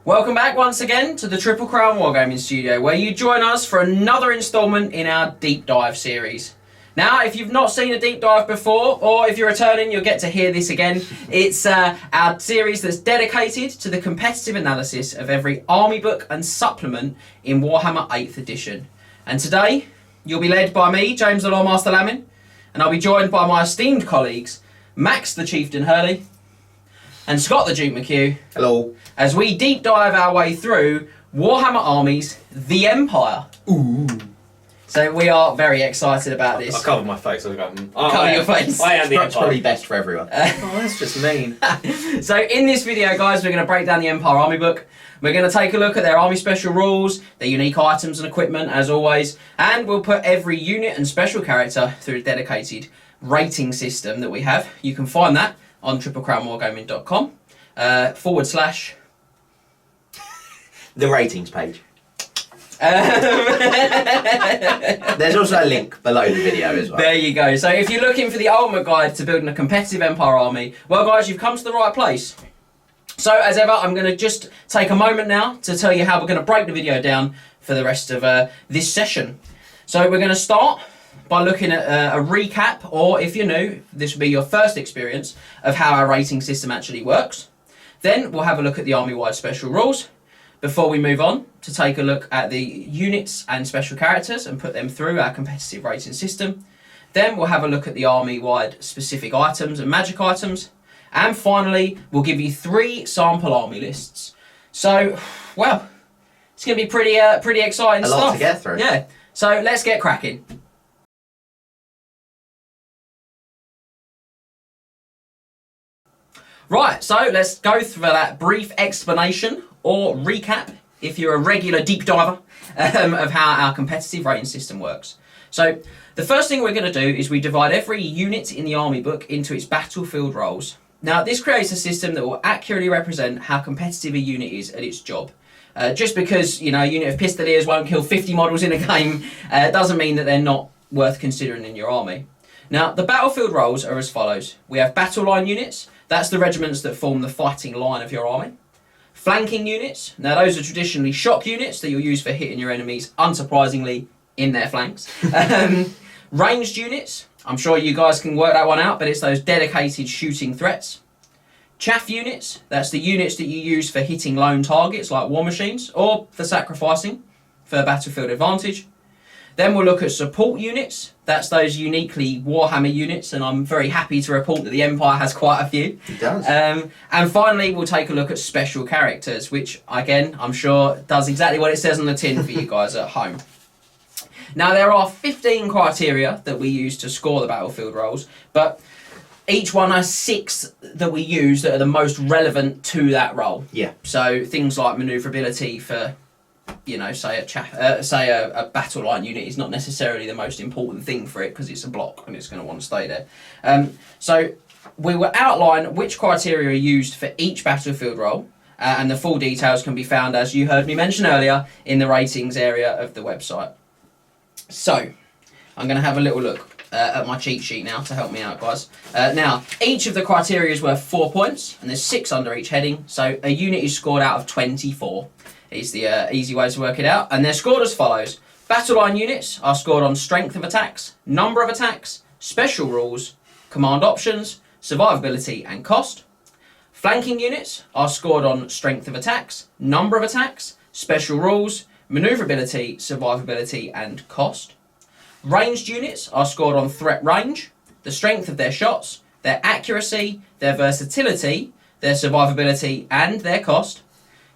Welcome back once again to the Triple Crown Wargaming Studio, where you join us for another instalment in our deep dive series. Now, if you've not seen a deep dive before, or if you're returning, you'll get to hear this again. It's our series that's dedicated to the competitive analysis of every army book and supplement in Warhammer 8th edition. And today, you'll be led by me, James the Lawmaster Lamin, and I'll be joined by my esteemed colleagues, Max the Chieftain Hurley, and Scott the Duke McHugh. Hello. As we deep dive our way through Warhammer Armies, The Empire. Ooh. So we are very excited about this. I covered my face. I was going, Cover your face. I am the That's Empire. probably best for everyone. Oh, that's just mean. So in this video, guys, we're going to break down the Empire Army book. We're going to take a look at their army special rules, their unique items and equipment, as always, and we'll put every unit and special character through a dedicated rating system that we have. You can find that on triplecrownwargaming.com / The ratings page. There's also a link below the video as well. There you go. So if you're looking for the ultimate guide to building a competitive Empire army, well guys, you've come to the right place. So as ever, I'm going to just take a moment now to tell you how we're going to break the video down for the rest of this session. So we're going to start by looking at a recap, or if you're new, this will be your first experience of how our rating system actually works. Then we'll have a look at the army-wide special rules before we move on to take a look at the units and special characters and put them through our competitive rating system. Then we'll have a look at the army-wide specific items and magic items. And finally, we'll give you 3 sample army lists. So, well, it's going to be pretty exciting stuff. A lot to get through. Yeah. So let's get cracking. Right, so let's go through that brief explanation or recap, if you're a regular deep diver, of how our competitive rating system works. So the first thing we're going to do is we divide every unit in the army book into its battlefield roles. Now this creates a system that will accurately represent how competitive a unit is at its job. Just because, you know, a unit of pistoliers won't kill 50 models in a game doesn't mean that they're not worth considering in your army. Now the battlefield roles are as follows. We have battle line units. That's the regiments that form the fighting line of your army. Flanking units. Now those are traditionally shock units that you'll use for hitting your enemies, unsurprisingly, in their flanks. Ranged units. I'm sure you guys can work that one out, but it's those dedicated shooting threats. Chaff units. That's the units that you use for hitting lone targets like war machines, or for sacrificing for battlefield advantage. Then we'll look at support units. That's those uniquely Warhammer units, and I'm very happy to report that the Empire has quite a few. It does. And finally, we'll take a look at special characters, which, again, I'm sure does exactly what it says on the tin for you guys at home. Now, there are 15 criteria that we use to score the battlefield roles, but each one has 6 that we use that are the most relevant to that role. Yeah. So things like manoeuvrability for, you know, say a battle line unit is not necessarily the most important thing for it because it's a block and it's going to want to stay there. So we will outline which criteria are used for each battlefield role, and the full details can be found, as you heard me mention earlier, in the ratings area of the website. So I'm going to have a little look at my cheat sheet now to help me out, guys. Now, each of the criteria is worth 4 points, and there's 6 under each heading, so a unit is scored out of 24. Is the easy way to work it out, and they're scored as follows. Battle line units are scored on strength of attacks, number of attacks, special rules, command options, survivability and cost. Flanking units are scored on strength of attacks, number of attacks, special rules, manoeuvrability, survivability and cost. Ranged units are scored on threat range, the strength of their shots, their accuracy, their versatility, their survivability and their cost.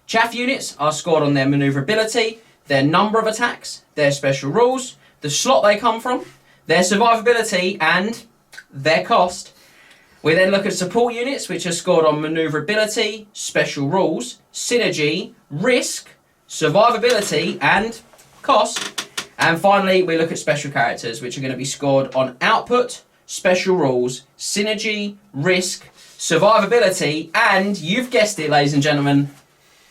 Chaff units are scored on their manoeuvrability, their number of attacks, their special rules, the slot they come from, their survivability and their cost. We then look at support units, which are scored on manoeuvrability, special rules, synergy, risk, survivability and cost. And finally, we look at special characters, which are going to be scored on output, special rules, synergy, risk, survivability, and you've guessed it, ladies and gentlemen,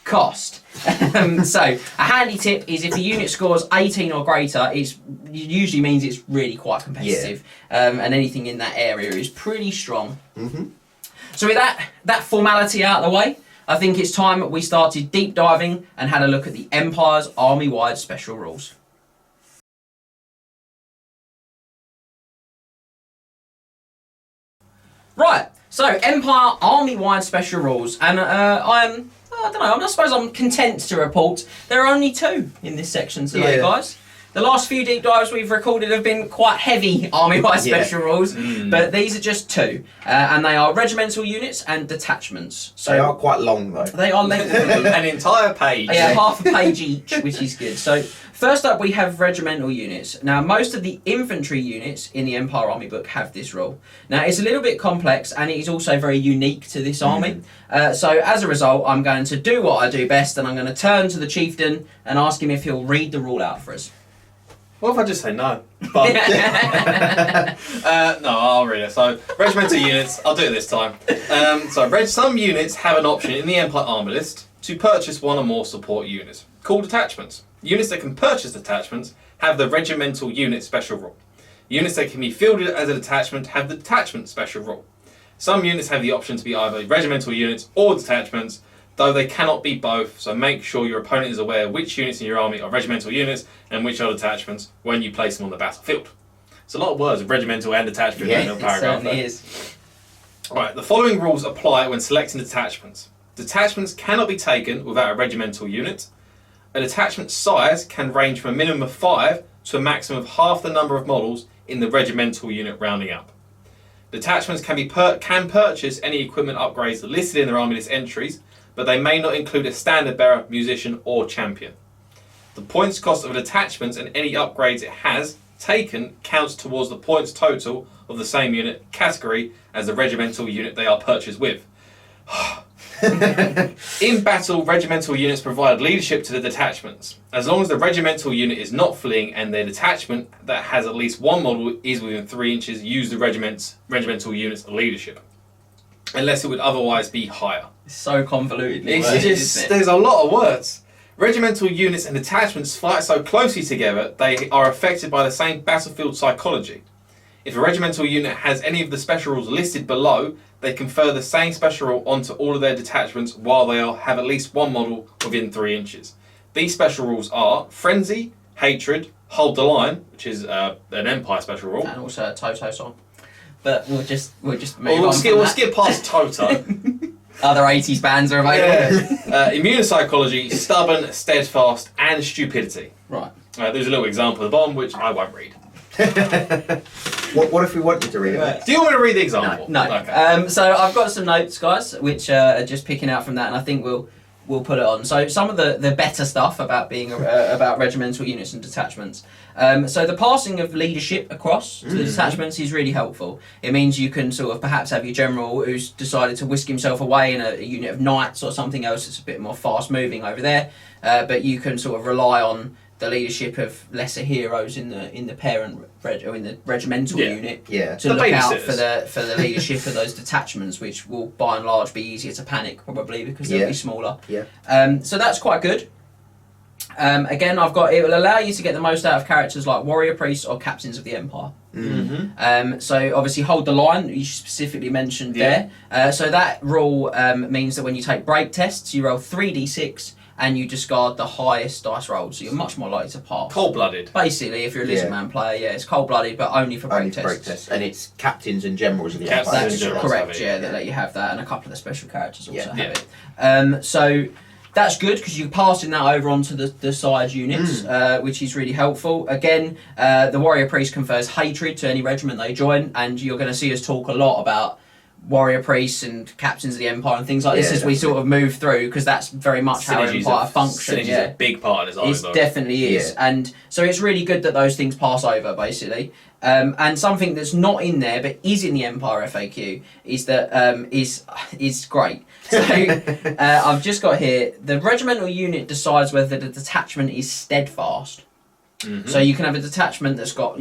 cost. So a handy tip is if the unit scores 18 or greater, it usually means it's really quite competitive, and anything in that area is pretty strong. So with that formality out of the way, I think it's time we started deep diving and had a look at the Empire's army-wide special rules. Right, so Empire army-wide special rules, and I don't know, I suppose I'm content to report there are only 2 in this section today, guys. The last few deep dives we've recorded have been quite heavy army-wide special rules, but these are just 2, and they are regimental units and detachments. So They are quite long though. they are lengthy. An entire page. Yeah, half a page each, which is good. So first up we have regimental units. Now most of the infantry units in the Empire Army book have this rule. Now it's a little bit complex and it is also very unique to this army. So as a result I'm going to do what I do best and I'm going to turn to the chieftain and ask him if he'll read the rule out for us. What if I just say no? But, no, I'll read it. So, regimental units, I'll do it this time. Some units have an option in the Empire Army list to purchase one or more support units, called detachments. Units that can purchase detachments have the regimental unit special rule. Units that can be fielded as a detachment have the detachment special rule. Some units have the option to be either regimental units or detachments, though they cannot be both, so make sure your opponent is aware which units in your army are regimental units and which are detachments when you place them on the battlefield. It's a lot of words, regimental and detachment in a paragraph. It certainly is. Right, the following rules apply when selecting detachments. Detachments cannot be taken without a regimental unit. A detachment size can range from a minimum of 5 to a maximum of half the number of models in the regimental unit rounding up. Detachments can purchase any equipment upgrades listed in their army list entries, but they may not include a standard bearer, musician or champion. The points cost of a detachment and any upgrades it has taken counts towards the points total of the same unit category as the regimental unit they are purchased with. In battle, regimental units provide leadership to the detachments. As long as the regimental unit is not fleeing and their detachment that has at least one model is within 3 inches, use the regimental unit's leadership, unless it would otherwise be higher. It's so convoluted. There's a lot of words. Regimental units and detachments fight so closely together they are affected by the same battlefield psychology. If a regimental unit has any of the special rules listed below, they confer the same special rule onto all of their detachments while they have at least one model within 3 inches. These special rules are Frenzy, Hatred, Hold the Line, which is an Empire special rule. And also a Toto song. But we'll just move on. We'll skip past Toto. Other 80s bands are available. Yeah. Immunopsychology, Stubborn, Steadfast, and Stupidity. Right. There's a little example at the bottom, which I won't read. What if we want you to read it? Do you want me to read the example? No. Okay. So I've got some notes, guys, which are just picking out from that, and I think we'll put it on. So some of the better stuff about being about regimental units and detachments. So the passing of leadership across to the detachments is really helpful. It means you can sort of perhaps have your general who's decided to whisk himself away in a unit of knights or something else that's a bit more fast moving over there, but you can sort of rely on the leadership of lesser heroes in the parent or in the regimental unit to The look out babysitters. for the leadership of those detachments, which will by and large be easier to panic probably because they'll be smaller. So that's quite good. Again, it will allow you to get the most out of characters like warrior priests or captains of the empire. So obviously hold the line, you specifically mentioned there. So that rule means that when you take break tests, you roll 3d6 and you discard the highest dice rolled, so you're much more likely to pass. Cold-blooded. Basically, if you're a Lizardman player, it's cold-blooded, but only for break tests. And it's captains and generals of the Captains empire. and That's generals correct, have it, that let you have that, and a couple of the special characters also Yeah. have it. So that's good because you're passing that over onto the side units, which is really helpful. Again, the warrior priest confers hatred to any regiment they join, and you're going to see us talk a lot about warrior priests and captains of the empire and things like this as we sort of move through, because that's very much how empire functions. Synergy's a big part of this army book. It definitely is, and so it's really good that those things pass over basically. And something that's not in there but is in the Empire FAQ is that is great. So I've just got here, the regimental unit decides whether the detachment is steadfast. So you can have a detachment that's got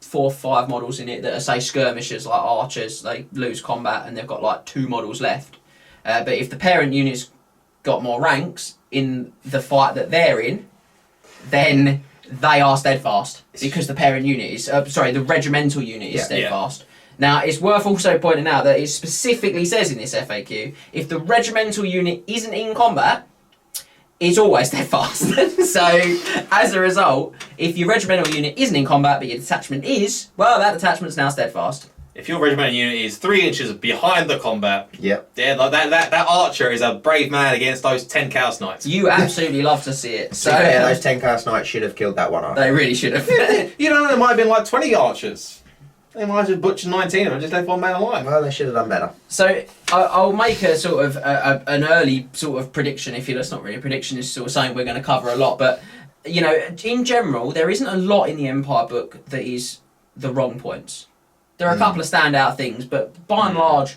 4 or 5 models in it that are, say, skirmishers, like archers. They lose combat and they've got like 2 models left. But if the parent unit's got more ranks in the fight that they're in, then they are steadfast because the parent unit is the regimental unit is steadfast. Now, it's worth also pointing out that it specifically says in this FAQ, if the regimental unit isn't in combat, it's always steadfast. So, as a result, if your regimental unit isn't in combat but your detachment is, well, that detachment's now steadfast. If your regimental unit is 3 inches behind the combat, Yep. yeah, like that archer is a brave man against those 10 Chaos Knights. You absolutely love to see it. So, Yeah, those 10 Chaos Knights should have killed that one off. they really should have. You know, there might have been like 20 archers. They might have just butchered 19 and just left one man alive. Well, they should have done better. So I'll make a sort of an early sort of prediction. If you, that's not really a prediction, it's sort of saying we're going to cover a lot. But you know, in general, there isn't a lot in the Empire book that is the wrong points. There are a couple of standout things, but by and large,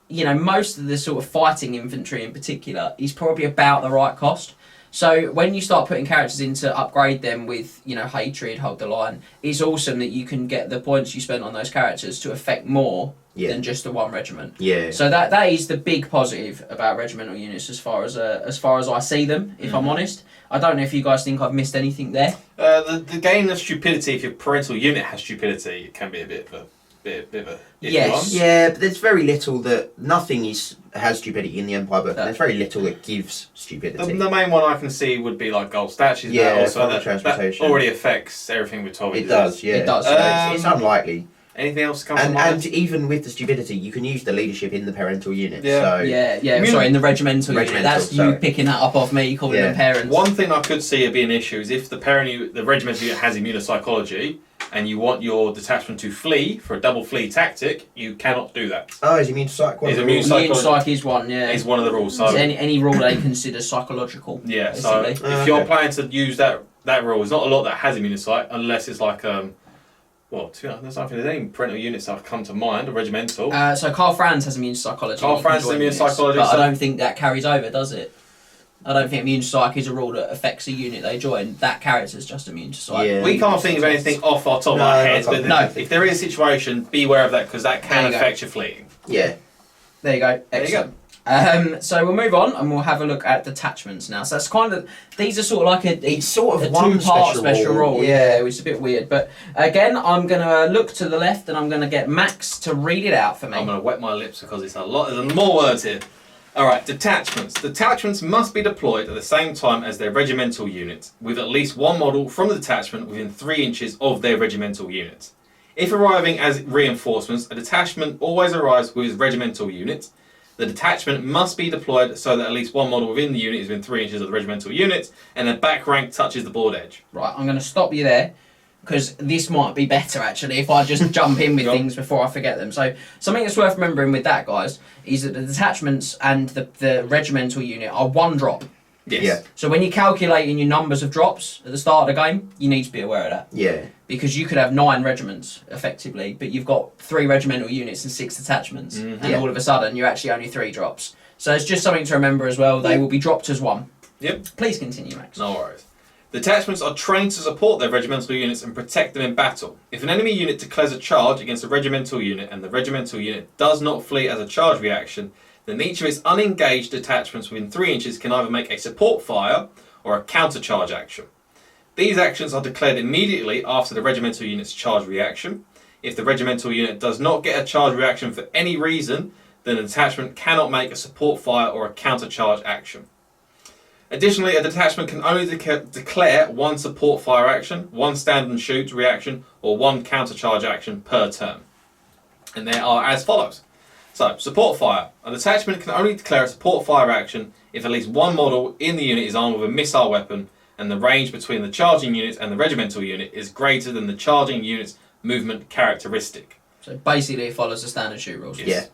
you know, most of the sort of fighting infantry in particular is probably about the right cost. So when you start putting characters in to upgrade them with, you know, hatred, hold the line, it's awesome that you can get the points you spend on those characters to affect more than just the one regiment. Yeah. So that is the big positive about regimental units as far as I see them, if I'm honest. I don't know if you guys think I've missed anything there. The gain of stupidity, if your parental unit has stupidity, it can be a bit of a Yes. Yeah, but there's very little nothing has stupidity in the Empire book. There's very little that gives stupidity. The main one I can see would be like gold statues. Yeah, also that transportation. That already affects everything we're told. It does, yeah. It does. It's unlikely. Anything else comes to mind? And even with the stupidity, you can use the leadership in the parental unit. Yeah. So Yeah. Sorry, in the regimental unit. That's you picking that up off me, calling them parents. One thing I could see it be an issue is if the regimental unit has immunopsychology, and you want your detachment to flee for a double flee tactic, you cannot do that. Oh, is immune psych one? Immune psych is one, yeah. Is one of the rules. So any rule they consider psychological. Yeah, basically. so if you're planning to use that rule, there's not a lot that has immune psych, unless it's like well, to be honest, there's any parental units that have come to mind, or regimental. So Carl Franz has immune psychology. Carl Franz has immune psychology. But I don't think that carries over, does it? I don't think immune psych is a rule that affects a unit they join. That character's just immune to psych. Yeah. We can't think of anything off our top of our heads, but no. If there is a situation, be aware of that, because that can affect your fleeing. Yeah. There you go. Excellent. So we'll move on and we'll have a look at detachments now. So that's kind of, these are sort of like it's sort of a one two-part special rule. Yeah, which is a bit weird. But again, I'm going to look to the left and I'm going to get Max to read it out for me. I'm going to wet my lips because it's a lot. There's more words here. Alright, detachments. Detachments must be deployed at the same time as their regimental unit, with at least one model from the detachment within 3 inches of their regimental unit. If arriving as reinforcements, a detachment always arrives with its regimental unit. The detachment must be deployed so that at least one model within the unit is within 3 inches of the regimental unit, and the back rank touches the board edge. Right, I'm going to stop you there, because this might be better actually if I just jump in with things before I forget them. So something that's worth remembering with that, guys, is that the detachments and the regimental unit are one drop. Yes. Yeah. So when you're calculating your numbers of drops at the start of the game, you need to be aware of that. Yeah. Because you could have 9 regiments effectively, but you've got 3 regimental units and 6 detachments, and all of a sudden you're actually only 3 drops. So it's just something to remember as well. They will be dropped as 1. Yep. Please continue, Max. No worries. Detachments are trained to support their regimental units and protect them in battle. If an enemy unit declares a charge against a regimental unit and the regimental unit does not flee as a charge reaction, then each of its unengaged detachments within 3 inches can either make a support fire or a counter charge action. These actions are declared immediately after the regimental unit's charge reaction. If the regimental unit does not get a charge reaction for any reason, then the detachment cannot make a support fire or a counter charge action. Additionally, a detachment can only declare 1 support fire action, 1 stand and shoot reaction, or 1 counter charge action per turn. And they are as follows. So, support fire. A detachment can only declare a support fire action if at least one model in the unit is armed with a missile weapon and the range between the charging unit and the regimental unit is greater than the charging unit's movement characteristic. So basically it follows the standard shoot rules. Yeah.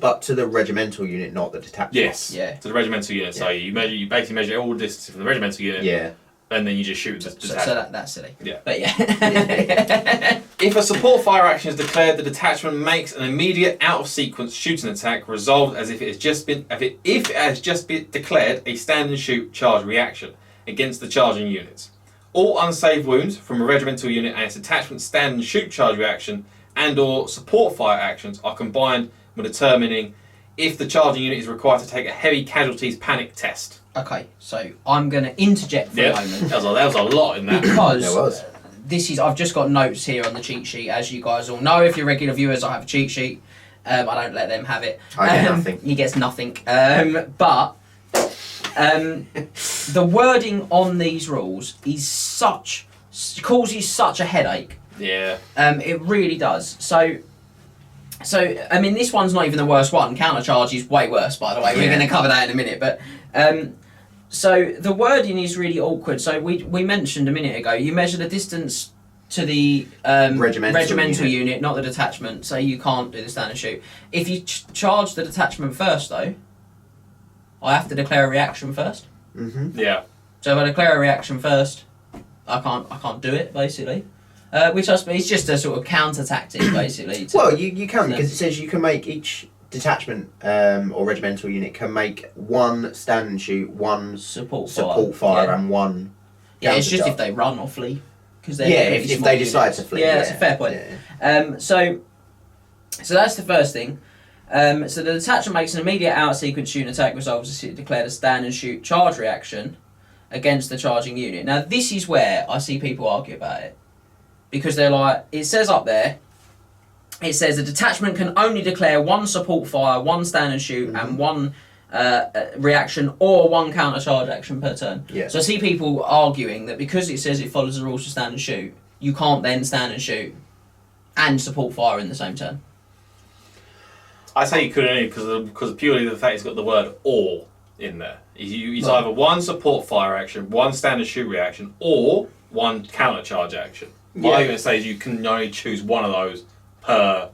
But to the regimental unit, not the detachment. Yes. Yeah. To the regimental unit. So you basically measure all the distance from the regimental unit. Yeah. And then you just shoot the detachment. So that's silly. Yeah. But yeah. If a support fire action is declared, the detachment makes an immediate out-of-sequence shooting attack, resolved as if it has just been declared a stand and shoot charge reaction against the charging units. All unsaved wounds from a regimental unit and its attachment stand and shoot charge reaction and/or support fire actions are combined when determining if the charging unit is required to take a heavy casualties panic test. Okay, so I'm going to interject for a moment. That was a lot in that. Because There was. this is, I've just got notes here on the cheat sheet, as you guys all know. If you're regular viewers, I have a cheat sheet. I don't let them have it. I get nothing. He gets nothing. But the wording on these rules is causes such a headache. Yeah. It really does. So I mean, this one's not even the worst one. Countercharge is way worse, by the way. We're going to cover that in a minute. But so the wording is really awkward. So we mentioned a minute ago, you measure the distance to the regimental unit, not the detachment. So you can't do the stand and shoot. If you charge the detachment first, though, I have to declare a reaction first. Mm-hmm. Yeah. So if I declare a reaction first, I can't do it, basically. Which I suppose is just a sort of counter tactic, basically. Well, you can, because it says you can make each detachment or regimental unit can make one stand and shoot, one support fire, and one. Yeah, it's just if they run or flee. If they decide to flee. Yeah, that's a fair point. Yeah. So that's the first thing. So the detachment makes an immediate out-sequence shoot and attack, resolves as it declared a stand and shoot charge reaction against the charging unit. Now this is where I see people argue about it, because they're like, it says up there, it says a detachment can only declare one support fire, one stand and shoot, and one reaction or one counter charge action per turn. Yeah. So I see people arguing that because it says it follows the rules to stand and shoot, you can't then stand and shoot and support fire in the same turn. I say you couldn't because purely the fact it's got the word "or" in there. It's either one support fire action, one standard shoot reaction, or one counter charge action. My argument says you can only choose one of those per.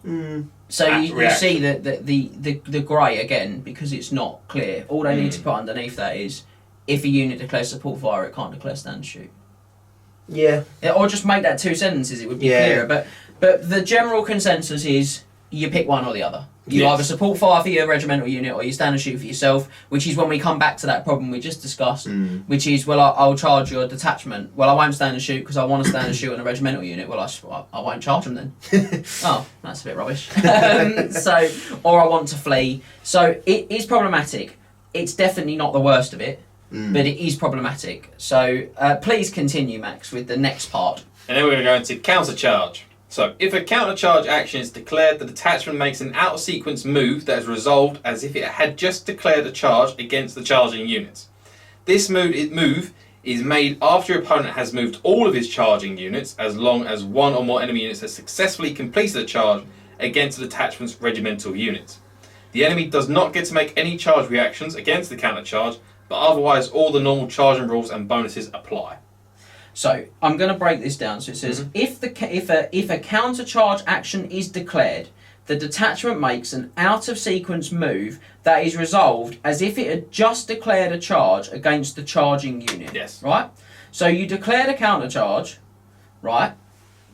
So you see that the grey again, because it's not clear. All they need to put underneath that is if a unit declares support fire, it can't declare stand and shoot. Yeah. Or just make that 2 sentences. It would be clearer. But the general consensus is you pick one or the other. You either support fire for your regimental unit or you stand and shoot for yourself, which is when we come back to that problem we just discussed, which is, well, I'll charge your detachment. Well, I won't stand and shoot because I want to stand and shoot on a regimental unit. Well, I won't charge them then. Oh, that's a bit rubbish. Or I want to flee. So it is problematic. It's definitely not the worst of it, but it is problematic. So please continue, Max, with the next part. And then we're going to go into counter charge. So, if a counter-charge action is declared, the detachment makes an out-of-sequence move that is resolved as if it had just declared a charge against the charging units. This move is made after your opponent has moved all of his charging units, as long as one or more enemy units has successfully completed a charge against the detachment's regimental unit. The enemy does not get to make any charge reactions against the counter-charge, but otherwise all the normal charging rules and bonuses apply. So I'm going to break this down. So it says if a counter charge action is declared, the detachment makes an out of sequence move that is resolved as if it had just declared a charge against the charging unit. Yes. Right. So you declare the counter charge, right?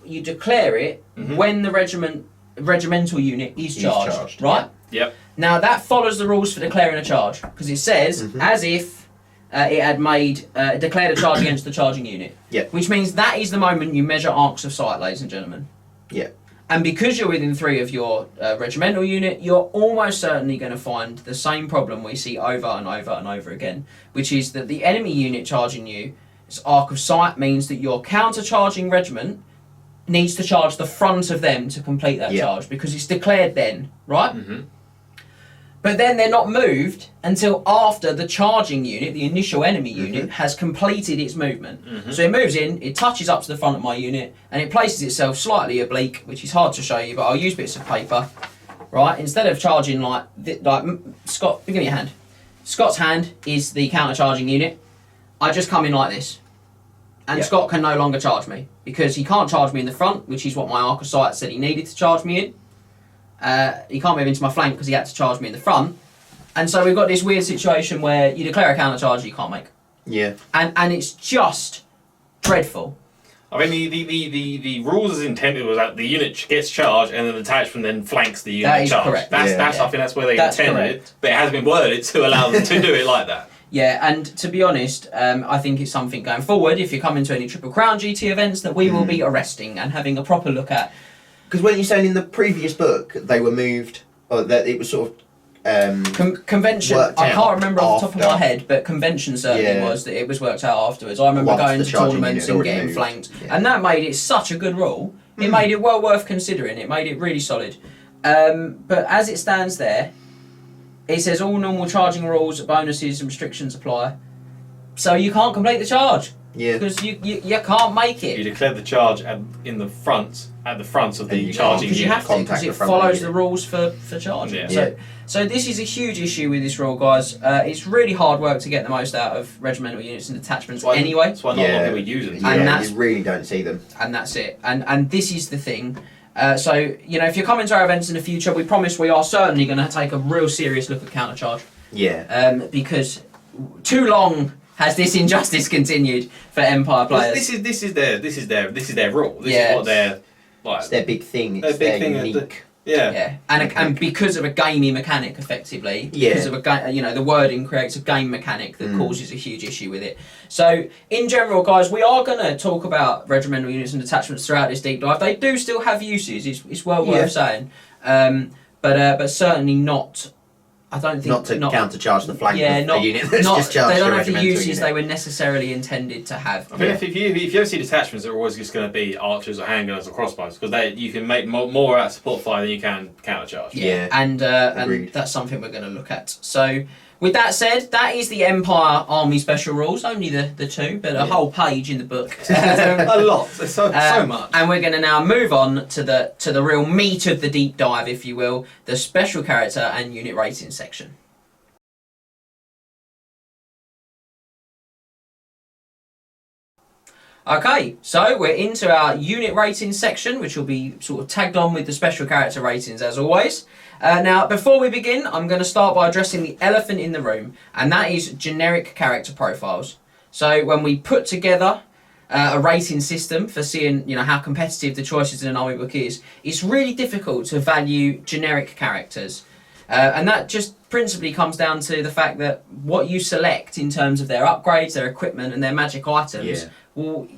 You declare it when the regimental unit is charged, right? Yep. Now that follows the rules for declaring a charge, because it says as if it had declared a charge against the charging unit. Yep. Which means that is the moment you measure arcs of sight, ladies and gentlemen. Yeah. And because you're within 3 of your regimental unit, you're almost certainly going to find the same problem we see over and over and over again, which is that the enemy unit charging you, its arc of sight means that your counter-charging regiment needs to charge the front of them to complete that charge, because it's declared then, right? But then they're not moved until after the charging unit, the initial enemy unit, has completed its movement. So it moves in, it touches up to the front of my unit, and it places itself slightly oblique, which is hard to show you, but I'll use bits of paper, right? Instead of charging like Scott, give me your hand. Scott's hand is the counter-charging unit. I just come in like this. And Scott can no longer charge me, because he can't charge me in the front, which is what my arc of sight said he needed to charge me in. He can't move into my flank because he had to charge me in the front, and so we've got this weird situation where you declare a counter charge you can't make. Yeah. And it's just dreadful. I mean, the rules as intended was that the unit gets charged and then the detachment then flanks the unit That is charged. correct. I think that's where they intended it, but it has been worded to allow them to do it like that. Yeah, and to be honest, I think it's something going forward, if you come into any Triple Crown GT events, that we will be arresting and having a proper look at. Because when you're saying in the previous book they were moved, or that it was sort of Convention, worked I out can't remember off the top of my after. head, but convention certainly was that it was worked out afterwards. I remember Once going the to charging tournaments unit and already getting moved. flanked, Yeah. and that made it such a good rule. It made it well worth considering. It made it really solid. But as it stands there, it says all normal charging rules, bonuses, and restrictions apply. So you can't complete the charge. Yeah. Because you can't make You it. declare the charge at the front of the you charging Because you unit. have to, because Contact it the front of the follows the unit. rules for charging. Yeah. Yeah. So this is a huge issue with this rule, guys. It's really hard work to get the most out of regimental units and detachments anyway, That's why not a lot of people use them. Yeah, And that's- you really don't see them. and that's it. And this is the thing. So, you know, if you're coming to our events in the future, we promise we are certainly going to take a real serious look at countercharge. Yeah. Because too long has this injustice continued for Empire players. This is their rule. This Yeah. is what they're like. It's their big thing. Their It's big their thing, unique. Yeah, and because of a gamey mechanic, effectively, Yeah. because of the wording creates a game mechanic that causes a huge issue with it. So, in general, guys, we are going to talk about regimental units and detachments throughout this deep dive. They do still have uses. It's well worth saying, but certainly not. I don't think Not to countercharge the flank Yeah, of not, a unit that's not just charged they don't to a have the regimental uses unit. they were necessarily intended to have. I think if you ever see detachments, they're always just going to be archers or handgunners or crossbows because you can make more out of support fire than you can countercharge. Yeah. And Agreed. that's something we're going to look at. So, with that said, that is the Empire Army Special Rules. Only the two, but a whole page in the book. A lot. There's so much. And we're going to now move on to the real meat of the deep dive, if you will, the special character and unit rating section. Okay, so we're into our unit rating section, which will be sort of tagged on with the special character ratings as always. Now, before we begin, I'm going to start by addressing the elephant in the room, and that is generic character profiles. So when we put together a rating system for seeing, how competitive the choices in an army book is, it's really difficult to value generic characters. And that just principally comes down to the fact that what you select in terms of their upgrades, their equipment, and their magic items will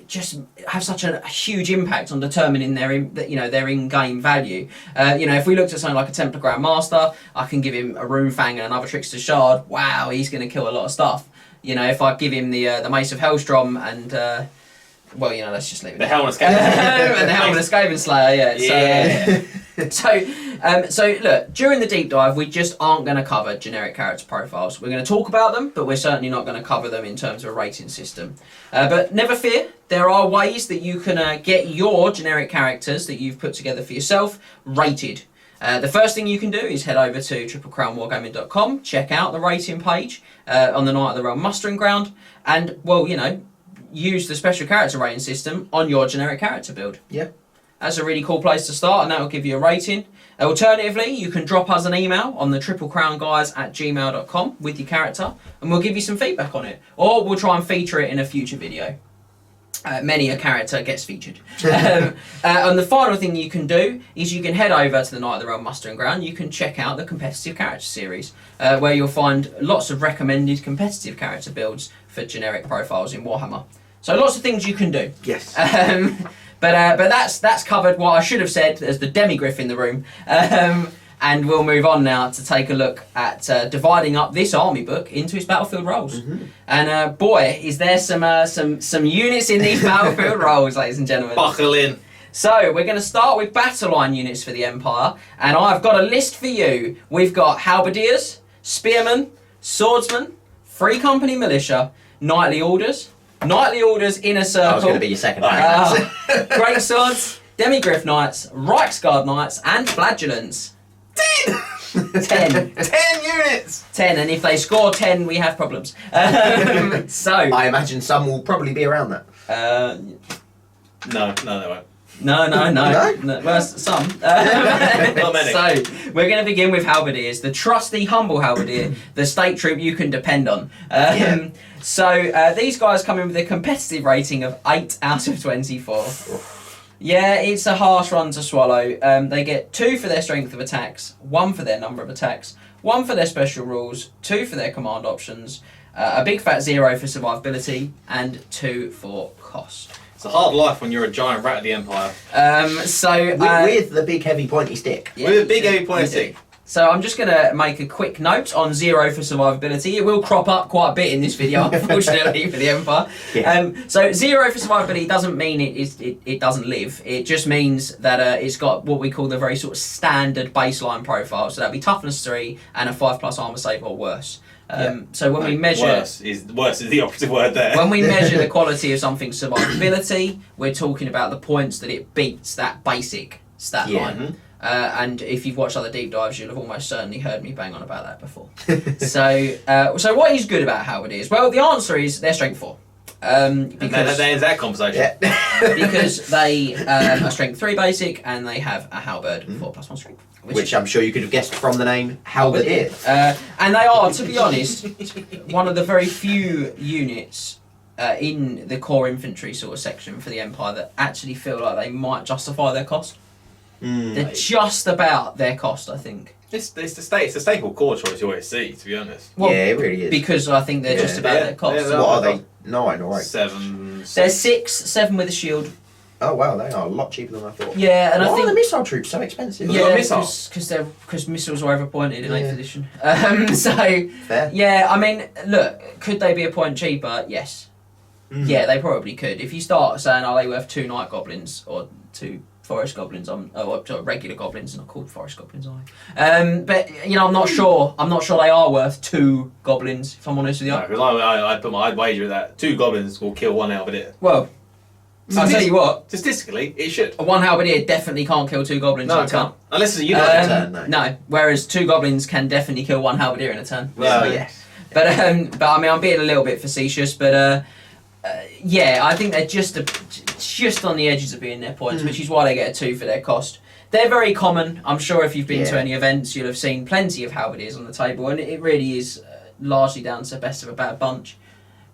just have such a huge impact on determining their in-game value. If we looked at something like a Templar Grand Master, I can give him a Rune Fang and another Trickster Shard. Wow, he's going to kill a lot of stuff. If I give him the Mace of Hellstrom and let's just leave it. The Helmet Skaven. And the Helmet of Skaven Slayer, So look, during the deep dive, we just aren't going to cover generic character profiles. We're going to talk about them, but we're certainly not going to cover them in terms of a rating system. But never fear, there are ways that you can get your generic characters that you've put together for yourself rated. The first thing you can do is head over to triplecrownwargaming.com, check out the rating page on the Night of the Realm mustering ground, and, use the special character rating system on your generic character build. Yeah. That's a really cool place to start, and that will give you a rating. Alternatively, you can drop us an email on the triplecrownguys@gmail.com with your character, and we'll give you some feedback on it. Or we'll try and feature it in a future video. Many a character gets featured. And the final thing you can do is you can head over to the Night of the Realm mustering ground. You can check out the competitive character series, where you'll find lots of recommended competitive character builds for generic profiles in Warhammer. So lots of things you can do. Yes. But that's covered what I should have said as the demigriff in the room. And we'll move on now to take a look at dividing up this army book into its battlefield roles. Mm-hmm. And boy, is there some units in these battlefield roles, ladies and gentlemen. Buckle in. So we're going to start with battle line units for the Empire, and I've got a list for you. We've got halberdiers, spearmen, swordsmen, free company militia, knightly orders inner circle. I was going to be your second. Great swords, demigriff knights, Reichsguard knights, and flagellants. 10. 10 units! 10, and if they score 10, we have problems. So, I imagine some will probably be around that. No, they won't. No. No? Well, some. Not many. So, we're going to begin with halberdiers. The trusty, humble halberdier, the state troop you can depend on. So, these guys come in with a competitive rating of 8 out of 24. Yeah, it's a harsh one to swallow. They get 2 for their strength of attacks, 1 for their number of attacks, 1 for their special rules, 2 for their command options, a big fat 0 for survivability, and 2 for cost. It's a hard life when you're a giant rat of the Empire. With With the big heavy pointy stick. With a big heavy pointy stick. So I'm just going to make a quick note on 0 for survivability. It will crop up quite a bit in this video, unfortunately, for the Empire. Yeah. So 0 for survivability doesn't mean it doesn't live. It just means that it's got what we call the very sort of standard baseline profile. So that'd be toughness 3 and a 5+ armor save or worse. So when we measure... Worse is the operative word there. When we measure the quality of something's survivability, we're talking about the points that it beats that basic stat line. And if you've watched other deep dives, you'll have almost certainly heard me bang on about that before. So what is good about Halberdiers? Well, the answer is they're strength 4. Because that ends that conversation. Because they are strength 3 basic and they have a halberd 4+1 strength. Which I'm sure you could have guessed from the name Halberdier. And they are, to be honest, one of the very few units in the core infantry sort of section for the Empire that actually feel like they might justify their cost. They're just about their cost, I think. It's the staple core choice you always see, to be honest. Well, yeah, it really is. Because I think they're just about their cost. Yeah, what are they? 9 or 8? 7. They're 6, 7 with a shield. Oh wow, they are a lot cheaper than I thought. Yeah, and Why I think are the missile troops so expensive? yeah, because missiles were overpointed in 8th edition. So Fair. yeah, I mean, look, could they be a point cheaper? Yes. Yeah, they probably could. If you start saying, are they worth 2 night goblins or 2 forest goblins? Regular goblins, not called forest goblins, are they? But you know, I'm not sure. I'm not sure they are worth 2 goblins. If I'm honest with you. No, because I'd wager that 2 goblins will kill 1 halberdier. Well, I'll tell you what. Statistically, it should. A 1 halberdier definitely can't kill 2 goblins. No, in a it turn. can't. Unless it's a unit turn, No. Whereas 2 goblins can definitely kill 1 halberdier in a turn. Well, yes. But I mean, I'm being a little bit facetious, but yeah, I think they're just on the edges of being their points, which is why they get a 2 for their cost. They're very common. I'm sure if you've been to any events, you'll have seen plenty of halberdiers on the table, and it really is largely down to best of a bad bunch.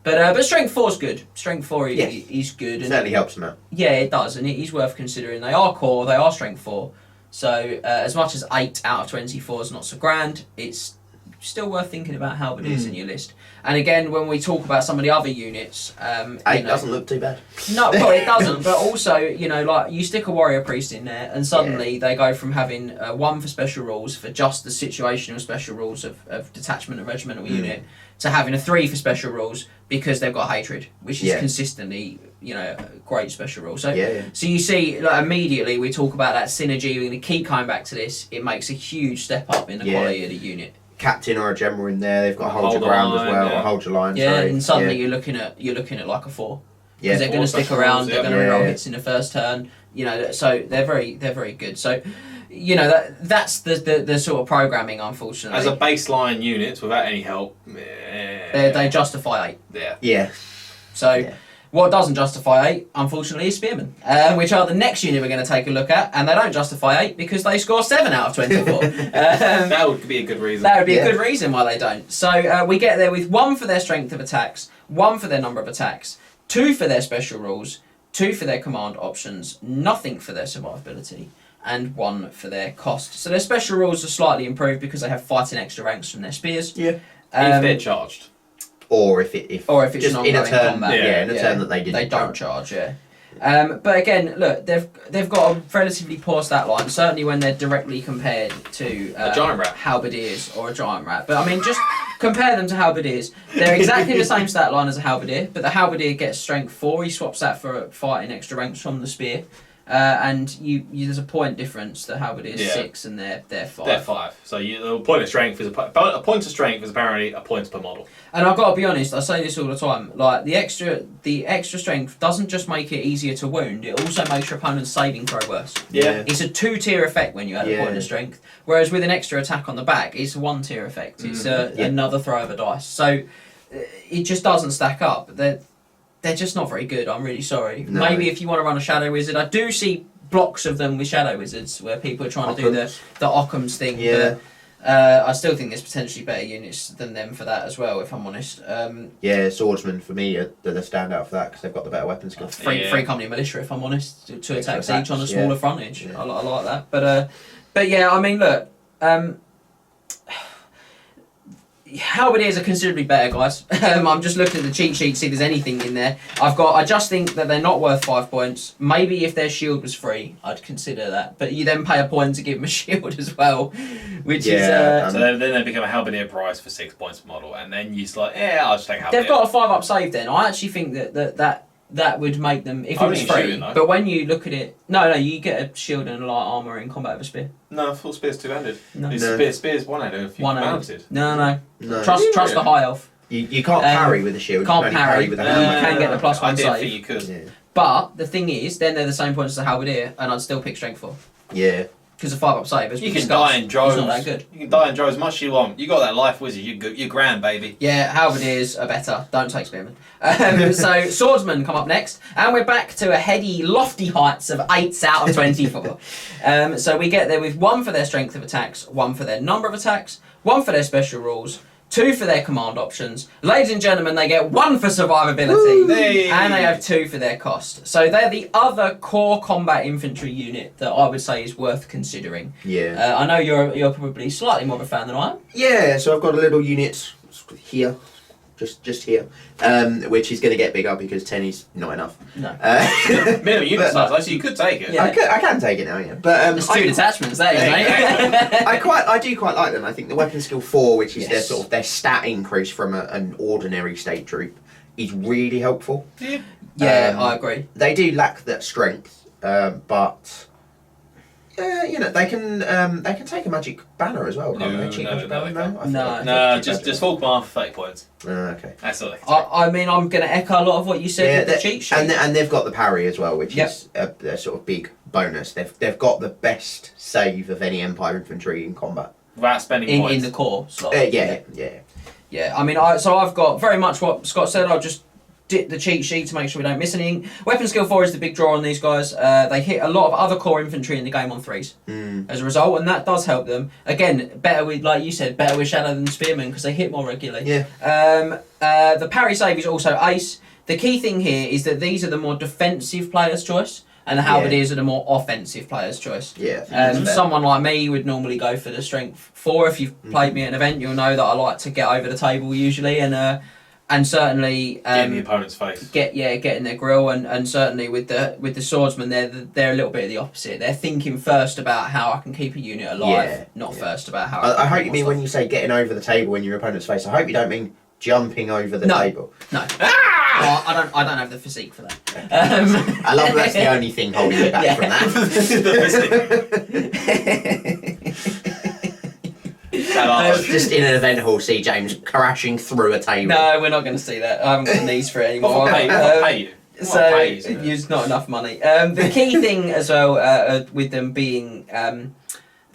But strength 4 is good. Strength 4 is good. It certainly helps them out. Yeah, it does, and it is worth considering. They are core, they are strength 4. So as much as 8 out of 24 is not so grand, it's still worth thinking about halberdiers in your list. And again, when we talk about some of the other units, 8 doesn't look too bad. No, well, it doesn't. But also, you know, like you stick a warrior priest in there, and suddenly they go from having 1 for special rules for just the situational special rules of detachment and regimental unit to having a 3 for special rules because they've got hatred, which is consistently, you know, a great special rule. So, so you see, like, immediately we talk about that synergy. We're going to keep coming back to this. It makes a huge step up in the quality of the unit. Captain or a general in there, they've got hold your ground as well, or hold your line. Yeah, and suddenly you're looking at like a 4. Because they're going to stick around, they're going to reroll hits in the first turn. You know, so they're very good. So, you know, that's the sort of programming, unfortunately. As a baseline unit without any help, they justify 8. Yeah. So. What doesn't justify 8, unfortunately, is Spearmen, which are the next unit we're going to take a look at, and they don't justify 8 because they score 7 out of 24. That would be a good reason. That would be a good reason why they don't. So we get there with 1 for their strength of attacks, 1 for their number of attacks, 2 for their special rules, 2 for their command options, nothing for their survivability, and 1 for their cost. So their special rules are slightly improved because they have fighting extra ranks from their spears. Yeah. If they're charged. Or if it's just in a turn, combat. In a turn that they didn't. They don't charge, but again, look, they've got a relatively poor stat line, certainly when they're directly compared to a giant rat, halberdiers or a giant rat. But I mean, just compare them to halberdiers. They're exactly the same stat line as a halberdier, but the halberdier gets strength 4. He swaps that for fighting extra ranks from the spear. And there's a point difference. The halberdier is 6 and they're 5. They're 5. So the point of strength is a point of strength is apparently a point per model. And I've got to be honest, I say this all the time. Like the extra strength doesn't just make it easier to wound; it also makes your opponent's saving throw worse. Yeah. It's a 2-tier effect when you add a point of strength, whereas with an extra attack on the back, it's a 1-tier effect. It's another throw of a dice. So it just doesn't stack up. They're just not very good. I'm really sorry. No. Maybe if you want to run a Shadow Wizard, I do see blocks of them with Shadow Wizards where people are trying to do the Occam's thing. Yeah. But I still think there's potentially better units than them for that as well, if I'm honest. Swordsmen for me are the standout for that because they've got the better weapon skill. Free company militia, if I'm honest, 2 attacks each on a smaller frontage. I like that. But yeah, I mean, look. halberdiers are considerably better, guys. I'm just looking at the cheat sheet, see if there's anything in there. I just think that they're not worth 5 points. Maybe if their shield was free, I'd consider that. But you then pay a point to give them a shield as well, which is... so then they become a halberdier price for 6 points per model, and then you're just like, I'll just take halberdier. They've got a 5-up save then. I actually think that would make them, if it was free. Shooting, but when you look at it... No, you get a shield and a light armour in combat with a spear. No, full spear's two-handed. No. Spear's one-handed if you mounted. No. Trust the high elf. You can't parry with a shield. Can't you can parry. with a You hammer. can get the +1 I didn't save. think you could. Yeah. But the thing is, then they're the same points as the halberdier, and I'd still pick strength 4. Yeah. Because the 5-up save, as You we can discussed, die in droves. it's not that good. You can die in droves as much as you want. You got that life wizard. You're grand, baby. Yeah, halberdiers are better. Don't take spearmen. So swordsmen come up next, and we're back to a heady, lofty heights of 8s out of 24. So we get there with 1 for their strength of attacks, 1 for their number of attacks, 1 for their special rules, 2 for their command options. Ladies and gentlemen, they get 1 for survivability, Hey. and they have 2 for their cost. So they're the other core combat infantry unit that I would say is worth considering. Yeah. I know you're probably slightly more of a fan than I am. Yeah, so I've got a little unit here, just here, which is going to get bigger because 10 is not enough. No. Minimum unit But- size, so you could take it. Yeah. I can take it now, yeah. But There's 2 detachments there, mate. I do quite like them. I think the weapon skill 4, which is Yes. their stat increase from an ordinary state troop, is really helpful. Yeah, I agree. They do lack that strength, but they can take a magic banner as well, can't they? Cheap No, magic no, banner? they can't. I thought No. they No, could cheap just magic full command for 30 points. banner. Okay. That's all they can take. I mean, I'm going to echo a lot of what you said with the cheat sheet. and they've got the parry as well, which Yep. is a sort of big bonus. They've got the best save of any Empire infantry in combat. Without spending in points. the core slot. Yeah. Yeah, I mean, I've got very much what Scott said. I'll just dip the cheat sheet to make sure we don't miss anything. Weapon skill 4 is the big draw on these guys. They hit a lot of other core infantry in the game on 3s as a result, and that does help them. Again, better with, like you said, better with Shadow than Spearmen because they hit more regularly. Yeah. The parry save is also ace. The key thing here is that these are the more defensive player's choice, and the halberdiers are the more offensive player's choice. Yeah. That's fair. Someone like me would normally go for the strength 4. If you've played me at an event, you'll know that I like to get over the table usually, and certainly Get in the opponent's face. get in their grill, and certainly with the swordsmen, they're a little bit of the opposite. They're thinking first about how I can keep a unit alive, not first about how. I hope you mean when you say getting over the table in your opponent's face. I hope you don't mean jumping over the table. No. Well, I don't have the physique for that. I love that's the only thing holding you back from that. Just in an event hall, see James crashing through a table. No, we're not going to see that. I haven't got the knees for it anymore. I'll pay you. So it's not enough money. The key thing as well with them being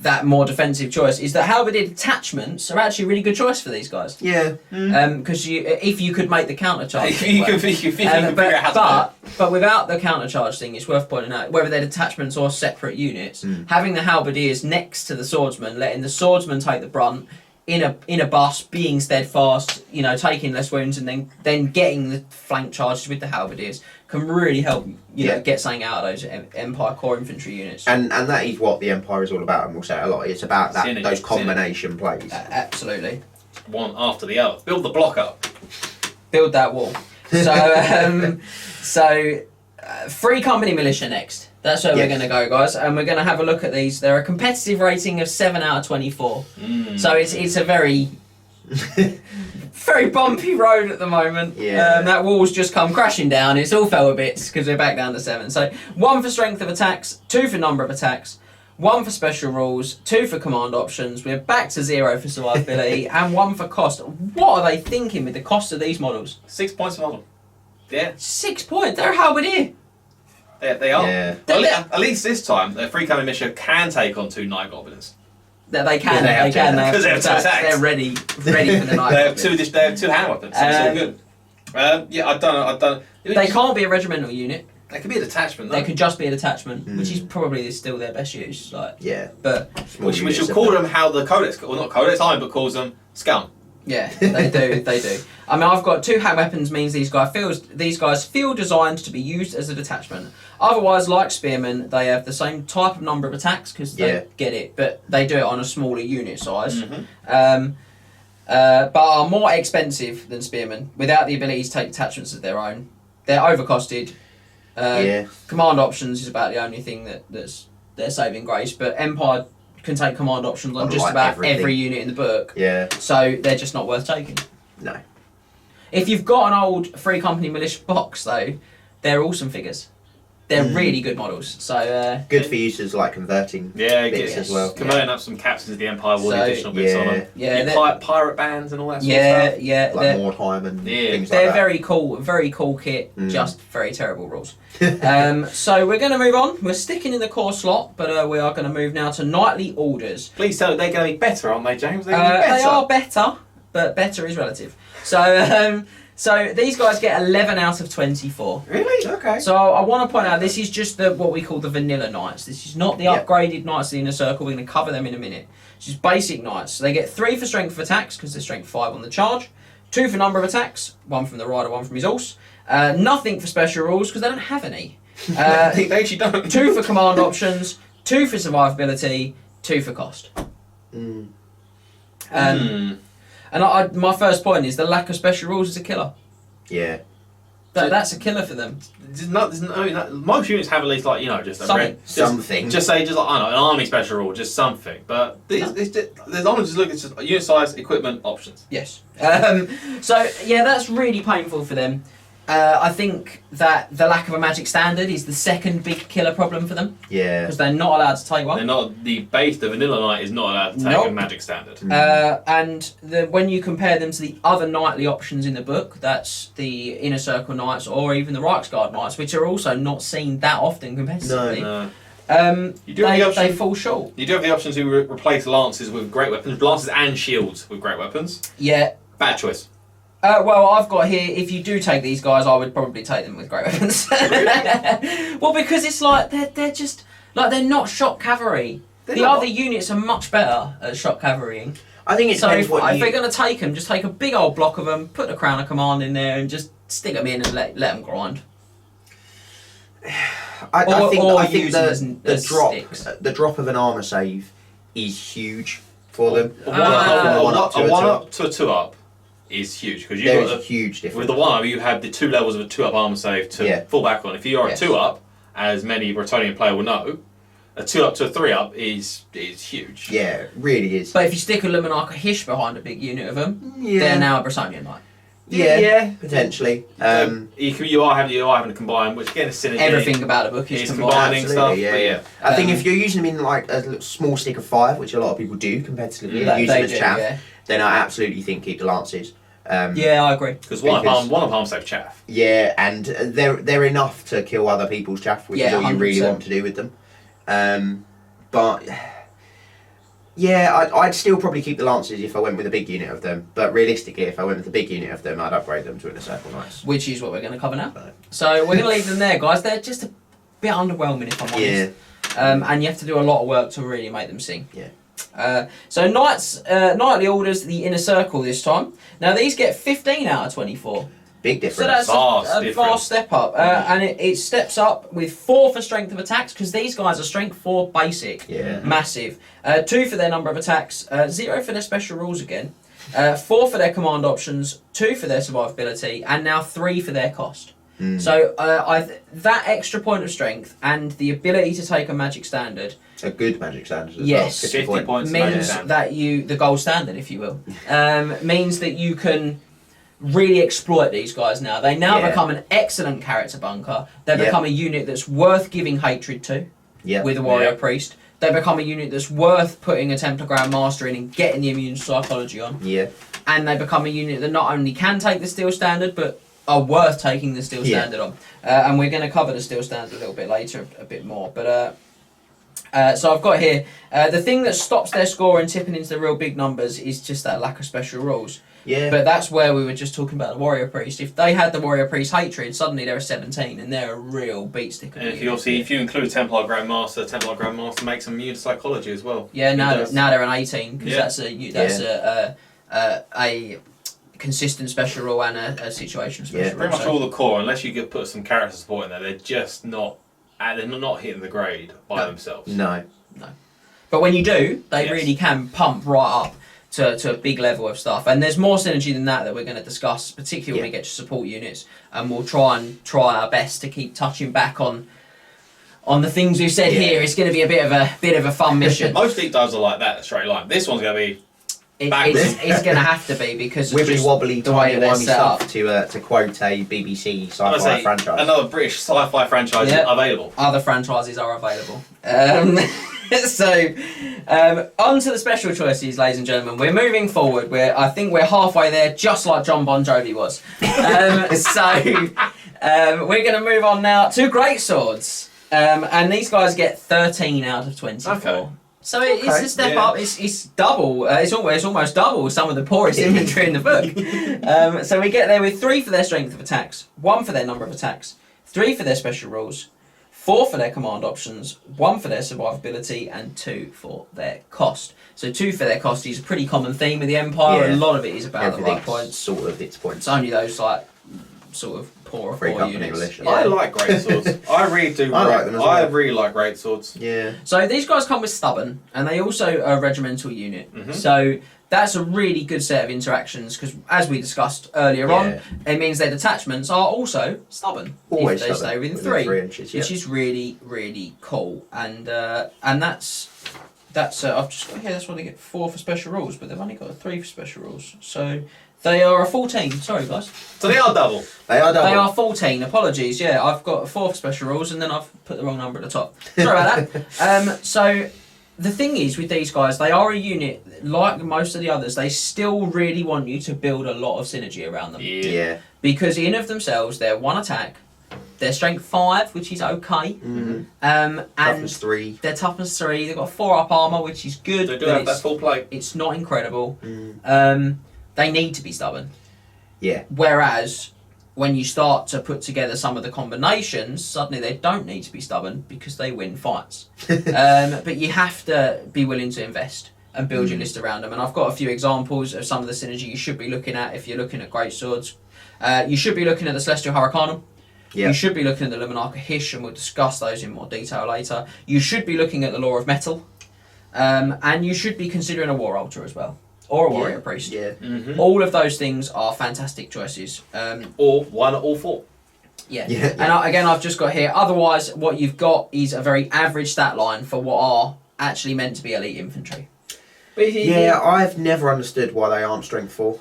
that more defensive choice is that halberdier detachments are actually a really good choice for these guys. Yeah. Because if you could make the counter charge, If you can figure out how to but without the counter charge thing, it's worth pointing out whether they're detachments or separate units. Having the halberdiers next to the swordsman, letting the swordsman take the brunt in a bus, being steadfast, taking less wounds, and then getting the flank charges with the halberdiers can really help get something out of those Empire core infantry units. And that is what the Empire is all about, and we'll say it a lot. It's about those combination plays. Absolutely. One after the other. Build the block up. Build that wall. So, free company militia next. That's where we're going to go, guys, and we're going to have a look at these. They're a competitive rating of 7 out of 24. So it's a very very bumpy road at the moment. Yeah. That wall's just come crashing down. It's all fell to bits because we're back down to 7. So 1 for strength of attacks, 2 for number of attacks, 1 for special rules, 2 for command options. We're back to 0 for survivability, and 1 for cost. What are they thinking with the cost of these models? 6 points a model. Yeah. 6 points. They're a halberdier. They are. Yeah. At least this time, the free coming mission can take on 2 night goblins. That they can. Yeah, They can. because they have 2 attacks. They're ready for the night. They have 2 hand weapons. So it's all good. I don't know. They can't be a regimental unit. They could be a detachment. Though. They could just be a detachment, which is probably still their best use. Yeah. But We should call them how the Codex, well not Codex Iron, but calls them scum. yeah, they do. They do. I mean, I've got 2 hand weapons. Means these guys feel designed to be used as a detachment. Otherwise, like spearmen, they have the same type of number of attacks because they get it, but they do it on a smaller unit size. but are more expensive than Spearmen without the ability to take detachments of their own. They're overcosted. Command options is about the only thing that's their saving grace, but Empire can take command options on just about every unit in the book. Yeah. So they're just not worth taking. No. If you've got an old Free Company Militia box, though, they're awesome figures. They're really good models. So good for users like converting bits as well. Converting up some captains of the Empire with additional bits on them. Yeah, pirate bands and all that sort of stuff. Yeah, like Mordheim and things like they're that. very cool kit, just very terrible rules. So we're going to move on. We're sticking in the core slot, but we are going to move now to Knightly Orders. Please tell me they're going to be better, aren't they, James? They're going to be better. They are better, but better is relative. So so these guys get 11 out of 24. Really? Okay. So I want to point out this is just what we call the vanilla knights. This is not the upgraded knights of the inner circle. We're going to cover them in a minute. This is basic knights. So they get 3 for strength of attacks because they're strength 5 on the charge. 2 for number of attacks, 1 from the rider, 1 from his horse. Nothing for special rules because they don't have any. They actually don't. 2 for command options, 2 for survivability, 2 for cost. And my first point is the lack of special rules is a killer. Yeah. That's a killer for them. Most units have at least just a something. Just say an army special rule, just something. But there's only just look at just unit size, equipment, options. Yes. So yeah, that's really painful for them. I think that the lack of a magic standard is the second big killer problem for them. Yeah. Because they're not allowed to take one. They're not the vanilla knight is not allowed to take a magic standard. And when you compare them to the other knightly options in the book, that's the Inner Circle Knights or even the Reiksguard Knights, which are also not seen that often competitively. No. They fall short. You do have the option to replace lances with great weapons, lances and shields with great weapons. Yeah. Bad choice. Well, I've got here, if you do take these guys, I would probably take them with great weapons. Well, because it's like, they're just, like, they're not shock cavalry. The other units are much better at shock cavalrying. I think it depends if they're going to take them, just take a big old block of them, put the Crown of Command in there and just stick them in and let them grind. I think sticks. the drop of an armour save is huge for them. A 1-up to a 2-up is huge because there's a huge difference. With the 1-up, you have the 2 levels of a 2-up armor save to fall back on. If you are a 2-up, as many Bretonnian player will know, a 2-up to a 3-up is huge. Yeah, it really is. But if you stick a Luminarch or Hish behind a big unit of them, they're now a Bretonnian knight. Yeah, potentially. You are having to combine, which again is synergy. Everything about the book is combining stuff. Yeah. I think if you're using them in like a little small stick of 5, which a lot of people do competitively, use them as chaff, then I absolutely think keep the lances. I agree. Because one of arm save chaff. Yeah, and they're enough to kill other people's chaff, which is all you really want to do with them. But yeah, I'd still probably keep the lances if I went with a big unit of them. But realistically, if I went with a big unit of them, I'd upgrade them to Inner Circle Knights. Which is what we're going to cover now. So we're going to leave them there, guys. They're just a bit underwhelming, if I'm honest. And you have to do a lot of work to really make them sing. Yeah. So Knightly Orders, the Inner Circle this time. Now these get 15 out of 24. Big difference. So that's a vast step up. And it steps up with 4 for strength of attacks, because these guys are strength 4 basic. Yeah. Massive. 2 for their number of attacks, 0 for their special rules again, 4 for their command options, 2 for their survivability, and now 3 for their cost. So that extra point of strength and the ability to take a magic standard, a good magic standard as yes, well. 50 points means that the gold standard, if you will, means that you can really exploit these guys now. They now become an excellent character bunker. They become a unit that's worth giving hatred to with a warrior priest. They become a unit that's worth putting a Templar Grand Master in and getting the immune psychology on. Yeah. And they become a unit that not only can take the steel standard, but are worth taking the steel standard on. And we're going to cover the steel standard a little bit later, a bit more. But so I've got here, the thing that stops their score and tipping into the real big numbers is just that lack of special rules. Yeah. But that's where we were just talking about the warrior priest. If they had the warrior priest hatred, suddenly they're a 17 and they're a real beat sticker. And if you include Templar Grand Master makes them immune psychology as well. Yeah, now they're an 18 because that's a consistent special rule and a situation special rule. Pretty much all the core, unless you could put some character support in there, they're just not. They're not hitting the grade by themselves. No. But when you do, they really can pump right up to a big level of stuff. And there's more synergy than that we're going to discuss, particularly when we get to support units. And we'll try our best to keep touching back on the things we've said here. It's going to be a bit of a fun mission. Most deep dives are like that, straight line. This one's going to be it's going to have to be because wibbly wobbly, tiny wimey stuff up. To quote a BBC sci-fi franchise. Another British sci-fi franchise available. Other franchises are available. So, on to the special choices, ladies and gentlemen. We're moving forward. I think we're halfway there, just like John Bon Jovi was. We're going to move on now to greatswords. And these guys get 13 out of 24. Okay. So it's a step up. It's double. It's almost double some of the poorest inventory in the book. So we get there with 3 for their strength of attacks, 1 for their number of attacks, 3 for their special rules, 4 for their command options, 1 for their survivability, and 2 for their cost. So 2 for their cost is a pretty common theme with the Empire. A lot of it is about the luck points. Sort of its points. It's only those like sort of poor units. Yeah. I like greatswords. I really do. I like them as well. I really like greatswords. Yeah. So these guys come with stubborn, and they also are a regimental unit. So that's a really good set of interactions because, as we discussed earlier on, it means their detachments are also stubborn. Always if they stubborn. stay within 3 inches, which is really, really cool. And that's I've just got here. That's why they get 4 for special rules, but they've only got a 3 for special rules. So they are a 14. Sorry, guys. So they are double. They are 14. Apologies. Yeah, I've got a 4 for special rules, and then I've put the wrong number at the top. Sorry about that. So the thing is with these guys, they are a unit like most of the others. They still really want you to build a lot of synergy around them. Yeah. Because in of themselves, they're 1 attack. They're strength 5, which is okay. And toughness 3. They're toughness 3. They've got 4 up armor, which is good. They do have that full plate. It's not incredible. They need to be stubborn. Yeah. Whereas when you start to put together some of the combinations, suddenly they don't need to be stubborn because they win fights. But you have to be willing to invest and build your list around them. And I've got a few examples of some of the synergy you should be looking at if you're looking at greatswords. You should be looking at the Celestial Hurricanum. You should be looking at the Luminarca Hish, and we'll discuss those in more detail later. You should be looking at the Law of Metal. And you should be considering a War Altar as well. Or a Warrior Priest. Yeah. All of those things are fantastic choices. Or 1 or 4. Yeah. And I've just got here, otherwise what you've got is a very average stat line for what are actually meant to be elite infantry. Yeah, I've never understood why they aren't strength 4.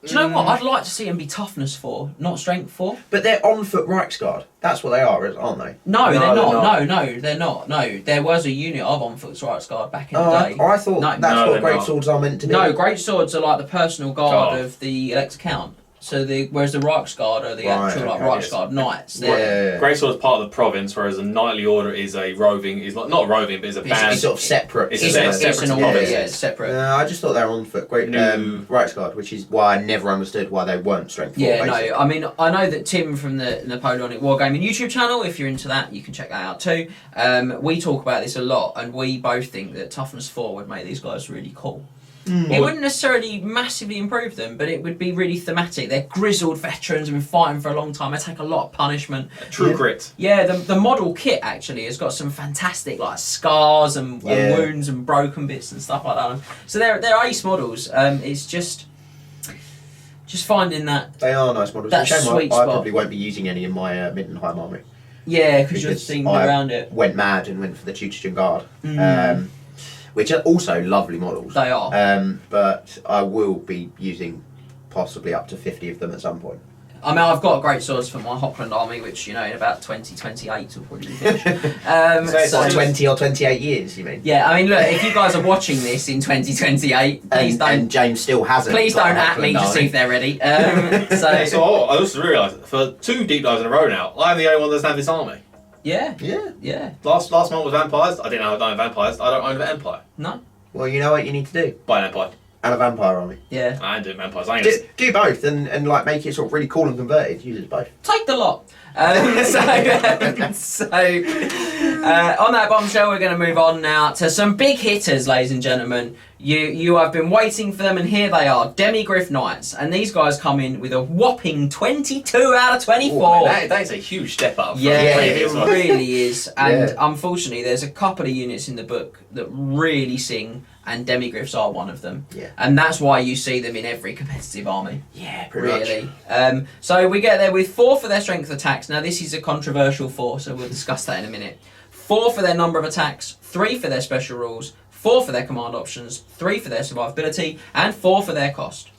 Do you know what? I'd like to see them be toughness 4, not strength 4. But they're on foot Reichsguard. That's what they are, aren't they? No, they're not. No, they're not. No, there was a unit of on foot Reichsguard back in the day. I thought that's what greatswords are meant to be. No, greatswords are like the personal guard of the Elector Count. So whereas the Reichsguard are the actual Reichsguard knights. Greatsword is part of the province, whereas a knightly order is a roving. Is not roving, but is a band. It's sort of separate. It's separate. It's separate. I just thought they were on foot. Reichsguard, which is why I never understood why they weren't strength 4. Yeah, basically. No. I mean, I know that Tim from the Napoleonic Wargaming YouTube channel, if you're into that, you can check that out too. We talk about this a lot, and we both think that toughness 4 would make these guys really cool. It wouldn't necessarily massively improve them, but it would be really thematic. They're grizzled veterans and been fighting for a long time. They take a lot of punishment. True grit. Yeah, the model kit actually has got some fantastic like scars and wounds and broken bits and stuff like that. So they're ace models. It's just finding that. They are nice models. That sweet I spot. probably won't be using any in my Middenheim army. Yeah, because you're themed around it. Went mad and went for the Teutogen Guard. Which are also lovely models. They are. But I will be using possibly up to 50 of them at some point. I mean, I've got great swords for my Hochland army, which, in about 2028 will probably be finished. So 20 or 28 years, you mean? Yeah, I mean, look, if you guys are watching this in 2028, please don't... And James still hasn't. Please don't at me to see if they're ready. So I also realised, for 2 deep dives in a row now, I'm the only one that doesn't have this army. Yeah. Last month was vampires. I didn't own vampires. I don't own an empire. No. Well, you know what you need to do? Buy an empire. And a vampire army. Yeah. I ain't doing vampires. Do both and like make it sort of really cool and converted. Use it both. Take the lot. On that bombshell, we're going to move on now to some big hitters, ladies and gentlemen. You have been waiting for them, and here they are, Demigriff Knights. And these guys come in with a whopping 22 out of 24. Ooh, that is a huge step up. Yeah, it really is. And unfortunately, there's a couple of units in the book that really sing, and Demigriffs are one of them. Yeah. And that's why you see them in every competitive army. Yeah, pretty much. So we get there with 4 for their strength attacks. Now, this is a controversial 4, so we'll discuss that in a minute. 4 for their number of attacks, 3 for their special rules, 4 for their command options, 3 for their survivability, and 4 for their cost.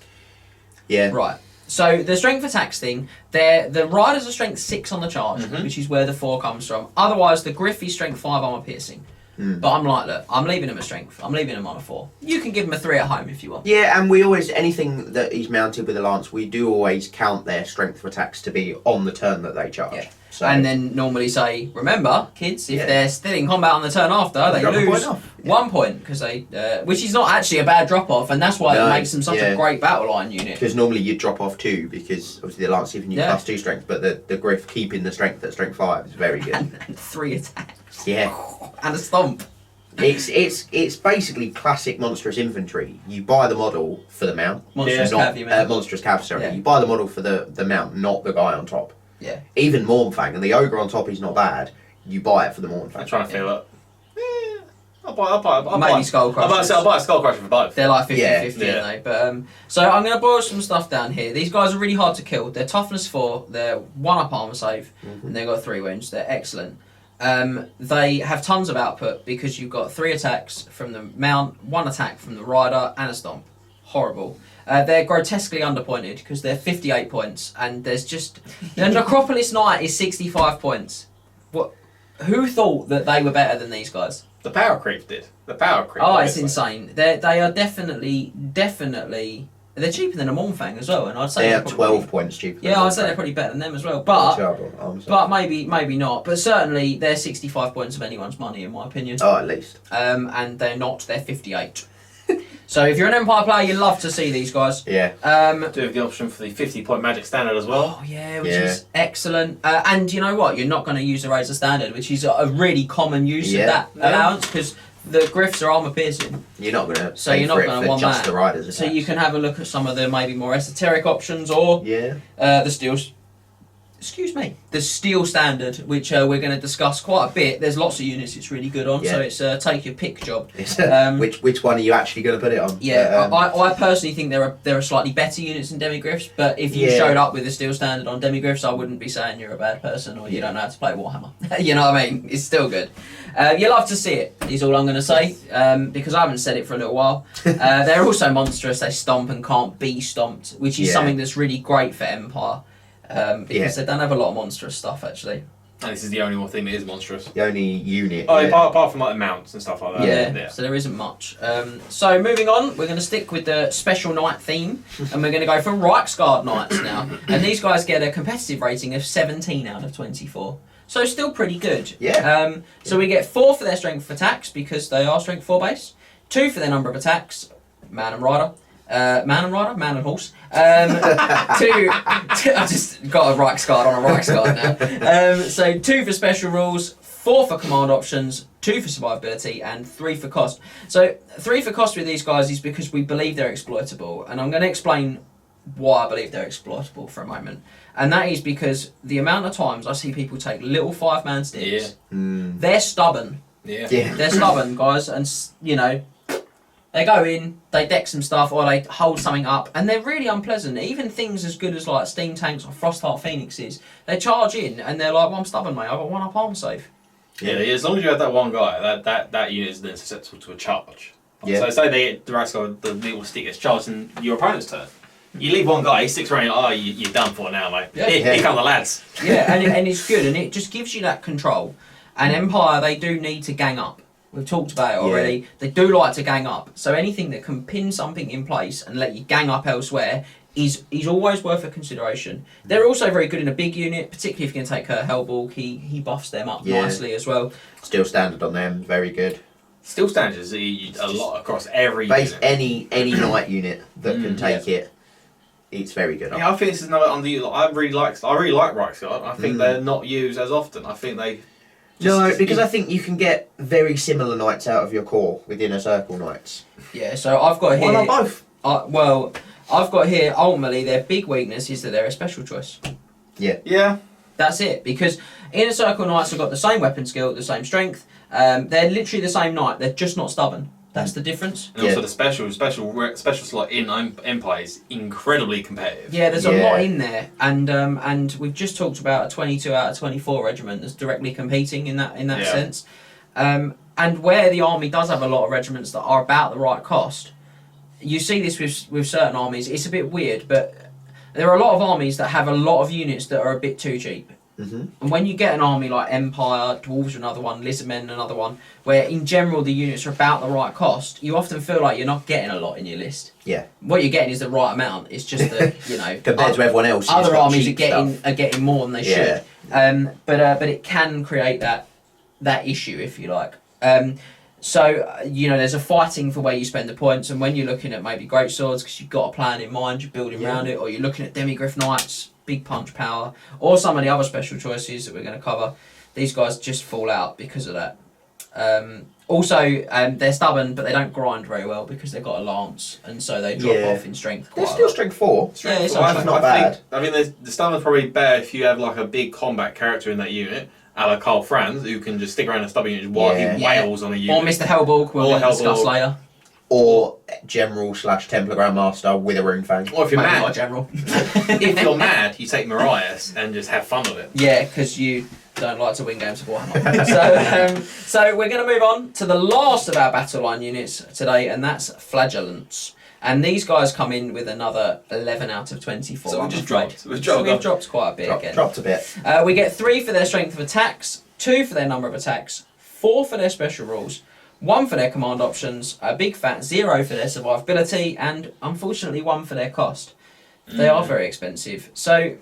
Yeah. Right. So the strength attacks thing, the riders are strength 6 on the charge, which is where the 4 comes from. Otherwise, the Griff is strength 5 armor piercing. But I'm like, look, I'm leaving him a strength. I'm leaving him on a 4. You can give him a 3 at home if you want. Yeah, and we always, anything that is mounted with a lance, we do always count their strength for attacks to be on the turn that they charge. Yeah. So, and then normally say, remember, kids, if they're still in combat on the turn after, they lose 1 point, because they, which is not actually a bad drop off, and that's why it makes them such a great battle line unit. Because normally you'd drop off 2, because obviously the lance giving you plus 2 strength, but the Griff keeping the strength at strength 5 is very good. And 3 attacks. Yeah. And a stomp. It's basically classic monstrous infantry. You buy the model for the mount. Monstrous cav, monstrous cav, sorry. Yeah. You buy the model for the mount, not the guy on top. Yeah. Even Mornfang, and the ogre on top is not bad. You buy it for the Mornfang. I'm trying to feel it. I'll buy Maybe Skull Crushers. I'll buy a Skull Crusher for both. They're like 50-50, aren't they? But, so I'm going to boil some stuff down here. These guys are really hard to kill. They're toughness 4, they're 1 up armor save, and they've got 3 wounds. They're excellent. They have tons of output because you've got 3 attacks from the mount, 1 attack from the rider, and a stomp. Horrible. They're grotesquely underpointed because they're 58 points, and there's just... The Necropolis Knight is 65 points. What? Who thought that they were better than these guys? The power creep did. The power creep. Oh, it's insane. They are definitely... They're cheaper than a Mornfang as well, and I'd say they're 12 points cheaper. Yeah, I'd say they're probably better than them as well. But maybe not. But certainly they're 65 points of anyone's money, in my opinion. Oh, at least. And they're not. They're 58. So if you're an Empire player, you love to see these guys. Yeah. Do have the option for the 50-point magic standard as well. Oh yeah, which is excellent. And you know what? You're not going to use the Razor Standard, which is a really common use of that allowance, because the Griffs are armor piercing. You're not going to. So you're not going to want just that. The riders attacks. So you can have a look at some of the maybe more esoteric options, or the steel. Excuse me. The steel standard, which we're going to discuss quite a bit. There's lots of units it's really good on, so it's take your pick job. Which one are you actually going to put it on? Yeah, I personally think there are slightly better units than Demigriffs, but if you showed up with a steel standard on Demigriffs, I wouldn't be saying you're a bad person or you don't know how to play Warhammer. You know what I mean? It's still good. You love to see it, is all I'm going to say, because I haven't said it for a little while. They're also monstrous. They stomp and can't be stomped, which is something that's really great for Empire. Because they don't have a lot of monstrous stuff, actually. And this is the only one thing that is monstrous. The only unit. Oh, apart from like the mounts and stuff like that. Yeah, so there isn't much. So moving on, we're going to stick with the special knight theme, and we're going to go for Reichsguard Knights now. And these guys get a competitive rating of 17 out of 24. So still pretty good. Yeah. So we get 4 for their strength attacks, because they are strength 4 base. 2 for their number of attacks, man and rider. Man and horse. 2, I've just got a Reichsguard on a Reichsguard now. So 2 for special rules, 4 for command options, 2 for survivability, and 3 for cost. So 3 for cost with these guys is because we believe they're exploitable, and I'm going to explain why I believe they're exploitable for a moment. And that is because the amount of times I see people take little 5-man sticks, they're stubborn. Yeah. They're stubborn, guys, and you know, they go in, they deck some stuff, or they hold something up, and they're really unpleasant. Even things as good as like steam tanks or Frostheart Phoenixes, they charge in and they're like, well, I'm stubborn, mate, I've got 1 up arm save. Yeah, as long as you have that one guy, that unit is then susceptible to a charge. Yeah. So say they get the little stick gets charged in your opponent's turn. You leave one guy, he sticks around, you're done for now, mate. Yeah. Here come the lads. Yeah, and it's good, and it just gives you that control. And Empire, they do need to gang up. We've talked about it already. Yeah. They do like to gang up. So anything that can pin something in place and let you gang up elsewhere is always worth a consideration. They're also very good in a big unit, particularly if you can take Hellborg. He buffs them up nicely as well. Steel standard on them, very good. Steel standard is a lot across every unit. Any knight unit that can take it. It's very good. Yeah, I think this is another underused. I really like Reichsguard. I think they're not used as often. I think they No, because I think you can get very similar knights out of your core with Inner Circle knights. Yeah, so I've got here... Why not both? Well, I've got here, ultimately, their big weakness is that they're a special choice. Yeah. Yeah. That's it, because Inner Circle Knights have got the same weapon skill, the same strength. They're literally the same knight, they're just not stubborn. That's the difference. And also the special slot in Empire is incredibly competitive. Yeah, there's a lot in there, and we've just talked about a 22 out of 24 regiment that's directly competing in that sense. And where the army does have a lot of regiments that are about the right cost, you see this with certain armies. It's a bit weird, but there are a lot of armies that have a lot of units that are a bit too cheap. Mm-hmm. And when you get an army like Empire, Dwarves are another one, Lizardmen another one, where in general the units are about the right cost, you often feel like you're not getting a lot in your list. Yeah. What you're getting is the right amount. It's just that, compared to everyone else, other armies are getting more than they should. But it can create that issue, if you like. So there's a fighting for where you spend the points, and when you're looking at maybe great swords because you've got a plan in mind, you're building around it, or you're looking at Demigryph Knights, big punch power, or some of the other special choices that we're going to cover, these guys just fall out because of that. Also, they're stubborn, but they don't grind very well because they've got a lance, and so they drop off in strength quite They're still strength 4. It's not bad. I mean, the stubborn's probably better if you have like a big combat character in that unit, a la Carl Franz, who can just stick around a stubborn unit while he wails on a unit. Or Mr. Hellborg, we'll discuss later. Or General/Templar Grandmaster with a rune fang. Or if you're Maybe mad, not a general. if you're mad, you take Marias and just have fun with it. Yeah, because you don't like to win games of Warhammer. So we're going to move on to the last of our battle line units today, and that's Flagellants. And these guys come in with another 11 out of 24. So we've dropped. We've dropped quite a bit again. Dropped a bit. We get 3 for their strength of attacks, 2 for their number of attacks, 4 for their special rules, 1 for their command options, a big fat 0 for their survivability, and unfortunately 1 for their cost. They are very expensive. So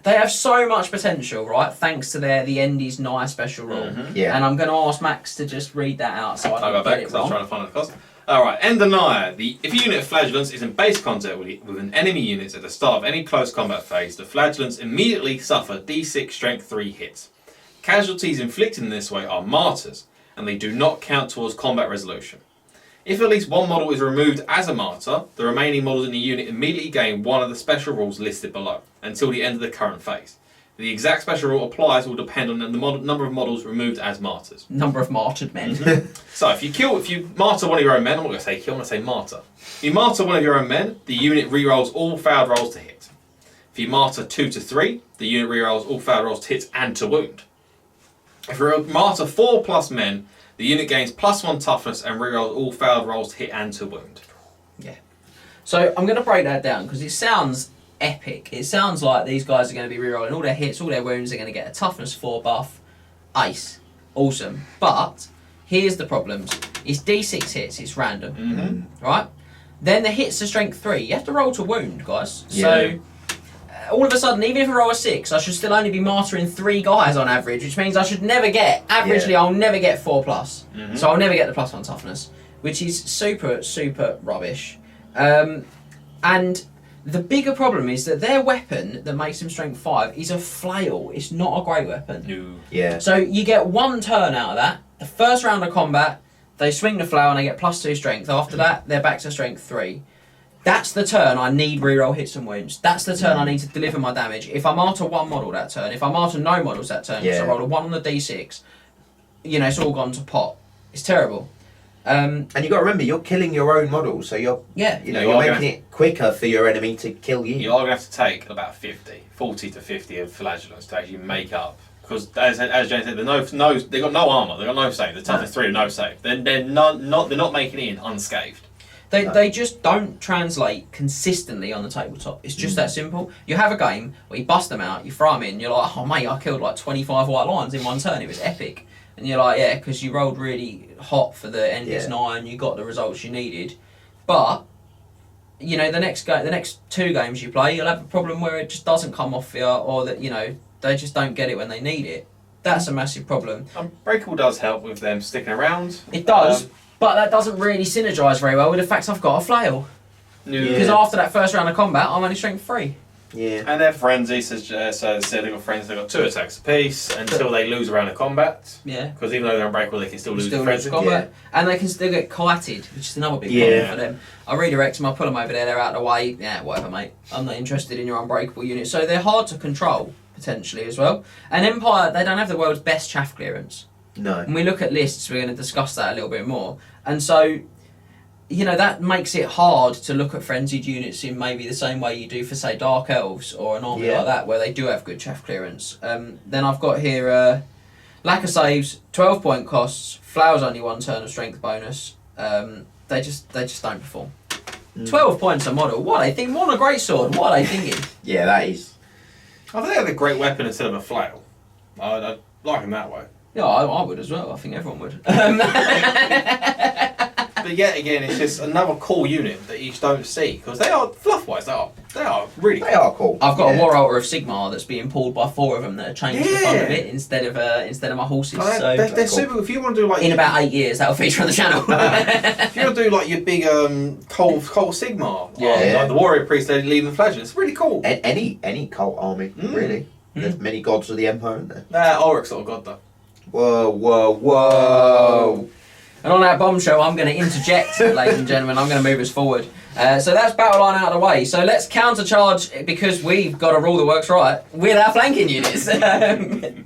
they have so much potential, right? Thanks to the End is Nigh special rule. Yeah. And I'm going to ask Max to just read that out so I I'll don't go get back it because I was wrong. trying to find the cost. Alright, End Denier. If a unit of Flagellants is in base contact with an enemy unit at the start of any close combat phase, the Flagellants immediately suffer D6 Strength 3 hits. Casualties inflicted in this way are martyrs, and they do not count towards combat resolution. If at least one model is removed as a martyr, the remaining models in the unit immediately gain one of the special rules listed below, until the end of the current phase. The exact special rule applies will depend on the number of models removed as martyrs. Number of martyred men. So if you martyr one of your own men, I'm not going to say kill, I'm going to say martyr. If you martyr one of your own men, the unit re-rolls all failed rolls to hit. If you martyr 2 to 3, the unit re-rolls all failed rolls to hit and to wound. If you martyr 4+ men, the unit gains +1 toughness and re-rolls all failed rolls to hit and to wound. Yeah. So I'm going to break that down because it sounds epic. It sounds like these guys are going to be re-rolling all their hits, all their wounds. They're going to get a toughness 4 buff. Ace. Awesome. But here's the problems. It's D6 hits. It's random. Right? Then the hits are strength 3. You have to roll to wound, guys. Yeah. So all of a sudden, even if I roll a 6, I should still only be martyring 3 guys on average, which means I should never get, averagely, I'll never get 4+. So I'll never get the +1 toughness, which is super, super rubbish. And the bigger problem is that their weapon that makes them strength 5 is a flail. It's not a great weapon. No. Yeah. So you get 1 turn out of that. The first round of combat, they swing the flail and they get +2 strength. After that, they're back to strength 3. That's the turn I need reroll hits and wounds. That's the turn I need to deliver my damage. If I martyr 1 model that turn, if I martyr no models that turn, because I rolled a 1 on the D6, it's all gone to pot. It's terrible. And you got to remember, you're killing your own model, so you're making it quicker for your enemy to kill you. You are going to have to take about 40 to 50 of Flagellants to actually make up. Because as Jane said, they've got no armour, they've got no save. The toughness 3 no save. They're not making it in unscathed. They just don't translate consistently on the tabletop. It's just that simple. You have a game where you bust them out, you throw them in, you're like, oh mate, I killed like 25 white lions in 1 turn. It was epic. And you're like, yeah, because you rolled really hot for the End is Nigh and you got the results you needed. But the next 2 games you play, you'll have a problem where it just doesn't come off you, or that they just don't get it when they need it. That's a massive problem. Unbreakable does help with them sticking around. It does. But that doesn't really synergise very well with the fact I've got a flail. Because after that first round of combat, I'm only strength 3. Yeah. And their frenzy says they've got friends. They've got 2 attacks apiece until they lose a round of combat. Yeah. Because even though they're unbreakable, they can still lose frenzy. combat. Yeah. And they can still get coated, which is another big problem for them. I redirect them, I pull them over there, they're out of the way. Yeah, whatever, mate. I'm not interested in your unbreakable unit. So they're hard to control, potentially, as well. And Empire, they don't have the world's best chaff clearance. No. When we look at lists, we're going to discuss that a little bit more. And so, you know, that makes it hard to look at frenzied units in maybe the same way you do for, say, Dark Elves or an army like that, where they do have good chaff clearance. Then I've got here lack of saves, 12-point costs, Flowers only 1 turn of strength bonus. They just don't perform. 12 points a model. What are they thinking? What a great sword. What are they thinking? Yeah, that is. I think they have a great weapon instead of a flail. I like them that way. Yeah, I would as well. I think everyone would. But yet again, it's just another cool unit that you just don't see because they are fluff-wise. They are really. They are cool. I've got a War Altar of Sigmar that's being pulled by 4 of them that have changed the fun of it instead of my horses. So they're cool. super. If you want to do like in about 8 years, that'll feature on the channel. if you want to do like your big Cole Sigmar, like the Warrior Priest, leading the Flagellants, it's really cool. Any cult army, really. There's many gods of the Empire, aren't there? Ulrich's not a god though. Whoa. And on that bombshell, I'm going to interject, ladies and gentlemen. I'm going to move us forward. So that's battle line out of the way. So let's countercharge, because we've got a rule that works right, with our flanking units. And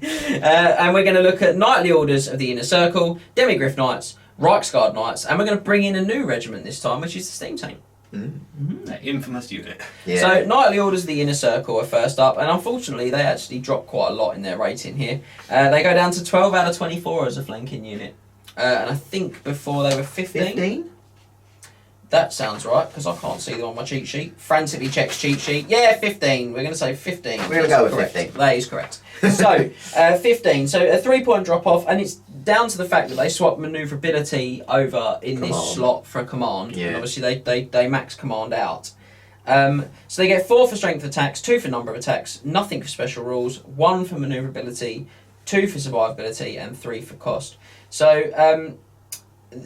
we're going to look at knightly orders of the Inner Circle, Demigryph Knights, Reichsguard Knights, and we're going to bring in a new regiment this time, which is the Steam Team. That infamous unit. Yeah. So knightly orders of the Inner Circle are first up, and unfortunately they actually drop quite a lot in their rating here. They go down to 12 out of 24 as a flanking unit. And I think before they were 15. 15? That sounds right, because I can't see them on my cheat sheet. Frantically checks cheat sheet. Yeah, 15. We're going to say 15. We're going to go with 15. That is correct. So, 15. So a 3-point drop off, and it's down to the fact that they swap manoeuvrability over in this slot for a command. Yeah. And obviously they max command out. So they get 4 for strength attacks, 2 for number of attacks, nothing for special rules, 1 for manoeuvrability, 2 for survivability, and 3 for cost. So,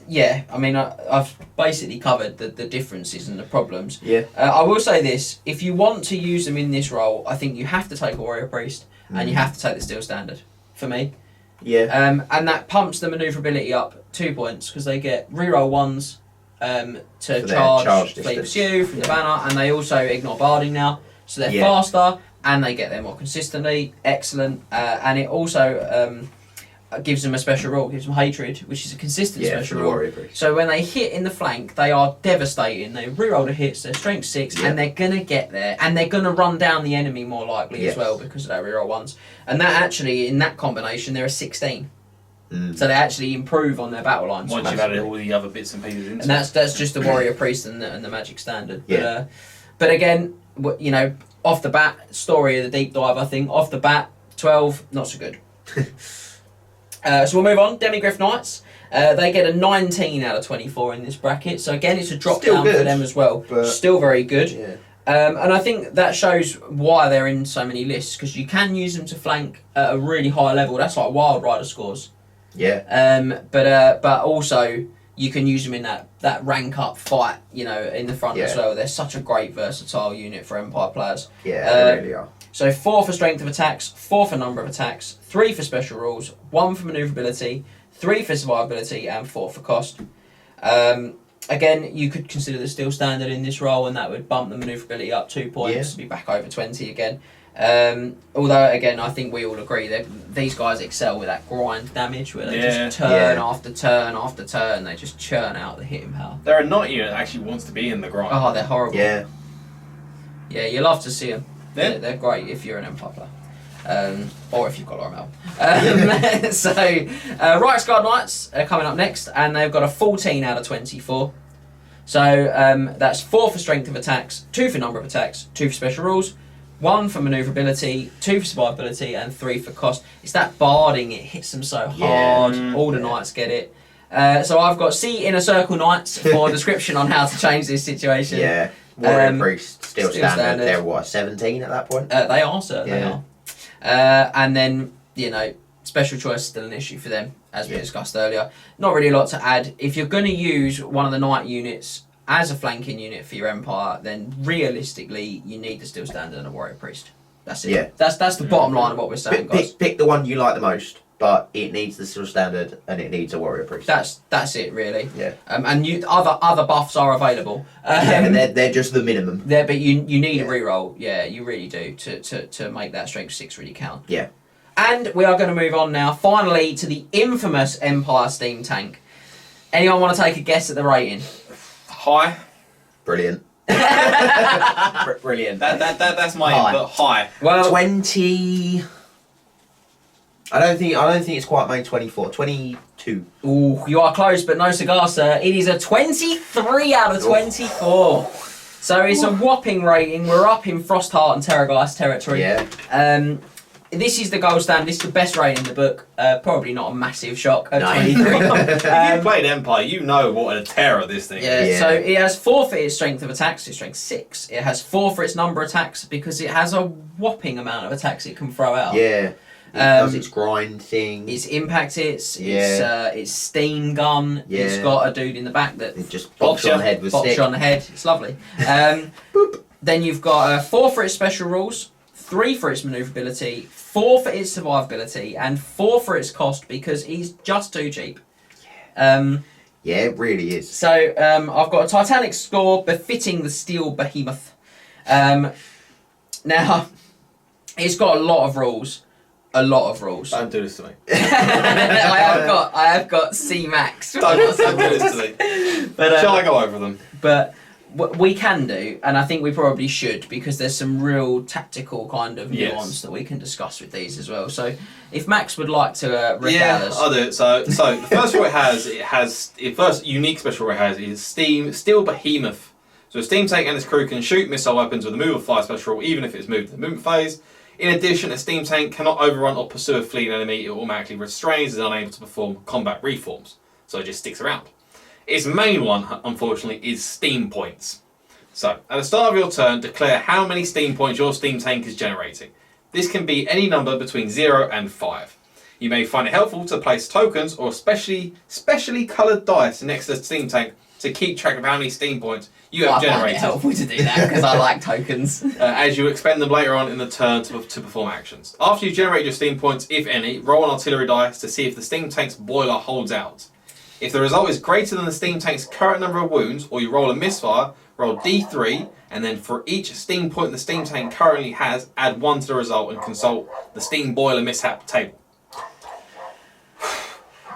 yeah, I mean, I've basically covered the differences and the problems. Yeah. I will say this, if you want to use them in this role, I think you have to take a Warrior Priest, and you have to take the Steel Standard, for me. Yeah. And that pumps the manoeuvrability up 2 points, because they get reroll 1s to charge Fleet Pursue from the banner, and they also ignore barding now, so they're faster, and they get there more consistently. Excellent. And it also gives them a special rule, gives them hatred, which is a consistent special rule. So when they hit in the flank, they are devastating. They reroll the hits, they're strength 6, and they're going to get there. And they're going to run down the enemy more likely as well because of their reroll 1s. And that actually, in that combination, they're a 16. So they actually improve on their battle lines. Once you've added all the other bits and pieces into and that's just the Warrior Priest and the Magic Standard. Yeah. But again, you know, off the bat, story of the deep dive, I think, off the bat, 12, not so good. So we'll move on. Demigryph Knights. They get a 19 out of 24 in this bracket. So again, it's a drop down for them as well. Still very good. Yeah. And I think that shows why they're in so many lists, because you can use them to flank at a really high level. That's like Wild Rider scores. Yeah. But also you can use them in that rank up fight, you know, in the front as well. They're such a great versatile unit for Empire players. Yeah, they really are. So 4 for strength of attacks, 4 for number of attacks, 3 for special rules, 1 for manoeuvrability, 3 for survivability, and 4 for cost. Again, you could consider the Steel Standard in this role, and that would bump the manoeuvrability up 2 points to be back over 20 again. Although, again, I think we all agree that these guys excel with that grind damage, where they just turn after turn after turn, they just churn out the hitting power. They're a knight unit that actually wants to be in the grind. Oh, they're horrible. Yeah. Yeah, you love to see them. Yeah. They're great if you're an Empire player. Or if you've got Lormel. So, Reichsguard Knights are coming up next, and they've got a 14 out of 24. So, that's 4 for strength of attacks, 2 for number of attacks, 2 for special rules, 1 for manoeuvrability, 2 for survivability, and 3 for cost. It's that barding, it hits them so hard. All the knights get it. So I've got C Inner Circle Knights for a description on how to change this situation. Yeah. Warrior Priest, Steel Standard. They're what, 17 at that point? They are, sir. They are. And then, you know, special choice is still an issue for them, as we discussed earlier. Not really a lot to add. If you're going to use one of the knight units as a flanking unit for your Empire, then realistically you need the Steel Standard and a Warrior Priest. That's it. Yeah. That's the bottom line of what we're saying, guys. Pick the one you like the most, but it needs the Steel Standard and it needs a Warrior Priest. That's it, really. Yeah. And other buffs are available. They're just the minimum. But you need a reroll. Yeah, you really do to make that strength 6 really count. Yeah. And we are going to move on now, finally, to the infamous Empire Steam Tank. Anyone want to take a guess at the rating? High. Brilliant. Brilliant. That's my High. input. High. Well, 20. I don't think it's quite made 24. 22. ooh, you are close, but no cigar, sir. It is a 23 out of 24. So it's a whopping rating. We're up in Frostheart and Terrorgeist territory. Yeah. This is the gold standard. This is the best rating in the book. Probably not a massive shock at No. 23. If you played Empire, you know what a terror this thing is. Yeah, so it has 4 for its strength of attacks, its strength 6. It has 4 for its number of attacks because it has a whopping amount of attacks it can throw out. Yeah. It does its grind thing. Its impact hits, its steam gun. Yeah. It's got a dude in the back that It just bops you on the head with bops stick. you on the head. It's lovely. Then you've got 4 for its special rules, 3 for its maneuverability, 4 for its survivability, and 4 for its cost because he's just too cheap. Yeah, it really is. So I've got a Titanic score befitting the steel behemoth. Now, it's got a lot of rules. Don't do this to me. I have got C max. Don't do this to me. But, Shall I go over them? But we can do, and I think we probably should, because there's some real tactical kind of nuance that we can discuss with these as well. So if Max would like to regale us. I'll do it. So the first rule the first unique special rule it has is Steel Behemoth. So a steam tank and its crew can shoot missile weapons with a move or fire special rule, even if it's moved in the movement phase. In addition, a steam tank cannot overrun or pursue a fleeing enemy. It automatically restrains and is unable to perform combat reforms. So it just sticks around. Its main one, unfortunately, is steam points. So, at the start of your turn, declare how many steam points your steam tank is generating. This can be any number between 0 and 5. You may find it helpful to place tokens or specially coloured dice next to the steam tank to keep track of how many steam points you have I find it generated. helpful to do that because I like tokens. As you expend them later on in the turn to perform actions. After you generate your steam points, if any, roll an artillery dice to see if the steam tank's boiler holds out. If the result is greater than the steam tank's current number of wounds, or you roll a misfire, roll D3, and then for each steam point the steam tank currently has, add 1 to the result and consult the steam boiler mishap table.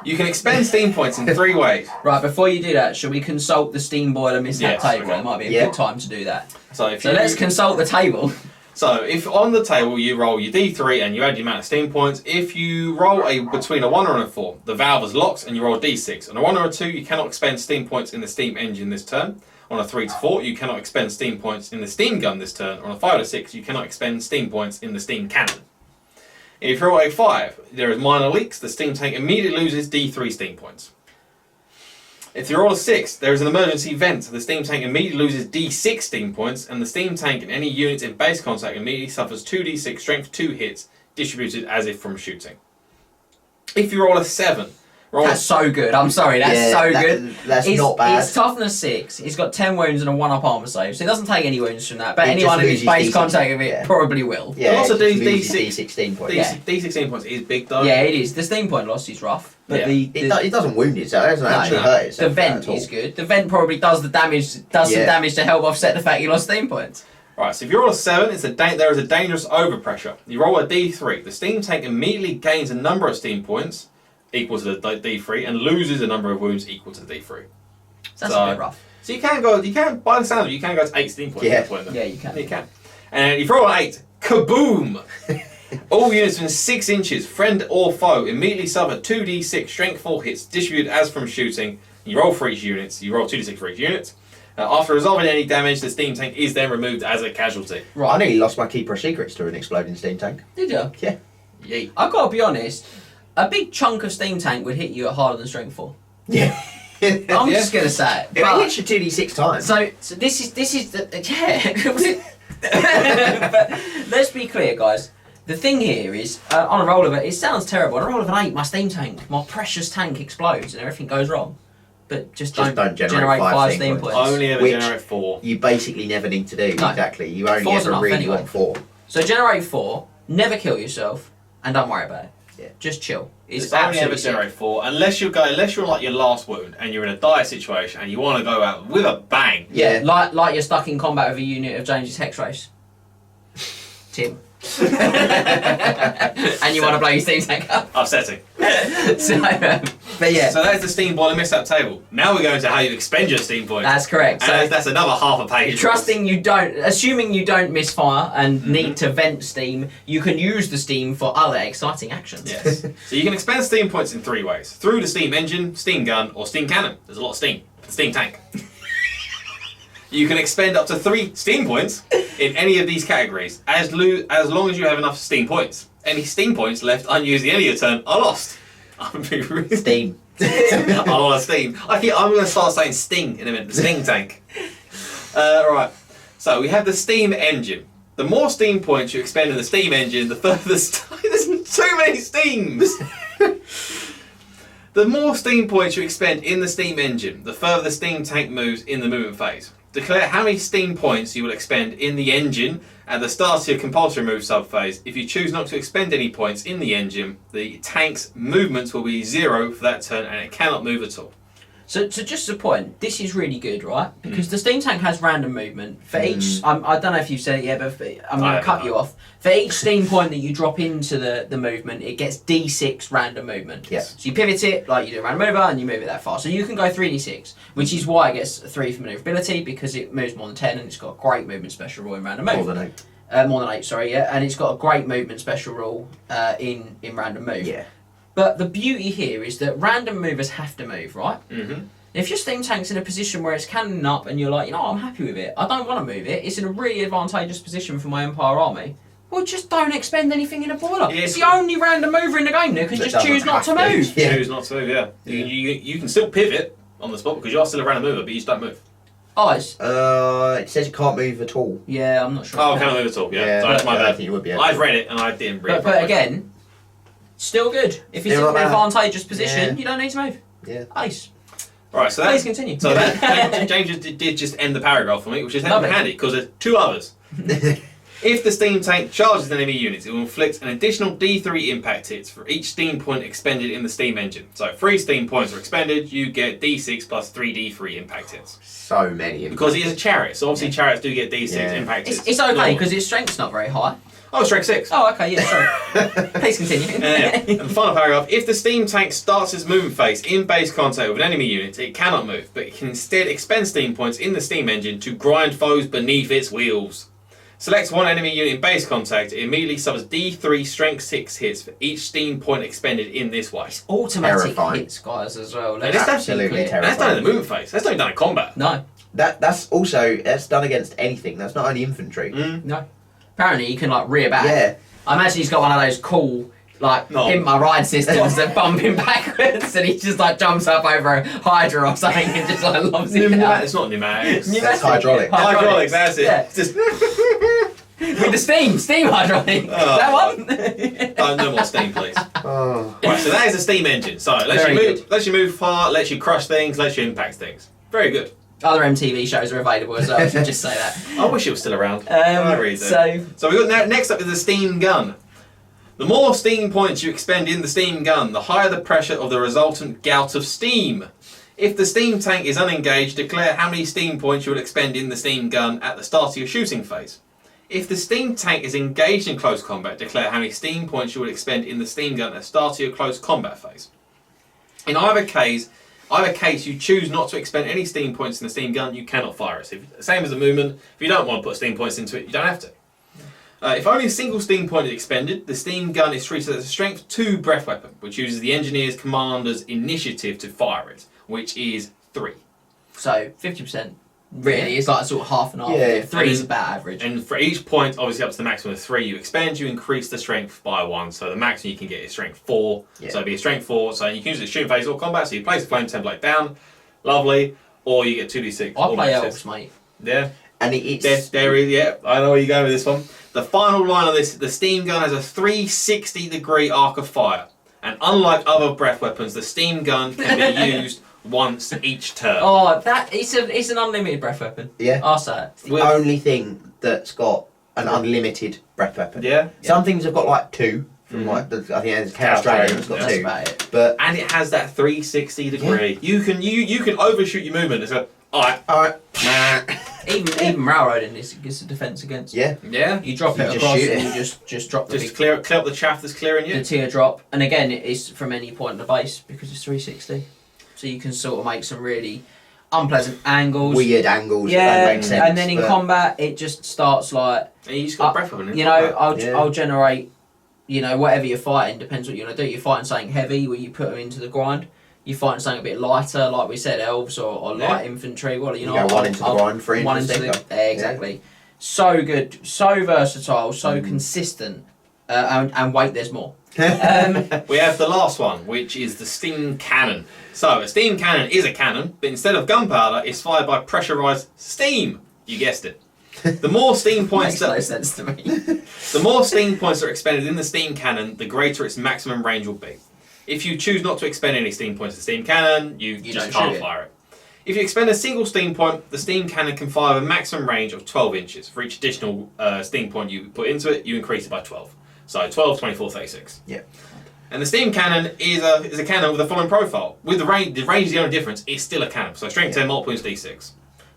You can expend steam points in 3 ways. Right, before you do that, should we consult the steam boiler mishap Yes, table? okay. It might be a good time to do that. So let's consult the table. So if on the table you roll your D3 and you add your amount of steam points, if you roll between a 1 and a 4, the valve is locked and you roll a D6. On a 1 or a 2, you cannot expend steam points in the steam engine this turn. On a 3 to 4, you cannot expend steam points in the steam gun this turn. On a 5 to 6, you cannot expend steam points in the steam cannon. If you roll a 5, there is minor leaks, the steam tank immediately loses D3 steam points. If you roll a 6, there is an emergency vent, the steam tank immediately loses D6 steam points, and the steam tank and any unit in base contact immediately suffers 2d6 strength 2 hits, distributed as if from shooting. If you roll a 7, That's so good. I'm sorry, that's good. That's not bad. It's toughness 6. He's got 10 wounds and a 1-up armor save, so he doesn't take any wounds from that. But He anyone just who's loses base D6. contact with it probably will. Yeah, also it do loses D6 D16 points. Yeah. D16 points is big though. Yeah, it is. The steam point loss is rough, but Yeah. It doesn't wound itself. It doesn't actually no. hurt itself. The vent at all. is good. The vent probably does the damage, some damage to help offset the fact you lost steam points. Right, so if you roll a 7, there is a dangerous overpressure. You roll a D3. The steam tank immediately gains a number of steam points equal to the D3 and loses a number of wounds equal to the D3. That's a bit rough. So you can go, by the sound of it, you can go to 8 steam points. Yeah. Point them. Yeah, you can. You can. And if you roll an 8, kaboom! All units within 6 inches, friend or foe, immediately suffer 2d6 strength 4 hits distributed as from shooting. You roll for each unit. You roll 2d6 for each unit. After resolving any damage, the steam tank is then removed as a casualty. Right, I nearly lost my Keeper of Secrets to an exploding steam tank. Did you? Yeah. Yay. I've got to be honest, a big chunk of steam tank would hit you at harder than strength 4. Yeah. I'm just going to say it. It But- hits you 2d6 times. So this is the but let's be clear, guys. The thing here is, on a roll of it sounds terrible. On a roll of an 8, my steam tank, my precious tank explodes and everything goes wrong. but just Just don't generate 5 steam points. Only ever Which- generate 4. You basically never need to do, No. exactly. You only 4's ever enough really anyway. want 4. So generate 4, never kill yourself, and don't worry about it. Yeah. Just chill. It's only ever generate 4, unless you're like your last wound and you're in a dire situation and you want to go out with a bang. Yeah. Like you're stuck in combat with a unit of James's Hex Race. Tim. And you want to blow your steam tank up. Upsetting. But yeah, So that's the steam boiler mishap table. Now we're going to how you expend your steam points. that's correct. And So that's another half a page. assuming you don't misfire and need to vent steam, you can use the steam for other exciting actions. Yes. So you can expend steam points in 3 ways: through the steam engine, steam gun, or steam cannon. There's a lot of steam. The steam tank. You can expend up to 3 steam points in any of these categories, as long as you have enough steam points. Any steam points left unused in any of your turn are lost. I'm being really Steam. a lot of steam. I'm going to start saying sting in a minute. The sting tank. Right. So we have the steam engine. The more steam points you expend in the steam engine, the further there's too many steams. The more steam points you expend in the steam engine, the further the steam tank moves in the movement phase. Declare how many steam points you will expend in the engine at the start of your compulsory move subphase. If you choose not to expend any points in the engine, the tank's movements will be 0 for that turn and it cannot move at all. So just a point, this is really good, right? Because the steam tank has random movement. For each, I don't know if you've said it yet, but I'm going to cut you off. For each steam point that you drop into the movement, it gets D6 random movement. Yeah. So you pivot it, like you do a random mover, and you move it that far. So you can go 3D6, which is why it gets 3 for manoeuvrability, because it moves more than 10, and it's got a great movement special rule in random move. More than 8. More than 8, sorry, yeah. And it's got a great movement special rule in random move. Yeah. But the beauty here is that random movers have to move, right? Mm-hmm. If your steam tank's in a position where it's cannoning up and you're like, I'm happy with it, I don't want to move it, it's in a really advantageous position for my Empire army, well, just don't expend anything in a boiler. Yeah, it's the only random mover in the game that can That just choose doesn't not to have to. move. Yeah. Choose not to move, yeah. You can still pivot on the spot because you are still a random mover, but you just don't move. Eyes. It says you can't move at all. Yeah, I'm not sure. Oh, I cannot move at all, yeah. So that's my I bad. think you would be able I've to. read it and I didn't read it. But again, still good. If it's Still in not an bad. advantageous position, Yeah. you don't need to move. Yeah. Ace. Right, so Please that, continue. so that James did just end the paragraph for me, which is Lovely. handy because there's 2 others. If the steam tank charges enemy units, it will inflict an additional D3 impact hits for each steam point expended in the steam engine. So 3 steam points are expended, you get D6 plus 3D3 impact hits. So many. Because it is a chariot, so obviously chariots do get D6 Yeah. impact hits. It's okay normally. because its strength's not very high. Oh, strength 6. Oh, okay, yeah, sorry. Please continue. And the final paragraph, if the steam tank starts its movement phase in base contact with an enemy unit, it cannot move, but it can instead expend steam points in the steam engine to grind foes beneath its wheels. Select one enemy unit in base contact, it immediately suffers D3 strength 6 hits for each steam point expended in this way. Automatic Terrifying. hits, guys, as well. And Let's it's be absolutely clear. terrifying. And that's done in the movement phase, that's not done in combat. No, That's done against anything. That's not only infantry. no. Apparently, you can like rear back. Yeah. I imagine he's got one of those cool, like, pimp my ride systems that bump him backwards, and he just like jumps up over a Hydra or something and just like lobs it down. It's not pneumatics. That's hydraulic. Hydraulics, that's it. Yeah. Just, With the steam hydraulic. Oh. That one? oh, no more steam, please. Oh. Right, so that is a steam engine. So it lets Very you move, good. lets you move far, lets you crush things, lets you impact things. Very good. Other MTV shows are available as well, I should just say that. I wish it was still around. I read that. So, we got next up is the steam gun. The more steam points you expend in the steam gun, the higher the pressure of the resultant gout of steam. If the steam tank is unengaged, declare how many steam points you will expend in the steam gun at the start of your shooting phase. If the steam tank is engaged in close combat, declare how many steam points you will expend in the steam gun at the start of your close combat phase. In either case you choose not to expend any steam points in the steam gun, you cannot fire it. Same as the movement, if you don't want to put steam points into it, you don't have to. If only a single steam point is expended, the steam gun is treated as a strength 2 breath weapon, which uses the engineer's commander's initiative to fire it, which is 3. so 50%. Really, it's like sort of half and half. Yeah. 3 is about average. And for each point, obviously up to the maximum of 3 you expend, you increase the strength by 1. So the maximum you can get is strength 4. Yeah. So it'd be a strength 4. So you can use it in shooting phase or combat. So you place the flame template down, lovely, or you get 2d6. I play or elves, mate. Yeah. And There is, yeah, I know where you're going with this one. The final line of this, the steam gun has a 360 degree arc of fire. And unlike other breath weapons, the steam gun can be used once each turn. Oh, it's an unlimited breath weapon. Yeah. I'll say it. It's the only thing that's got an unlimited breath weapon. Yeah. Some things have got like 2. From I think there's Australia has got That's 2. about it. But And it has that 360 degree. You can overshoot your movement. It's alright. Even railroading is a defense against. Yeah. Yeah. You drop You it just across shoot and it. you just drop the Just big, clear up the chaff that's clearing you. the teardrop. And again, it's from any point in the base because it's 360. So you can sort of make some really unpleasant angles. Weird angles. Yeah, That don't make sense. and then in combat, it just starts like, And you just got breath weapon. you know, combat. I'll generate, you know, whatever you're fighting, depends what you want to do. You're fighting something heavy where you put them into the grind. You're fighting something a bit lighter, like we said, elves or light infantry. Well, you know, go one into the grind, 3 into one the into stinker. exactly. Yeah. So good, so versatile, so consistent, and wait, there's more. We have the last one, which is the steam cannon. So a steam cannon is a cannon, but instead of gunpowder, it's fired by pressurized steam. You guessed it. The more steam points Makes no sense to me. the more steam points that are expended in the steam cannon, the greater its maximum range will be. If you choose not to expend any steam points to the steam cannon, you just don't can't shoot fire it. If you expend a single steam point, the steam cannon can fire a maximum range of 12 inches. For each additional steam point you put into it, you increase it by 12. So 12, 24, 36. Yeah. And the steam cannon is a cannon with the following profile. With the range is the only difference. It's still a cannon. So strength 10, multiple is d6.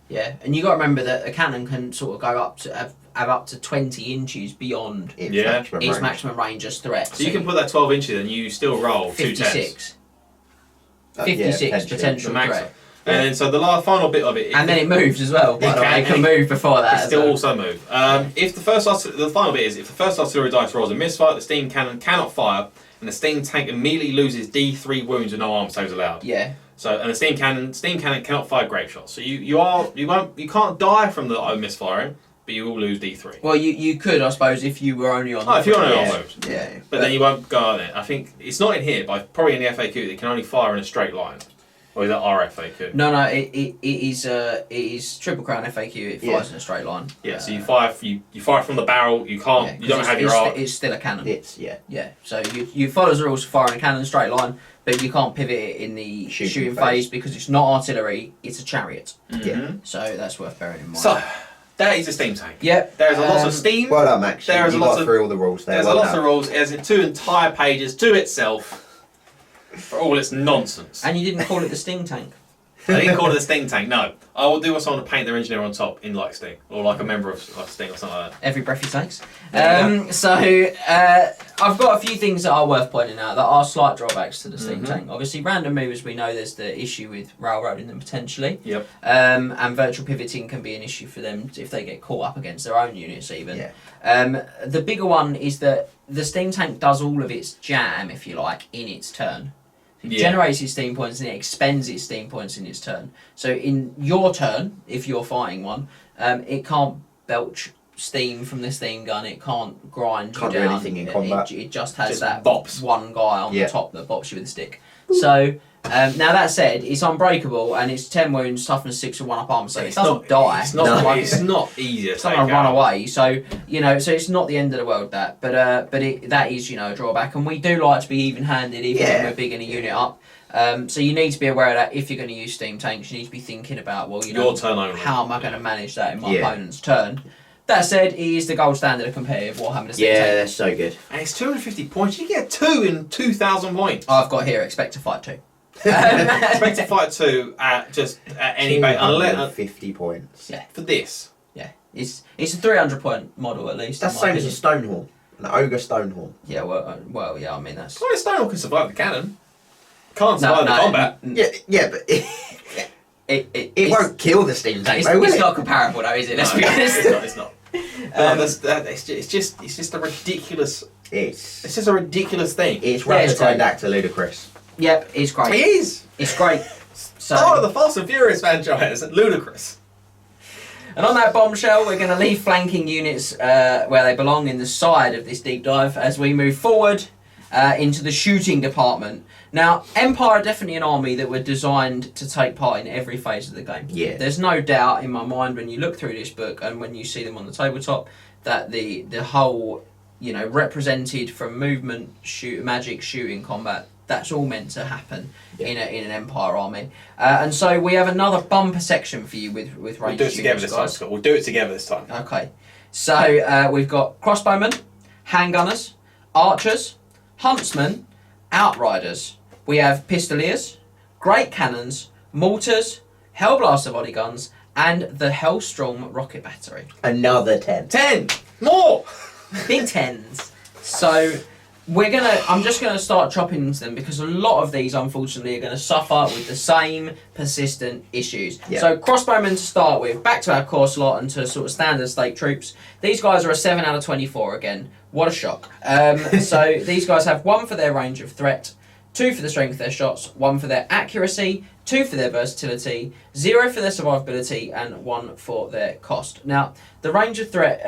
Yeah, and you got to remember that a cannon can sort of go up to have up to 20 inches beyond its maximum range as threat. So you can put that 12 inches and you still roll 56. 2 56 potential threat. And then so the final bit of it, and then it moves as well. It can move before that. It still also move. If the final bit is if the first artillery dice rolls a misfire, the steam cannon cannot fire, and the steam tank immediately loses D3 wounds with no arm saves allowed. Yeah. So and the steam cannon cannot fire grape shots. So you can't die from the misfiring, but you will lose D3. Well, you could, I suppose, if you were only on. If you're only on moves. Yeah. But then you won't go on it. I think it's not in here, but probably in the FAQ they can only fire in a straight line. Or is that RFAQ? No, it is Triple Crown FAQ. It fires in a straight line. Yeah, so you fire from the barrel. You can't. You don't have your arc. It's still a cannon. Yeah. So you follow the rules for firing a cannon straight line, but you can't pivot it in the shooting phase because it's not artillery. It's a chariot. Mm-hmm. Yeah. So that's worth bearing in mind. So that is a steam tank. Yep. There's a lot of steam. Well done, Max. There is a lot through all the rules there. There's a lot of rules. It has 2 entire pages to itself for all its nonsense. And you didn't call it the Sting Tank. I didn't call it a Sting tank. No, I will do someone to paint their engineer on top in like Sting or like a member of like Sting or something like that. Every breath he takes. So I've got a few things that are worth pointing out that are slight drawbacks to the Steam Tank. Obviously, random movers, we know there's the issue with railroading them potentially. Yep. And virtual pivoting can be an issue for them if they get caught up against their own units even. Yeah. The bigger one is that the Steam Tank does all of its jam, if you like, in its turn. It generates its steam points and it expends its steam points in its turn. So in your turn, if you're fighting one, it can't belch steam from the steam gun. It can't grind Can't you do down. anything in combat. It just has Just that bops. one guy on the top that bops you with a stick. So now that said, it's unbreakable and it's 10 wounds, toughness 6 and 1 up armor, so it doesn't die. It's not. It's not easy to It's not going to take run out. away, so so it's not the end of the world that, but that is a drawback, and we do like to be even-handed even when we're bigging a unit up. So you need to be aware of that if you're going to use steam tanks. You need to be thinking about your turn only. How am I going to manage that in my opponent's turn? That said, it is the gold standard of competitive Warhammer. The steam tank. they're so good. And it's 250 points. You get 2 in 2,000 points. I've got here expect to fight 2. Expect to fight 2 at any base unless 50 points. Yeah. for this. Yeah, it's a 300-point model at least. That's the same as a Stonehorn, an ogre Stonehorn. Yeah, well, yeah. I mean that's. Well, Stonehawk can survive the cannon. Can't survive the combat. Yeah, but it won't kill the steam tank. It's not comparable though, is it? Let's be honest. It's not. It's just a ridiculous. It's just a ridiculous thing. It's rapid turned actor ludicrous. Yep, it's great. It is. It's great. So, Oh, the Fast and Furious franchise, ludicrous. and on that bombshell, we're going to leave flanking units where they belong in the side of this deep dive as we move forward into the shooting department. Now, Empire are definitely an army that were designed to take part in every phase of the game. Yeah. There's no doubt in my mind when you look through this book and when you see them on the tabletop that the whole, represented from movement, magic, shooting, combat, That's all meant to happen in an Empire army. And so we have another bumper section for you with ranged We'll do it together this time, Scott. We'll do it together this time. Okay. So we've got crossbowmen, handgunners, archers, huntsmen, outriders. We have pistoliers, great cannons, mortars, hellblaster body guns, and the Hellstorm rocket battery. Another 10. 10! More! Big tens. So I'm just gonna start chopping into them because a lot of these, unfortunately, are gonna suffer with the same persistent issues. Yeah. So crossbowmen to start with, back to our core slot and to sort of standard state troops. These guys are a 7 out of 24 again. What a shock. So these guys have 1 for their range of threat, 2 for the strength of their shots, 1 for their accuracy, 2 for their versatility, 0 for their survivability, and 1 for their cost. Now, the range of threat,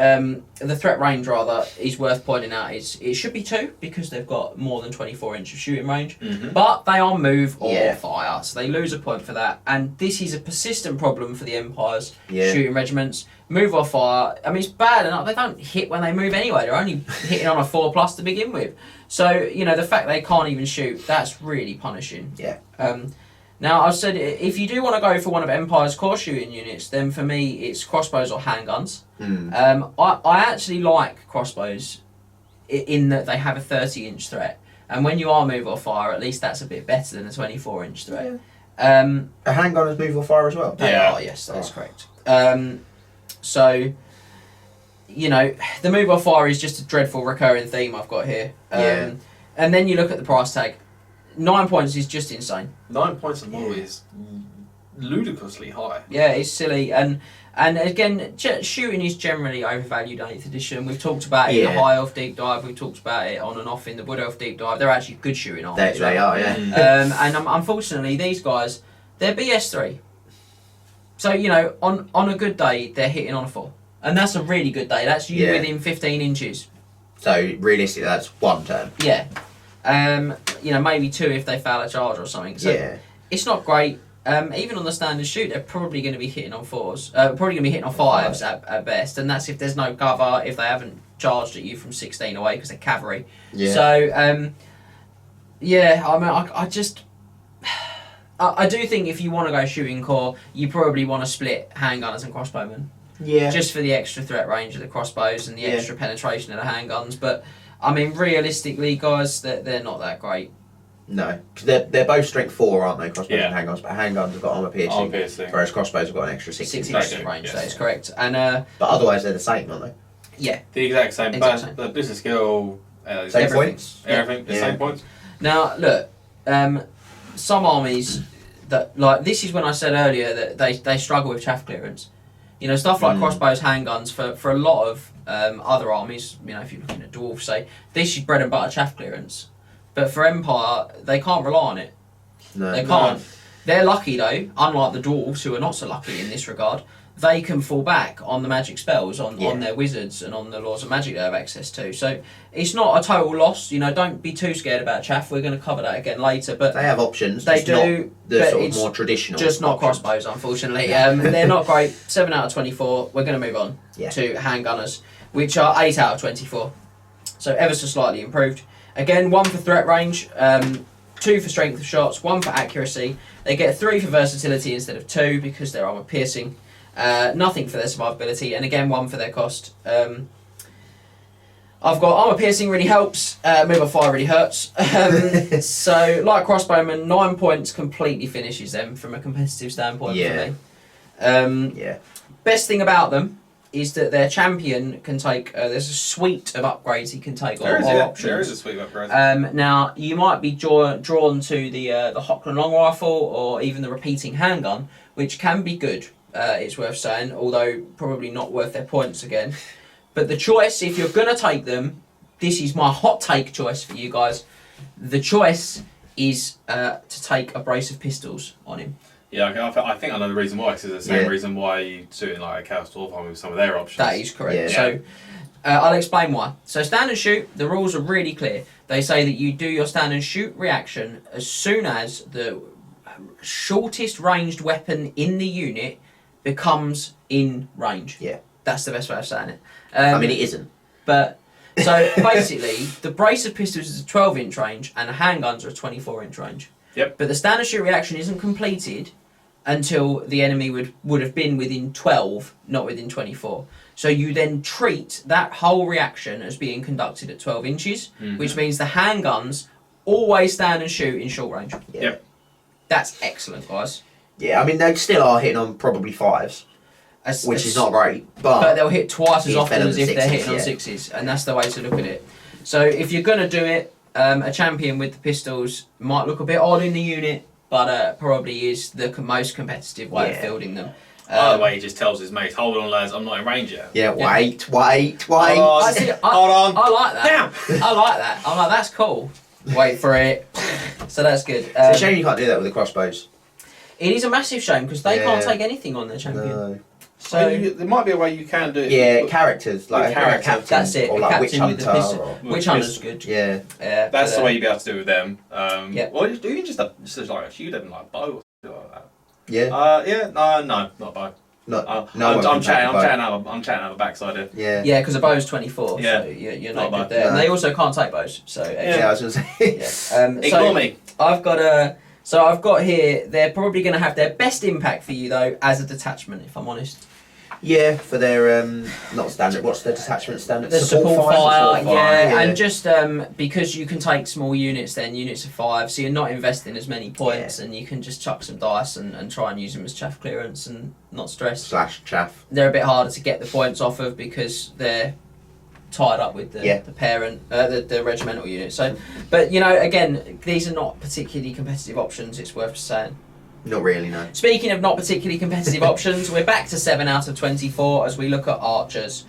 the threat range rather, is worth pointing out is it should be 2 because they've got more than 24 inch of shooting range, but they are move or fire, so they lose a point for that. And this is a persistent problem for the Empire's shooting regiments. Move or fire, I mean, it's bad enough. They don't hit when they move anyway. They're only hitting on a 4+ to begin with. So, you know, the fact they can't even shoot, that's really punishing. Yeah. Now, I've said if you do want to go for one of Empire's core shooting units, then for me it's crossbows or handguns. I actually like crossbows in that they have a 30-inch threat, and when you are move or fire, at least that's a bit better than a 24-inch threat. A handgun is move or fire as well? They are, yes, that is correct. So, you know, the move or fire is just a dreadful recurring theme I've got here. And then you look at the price tag. 9 points is just insane. 9 points and more is ludicrously high. Yeah, it's silly. And again, shooting is generally overvalued in 8th edition. We've talked about it in the High Elf Deep Dive. We've talked about it on and off in the Wood Elf Deep Dive. They're actually good shooting armies. They are, yeah. And unfortunately, these guys, they're BS3. So, you know, on a good day, they're hitting on a 4. And that's a really good day. That's you within 15 inches. So, realistically, that's 1 turn. Yeah. You know, maybe 2 if they foul a charge or something. So it's not great. Even on the standard shoot, they're probably going to be hitting on 4s. Probably going to be hitting on 5s at best. And that's if there's no cover, if they haven't charged at you from 16 away because they're cavalry. Yeah. So, I mean, I do think if you want to go shooting core, you probably want to split handgunners and crossbowmen. Yeah. Just for the extra threat range of the crossbows and the extra penetration of the handguns. But, I mean, realistically, guys, they're not that great. No, because they're both strength 4, aren't they? Crossbows and handguns, but handguns have got armor piercing, whereas crossbows have got an extra 6 inch range. That is correct. And but otherwise, they're the same, aren't they? Yeah, the exact same. The business skill, same points. Everything, the same points. Now, look, some armies that this is when I said earlier that they struggle with chaff clearance. You know, stuff like crossbows, handguns for a lot of other armies. You know, if you're looking at dwarves, say this is bread and butter chaff clearance. But for Empire, they can't rely on it. No. They can't. They're lucky though, unlike the dwarves who are not so lucky in this regard. They can fall back on the magic spells, on their wizards and on the laws of magic they have access to. So it's not a total loss. You know, don't be too scared about chaff. We're going to cover that again later. But they have options. They do. Not the sort of more traditional. Just not crossbows, unfortunately. They're not great. 7 out of 24. We're going to move on to handgunners, which are 8 out of 24. So ever so slightly improved. Again, 1 for threat range, 2 for strength of shots, 1 for accuracy. They get 3 for versatility instead of 2 because they're armor piercing. Nothing for their survivability, and again 1 for their cost. I've got armor piercing really helps. Move or fire really hurts. So like crossbowmen, 9 points completely finishes them from a competitive standpoint for me. Best thing about them is that their champion can take. There's a suite of upgrades he can take. There is a suite of upgrades. Now you might be drawn to the Hockland long rifle or even the repeating handgun, which can be good. It's worth saying, although probably not worth their points again. But the choice, if you're going to take them, this is my hot take choice for you guys. The choice is to take a brace of pistols on him. Yeah, I think I know the reason why, because it's the same reason why you doing like a Chaos Dwarf army with some of their options. That is correct. Yeah. So I'll explain why. So stand and shoot, the rules are really clear. They say that you do your stand and shoot reaction as soon as the shortest ranged weapon in the unit becomes in range. Yeah. That's the best way of saying it. I mean, it isn't. But So basically, the brace of pistols is a 12-inch range, and the handguns are a 24-inch range. Yep. But the standard shoot reaction isn't completed until the enemy would have been within 12, not within 24. So you then treat that whole reaction as being conducted at 12 inches, which means the handguns always stand and shoot in short range. Yeah. Yep. That's excellent, guys. Yeah, I mean, they still are hitting on probably 5s, which is not great. But they'll hit twice as it's often better as than if they're sixes, hitting on 6s, and that's the way to look at it. So if you're going to do it, a champion with the pistols might look a bit odd in the unit, but probably is the most competitive way of fielding them. By the way, he just tells his mates, "Hold on, lads, I'm not in range yet." Yeah, wait. Hold on. Hold on. I like that. Damn. I like that. I'm like, that's cool. Wait for it. So that's good. It's a shame you can't do that with the crossbows. It is a massive shame because they can't take anything on their champion. No. So there might be a way you can do it. Yeah, characters like character. captain, That's it. or A like witch captain with the hunter. pistol. Or, Witch Hunter's good. yeah, That's the way you'd be able to do it with them. Yeah. Or you can just like shoot them like a bow or something like that. yeah. No, not a bow. I'm chatting out of backside here. Yeah. Yeah, because a bow is 24, Yeah. so you're Not not a good bow. there. No. And they also can't take bows, so Yeah, I was gonna say. Ignore me. I've got here, they're probably going to have their best impact for you, though, as a detachment, if I'm honest. Yeah, for their not standard. What's their detachment standard? The support fire, support yeah, fire, and just because you can take small units, then units of 5, so you're not investing as many points, and you can just chuck some dice and try and use them as chaff clearance and not stress. / chaff. They're a bit harder to get the points off of because they're tied up with the parent, the regimental unit. So, but again, these are not particularly competitive options. It's worth saying. Not really, no. Speaking of not particularly competitive options, we're back to 7 out of 24 as we look at archers.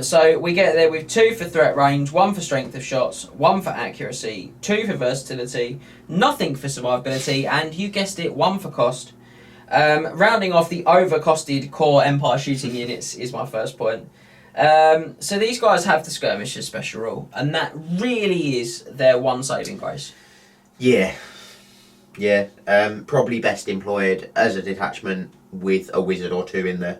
So we get there with 2 for threat range, 1 for strength of shots, 1 for accuracy, 2 for versatility, nothing for survivability, and you guessed it, 1 for cost. Rounding off the over-costed core Empire shooting units is my first point. So these guys have the skirmisher special rule, and that really is their one saving grace. Yeah. Yeah, probably best employed as a detachment with a wizard or 2 in there.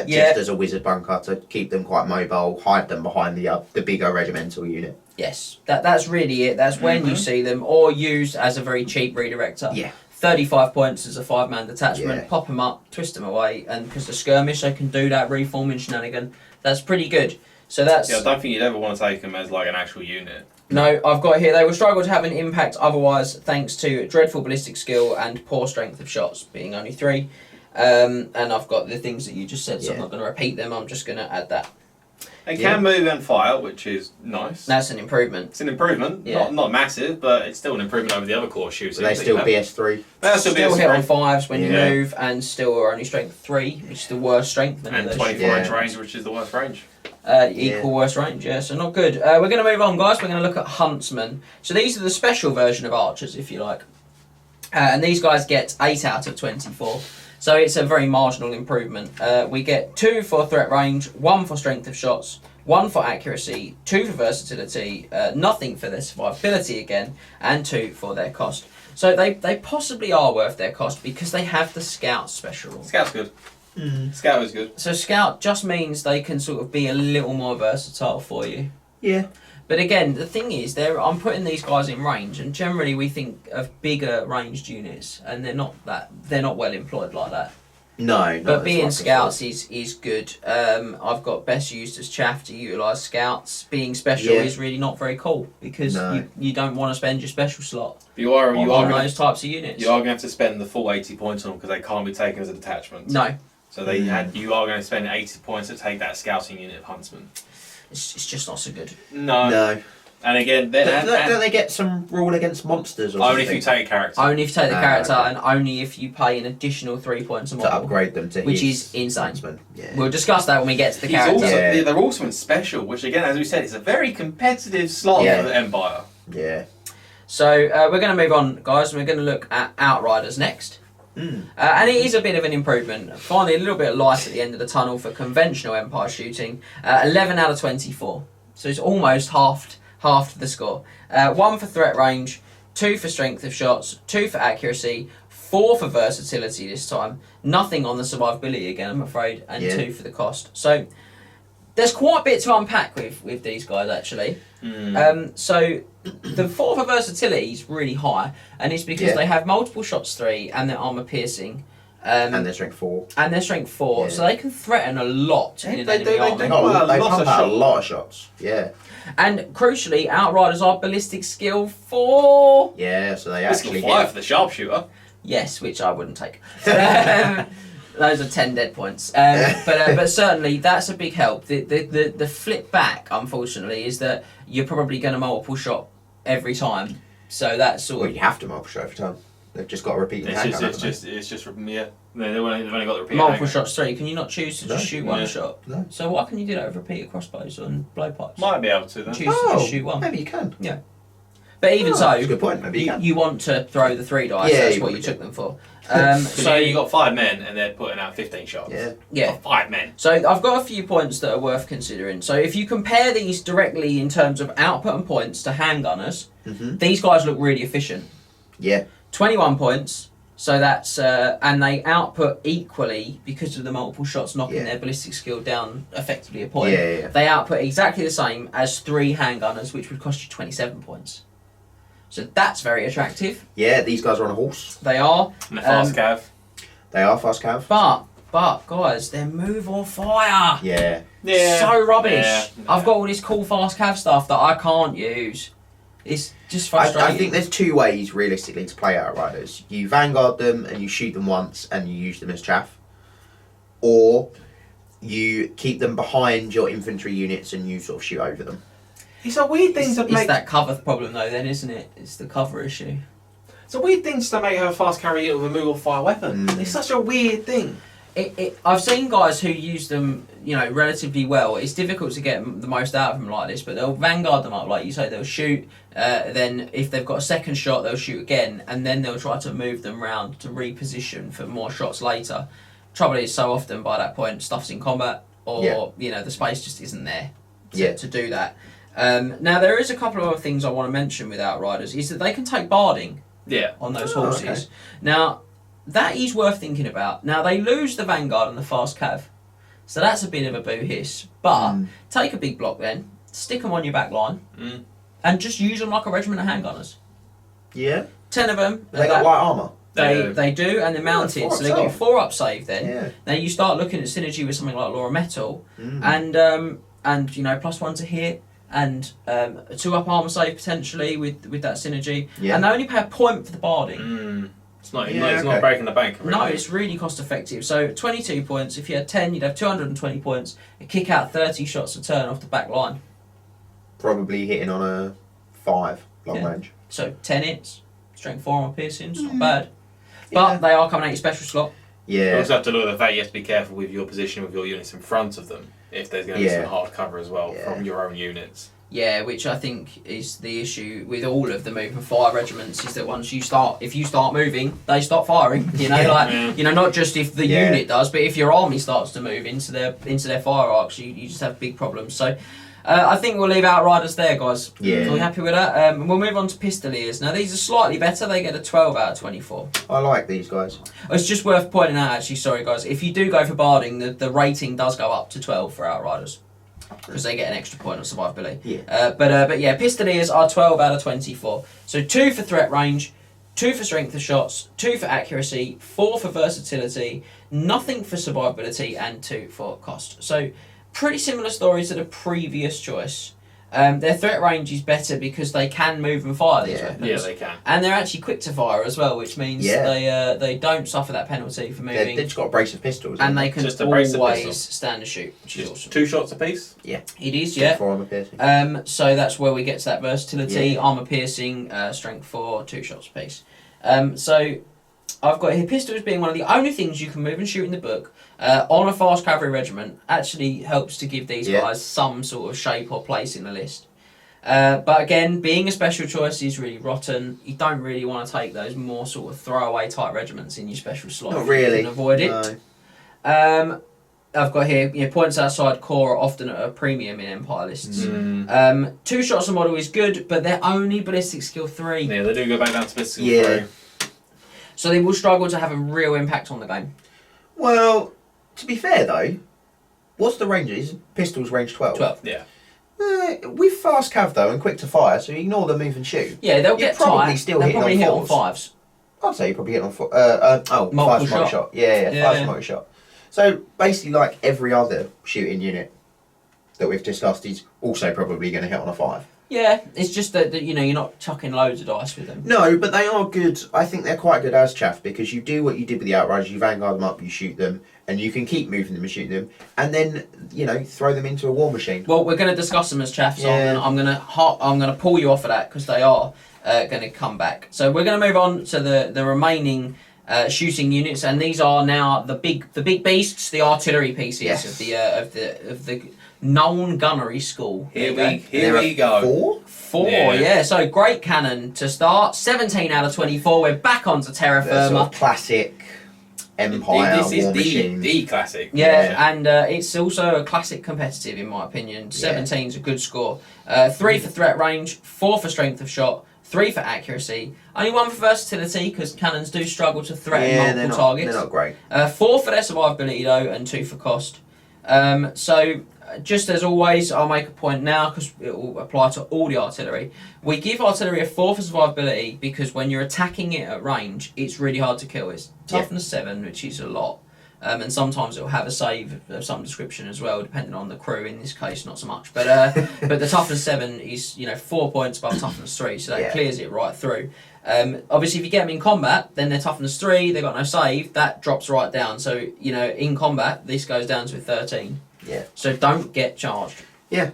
Just as a wizard bunker to keep them quite mobile, hide them behind the bigger regimental unit. Yes, that's really it. That's when you see them, or used as a very cheap redirector. Yeah. 35 points as a 5-man detachment, Yeah. pop them up, twist them away, and because the skirmish, they can do that reforming shenanigan. That's pretty good. So that's... Yeah, I don't think you'd ever want to take them as like an actual unit. No, I've got here, they will struggle to have an impact otherwise thanks to dreadful ballistic skill and poor strength of shots, being only 3. And I've got the things that you just said, so I'm not going to repeat them, I'm just going to add that. They can move and fire, which is nice. That's an improvement. It's an improvement, not massive, but it's still an improvement over the other core shooters. They still BS3. They're Still BS3. hit on 5s when you move, and still are only strength 3, which is the worst strength. And 24-inch range, which is the worst range. Equal worst range, so not good. We're going to move on, guys. We're going to look at huntsmen. So these are the special version of archers, if you like. And these guys get 8 out of 24. So it's a very marginal improvement. We get 2 for threat range, 1 for strength of shots, 1 for accuracy, 2 for versatility, nothing for their survivability again, and 2 for their cost. So they possibly are worth their cost because they have the scout special rule. Scout's good. Scout is good. So scout just means they can sort of be a little more versatile for you. Yeah. But again, the thing is, I'm putting these guys in range, and generally we think of bigger ranged units, and they're not well employed like that. No. But being scouts is good. I've got best used as chaff to utilise scouts. Being special is really not very cool because you don't want to spend your special slot on those types of units. You are going to have to spend the full 80 points on them because they can't be taken as a detachment. No. So you are going to spend 80 points to take that scouting unit of huntsmen. It's just not so good. No. And again, don't they get some rule against monsters or only something? if you take a character. Only if you take the character, and only if you pay an additional 3 points a model. To upgrade them to which his is insane. huntsman. Yeah. We'll discuss that when we get to the character. They're also in special, which again, as we said, is a very competitive slot for the Empire. Yeah. So we're going to move on, guys, and we're going to look at Outriders next. And it is a bit of an improvement. Finally, a little bit of light at the end of the tunnel for conventional Empire shooting. 11 out of 24. So it's almost halved the score. 1 for threat range, 2 for strength of shots, 2 for accuracy, 4 for versatility this time. Nothing on the survivability again, I'm afraid, and 2 for the cost. So There's quite a bit to unpack with these guys actually. So the 4 for versatility is really high, and it's because they have multiple shots 3 and their armor piercing. And their strength 4. And their strength 4, so they can threaten a lot in an enemy They army. pump out a lot of shots. Yeah. And crucially, Outriders are ballistic skill 4. Yeah, so they actually skill 5 for the sharpshooter. Yes, which I wouldn't take. Those are 10 dead points. But certainly that's a big help. The flip back, unfortunately, is that you're probably going to multiple shot every time. So that's sort of... Well, you have to multiple shot every time. They've just got to repeat the handgun. It's just yeah. They've only got the repeat. Multiple shots 3. Can you not choose to just shoot one shot? No. So why can you do that with repeated crossbows and blowpipes? Might be able to then. Choose to just shoot one. Maybe you can. Yeah. But even so, that's a good point. Maybe you can. You want to throw the 3 dice. Yeah, That's you what you would, took them for. So you got 5 men and they're putting out 15 shots. Yeah. 5 men. So I've got a few points that are worth considering. So if you compare these directly in terms of output and points to handgunners, these guys look really efficient. Yeah. 21 points. So that's and they output equally because of the multiple shots knocking their ballistic skill down effectively a point. Yeah. They output exactly the same as 3 handgunners, which would cost you 27 points. So that's very attractive. Yeah, these guys are on a horse. They are. And they're fast cav. They are fast cav. But guys, their move or fire. Yeah. So rubbish. Yeah. I've got all this cool fast cav stuff that I can't use. It's just frustrating. I think there's 2 ways realistically to play Outriders. You vanguard them and you shoot them once and you use them as chaff, or you keep them behind your infantry units and you sort of shoot over them. It's a weird thing to make. It's that cover problem though, then, isn't it? It's the cover issue. It's a weird thing to make a fast carry unit with a move or fire weapon. It's such a weird thing. I've seen guys who use them, relatively well. It's difficult to get the most out of them like this, but they'll vanguard them up, like you say. They'll shoot. Then if they've got a second shot, they'll shoot again, and then they'll try to move them round to reposition for more shots later. Trouble is, so often by that point, stuff's in combat, or the space just isn't there to do that. Now there is a couple of other things I want to mention with Outriders. Is that they can take barding on those horses. Okay. Now that is worth thinking about. Now they lose the vanguard and the fast cav, so that's a bit of a boo hiss. But take a big block then, stick them on your back line, and just use them like a regiment of handgunners. Yeah. 10 of them. They got light armour. They do, and they're mounted, so they've got 4 up save then. Yeah. Now you start looking at synergy with something like Laura Metal, and +1 to hit, and a 2 up armour save potentially with that synergy. And they only pay a point for the barding. It's not breaking the bank. Really. No, it's really cost effective. So 22 points. If you had 10, you'd have 220 points. You kick out 30 shots a turn off the back line. Probably hitting on a 5 long range. So 10 hits, strength 4 armor piercings, not bad. But they are coming out your special slot. Yeah. You also have to look at the fact you have to be careful with your position with your units in front of them if there's going to be some hard cover as well from your own units. Yeah, which I think is the issue with all of the move and fire regiments, is that if you start moving, they start firing. Not just if the unit does, but if your army starts to move into their fire arcs, you just have big problems. So I think we'll leave Outriders there, guys. Yeah. Are we happy with that? And we'll move on to Pistoliers. Now these are slightly better. They get a 12 out of 24. I like these guys. It's just worth pointing out, actually, sorry guys, if you do go for barding, the rating does go up to 12 for Outriders, because they get an extra point on survivability. Yeah. But Pistoliers are 12 out of 24. So 2 for threat range, 2 for strength of shots, 2 for accuracy, 4 for versatility, nothing for survivability, and 2 for cost. So pretty similar stories to the previous choice. Their threat range is better because they can move and fire these weapons. Yeah, they can. And they're actually quick to fire as well, which means they don't suffer that penalty for moving. They've just got a brace of pistols. And they can always stand and shoot, which is awesome. 2 shots apiece? Yeah. It is, yeah. 4 armor piercing. So that's where we get to that versatility, armor piercing, strength 4, 2 shots apiece. So I've got here pistols being one of the only things you can move and shoot in the book. On a fast cavalry regiment actually helps to give these guys some sort of shape or place in the list. But again, being a special choice is really rotten. You don't really want to take those more sort of throwaway type regiments in your special slot. Not really. You can avoid it. No. I've got here, points outside core are often at a premium in Empire lists. 2 shots a model is good, but they're only ballistic skill 3. Yeah, they do go back down to ballistic skill 3. So they will struggle to have a real impact on the game. Well, to be fair though, What's the range? Is pistols range 12? 12. Yeah. With fast cav though and quick to fire, so you ignore the move and shoot. Yeah, they'll You're get probably tight. still They'll hitting probably on hit on fours. 5s. I'd say you probably hit on Multiple five shot. shot. Yeah, Yeah. 5 smoke shot. So basically, like every other shooting unit that we've discussed is also probably going to hit on a 5. Yeah, it's just that you're not chucking loads of dice with them. No, but they are good. I think they're quite good as chaff because you do what you did with the Outriders. You vanguard them up, you shoot them, and you can keep moving them and shooting them, and then throw them into a war machine. Well, we're going to discuss them as chaff, so Yeah. I'm going to pull you off of that because they are going to come back. So we're going to move on to the remaining shooting units, and these are now the big beasts, the artillery pieces Yes. of the known gunnery school. Here There we are go. 4. Yeah. So great cannon to start. 17 out of 24. We're back onto terra The firma. sort of classic Empire This is war machine. the classic. Yeah, and it's also a classic competitive in my opinion. 17 is a good score. 3 for threat range, 4 for strength of shot, 3 for accuracy, only 1 for versatility because cannons do struggle to threaten multiple targets. They're not great. 4 for their survivability though, and 2 for cost. So just as always, I'll make a point now because it will apply to all the artillery. We give artillery a 4 for survivability because when you're attacking it at range, it's really hard to kill. It's toughness 7, which is a lot. And sometimes it'll have a save of some description as well, depending on the crew. In this case, not so much. But but the toughness 7 is 4 points above toughness 3, so that clears it right through. Obviously, if you get them in combat, then they're toughness 3. They've got no save. That drops right down. So in combat, this goes down to a 13. Yeah. So don't get charged. Yeah.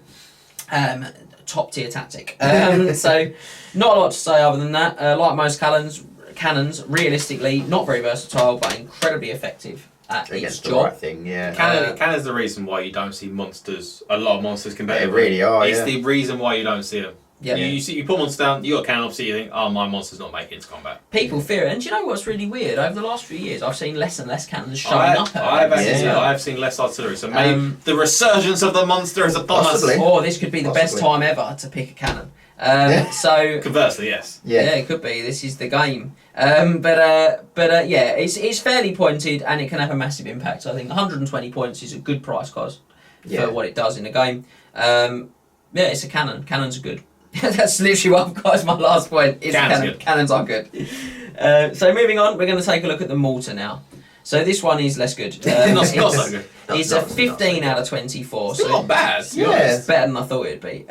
Top tier tactic. So not a lot to say other than that. Like most cannons, realistically not very versatile, but incredibly effective at its Against the job. right thing, yeah. Cannon's the reason why you don't see a lot of monsters competitively. They really are, It's the reason why you don't see them. Yeah. You put monsters down, you got a cannon, obviously you think, oh, my monster's not making it to combat. People fear it, and do you know what's really weird? Over the last few years, I've seen less and less cannons showing up. I've seen less artillery, so maybe the resurgence of the monster is upon Possibly. us. Or this could be the best time ever to pick a cannon. So Conversely, yes. yeah, it could be. This is the game. Yeah, it's fairly pointed, and it can have a massive impact. I think 120 points is a good price cost for what it does in the game. Yeah, it's a cannon. Cannons are good. That's literally what I've got as my last point. Is Cannons are good. So moving on, we're going to take a look at the mortar now. So this one is less good. Not so good. It's a 15 out of 24. It's not bad. It's better than I thought it'd be.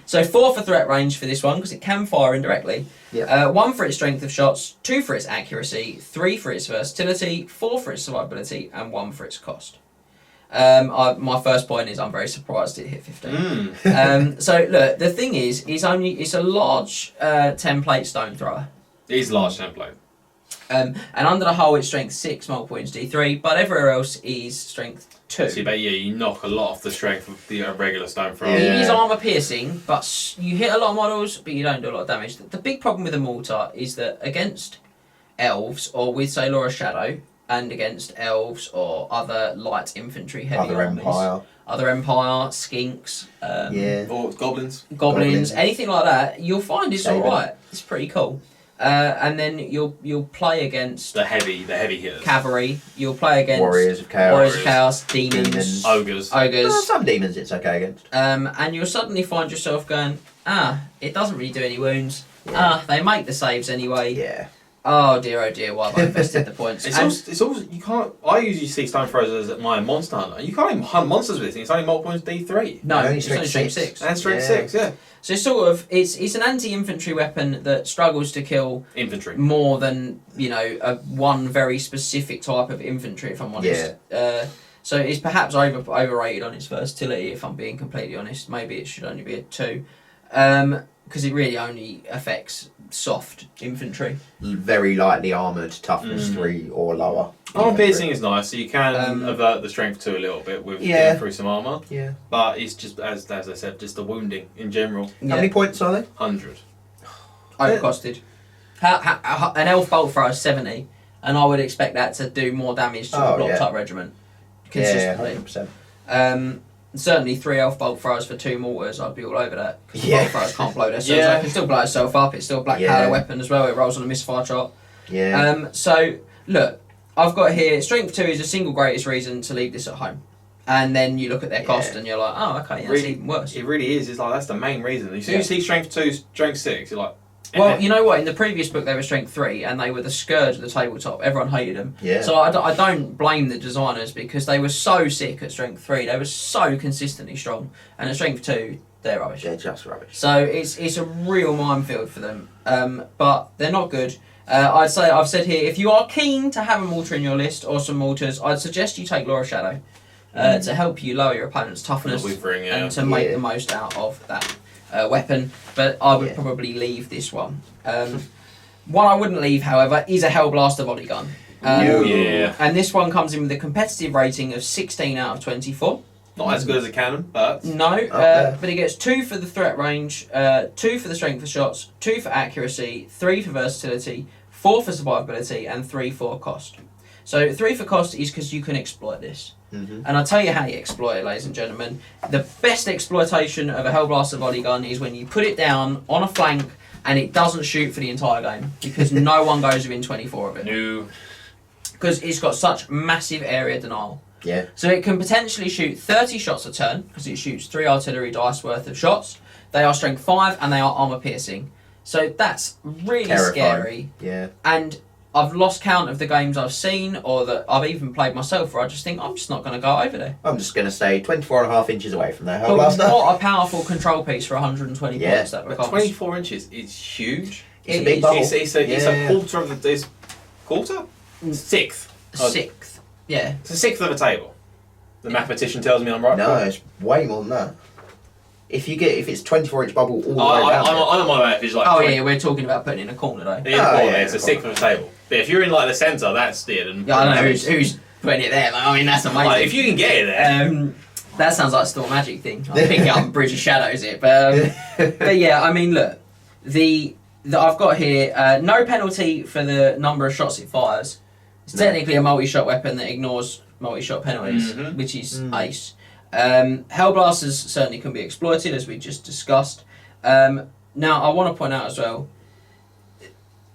So 4 for threat range for this one because it can fire indirectly. 1 for its strength of shots, 2 for its accuracy, 3 for its versatility, 4 for its survivability, and 1 for its cost. My first point is I'm very surprised it hit 15. So look, the thing is, it's a large template stone thrower. It is large template. And under the hull it's strength 6, multiple points D3, but everywhere else is strength 2. So you knock a lot off the strength of the regular stone thrower. It is armour piercing, but you hit a lot of models, but you don't do a lot of damage. The big problem with the mortar is that against elves, or with say Laura Shadow, and against elves or other light infantry heavy armies, other Empire, skinks, or goblins, anything like that, you'll find it's alright. It's pretty cool. And then you'll play against the heavy hitters, cavalry. You'll play against warriors of chaos, demons, ogres. Some demons it's okay against. And you'll suddenly find yourself going, it doesn't really do any wounds. They make the saves anyway. Yeah. Oh dear, why have I invested the points? It's also you can't. I usually see stone throwers as my monster hunter. You can't even hunt monsters with it. It's only multiple points D3. No, only it's only strength 6. And strength 6, yeah. So it's sort of it's an anti-infantry weapon that struggles to kill infantry more than one very specific type of infantry. If I'm honest, so it's perhaps overrated on its versatility. If I'm being completely honest, maybe it should only be a 2, because it really only affects soft infantry. Very lightly armoured, toughness 3 or lower. Armour piercing is nice, so you can avert the strength 2 a little bit with getting through some armour. Yeah. But it's just, as I said, just the wounding in general. How many points are they? 100. Overcosted. An elf bolt thrower is 70, and I would expect that to do more damage to a block type regiment consistently. Yeah, 100%. Certainly 3 elf bolt throwers for 2 mortars, I'd be all over that. Because Yeah. bolt throwers can't blow themselves up. It can still blow itself up. It's still a black powder weapon as well. It rolls on a misfire chart. Yeah. So look, I've got here strength 2 is a single greatest reason to leave this at home. And then you look at their cost and you're like, oh, okay, that's even worse. It really is. It's like, that's the main reason. As soon as you see strength 2, strength 6, you're like... Well, you know what? In the previous book, they were strength 3, and they were the scourge of the tabletop. Everyone hated them. Yeah. So I don't blame the designers, because they were so sick at strength 3. They were so consistently strong. And at strength 2, they're rubbish. They're just rubbish. So it's a real minefield for them. But they're not good. I've said here, if you are keen to have a mortar in your list, or some mortars, I'd suggest you take Laura Shadow. To help you lower your opponent's toughness and to make the most out of that weapon. But I would probably leave this one. One I wouldn't leave, however, is a Hellblaster volley gun. And this one comes in with a competitive rating of 16 out of 24. Not as good as a cannon, but... No, but it gets 2 for the threat range, 2 for the strength of shots, 2 for accuracy, 3 for versatility, 4 for survivability, and 3 for cost. So 3 for cost is because you can exploit this. And I'll tell you how you exploit it, ladies and gentlemen. The best exploitation of a Hellblaster volley gun is when you put it down on a flank and it doesn't shoot for the entire game, because no one goes within 24 of it. No. Because it's got such massive area denial. Yeah. So it can potentially shoot 30 shots a turn, because it shoots 3 artillery dice worth of shots. They are strength 5 and they are armor piercing. So that's really terrifying. Scary. Yeah. And I've lost count of the games I've seen, or that I've even played myself, where I just think, I'm just not going to go over there. I'm just going to stay 24.5 inches away from there. But what a powerful control piece for 120 points that becomes. 24 inches is huge. It's a big bubble. It's a quarter of the... Quarter? Sixth. Sixth. Yeah. It's a sixth of a table. The mathematician tells me I'm right. No, it's way more than that. If it's 24-inch bubble all the way down. I know my math is like... Oh, yeah, we're talking about putting it in a corner, though. It's a sixth of a table. But if you're in like the centre, that's steered. Yeah, I don't know who's putting it there. Like, I mean, that's amazing. Like, if you can get it there. That sounds like a Storm Magic thing. I think up Bridge of Shadows it. But yeah, I mean, look. That I've got here, no penalty for the number of shots it fires. It's technically a multi-shot weapon that ignores multi-shot penalties, which is ace. Hellblasters certainly can be exploited, as we just discussed. Now, I want to point out as well,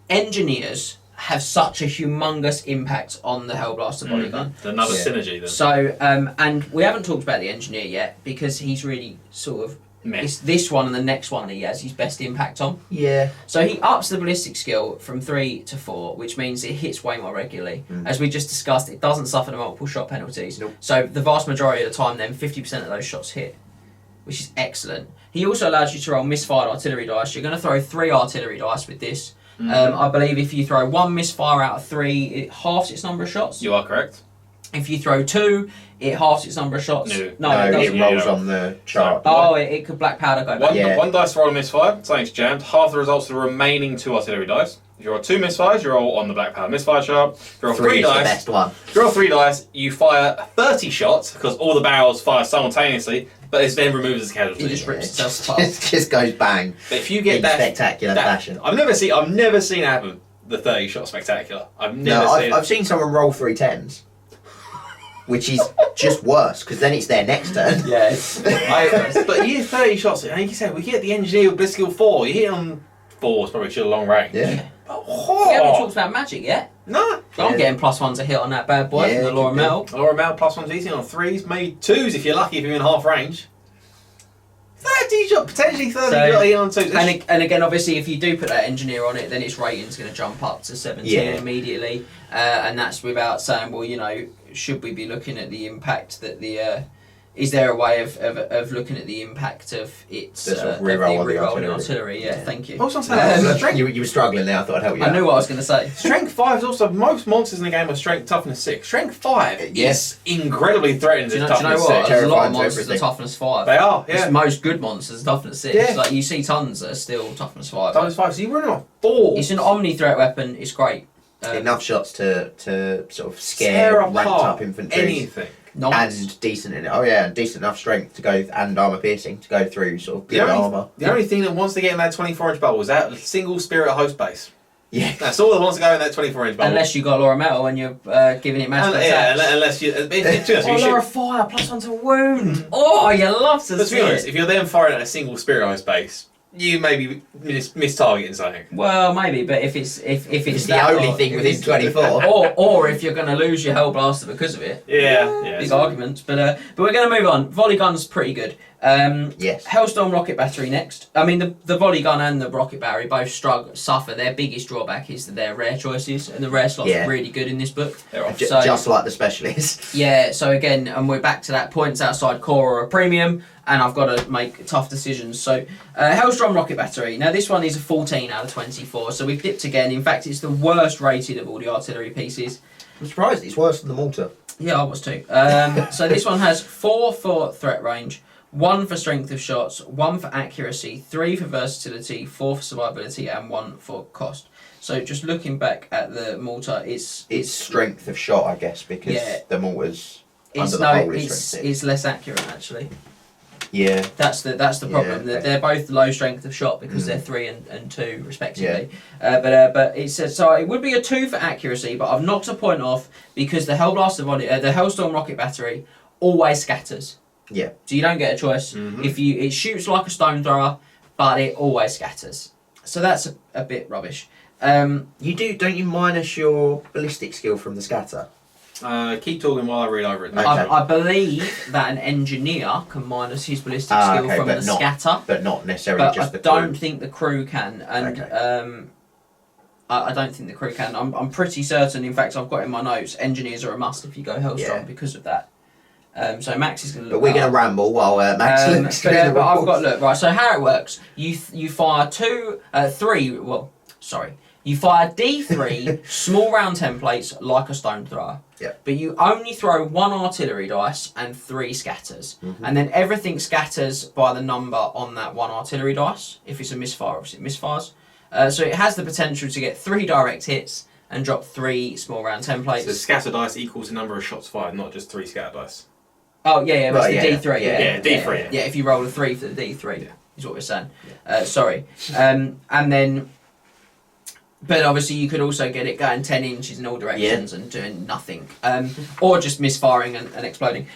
engineers have such a humongous impact on the Hellblaster body gun. Another synergy then. So, and we haven't talked about the engineer yet, because he's really sort of... It's this one and the next one that he has his best impact on. Yeah. So he ups the ballistic skill from 3 to 4, which means it hits way more regularly. As we just discussed, it doesn't suffer the multiple shot penalties. Nope. So the vast majority of the time then, 50% of those shots hit, which is excellent. He also allows you to roll misfired artillery dice. You're going to throw 3 artillery dice with this. I believe if you throw 1 misfire out of 3, it halves its number of shots. You are correct. If you throw 2, it halves its number of shots. No, it rolls on the chart. Oh, it could black powder go back. One dice roll a misfire, something's jammed. Half the results of the remaining 2 artillery dice. If you roll 2 misfires, you roll on the black powder misfire chart. If you roll 3 dice, the best one. If you roll 3 dice, you fire 30 shots, because all the barrels fire simultaneously, but it's then removed as a casualty. It just rips itself apart. It just goes bang. But if you get that spectacular fashion. I've never seen it happen. The 30 shot spectacular. I've seen someone roll 3 10s. Which is just worse, because then it's their next turn. Yes. But you hit 30 shots, and like you said, we get the engineer with Blitzkill 4. You hit on 4, it's probably still long range. Yeah. We haven't talked about magic yet. No. I'm getting +1s a hit on that bad boy from the Laura Mel. Laura Mel +1's easy on 3s, maybe 2s if you're lucky if you're in half range. 30 shot, potentially 30 shot hit on 2s. And again, obviously, if you do put that engineer on it, then its rating's going to jump up to 17 immediately. And that's without saying, well, you know, should we be looking at the impact that the... is there a way of looking at the impact of its rerolling artillery? Yeah, thank you. Also, you were struggling there, I thought I'd help you out. I knew what I was going to say. Strength 5 is also... Most monsters in the game are strength toughness 6. Strength 5 is incredibly threatening to toughness 6. Do you know what? There's a lot of monsters that are toughness 5. They are, yeah. Most good monsters are toughness 6. Yeah. Like, you see tons that are still toughness 5. Toughness 5, so you run on 4. It's an omni-threat weapon, it's great. Enough shots to sort of scare ranked up infantry. Anything. And decent enough strength to go, and armor piercing to go through sort of good armor. The only thing that wants to get in that 24-inch bubble is that single spirit host base. Yeah, that's all that wants to go in that 24-inch bubble. Unless you got Laura Metal and you're giving it magical attacks. Yeah, unless you. Laura Fire +1 to wound. Oh, you love to see be honest, it. if you're then firing at a single spirit host base, you may be mistargeting something. Well, maybe, but if it's It's the that only thing within 24. or if you're going to lose your Hellblaster because of it. Yeah. Big arguments, but we're going to move on. Volley gun's pretty good. Yes. Hellstorm rocket battery next. I mean, the volley gun and the rocket battery both suffer. Their biggest drawback is that they're rare choices, and the rare slot's really good in this book. Just like the specialist. Yeah. So again, and we're back to that points outside core or a premium, and I've got to make tough decisions. So Hellstorm rocket battery. Now this one is a 14 out of 24. So we've dipped again. In fact, it's the worst rated of all the artillery pieces. I'm surprised it's worse than the mortar. Yeah, I was too. So this one has 4 for threat range, 1 for strength of shots, 1 for accuracy, 3 for versatility, 4 for survivability, and 1 for cost. So just looking back at the mortar, it's strength of shot, I guess, because the mortar's under the hull is strength 6. It's less accurate actually. Yeah. That's the problem. Yeah, okay. They're both low strength of shot because they're 3 and 2 respectively. Yeah. But it says so it would be a 2 for accuracy, but I've knocked a point off because the Hellblaster volley, the Hellstorm rocket battery always scatters. Yeah. So you don't get a choice. Mm-hmm. It shoots like a stone thrower, but it always scatters. So that's a bit rubbish. Don't you minus your ballistic skill from the scatter? Keep talking while I read over it. Okay. I believe that an engineer can minus his ballistic skill from the scatter, but not necessarily just the crew. I don't think the crew can, and I don't think the crew can. I'm pretty certain. In fact, I've got in my notes. Engineers are a must if you go Hellstorm because of that. So Max is going to look. But we're going to ramble while Max looks through the but I've rules. got look right. So how it works? You fire 3. Well, sorry. You fire D3 small round templates like a stone thrower. Yeah. But you only throw 1 artillery dice and 3 scatters. Mm-hmm. And then everything scatters by the number on that 1 artillery dice. If it's a misfire, obviously it misfires. So it has the potential to get 3 direct hits and drop 3 small round templates. So scatter dice equals the number of shots fired, not just 3 scatter dice. Oh, yeah, but it's the D3. Yeah, D3. Yeah, if you roll a 3 for the D3, is what we're saying. Yeah. Sorry. And then... But obviously you could also get it going 10 inches in all directions and doing nothing. Or just misfiring and exploding.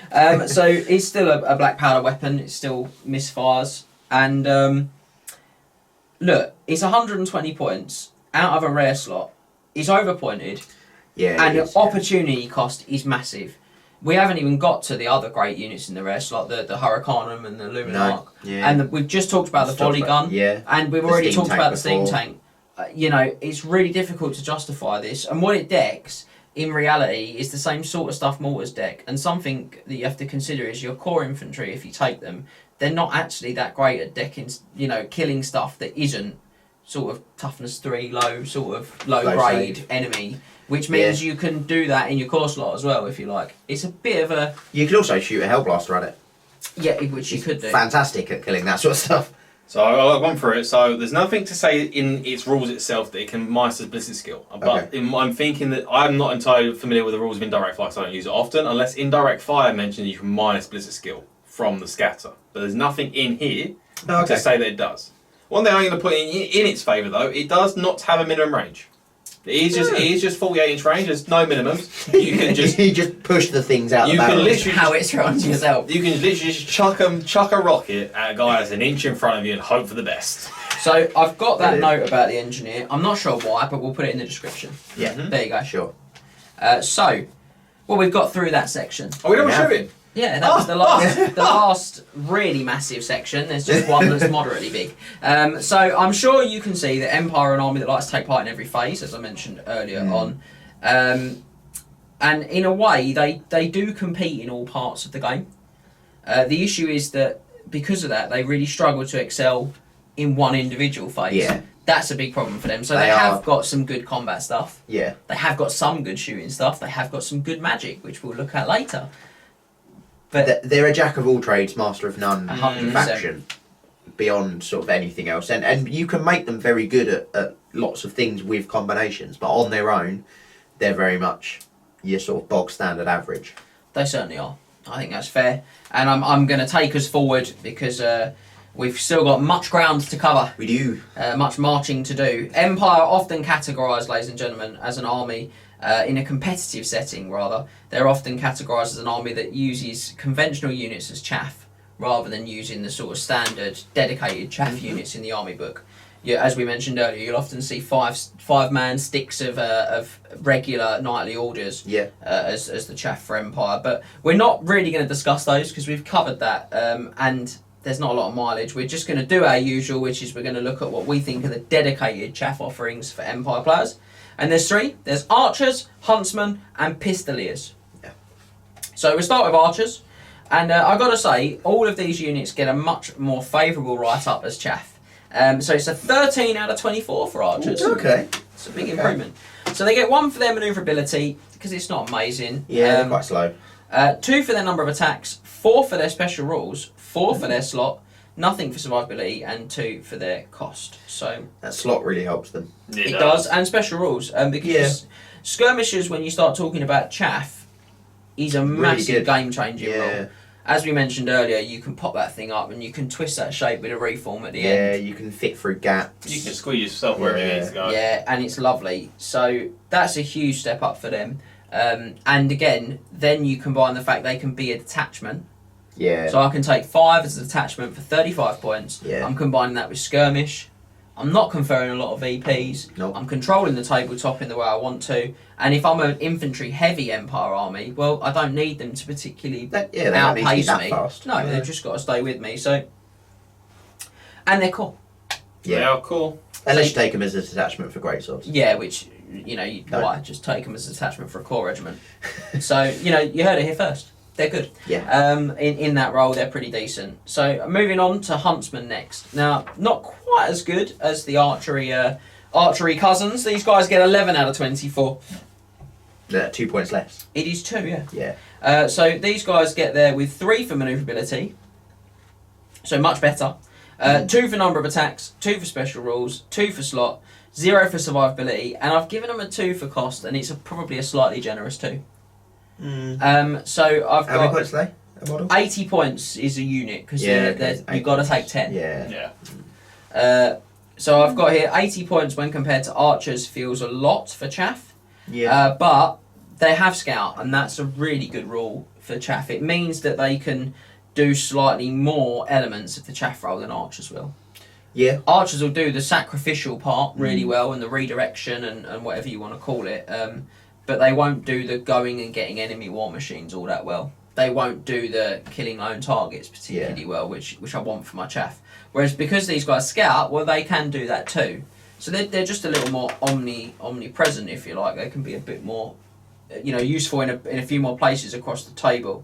So it's still a black powder weapon. It still misfires. And look, it's 120 points out of a rare slot. It's overpointed. Yeah, and the opportunity cost is massive. We haven't even got to the other great units in the rare slot, the Hurricanum and the Luminarch. No, yeah. And we've just talked about the volley gun. Yeah. And we've already talked about the steam tank. It's really difficult to justify this. And what it decks, in reality, is the same sort of stuff mortars deck. And something that you have to consider is your core infantry, if you take them, they're not actually that great at decking, killing stuff that isn't sort of toughness 3, low grade enemy. Which means you can do that in your core slot as well, if you like. It's a bit of a... You could also shoot a Hellblaster at it. Yeah, which you could do. Fantastic at killing that sort of stuff. So I'll run through it. So there's nothing to say in its rules itself that it can master ballistic skill. But I'm thinking that I'm not entirely familiar with the rules of indirect fire, so I don't use it often, unless indirect fire mentions you can minus ballistic skill from the scatter. But there's nothing in here to say that it does. One thing I'm going to put in its favour though, it does not have a minimum range. It is just 48-inch range. There's no minimums. You can just you just push the things out. You the can barrel. literally how it's run to yourself. You can literally just chuck a rocket at a guy that's an inch in front of you and hope for the best. So I've got that note about the engineer. I'm not sure why, but we'll put it in the description. Yeah, there you go. Sure. We've got through that section. Oh, we don't shoot it. Yeah, that was the last really massive section. There's just one that's moderately big. So I'm sure you can see that Empire are an army that likes to take part in every phase, as I mentioned earlier on. And in a way, they do compete in all parts of the game. The issue is that because of that, they really struggle to excel in one individual phase. Yeah. That's a big problem for them. So they have got some good combat stuff. Yeah. They have got some good shooting stuff. They have got some good magic, which we'll look at later. But they're a jack of all trades, master of none 100%. faction beyond sort of anything else. And you can make them very good at lots of things with combinations, but on their own, they're very much your sort of bog standard average. They certainly are. I think that's fair. And I'm going to take us forward because we've still got much ground to cover. We do. Much marching to do. Empire often categorised, ladies and gentlemen, as an army in a competitive setting, rather. They're often categorised as an army that uses conventional units as chaff rather than using the sort of standard dedicated chaff units in the army book. Yeah, as we mentioned earlier, you'll often see five-man sticks of regular nightly orders as the chaff for Empire. But we're not really going to discuss those because we've covered that, and there's not a lot of mileage. We're just going to do our usual, which is we're going to look at what we think are the dedicated chaff offerings for Empire players. And there's three. There's archers, huntsmen, and pistoliers. Yeah. So we'll start with archers. And I've got to say, all of these units get a much more favourable write-up as chaff. So it's a 13 out of 24 for archers. Ooh, okay. It's a big improvement. So they get 1 for their manoeuvrability, because it's not amazing. Yeah, they're quite slow. 2 for their number of attacks, 4 for their special rules, 4 for their slot, nothing for survivability, and 2 for their cost. So that slot really helps them. It does, and special rules. Because skirmishers, when you start talking about chaff, is a massive game-changing rule. As we mentioned earlier, you can pop that thing up and you can twist that shape with a reform at the end. Yeah, you can fit through gaps. You can squeeze yourself wherever you need to go. Yeah, and it's lovely. So that's a huge step up for them. And again, then you combine the fact they can be a detachment. Yeah. So I can take 5 as a detachment for 35 points. Yeah. I'm combining that with skirmish. I'm not conferring a lot of VPs. Nope. I'm controlling the tabletop in the way I want to. And if I'm an infantry heavy Empire army, well, I don't need them to particularly outpace me. Fast. No, they've just got to stay with me. So, and they're cool. Yeah, they are cool. Unless you take them as a detachment for greatswords. Yeah, which just take them as a detachment for a core regiment. So you heard it here first. They're good. Yeah. In that role, they're pretty decent. So moving on to huntsmen next. Now, not quite as good as the archery cousins. These guys get 11 out of 24. 2 points less. It is 2, yeah. Yeah. So these guys get there with 3 for manoeuvrability. So much better. 2 for number of attacks, 2 for special rules, 2 for slot, 0 for survivability, and I've given them a 2 for cost, and it's probably a slightly generous 2. So I've How many points are they? A model? 80 points is a unit because you've got to take 10. Yeah. So I've got here 80 points when compared to archers feels a lot for chaff. Yeah. But they have scout, and that's a really good rule for chaff. It means that they can do slightly more elements of the chaff role than archers will. Yeah. Archers will do the sacrificial part really well and the redirection and whatever you want to call it. But they won't do the going and getting enemy war machines all that well. They won't do the killing lone targets particularly well, which I want for my chaff. Whereas because these guys scout, well, they can do that too. So they're just a little more omnipresent, if you like. They can be a bit more, useful in a few more places across the table.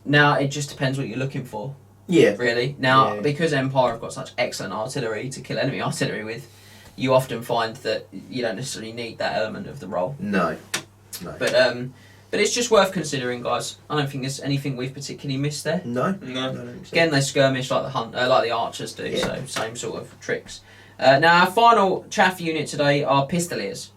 Now it just depends what you're looking for. Yeah. Really. Now because Empire have got such excellent artillery to kill enemy artillery with, you often find that you don't necessarily need that element of the role. No. But it's just worth considering, guys. I don't think there's anything we've particularly missed there. No. Again, they skirmish like the archers do, so same sort of tricks. Now our final chaff unit today are pistoliers.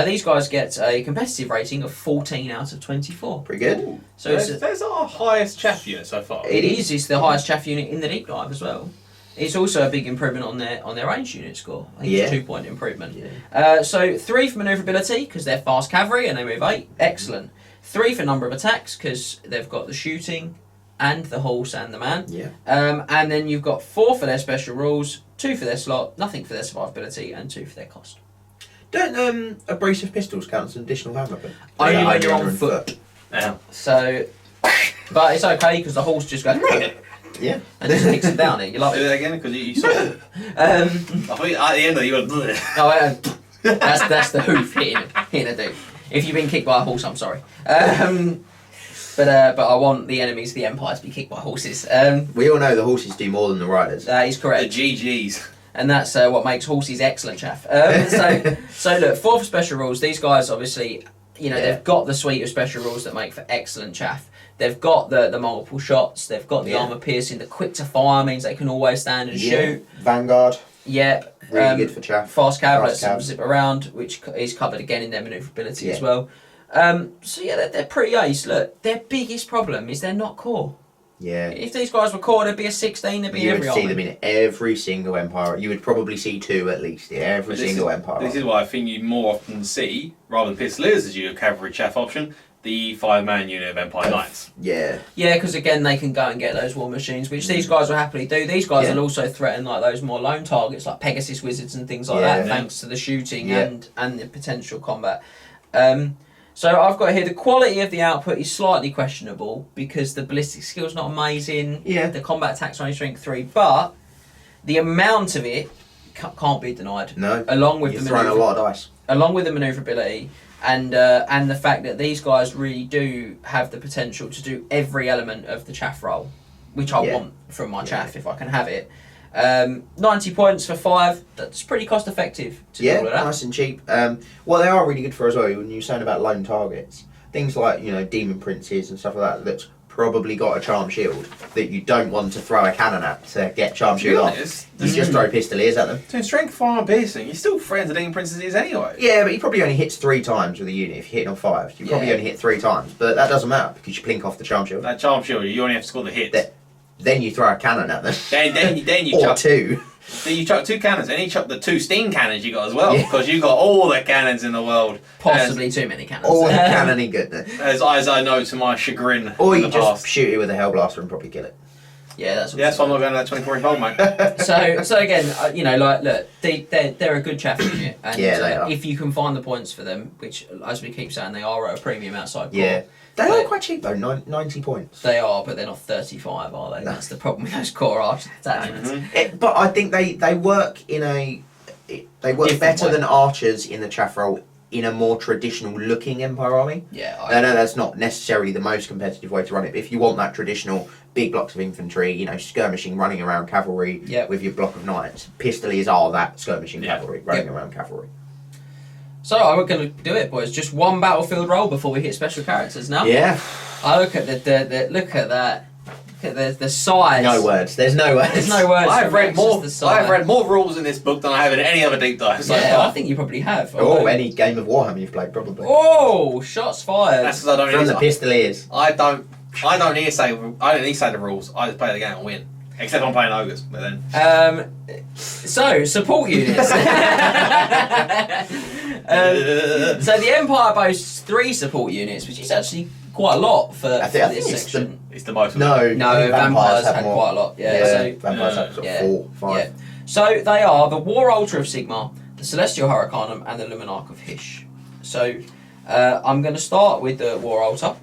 These guys get a competitive rating of 14 out of 24. Pretty good. Ooh. So that's our highest chaff unit so far. It is. It's the highest chaff unit in the deep dive as well. It's also a big improvement on their range unit score. I think it's a 2-point improvement. Yeah. So 3 for manoeuvrability because they're fast cavalry and they move 8. Excellent. 3 for number of attacks because they've got the shooting and the horse and the man. Yeah. And then you've got 4 for their special rules, 2 for their slot, nothing for their survivability, and 2 for their cost. Don't abrasive pistols count as an additional hand weapon? Only when you're on foot. Yeah. So, but it's okay because the horse just goes. Yeah. And just kicks it down. You love Do it. that again because you saw it. I think at the end of it, you were. That's the hoof hitting a dude. If you've been kicked by a horse, I'm sorry. But I want the enemies of the Empire to be kicked by horses. We all know the horses do more than the riders. That is correct. The GGs. And that's what makes horses excellent chaff. So look, 4 for special rules. These guys obviously, they've got the suite of special rules that make for excellent chaff. They've got the multiple shots. They've got the armor piercing. The quick to fire means they can always stand and shoot. Vanguard. Yeah. Really good for chaff. Fast cav, let's zip around, which is covered again in their manoeuvrability as well. So they're pretty ace. Look, their biggest problem is they're not core. Yeah. If these guys were core, there'd be a 16, there'd be every You would see them in every single Empire. You would probably see 2 at least in every single Empire. This is why I think you more often see, rather than pistoliers as your cavalry chaff option, the 5-man unit of Empire Knights. Yeah. Yeah, because again, they can go and get those war machines, which these guys will happily do. These guys will also threaten like those more lone targets, like Pegasus wizards and things like that, thanks to the shooting and the potential combat. So I've got here the quality of the output is slightly questionable because the ballistic skill's not amazing. Yeah. The combat attacks are only strength 3, but the amount of it can't be denied. No. Along with You're throwing a lot of dice. Along with the manoeuvrability. And the fact that these guys really do have the potential to do every element of the chaff roll, which I want from my chaff if I can have it. 90 points for 5, that's pretty cost effective to do all of that. Nice and cheap. Well, they are really good for as well, when you're saying about lone targets. Things like, demon princes and stuff like that, that's probably got a charm shield that you don't want to throw a cannon at to get charm shield off. You just throw pistoliers at them. So in strength 5 and piercing, you're still friends with demon princes anyway. Yeah, but he probably only hits 3 times with a unit if you're hitting on 5. You probably only hit 3 times, but that doesn't matter because you plink off the charm shield. That charm shield, you only have to score the hits. Then you throw a cannon at them. Then you or chuck 2. Then you chuck 2 cannons, and you chuck the 2 steam cannons you got as well, because you got all the cannons in the world. Possibly too many cannons. All the cannoning goodness. As I know to my chagrin. Or in you the just past. shoot it with a Hellblaster and probably kill it. Yeah, that's why I'm not going to that 24-inch hole, mate. So again, look, they're a good chaff unit, and they are. if you can find the points for them, which as we keep saying, they are at a premium outside core. Yeah. They are quite cheap though, 90 points. They are, but they're not 35, are they? That's the problem with those core archer attachments. But I think they work they work Different better way. than archers in the chaff roll in a more traditional looking Empire army. Yeah, I know that's not necessarily the most competitive way to run it, but if you want that traditional big blocks of infantry, skirmishing, running around cavalry with your block of knights, pistoliers are that skirmishing cavalry, running around cavalry. So we're going to do it, boys. Just one battlefield roll before we hit special characters now. Yeah. I look at look at that. Look at the size. No words. There's no words. There's no words. I've read more rules in this book than I have in any other deep dive. So I think you probably have. Or any game of Warhammer you've played, probably. Oh, shots fired. That's because I don't. From the pistoliers. I don't need to say the rules. I just play the game and win. Except I'm playing ogres, but then. So support units. So the Empire boasts 3 support units, which is actually quite a lot for this section. It's the most. No, vampires had quite a lot. Vampires have sort of 4, 5. Yeah. So they are the War Altar of Sigmar, the Celestial Hurricanum, and the Luminarch of Hysh. So I'm going to start with the War Altar,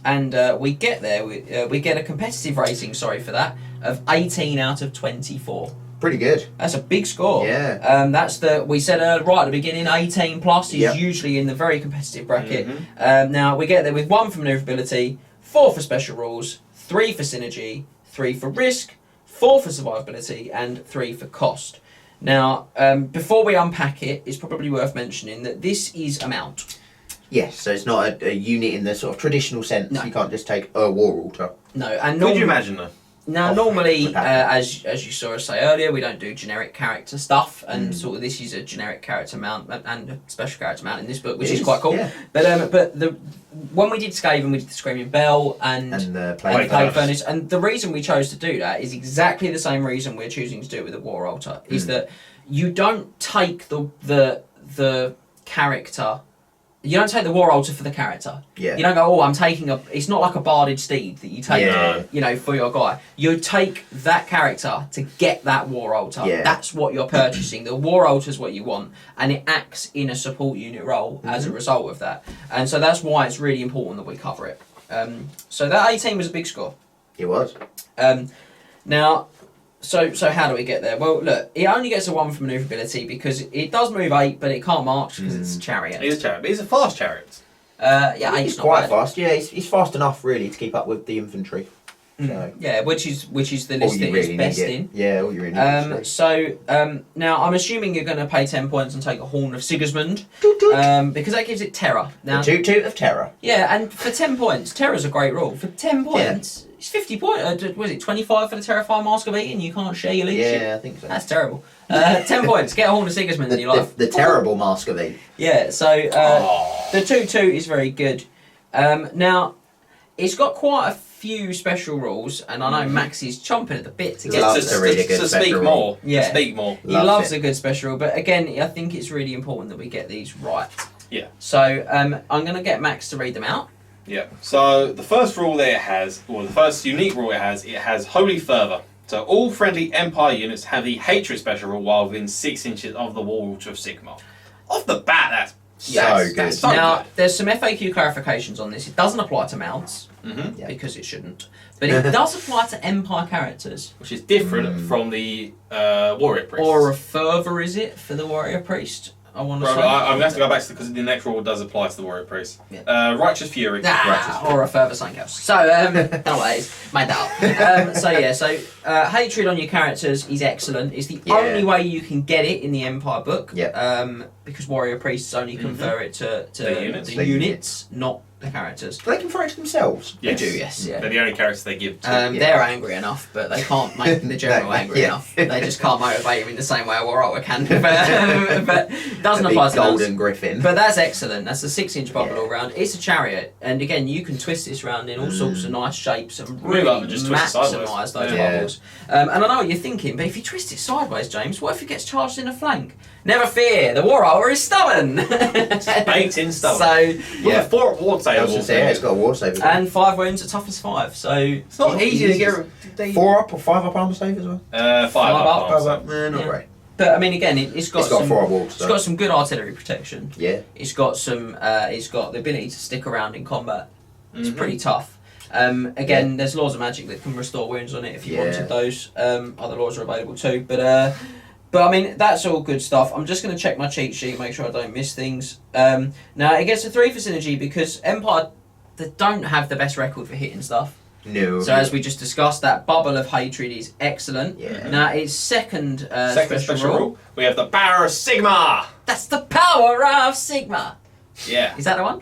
and we get there. We get a competitive rating. Sorry for that. Of 18 out of 24. Pretty good. That's a big score. Yeah. That's we said right at the beginning, 18 plus is usually in the very competitive bracket. Now we get there with 1 for manoeuvrability, 4 for special rules, 3 for synergy, 3 for risk, 4 for survivability, and 3 for cost. Now, before we unpack it, it's probably worth mentioning that this is a mount. Yes, so it's not a unit in the sort of traditional sense. No. You can't just take a war altar. No, and Could you imagine though? Now, normally, as you saw us say earlier, we don't do generic character stuff, and sort of this is a generic character mount and a special character mount in this book, which is quite cool. Yeah. But when we did Skaven, we did the Screaming Bell and the Plague Furnace, and the reason we chose to do that is exactly the same reason we're choosing to do it with the War Altar, is that you don't take the character. You don't take the War Altar for the character. Yeah. You don't go, I'm taking it's not like a barded steed that you take, for your guy. You take that character to get that War Altar. Yeah. That's what you're purchasing. The War Altar is what you want, and it acts in a support unit role as a result of that. And so that's why it's really important that we cover it. So that 18 was a big score. It was. Now, so how do we get there? Well, look, it only gets a 1 for manoeuvrability because it does move 8, but it can't march because it's a chariot. It is a chariot, but he's a fast chariot. Yeah, He's quite fast. Yeah, he's fast enough really to keep up with the infantry. So. Yeah, which is the list that he's best in. Yeah, all you really need. So now I'm assuming you're going to pay 10 points and take a Horn of Sigismund, because that gives it terror. Now, the toot of terror. Yeah, and for 10 points, terror's a great rule. For 10 points, it's 50 points. Was it 25 for the Terrifying Mask of Eden? You can't share your leadership. Yeah, I think so. That's terrible. 10 points. Get a Horn of Sigismund in your life. The terrible Mask of Eden. Yeah. So the 2/2 is very good. Now, it's got quite a few special rules, and I know Max is chomping at the bit to get to speak more. Yeah, speak more. He loves a good special rule, but again, I think it's really important that we get these right. Yeah. So I'm going to get Max to read them out. Yeah. So the first rule there it has, or the first unique rule it has Holy Fervour. So all friendly Empire units have the Hatred special rule while within 6 inches of the Water of Sigmar. Off the bat, that's good. so Now, good. there's some FAQ clarifications on this. It doesn't apply to mounts, Mm-hmm. because it shouldn't. But it does apply to Empire characters. Which is different from the Warrior Priest. Or a fervor, is it, for the Warrior Priest? I want to Right, say. I'm going to have to go back to because the next rule does apply to the Warrior Priest. Yeah. Righteous Fury. Or a further something else. So, don't know what it is. Made that up. Hatred on your characters is excellent. It's the only way you can get it in the Empire book. Because Warrior Priests only confer it to the units, not the characters. They confer it to themselves. Yes. They do, yes. Yeah. They're the only characters they give to. They're angry enough, but they can't make the general angry Yeah. enough. They just can't motivate him in the same way a Warhammer can. But it doesn't apply to Golden us. Griffin. But that's excellent. That's a 6-inch bubble all round. It's a chariot, and again, you can twist this round in all sorts of nice shapes and Move really up and just twist it maximise sideways. those Yeah. bubbles. And I know what you're thinking, but if you twist it sideways, James, what if it gets charged in the flank? Never fear, the Warhammer is stubborn. Baked in stubborn. So With a 4 ward save. It's got a war save. and 5 wounds are tough as 5. So It's not easy to get. 4 up or 5 up armor save as well? 5 Five up. up. Not Yeah. great. But I mean, again, it's got It's got some. 4 walls. It's got some good artillery protection. Yeah. It's got some. It's got the ability to stick around in combat. It's Mhm. pretty tough. Again, there's laws of magic that can restore wounds on it if you wanted those. Other laws are available too. But I mean, that's all good stuff. I'm just going to check my cheat sheet, make sure I don't miss things. Now it gets a 3 for synergy because Empire, they don't have the best record for hitting stuff. No. So as we just discussed, that bubble of hatred is excellent. Yeah. Now its second Special rule. We have the Power of Sigmar. That's the power of Sigma. Yeah. Is that the one?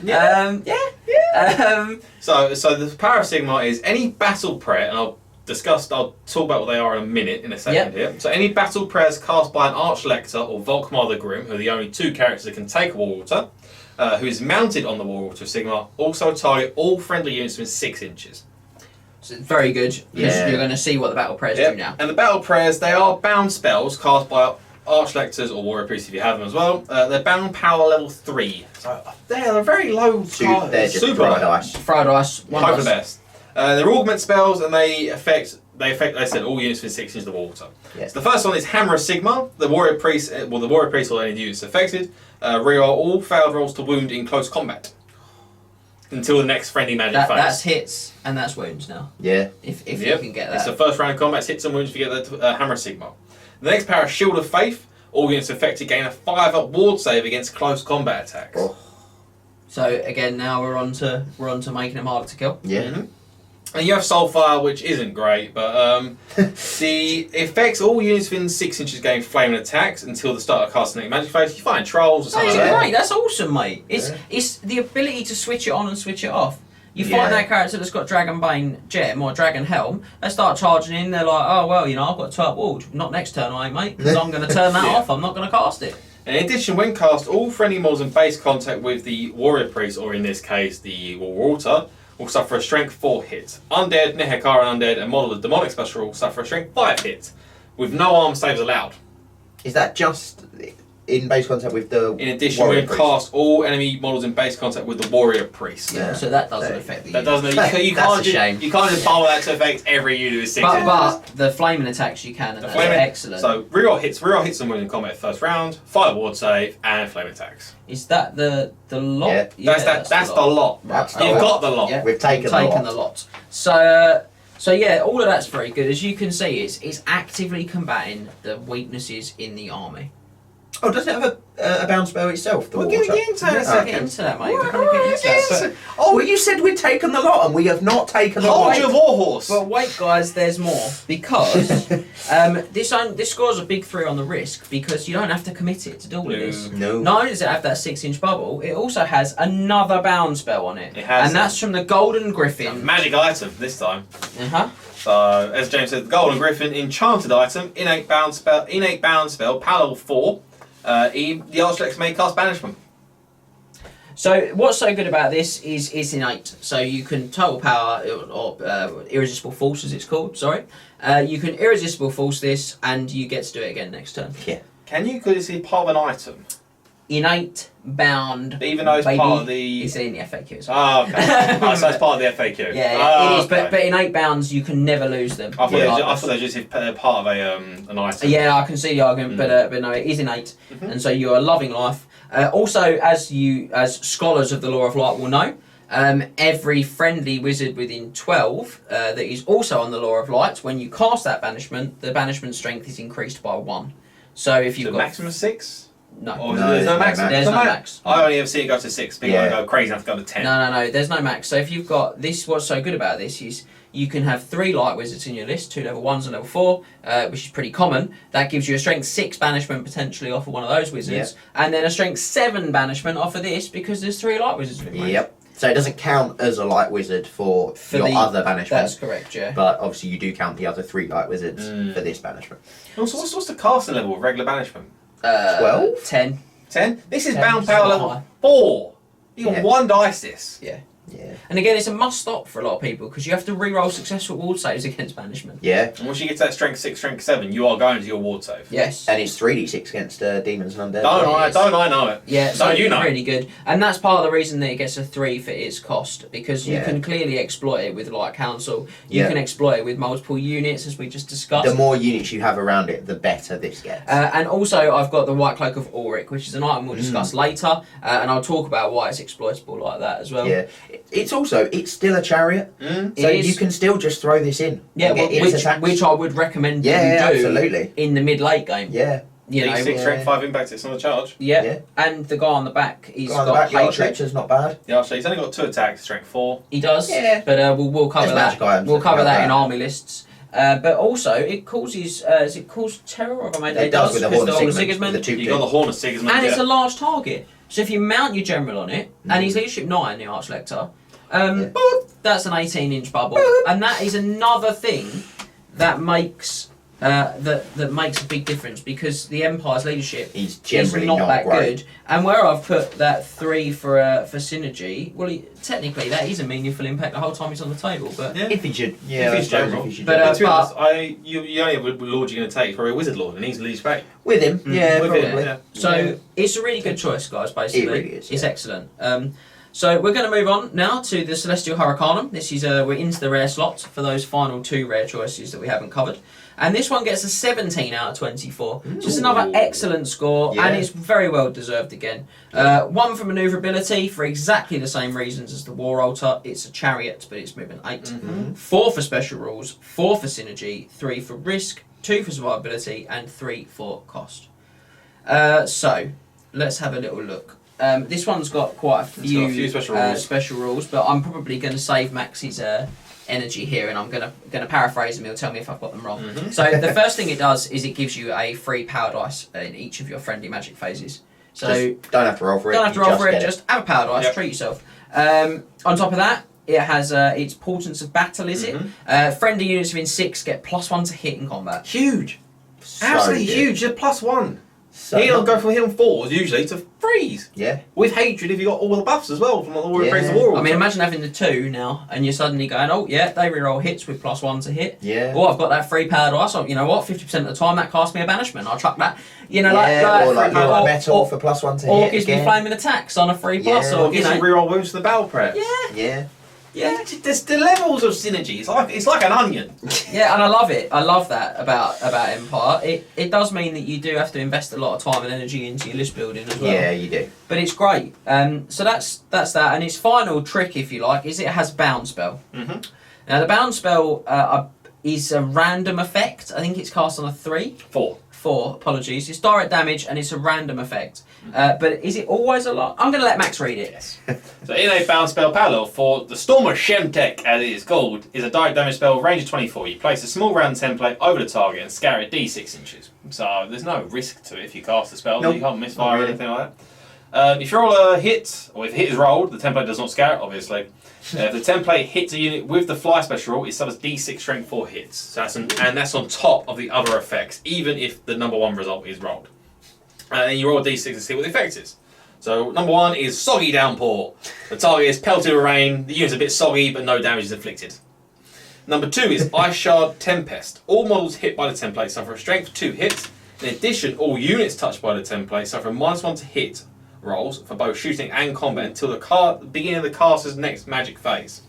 Yeah. Yeah. So the Power of Sigmar is any battle prayer, and I'll talk about what they are in a minute, in a second here. So any battle prayers cast by an Archlector or Volkmar the Grim, who are the only 2 characters that can take a War Altar, who is mounted on the War Altar of Sigmar, also target all friendly units within 6 inches. So very good. Yeah. You're going to see what the battle prayers do now. And the battle prayers, they are bound spells cast by Archlectors or Warrior Priests if you have them as well. They're bound power level 3. So they're very low. They're just super dry low. dice. Throw dice. One Hope for dice. the best. They're augment spells and they affect, like I said, all units within 6 inches of the water. Yeah. So the first one is Hammer of Sigmar. The Warrior Priest, the Warrior Priest or any units affected, reroll all failed rolls to wound in close combat until the next friendly magic phase. That's hits and that's wounds now. Yeah. If you can get that. It's the first round of combat, hits and wounds if you get the Hammer of Sigmar. The next power is Shield of Faith. All units affected gain a 5-up ward save against close combat attacks. Oh. So again, now we're on to making them harder to kill. Yeah. Mm-hmm. And you have Soulfire, which isn't great, but the effects all units within 6 inches gain flaming attacks until the start of casting a magic phase. You find trolls or That something is like that. great. That's awesome, mate. It's the ability to switch it on and switch it off. You find that character that's got Dragonbane Gem or Dragon Helm, they start charging in, they're like, oh, well, I've got a 2-up ward. Not next turn, I ain't, mate, because I'm going to turn that off. I'm not going to cast it. In addition, when cast, all friendly models in base contact with the Warrior Priest, or in this case, the War Altar, will suffer a Strength 4 hit. Undead, Nehekara Undead, and model of Demonic Special will suffer a Strength 5 hit, with no arm saves allowed. Is that just in base contact with the In addition, Warrior when Priest? cast all enemy models in base contact with the Warrior Priest. Yeah. So that doesn't affect the That unit. doesn't. You That's can't a just, shame. you can't just bubble that to affect every unit with 6 inches. But the flaming attacks you can, and that's excellent. So reroll hits and wounds in combat first round, 5 ward save, and flame attacks. Is that the lot? Yeah. That's the lot. That's You've the got the lot. Yeah. We've taken the lot. So yeah, all of that's very good. As you can see, it's actively combating the weaknesses in the army. Oh, doesn't it have a bound spell itself? We're going to get into that in a We'll second. get into that, mate. We're going to get into that. Oh, well, you said we'd taken the lot, and we have not taken the Hold lot. your warhorse. But wait, guys, there's more because this scores a big 3 on the risk because you don't have to commit it to do all of this. No. Not only does it have that 6-inch bubble, it also has another bound spell on it. It has. And that's from the Golden A Griffin. magic item this time. Uh-huh. So, as James said, the Golden Griffin, enchanted item, innate bound spell, power level 4. The Archlex may cast banishment. So what's so good about this is it's innate. So you can total power or irresistible force, as it's called. Sorry, you can irresistible force this, and you get to do it again next turn. Yeah. Can you, because it's part of an item? innate bound. Even though it's baby. part of the. It's in the FAQ as well. Oh, okay. Oh, so it's part of the FAQ. Yeah, it is. Okay. But innate bounds, you can never lose them. I thought they were just part of an item. Yeah, I can see the argument, but no, it is innate, and so you are loving life. Also, as scholars of the Law of Light will know, every friendly wizard within 12 that is also on the Law of Light, when you cast that banishment, the banishment strength is increased by 1. So if you've got maximum 6. No, there's no max. There's no max. I only ever see it go to 6. People go crazy enough to go to 10. No. There's no max. So if you've got this, what's so good about this is you can have 3 light wizards in your list, 2 level 1s and level 4, which is pretty common. That gives you a strength 6 banishment potentially off of one of those wizards, and then a strength 7 banishment off of this because there's 3 light wizards in it. Yep. So it doesn't count as a light wizard for your other banishment. That's correct, yeah. But obviously you do count the other 3 light wizards for this banishment. Also, what's the casting level of regular banishment? 12? 10. 10? This is 10, bound power level high. 4. You got 1 dice this. Yeah. Yeah. And again, it's a must stop for a lot of people because you have to re-roll successful ward saves against banishment. Yeah. And once you get to that strength 6, strength 7, you are going to your ward save. Yes. And it's 3d6 against demons and undead. Don't I know it? Yeah, so you know. really good. And that's part of the reason that it gets a 3 for its cost, because you can clearly exploit it with Light Council. You can exploit it with multiple units, as we just discussed. The more units you have around it, the better this gets. And also, I've got the White Cloak of Auric, which is an item we'll discuss later, and I'll talk about why it's exploitable like that as well. Yeah. It's still a chariot, so you can still just throw this in. Yeah, which I would recommend you do absolutely. in the mid-late game. Yeah. You know, D6 strength 5 impact, it's on the charge. Yeah. And the guy on the back, he's got the hatred. Archer's not bad. The Archer, he's only got 2 attacks, strength 4. He does. Yeah. But we'll cover There's that. We'll cover that in army lists. But also, it causes. Is it cause terror? Or it does with the Horn of Sigismund. You got the Horn of Sigismund. And it's a large target. So if you mount your general on it, and he's leadership 9, the Archlector, that's an 18-inch bubble, and that is another thing that makes that makes a big difference, because the Empire's leadership is generally not that great. good. And where I've put that 3 for synergy, well, technically that is a meaningful impact the whole time he's on the table. But if he should, if he's general. But to be honest, you only have a lord you're going to take, probably a wizard lord, and he's least rate with him. Yeah, with probably. Him, So it's a really good choice, guys. Basically, it really is. It's excellent. So we're going to move on now to the Celestial Hurricanum. This is we're into the rare slot for those final 2 rare choices that we haven't covered. And this one gets a 17 out of 24. Just another excellent score, and it's very well deserved again. 1 for manoeuvrability for exactly the same reasons as the War Altar. It's a chariot, but it's movement 8. 4 for special rules, 4 for synergy, 3 for risk, 2 for survivability, and 3 for cost. So let's have a little look. This one's got quite a few special rules, but I'm probably going to save Max's energy here, and I'm gonna paraphrase him. He'll tell me if I've got them wrong. So the first thing it does is it gives you a free power dice in each of your friendly magic phases. So just don't have to roll for it. Don't have to roll for it. Just have a power dice. Treat yourself. On top of that, it has its Portents of Battle. Is it? Friendly units within 6 get +1 to hit in combat. Huge. Absolutely huge. Just +1. So he'll go from healing 4s usually to freeze. Yeah. With hatred, if you got all the buffs as well from the War of War. I mean, imagine having the 2 now, and you're suddenly going, oh yeah, they reroll hits with +1 to hit. Yeah. Or I've got that free power dice. So, you know what? 50% of the time that casts me a banishment. I'll chuck that. You know, like metal for +1 to hit. Or gives me flaming attacks on a free plus. Or gives you reroll wounds to the battle prep. Yeah. Yeah, there's the levels of synergy. It's like an onion. Yeah, and I love it. I love that about Empire. It does mean that you do have to invest a lot of time and energy into your list building as well. Yeah, you do. But it's great. So that's that. And its final trick, if you like, is it has bound spell. Now the bound spell is a random effect. I think it's cast on a 3. 4, apologies. It's direct damage and it's a random effect. But is it always a lot? I'm going to let Max read it. Yes. So in a bound spell parallel for the Storm of Shemtek, as it is called, is a direct damage spell, range of 24. You place a small round template over the target and scatter it D6 inches. So there's no risk to it if you cast the spell. You can't misfire or anything like that. If you roll a hit, or if a hit is rolled, the template does not scatter, obviously. If the template hits a unit with the fly special rule, it suffers D6 strength 4 hits. So that's on top of the other effects, even if the number 1 result is rolled. And then you roll a D6 to see what the effect is. So number 1 is Soggy Downpour. The target is pelted with rain. The unit's a bit soggy, but no damage is inflicted. Number 2 is Ice Shard Tempest. All models hit by the template suffer a strength 2 hit. In addition, all units touched by the template suffer a -1 to hit rolls for both shooting and combat until the beginning of the caster's next magic phase.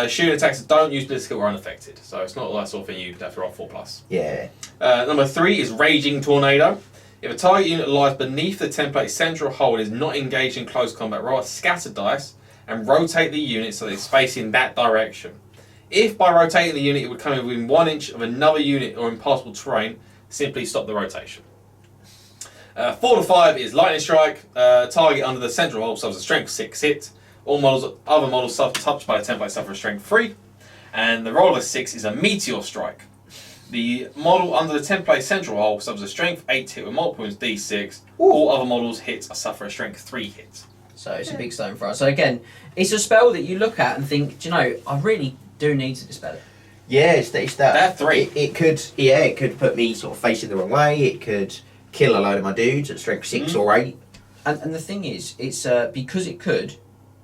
Shooting attacks that don't use Blitzkill are unaffected, so it's not that sort of thing you have to roll 4+. Yeah. Number 3 is Raging Tornado. If a target unit lies beneath the template's central hole and is not engaged in close combat, roll a scatter dice and rotate the unit so that it's facing that direction. If by rotating the unit it would come in within 1 inch of another unit or impassable terrain, simply stop the rotation. 4 to 5 is Lightning Strike. Target under the central hole suffers a strength 6 hit. All other models touched by the template suffer a strength 3. And the roll of a 6 is a Meteor Strike. The model under the template central hole suffers a strength 8 hit with multiple wounds d6. Ooh. All other models hits suffer a strength 3 hit. So it's a big stone for us. So again, it's a spell that you look at and think, do you know, I really do need to dispel it. Yeah, it's that. That 3. It could put me sort of facing the wrong way. It could kill a load of my dudes at strength 6 or 8. And the thing is, it's because it could,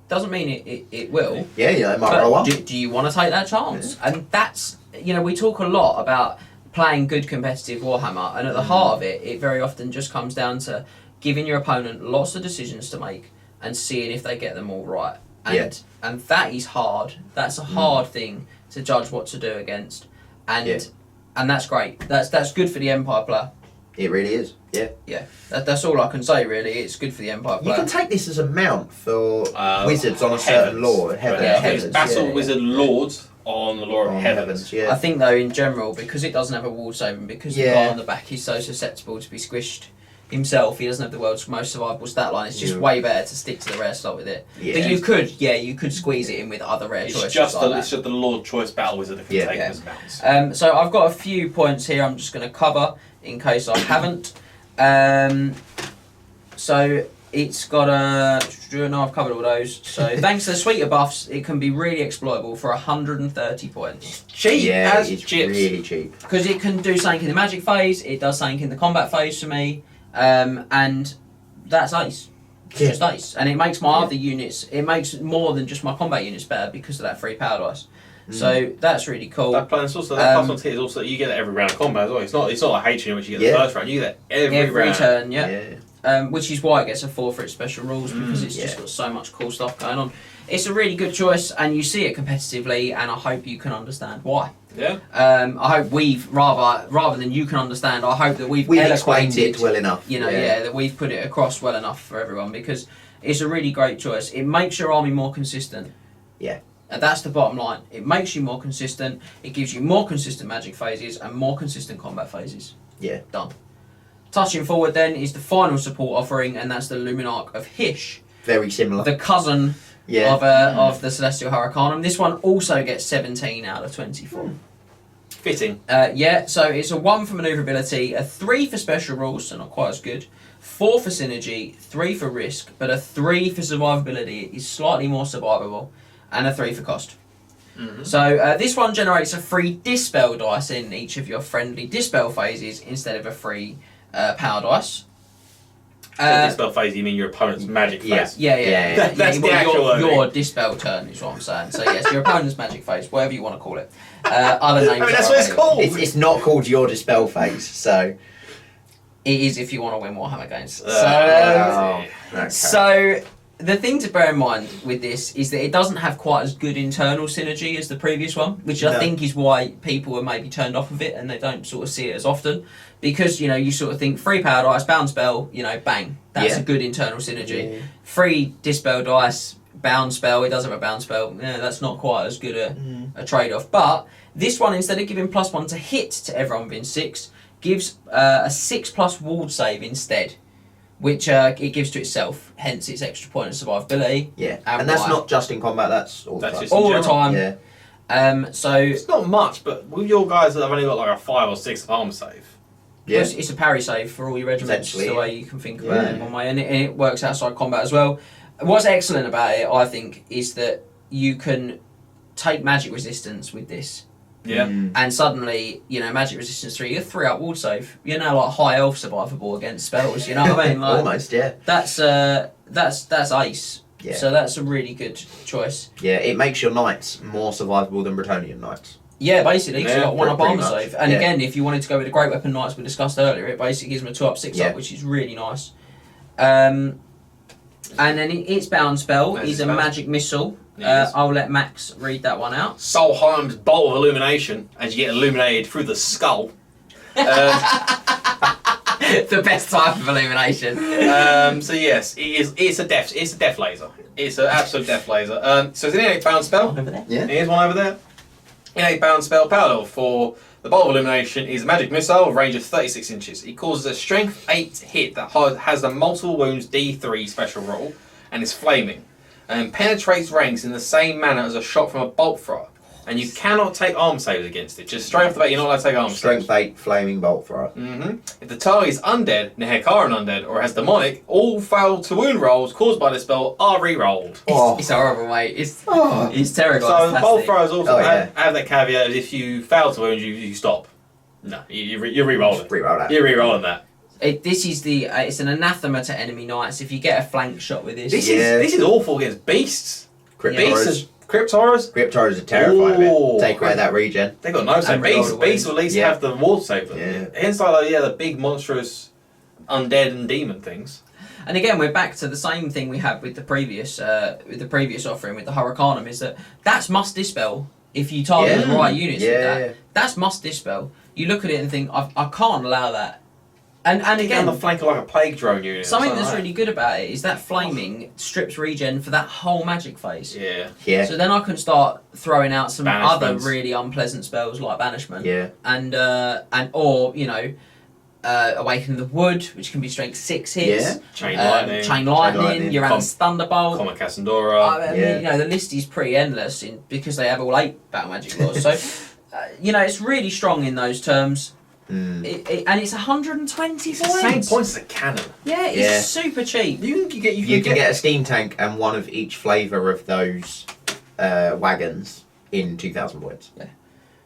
doesn't mean it will. Yeah, it might roll up. Do you want to take that chance? Yeah. And that's, we talk a lot about playing good competitive Warhammer, and at the heart of it, it very often just comes down to giving your opponent lots of decisions to make and seeing if they get them all right. And that is hard. That's a hard thing to judge what to do against. And that's great. That's good for the Empire player. It really is, yeah. Yeah, that's all I can say, really. It's good for the Empire player. You can take this as a mount for wizards on a certain lore. Heavens. Battle Wizard Lords on the lore of Heavens. Yeah. I think, though, in general, because it doesn't have a wall save and because the guy on the back is so susceptible to be squished himself, he doesn't have the world's most survivable stat line. It's just way better to stick to the rare slot with it. Yeah. But you could squeeze it in with other rare choices. It's just the Lord Choice Battle Wizard that can take it as mounts. So I've got a few points here I'm just going to cover in case I haven't. So it's got I've covered all those. So thanks to the suite of buffs, it can be really exploitable for 130 points. Cheap as it's chips. Really cheap. Because it can do something in the magic phase, it does something in the combat phase for me, and that's ace. It's just ace. And it makes my other units, it makes more than just my combat units better because of that free power dice. So that's really cool. That plan is also that plus 1 hit is also you get it every round of combat as well. It's not like H in which you get the first round. You get it every round. Turn, which is why it gets a 4 for its special rules because it's just got so much cool stuff going on. It's a really good choice, and you see it competitively, and I hope you can understand why. Yeah. I hope we've rather than you can understand. I hope that we've explained it well enough. That we've put it across well enough for everyone because it's a really great choice. It makes your army more consistent. Yeah. And that's the bottom line. It makes you more consistent. It gives you more consistent magic phases and more consistent combat phases. Yeah. Done. Touching forward then is the final support offering, and that's the Luminarch of Hysh. Very similar. The cousin of the Celestial Hurricanum. This one also gets 17 out of 24. Fitting. So it's a 1 for manoeuvrability, a 3 for special rules, so not quite as good, 4 for synergy, 3 for risk, but a 3 for survivability. It is slightly more survivable, and a 3 for cost. So this one generates a free dispel dice in each of your friendly dispel phases instead of a free power dice. So dispel phase, you mean your opponent's magic phase? Yeah. That's the actual your dispel turn is what I'm saying. So yes, your opponent's magic phase, whatever you want to call it. Other names. That's what it's called. It's not called your dispel phase, so it is if you want to win Warhammer games. Okay. So the thing to bear in mind with this is that it doesn't have quite as good internal synergy as the previous one, which I think is why people are maybe turned off of it and they don't sort of see it as often. Because, you sort of think free power dice, bound spell, bang. That's a good internal synergy. Free dispel dice, bound spell, it does have a bound spell. That's not quite as good a trade-off. But this one, instead of giving +1 to hit to everyone within 6, gives a 6+ ward save instead. Which it gives to itself, hence its extra point of survivability. Yeah, and that's not just in combat, that's all the time. All the time. Yeah. So it's not much, but with your guys that have only got like a 5 or 6 armor save. Yeah. It's a parry save for all your regiments, the way you can think about it in one way, and it works outside combat as well. What's excellent about it, I think, is that you can take magic resistance with this. Yeah. And suddenly, magic resistance 3, you're 3 up ward save. You're now like high elf survivable against spells, you know what I mean? Like, almost, yeah. That's ace. Yeah. So that's a really good choice. Yeah, it makes your knights more survivable than Bretonnian knights. Yeah, basically, because you've got 1 up armor save. And yeah. Again, if you wanted to go with the Great Weapon Knights we discussed earlier, it basically gives them a 2 up, 6 up, which is really nice. And then its bound spell That's is a bound. magic missile. Yes. I'll let Max read that one out. Solheim's Bolt of Illumination, as you get illuminated through the skull. The best type of illumination. So yes, it's a death laser. It's an absolute death laser. So it's an innate bound spell. Over there. Yeah. Here's one over there. Innate bound spell power level for the Bolt of Illumination is a magic missile, range of 36 inches. It causes a strength 8 hit that has the multiple wounds D3 special rule and is flaming. And penetrates ranks in the same manner as a shot from a bolt thrower. And you cannot take arm saves against it. Just straight off the bat, you're not allowed to take arm Strength saves. 8 flaming bolt thrower. If the target is undead, Nehekaran undead, or has demonic, all failed to wound rolls caused by the spell are re-rolled. Oh. It's horrible, mate. It's terrible. So It's the bolt fantastic. throwers also Oh, yeah. have that caveat that if you fail to wound, you stop. No, you're re-rolling. Reroll that. You're re-rolling that. This is the. It's an anathema to enemy knights. If you get a flank shot with this, This Yeah. is awful against beasts. Crypt Yeah. horrors. Beasts, crypt horrors. Crypt horrors are terrified of Ooh. it. Take away that regen. They got no save. And re-roll the Beasts will at least Yeah. have the wall save them. Yeah. Inside, the big monstrous undead and demon things. and again, we're back to the same thing we had with the previous offering with the Hurricanum. Is that's must dispel if you target Yeah. the right units with Yeah. that. That's must dispel. You look at it and think, I can't allow that. And Get again, on the flank of like a plague drone unit. something or that's like really good about it is that flaming strips regen for that whole magic phase. that. Yeah. Yeah. So then I can start throwing out some other Banishments. really unpleasant spells like banishment. Yeah. And or Awakening the Wood, which can be strength 6 hits. Yeah. Chain lightning. Chain lightning. lightning, Uranus Thunderbolt. Comet Cassandra. I mean, Yeah. the list is pretty endless because they have all 8 battle magic laws. So, it's really strong in those terms. Mm. And it's 120 It's the same points. points as a cannon. Yeah, it's Yeah. super cheap. You can get a steam tank and one of each flavour of those wagons in 2,000 points.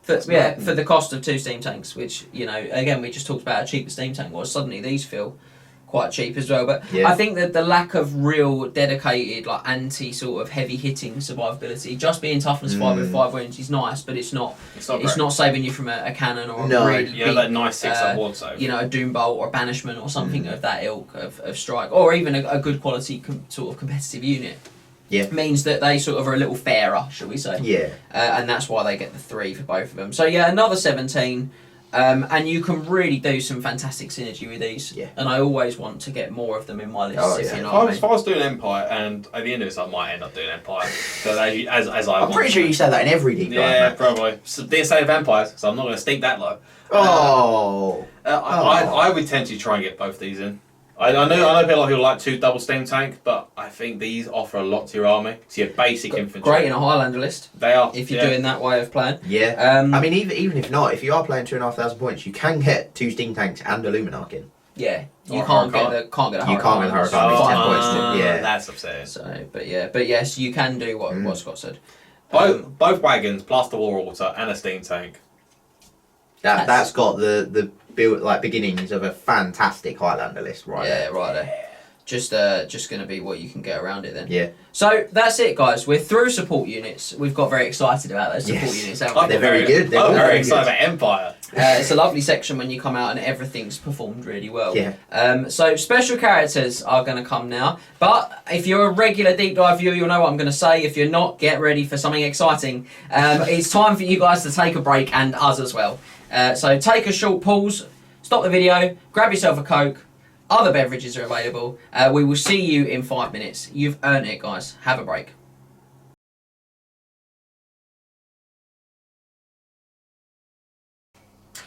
For mad. the cost of 2 steam tanks, which, again, we just talked about how cheap a steam tank was. Suddenly these feel quite cheap as well. But Yeah. I think that the lack of real dedicated, like anti sort of heavy hitting survivability, just being toughness 5 with 5 wounds is nice, but it's not saving you from a cannon or No. a really You big, have that nice 6-up ward save. a doom bolt or a banishment or something of that ilk of strike, or even a good quality sort of competitive unit. Yeah. Means that they sort of are a little fairer, shall we say. Yeah. And that's why they get the 3 for both of them. So yeah, another 17. And you can really do some fantastic synergy with these. Yeah. And I always want to get more of them in my list, Oh, if yeah. you know If what I I mean. was doing Empire, and at the end of this, I might end up doing Empire. So as I I'm want pretty sure to. you said that in every deep dive. Yeah, mate. probably. So, didn't say vampires, so I'm not going to stink that low. Oh. I would tend to try and get both these in. I know people who like 2 double steam tank, but I think these offer a lot to your army. So your basic infantry. Great in a Highlander list, They are. if you're doing that way of playing. Yeah. Um, I mean, even if not, if you are playing 2,500 points, you can get 2 steam tanks and a Luminarch in. Yeah, you Or can't get Hurricane. a can't get a You can't get a Hurricane. Hurricane, it's 10 So, points. Yeah. That's upsetting. So, but yes, you can do what Scott said. Both wagons, Plaster War Altar, and a steam tank. That's got the build beginnings of a fantastic Highlander list, right? Yeah, there. right there. Just going to be what you can get around it then. Yeah. So that's it, guys. We're through support units. We've got very excited about those support Yes. units, haven't we? They're very good. They're I'm all very very excited good. about Empire. It's a lovely section when you come out and everything's performed really well. Yeah. So special characters are going to come now. But if you're a regular deep dive viewer, you'll know what I'm going to say. If you're not, get ready for something exciting. It's time for you guys to take a break, and us as well. So take a short pause, stop the video, grab yourself a Coke. Other beverages are available. We will see you in 5 minutes. You've earned it, guys. Have a break.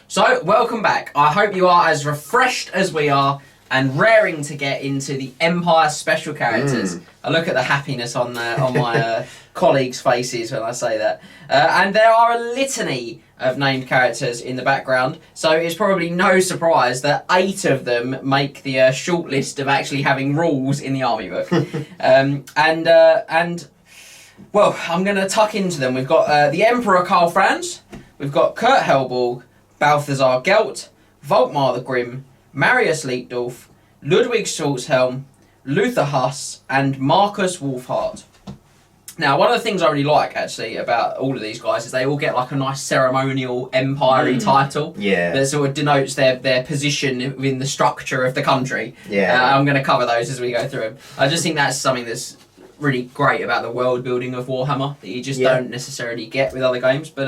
So, welcome back. I hope you are as refreshed as we are and raring to get into the Empire special characters. I look at the happiness on my colleagues' faces when I say that. And there are a litany of named characters in the background, so it's probably no surprise that 8 of them make the short list of actually having rules in the army book. Well, I'm going to tuck into them. We've got the Emperor Karl Franz, we've got Kurt Helborg, Balthazar Gelt, Volkmar the Grim, Marius Leitdorf, Ludwig Schwarzhelm, Luther Huss, and Marcus Wolfhart. Now, one of the things I really like, actually, about all of these guys is they all get like a nice ceremonial empire-y title that sort of denotes their position within the structure of the country. I'm going to cover those as we go through them. I just think that's something that's really great about the world building of Warhammer that you just don't necessarily get with other games. But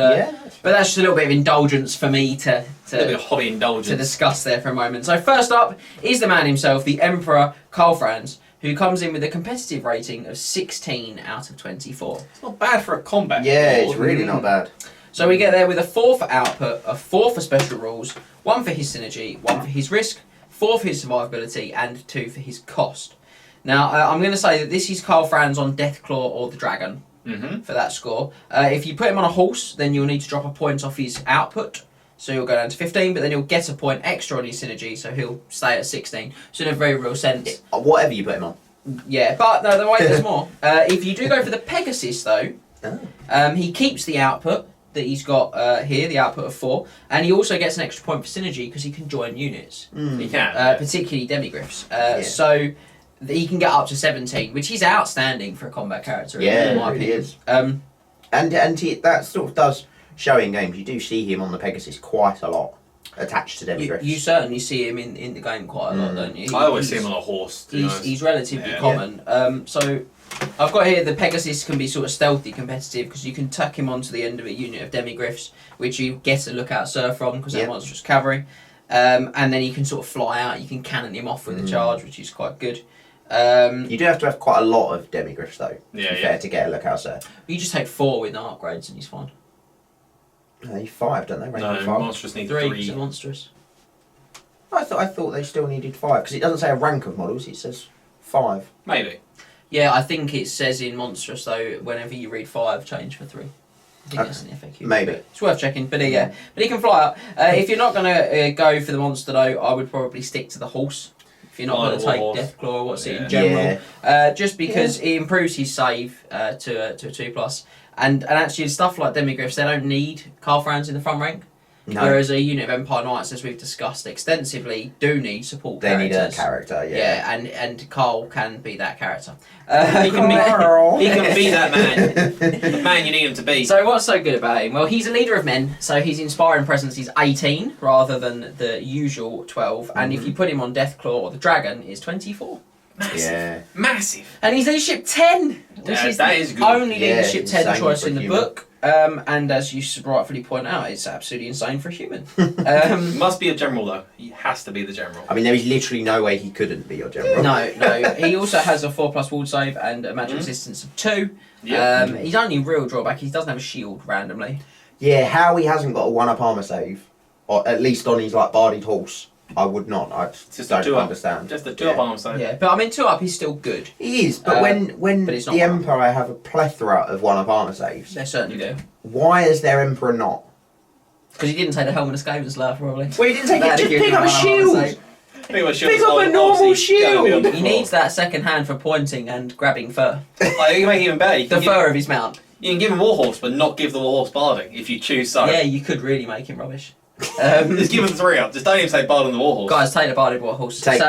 that's just a little bit of indulgence for me to a little bit of hobby indulgence to discuss there for a moment. So first up is the man himself, the Emperor Karl Franz, who comes in with a competitive rating of 16 out of 24. It's not bad for a combat. Yeah, it's really not bad. So we get there with a 4 for output, a 4 for special rules, 1 for his synergy, 1 for his risk, 4 for his survivability, and 2 for his cost. Now, I'm going to say that this is Karl Franz on Deathclaw or the Dragon for that score. If you put him on a horse, then you'll need to drop a point off his output. So he'll go down to 15, but then he'll get a point extra on his synergy, so he'll stay at 16. So in a very real sense. Whatever you put him on. Yeah, but no, the way there's more. If you do go for the Pegasus, though, he keeps the output that he's got here, the output of 4, and he also gets an extra point for synergy because he can join units. He can. Particularly demigryphs. So he can get up to 17, which is outstanding for a combat character. In my opinion. Is. And that sort of does show in games. You do see him on the Pegasus quite a lot, attached to demigryphs. You certainly see him in the game quite a lot, don't you? I always see him on a horse. He's relatively common. So I've got here the Pegasus can be sort of stealthy competitive because you can tuck him onto the end of a unit of demigryphs, which you get a lookout sir from because they're monstrous cavalry. And then he can sort of fly out. You can cannon him off with a charge, which is quite good. You do have to have quite a lot of demigryphs though, to be fair, to get a lookout sir. You just take 4 with no upgrades and he's fine. They need 5, don't they? No, 5? monstrous need 3. It's monstrous. I thought they still needed 5 because it doesn't say a rank of models. It says 5. Maybe. Yeah, I think it says in monstrous though. Whenever you read 5, change for 3. I think that's an FAQ. Maybe. It's worth checking, but but he can fly up. If you're not going to go for the monster though, I would probably stick to the horse. If you're not going to take Deathclaw or what's it in general, just because it improves his save to a 2+. And actually, stuff like demigryphs, they don't need Karl Franz in the front rank. No. Whereas a unit of Empire Knights, as we've discussed extensively, do need support characters. They need a character, Yeah, and Karl can be that character. He can be that man. The man you need him to be. So what's so good about him? Well, he's a leader of men, so his inspiring presence is 18 rather than the usual 12. And if you put him on Deathclaw or the Dragon, it's 24. Massive. Yeah. Massive. And he's leadership 10, which is that the is good. only leadership 10 insane choice for a in the human. book. And as you rightfully point out, it's absolutely insane for a human. Must be a general though. He has to be the general. I mean, there is literally no way he couldn't be your general. No. He also has a 4+ ward save and a magic resistance of 2. Yeah. His only real drawback, he doesn't have a shield randomly. Yeah, how he hasn't got a 1-up armor save, or at least on his like bardied horse, I would not. I just don't understand. Just the 2-up armor save. Yeah, but I mean 2-up he's still good. He is, but when but it's not the Empire have a plethora of 1-up armor saves, They certainly do. why is their Emperor not? Because he didn't take the helmet of Skaven's Slayer, probably. Well, he didn't take it. Just Give pick him up a 1-up shield. armor save. Pick up a normal shield. He needs that second hand for pointing and grabbing fur. You can make it even better. The fur of his mount. You can give him Warhorse, but not give the Warhorse Barding if you choose so. Yeah, you could really make him rubbish. Just give him 3-up. Just don't even say Bard on the Warhorse. Guys, take the Barded Warhorse. Take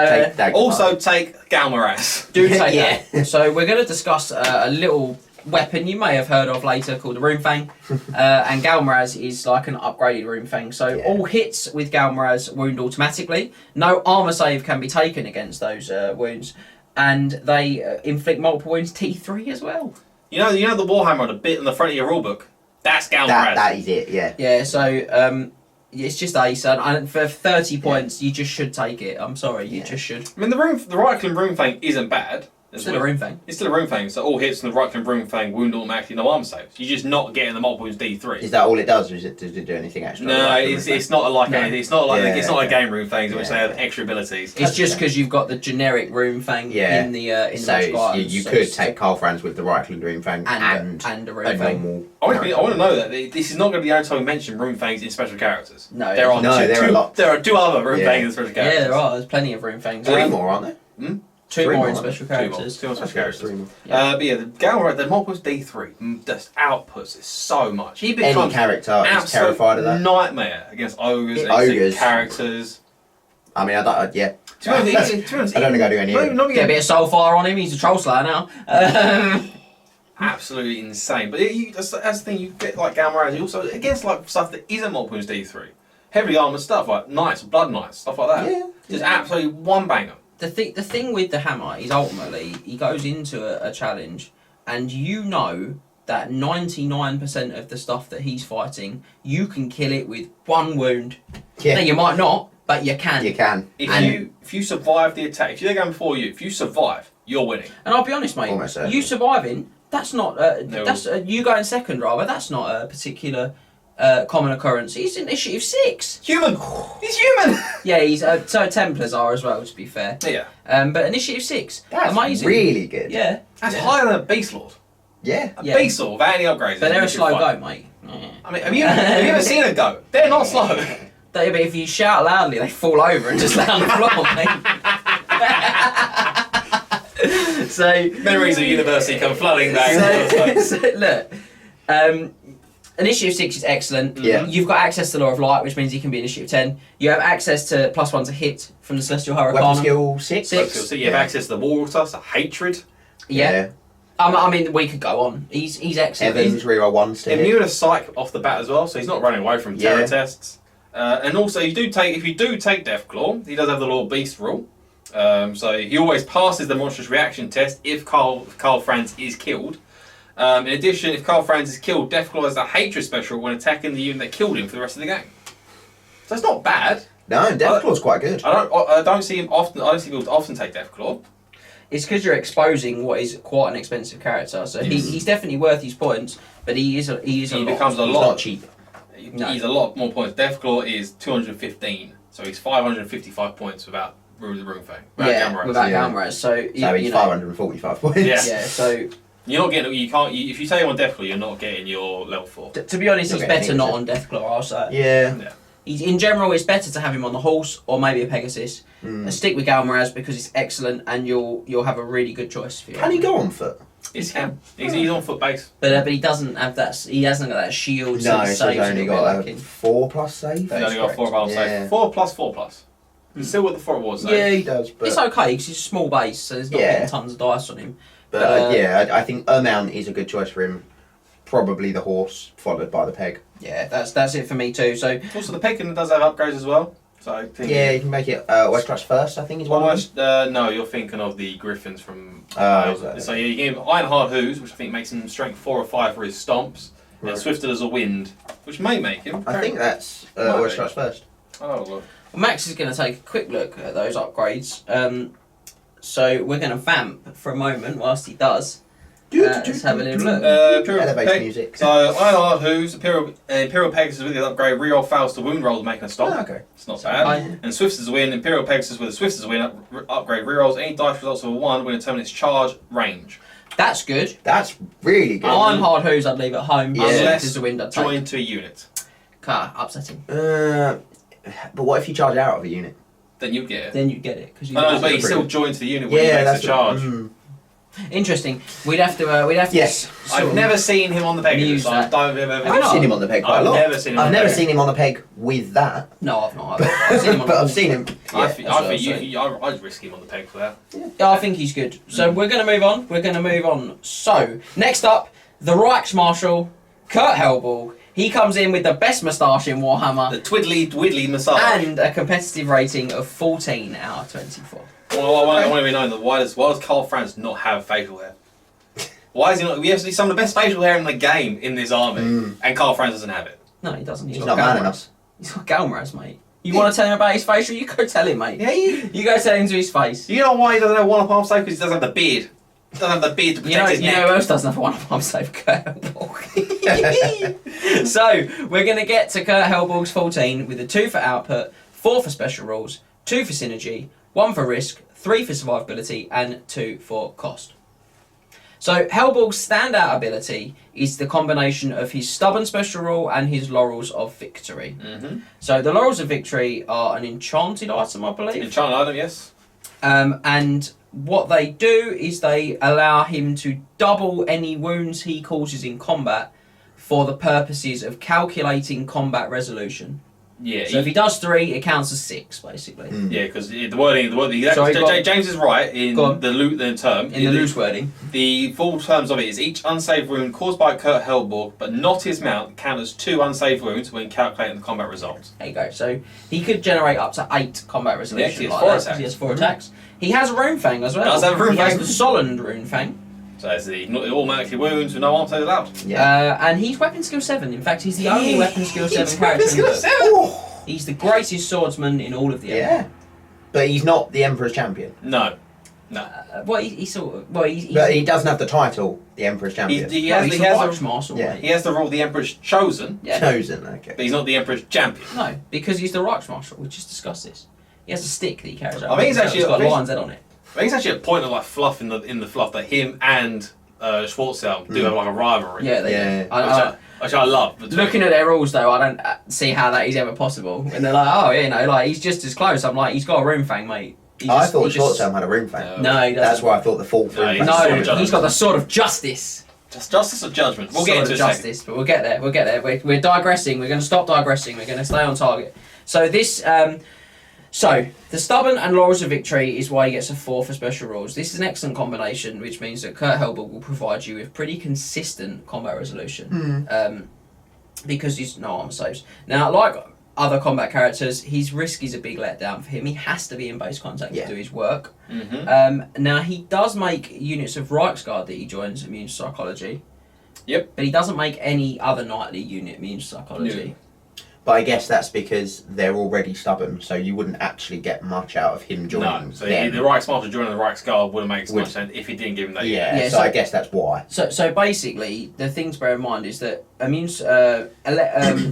Galmaras. Do take that. So we're going to discuss a little weapon you may have heard of later called the Runefang. And Galmaraz is like an upgraded Runefang. So all hits with Galmaraz wound automatically. No armor save can be taken against those wounds. And they inflict multiple wounds T3 as well. You know the Warhammer on the bit on the front of your rulebook? That's Galmaraz. That is it, yeah. Yeah, so it's just ace, and for 30 points, you just should take it. I'm sorry, you just should. I mean, the Reichland Runefang isn't bad. It's still a Runefang. It's still a Runefang, so all hits from the Reichland Runefang wound automatically, no armor saves. You're just not getting the multiple wounds D3. Is that all it does, or does it do anything extra? No, it's not like it's not like a game Runefang in which they have extra abilities. It's just because you've got the generic Runefang in the so you could take Karl Franz with the Reichland Runefang and a Runefang. I want to know that this is not going to be the only time we mention Runefangs in special characters. No, there are a lot. There are 2 other Runefangs in special characters. Yeah, there are. There's plenty of Runefangs. 3 more, aren't there? 2 more in special characters. 2 more special characters. But the Galmarad, the multiples D3, just outputs is so much. He becomes any character is terrified of that. Nightmare against ogres, characters. I mean, I don't know how to do any of them. Get a bit of Soulfire on him. He's a troll slayer now. absolutely insane. But that's the thing, you get like Galmaraz, you also against like stuff that isn't Mod Wounds D3. Heavily armoured stuff like Knights, Blood Knights, stuff like that. Yeah. Just absolutely one banger. The thing with the hammer is ultimately he goes into a challenge, and you know that 99% of the stuff that he's fighting, you can kill it with 1 wound. Yeah. Now, you might not, but you can. You can. If you survive the attack, if they're going before you, if you survive, you're winning. And I'll be honest, mate. Almost certainly. You surviving, that's not. No. That's you going second, rather. That's not a particular common occurrence. He's initiative 6. Human! He's human! Yeah, he's so Templars are as well. To be fair. Yeah. But initiative 6. That's amazing. really good. Yeah. That's higher than a Beast Lord. Yeah. A Beast Lord without any upgrades. But they're a is slow fine. go, mate. I mean, have you ever seen a go? They're not slow. But if you shout loudly, they fall over and just land on the floor, mate. So Memories of university come flooding back. so look, initiative 6 is excellent. Yeah. You've got access to Law of Light, which means you can be initiative 10. You have access to +1 to hit from the Celestial Weapon Hurricane. skill 6. Six. So you have access to the Water, so Hatred. Yeah. I mean, we could go on. He's excellent. Evans reroll 1 to hit. Immune to Psych off the bat as well, so he's not running away from terror tests. And also, if you do take Deathclaw, he does have the Lord Beast rule. So he always passes the monstrous reaction test if Karl Franz is killed. In addition, if Karl Franz is killed, Deathclaw has a Hatred special when attacking the unit that killed him for the rest of the game. So it's not bad. No, Deathclaw's quite good. I don't see him often. I don't see people often take Deathclaw. It's because you're exposing what is quite an expensive character. So he's definitely worth his points, but he becomes a He's lot not cheap. No. He's a lot more points. Deathclaw is 215, so he's 555 points without the Room Thing. Without Yeah. Galmaraz. So he's 545 points. Yeah. Yeah, so You're not getting. If you take him on Deathclaw, you're not getting your level 4. to be honest, You'll he's get better hit, not so- on Deathclaw, I'll say. Yeah. He's, in general, it's better to have him on the horse or maybe a Pegasus. Stick with Galmaraz because it's excellent, and you'll have a really good choice for you. Can he go on foot? He's on foot base. But he doesn't have that. He hasn't got that shield. No, his so he's saves only are got a lacking. 4+ save. He's only got 4 balance Yeah. save. 4+4+. He's still with the 4 awards. Yeah, he does. But It's okay because he's a small base, so there's not getting tons of dice on him. I think Ermount is a good choice for him. Probably the horse, followed by the peg. Yeah, that's it for me too. So Also, the Pekin does have upgrades as well. So I think Yeah, you can make it Westeros first, I think is one of them. no, you're thinking of the Griffins from. Is that So you give him Ironheart Hooves, which I think makes him strength 4 or 5 for his stomps, Right. and Swifted as a Wind, which may make him. I think that's Might be. Westeros first. Oh, well. Max is going to take a quick look at those upgrades. So we're going to vamp for a moment whilst he does. Let's have a little look. Imperial Elevator Peg- music. So Ironheart Hooves, Imperial Pegasus with the upgrade, reroll fails to wound roll, making a stop. Oh, okay. It's not So bad. I- And Swift as a win, Imperial Pegasus with a Swift as a win, upgrade rerolls any dice results of a 1 when it determines its charge range. That's good. That's really good. I'm hard who's I'd leave at home. Yeah. Unless there's a wind I'd take. Joined to a unit. Upsetting. But what if you charge out of a unit? Then you'd get it. Then you'd get it because you. No, but pretty he's still good. joined to the unit when he Yeah, makes that's a charge. Interesting. We'd have to. Yes. I've never seen him on the Pegasus. Use So I that. don't remember. I've seen him on the peg quite a I've lot. never seen him on I've the never peg. seen him on the peg with that. No, I've not. I've seen him on but the I've seen him. I Yeah. think I'd risk him on the peg for that. Yeah, I think he's good. So we're going to move on. So, next up, the Reichsmarschall, Kurt Helborg. He comes in with the best moustache in Warhammer The twiddly dwiddly massage. and a competitive rating of 14 out of 24. Well, I want to be known that why does Karl Franz not have facial hair? Why is he not? We have some of the best facial hair in the game in this army, and Karl Franz doesn't have it. No, he doesn't. He's not man enough. He's got Galmaraz, mate. You want to tell him about his facial? You go tell him, mate. Yeah, You go tell him to his face. you know why he doesn't have one-up arm safe? Because he doesn't have the beard. He doesn't have the beard to protect his You know neck. who else doesn't have one arm safe? Kurt Helborg. So, we're going to get to Kurt Helborg's 14 with a 2 for output, 4 for special rules, 2 for synergy, 1 for risk, 3 for survivability, and 2 for cost. So, Helborg's standout ability is the combination of his stubborn special rule and his laurels of victory. Mm-hmm. So, the laurels of victory are an enchanted item, I believe. Enchanted item, yes. And what they do is they allow him to double any wounds he causes in combat for the purposes of calculating combat resolution. Yeah. So if he does 3, it counts as 6, basically. Yeah, because the wording, James is right in the term. In the loose wording. The full terms of it is each unsaved wound caused by Kurt Helborg, but not his mount, count as 2 unsaved wounds when calculating the combat results. There you go. So he could generate up to 8 combat resolution. Yeah, he has 4 attacks. He has 4 attacks. He has a Rune Fang as well. Does have a Rune Fang. He has the Solent Rune Fang. So it's the automatically wounds with no arm save allowed. Yeah. And he's weapon skill 7. In fact, he's the only weapon skill 7 character in the book. Oh. He's the greatest swordsman in all of the Empire. Yeah. But he's not the Emperor's champion. No. Well, he sort of. Well, but he doesn't have the title, the Emperor's champion. He has the Marshal. Yeah. He has the role, the Emperor's chosen. Yeah. Chosen, okay. But he's not the Emperor's champion. No, because he's the Reichsmarshal. We just discussed this. He has a stick that he carries around. I think it's actually got a lion's head on it. I think it's actually a point of like fluff in the fluff that him and Schwarzhelm do have like a rivalry. Yeah, which I love. Looking at their rules though, I don't see how that is ever possible. And they're like, oh, you know, like he's just as close. I'm like, he's got a Rune Fang, mate. I thought Schwarzhelm had a Rune Fang. No, he doesn't. That's why I thought the fourth Rune Fang. No, he's got the Sword of Justice. Just justice or judgment? We'll get into justice, but we'll get there. We'll get there. We're digressing. We're going to stop digressing. We're going to stay on target. So this. So, the Stubborn and Laurels of Victory is why he gets a 4 for special rules. This is an excellent combination, which means that Kurt Helborg will provide you with pretty consistent combat resolution. Because he's no armor saves. Now, like other combat characters, his risk is a big letdown for him. He has to be in base contact to do his work. Now, he does make units of Reichsguard that he joins immune to psychology. Yep. But he doesn't make any other knightly unit immune to psychology. No. But I guess that's because they're already stubborn, so you wouldn't actually get much out of him joining. No, so the Reichsmarshal joining the Reichsguard wouldn't make so much sense if he didn't give him that. Yeah, so I guess that's why. So basically, the thing to bear in mind is that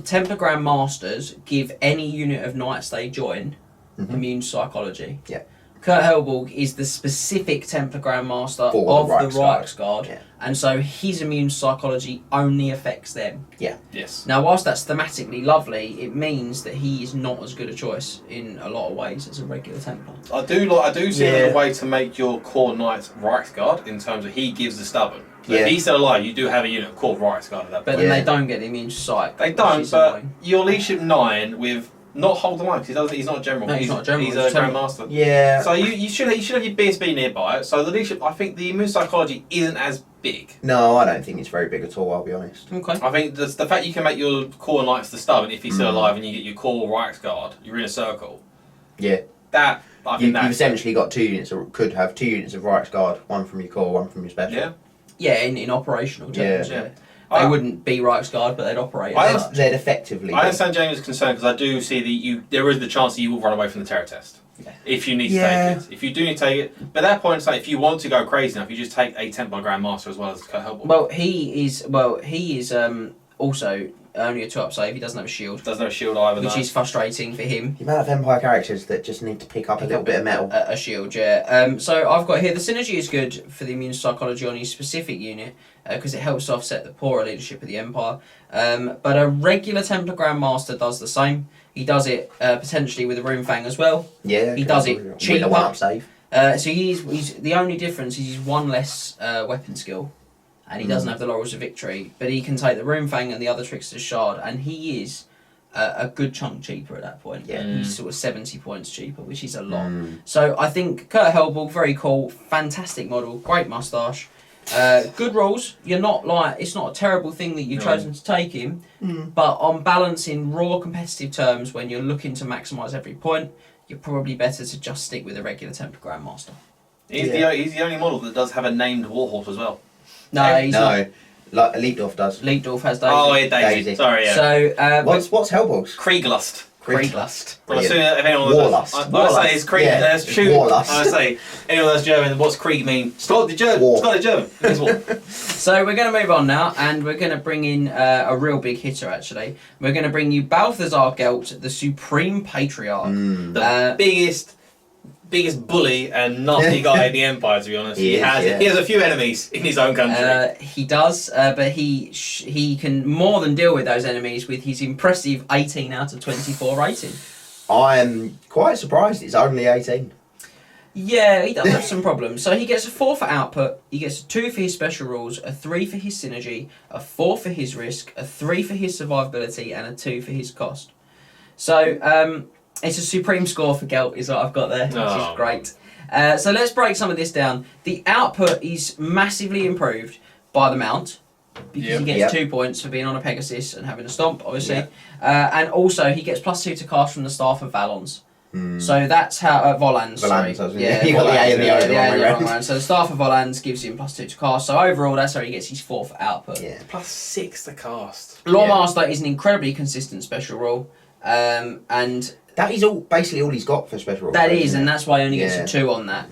Templar Grand Masters give any unit of knights they join immune to psychology. Yeah. Kurt Helborg is the specific Templar Grand Master of the Reichsguard, and so his immune psychology only affects them. Yeah. Yes. Now, whilst that's thematically lovely, it means that he is not as good a choice in a lot of ways as a regular Templar. I do see it as a way to make your core knights Reichsguard in terms of he gives the stubborn. So if he's still alive, you do have a unit of core Reichsguard at that point. But then they don't get the immune psych. They don't, but your Leadership 9 with not hold the line because he's not a general. No, he's not a general. He's a Grandmaster. Yeah. So you should have your BSB nearby. So the leadership, I think the immune psychology isn't as big. No, I don't think it's very big at all. I'll be honest. Okay. I think the fact you can make your core knights the stubborn if he's still alive and you get your core Reichsguard, you're in a circle. Yeah. That I think you've essentially got 2 units, or could have 2 units of Reichsguard, 1 from your core, 1 from your special. Yeah. Yeah, in operational terms. Yeah. They wouldn't be Reichsguard, but they'd operate. They'd effectively. I understand James' concern because I do see there is the chance that you will run away from the terror test. Yeah. If you need to take it. If you do need to take it. But at that point, it's like if you want to go crazy enough, you just take a Templar Grandmaster as well as Kurt Helborg. Well, he is also only a 2-up save. He doesn't have a shield. Doesn't have a shield either. Which is frustrating for him. The amount of Empire characters that just need to pick up a little bit of metal. A shield, yeah. So I've got here, the synergy is good for the immune psychology on his specific unit because it helps to offset the poorer leadership of the Empire. But a regular Templar Grandmaster does the same. He does it potentially with a Rune Fang as well. Yeah. He does it cheaper. With a 1-up save. So he's the only difference is he's 1 less weapon skill. And he doesn't have the Laurels of Victory, but he can take the Rune Fang and the other Trickster's Shard, and he is a good chunk cheaper at that point. Yeah. He's sort of 70 points cheaper, which is a lot. So I think Kurt Helborg, very cool, fantastic model, great moustache, good rules. You're not like, it's not a terrible thing that you've chosen to take him, but on balance in raw competitive terms, when you're looking to maximise every point, you're probably better to just stick with a regular Templar Grandmaster. He's the only model that does have a named warhorse as well. No, he's not. Like Leapdorf does. Leapdorf has Daisy. Oh, yeah, Daisy. Sorry, yeah. So, what's Helborg's? Krieglust. Krieglust. Well, as soon as anyone Warlust. I say it's Krieg. Yeah, Shoot. Warlust. I say anyone that's German. What's Krieg mean? Scottish German. Scottish German. It means war. So we're going to move on now, and we're going to bring in a real big hitter. Actually, we're going to bring you Balthazar Gelt, the Supreme Patriarch, the biggest bully and nasty guy in the Empire, to be honest. He has a few enemies in his own country. He does, but he can more than deal with those enemies with his impressive 18 out of 24 rating. I am quite surprised it's only 18. Yeah, he does have some problems. So he gets a 4 for output, he gets a 2 for his special rules, a 3 for his synergy, a 4 for his risk, a 3 for his survivability, and a 2 for his cost. So it's a supreme score for Gelt is what I've got there, which is great. So let's break some of this down. The output is massively improved by the mount, because he gets 2 points for being on a Pegasus and having a stomp, obviously. And also he gets +2 to cast from the Staff of Valons. So that's how Volans. Yeah, you got the A and the O the wrong way around. So the Staff of Volans gives him +2 to cast. So overall, that's how he gets his 4th output. Yeah. +6 to cast. Lawmaster is an incredibly consistent special rule, and that is basically all he's got for special rules. That is, and that's why he only gets a 2 on that.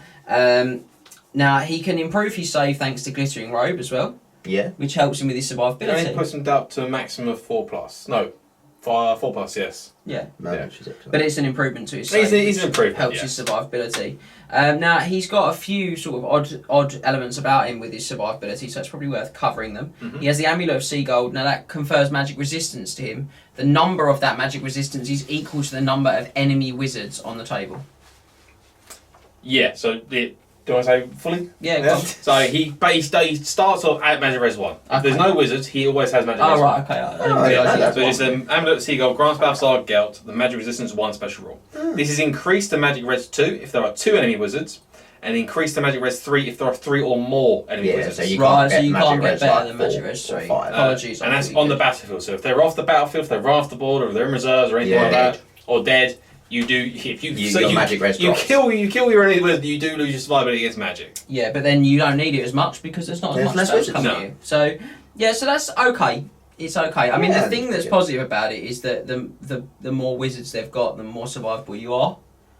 Now he can improve his save thanks to Glittering Robe as well. Yeah. Which helps him with his survivability. It puts him up to a maximum of 4+. No, 4+. Yes. Yeah. Which is but it's an improvement to his save. He's an improvement. Helps his survivability. Now he's got a few sort of odd elements about him with his survivability, so it's probably worth covering them. He has the Amulet of Seagold. Now that confers magic resistance to him. The number of that magic resistance is equal to the number of enemy wizards on the table. Yeah. So do I say fully? Yeah, go on. So he starts off at Magic Res 1. If there's no wizards, he always has Magic Res 1. Oh, right, okay. I didn't realise that. So it's the Amulet of Seagull, grants Balthazar Gelt, the Magic Resistance 1 special rule. This is increased to Magic Res 2 if there are 2 enemy wizards, and increased to Magic Res 3 if there are 3 or more enemy wizards. So you can't get better than Magic Res 3. Apologies. And that's on the battlefield. So if they're off the battlefield, if they're run off the board, or if they're in reserves or anything like that, or dead, you do. If you magic res you kill your enemy wizard, you do lose your survivability against magic. Yeah, but then you don't need it as much because there's not as much spells coming at you. So yeah, so that's okay. It's okay. I mean, the thing that's positive about it is that the more wizards they've got, the more survivable you are.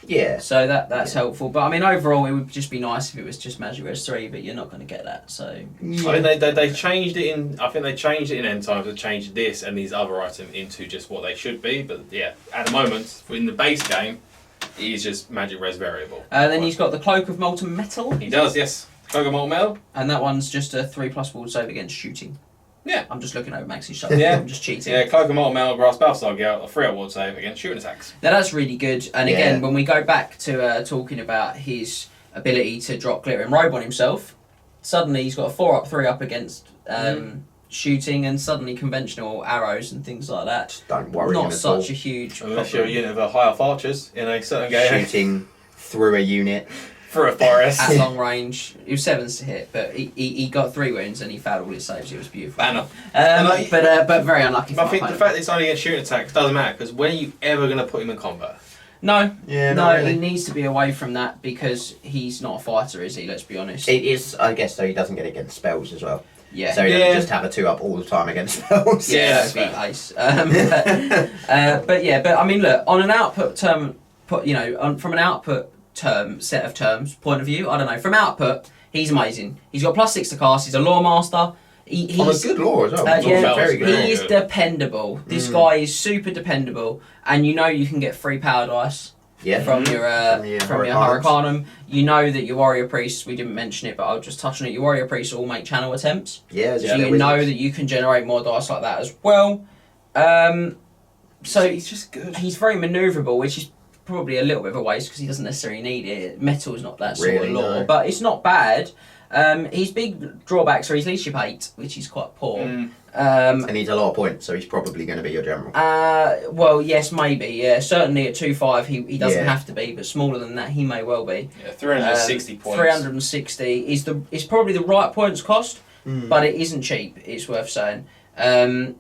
Yeah. So that's helpful. But I mean, overall, it would just be nice if it was just Magic Res 3, but you're not going to get that. So I think they changed it in. I think they changed it in End Times. They changed this and these other items into just what they should be. But yeah, at the moment, in the base game, it is just Magic Res variable. Then he's got the Cloak of Molten Metal. He does, yes. Cloak of Molten Metal. And that one's just a 3+ ward save against shooting. Yeah. I'm just looking over Max's stuff. Yeah. I'm just cheating. Yeah, Cloak of Molten Metal, Grasp Balthazar Gelt, a 3 ward save against shooting attacks. Now that's really good. And again, when we go back to talking about his ability to drop Glittering Robe on himself, suddenly he's got a 4-up, 3-up against shooting, and suddenly conventional arrows and things like that. Don't worry. Not such a huge Unless you're a unit of a high off archers in a certain game. Shooting through a unit. For a forest. At long range. It was 7s to hit, but he got 3 wounds and he failed all his saves. It was beautiful. Banner. But very unlucky for I think the fact that it's only against shooting attacks doesn't matter, because when are you ever going to put him in combat? No. Yeah, no, really. he needs to be away from that because he's not a fighter, is he? Let's be honest. It is, I guess, so he doesn't get against spells as well. Yeah. So he doesn't just have a 2-up all the time against spells. Yeah, that'd be ace. But I mean, look, on an output term, from an output set of terms point of view, I don't know. From output, he's amazing. He's got +6 to cast. He's a Lawmaster. He's on a good law as well. Very good. He is dependable. This guy is super dependable, and you can get free power dice. From your Hurricanum. You know that your Warrior Priests, we didn't mention it, but I'll just touch on it. Your Warrior Priests all make channel attempts. Yeah, so you know that you can generate more dice like that as well. So he's just good. He's very manoeuvrable, which is probably a little bit of a waste because he doesn't necessarily need it. Metal is not that sort of law, but it's not bad. His big drawbacks are his leadership 8, which is quite poor. And he's a lot of points, so he's probably going to be your general. Well, yes, maybe. Yeah, certainly at 2.5 he doesn't have to be, but smaller than that he may well be. Yeah, 360 points. 360 is probably the right points cost, but it isn't cheap. It's worth saying, and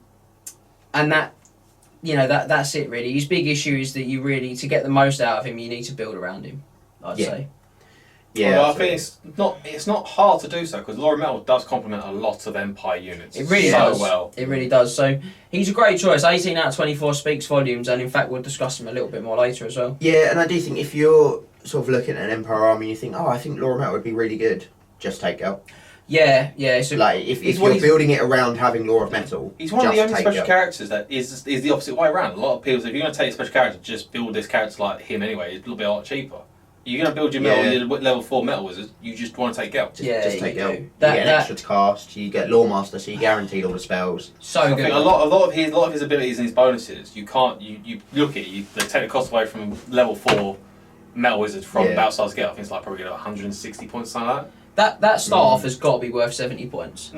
that. That's it really. His big issue is that you really, to get the most out of him, you need to build around him, I'd say. Yeah, well, I think it's not hard to do so, because Laura Metal does complement a lot of Empire units. It really does. Well. It really does. So he's a great choice. 18 out of 24 speaks volumes, and in fact we'll discuss him a little bit more later as well. Yeah, and I do think if you're sort of looking at an Empire army, you think, I think Laura Metal would be really good. Just take Gelt. Yeah. So like if you're building it around having Law of Metal, he's one of the only special characters that is the opposite way around. A lot of people, if you're going to take a special character, just build this character like him anyway. It's a little bit cheaper. You're going to build your your level 4 metal wizard. You just want to take Gelt. Just take Gelt. You get an extra to cast. You get Lawmaster, so you're guaranteed all the spells. So good. A lot of his abilities and his bonuses. You can't. You look at it. They take the cost away from level 4 metal wizard from Balthazar's Gelt. I think it's like probably 160 points, something like that. That staff has got to be worth 70 points.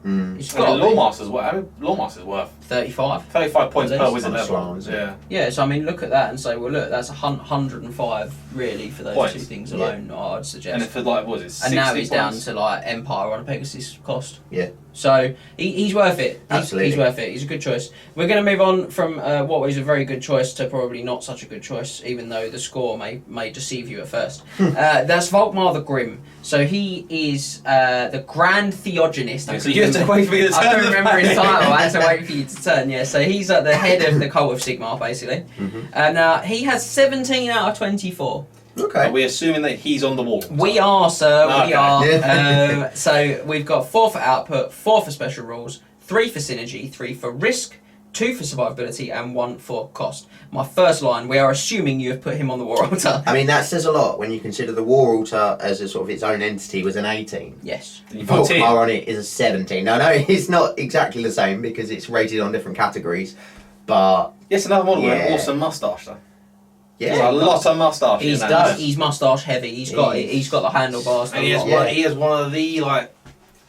It's Well, got the Lawmaster's worth. I mean, Lawmaster's worth 35. 35 points At per least. wizard On a level. slant, isn't it? Yeah. Yeah, so I mean, look at that and say, well, look, that's 105 really for those Points. two things alone. I'd suggest. And if it's like, what is it? And now 60 he's down points? to like Empire on a Pegasus cost. Yeah. So he's worth it. Absolutely. He's worth it. He's a good choice. We're going to move on from what was a very good choice to probably not such a good choice, even though the score may deceive you at first. That's Volkmar the Grim. So he is the Grand Theogenist. So you have to wait for your turn. I don't remember his title. I had to wait for you to turn. Yeah. So he's at the head of the cult of Sigmar, basically. And he has 17 out of 24. Okay. Are we assuming that he's on the wall? We are, sir. Okay. We are. Yeah. So we've got 4 for output, 4 for special rules, 3 for synergy, 3 for risk, 2 for survivability, and 1 for cost. My first line: we are assuming you have put him on the war altar. I mean, that says a lot when you consider the War Altar as a sort of its own entity was an 18. Yes. You put 10. Volkmar on it is a 17. No, it's not exactly the same because it's rated on different categories, but Yes, another model with an Yeah. awesome moustache though. yeah. There's a lot of moustache. He's in that. he's moustache heavy. He's got the handlebars. And he has, Yeah. he has one of the like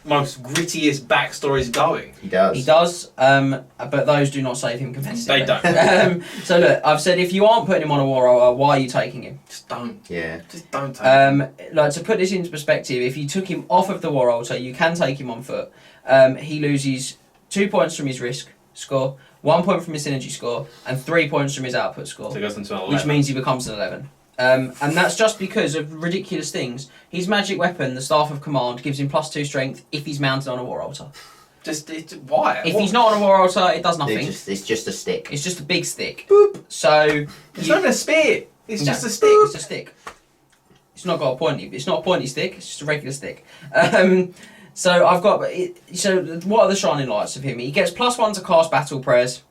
most grittiest backstories going. He does. He does, but those do not save him competitively. They don't. So look, I've said if you aren't putting him on a war altar, why are you taking him? Just don't. Yeah. Just don't take him. Like to put this into perspective, if you took him off of the war altar, you can take him on foot. He loses 2 points from his risk score, 1 point from his synergy score, and 3 points from his output score, So it goes into an 11. which means he becomes an 11. And that's just because of ridiculous things. His magic weapon, the Staff of Command, gives him +2 strength if he's mounted on a war altar. Why? If he's not on a war altar, it does nothing. It's just a stick. It's just a big stick. Boop. So It's not even a spear. It's No, just a stick. It's a stick. It's not got a pointy. It's not a pointy stick. It's just a regular stick. So I've got. So what are the shining lights of him? He gets +1 to cast battle prayers.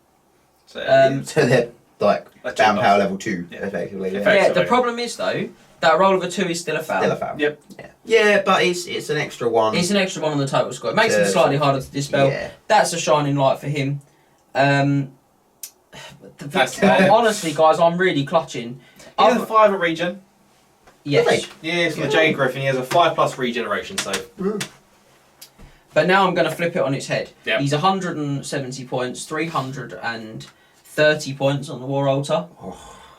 So, So they're like That's down two power buffs. level 2, Yeah. effectively. Yeah. Yeah. Yeah. The Effectively. problem is though that roll of a 2 is still a foul. Still a foul. Yep. Yeah, but it's an extra one. It's an extra 1 on the total score. It makes him To- slightly harder to dispel. Yeah. That's a shining light for him. That's fair. Honestly, guys, I'm really clutching. He has a 5 at regen. Yes. Really? Yeah, it's from the Jade Griffin. He has a 5+ regeneration save. But now I'm going to flip it on its head. Yep. He's 170 points, 330 points on the war altar.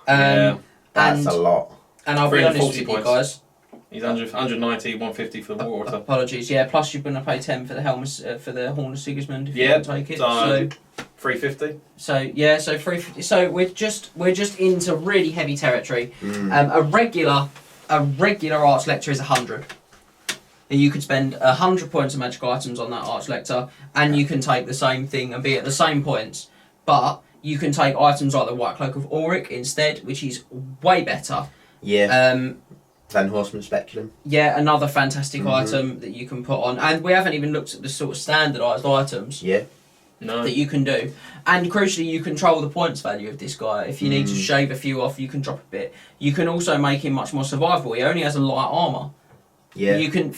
Yeah. That's and a lot. and I'll be honest 340 with you points. guys. He's 190, 150 for the war altar. Apologies. Yeah. Plus you're going to pay 10 for the helm for the Horn of Sigismund if you Yeah, want to take it. so- 350. So yeah. So free. So we're just into really heavy territory. Mm. A regular Arch Lector is 100. And you could spend 100 points of magic items on that Arch Lector, and you can take the same thing and be at the same points. But you can take items like the White Cloak of Auric instead, which is way better. Yeah. Um, Van Horseman Speculum. yeah, another fantastic item that you can put on. And we haven't even looked at the sort of standardised items Yeah. No. that you can do. And crucially, you control the points value of this guy. If you need to shave a few off, you can drop a bit. You can also make him much more survivable. He only has a light armour. Yeah. You can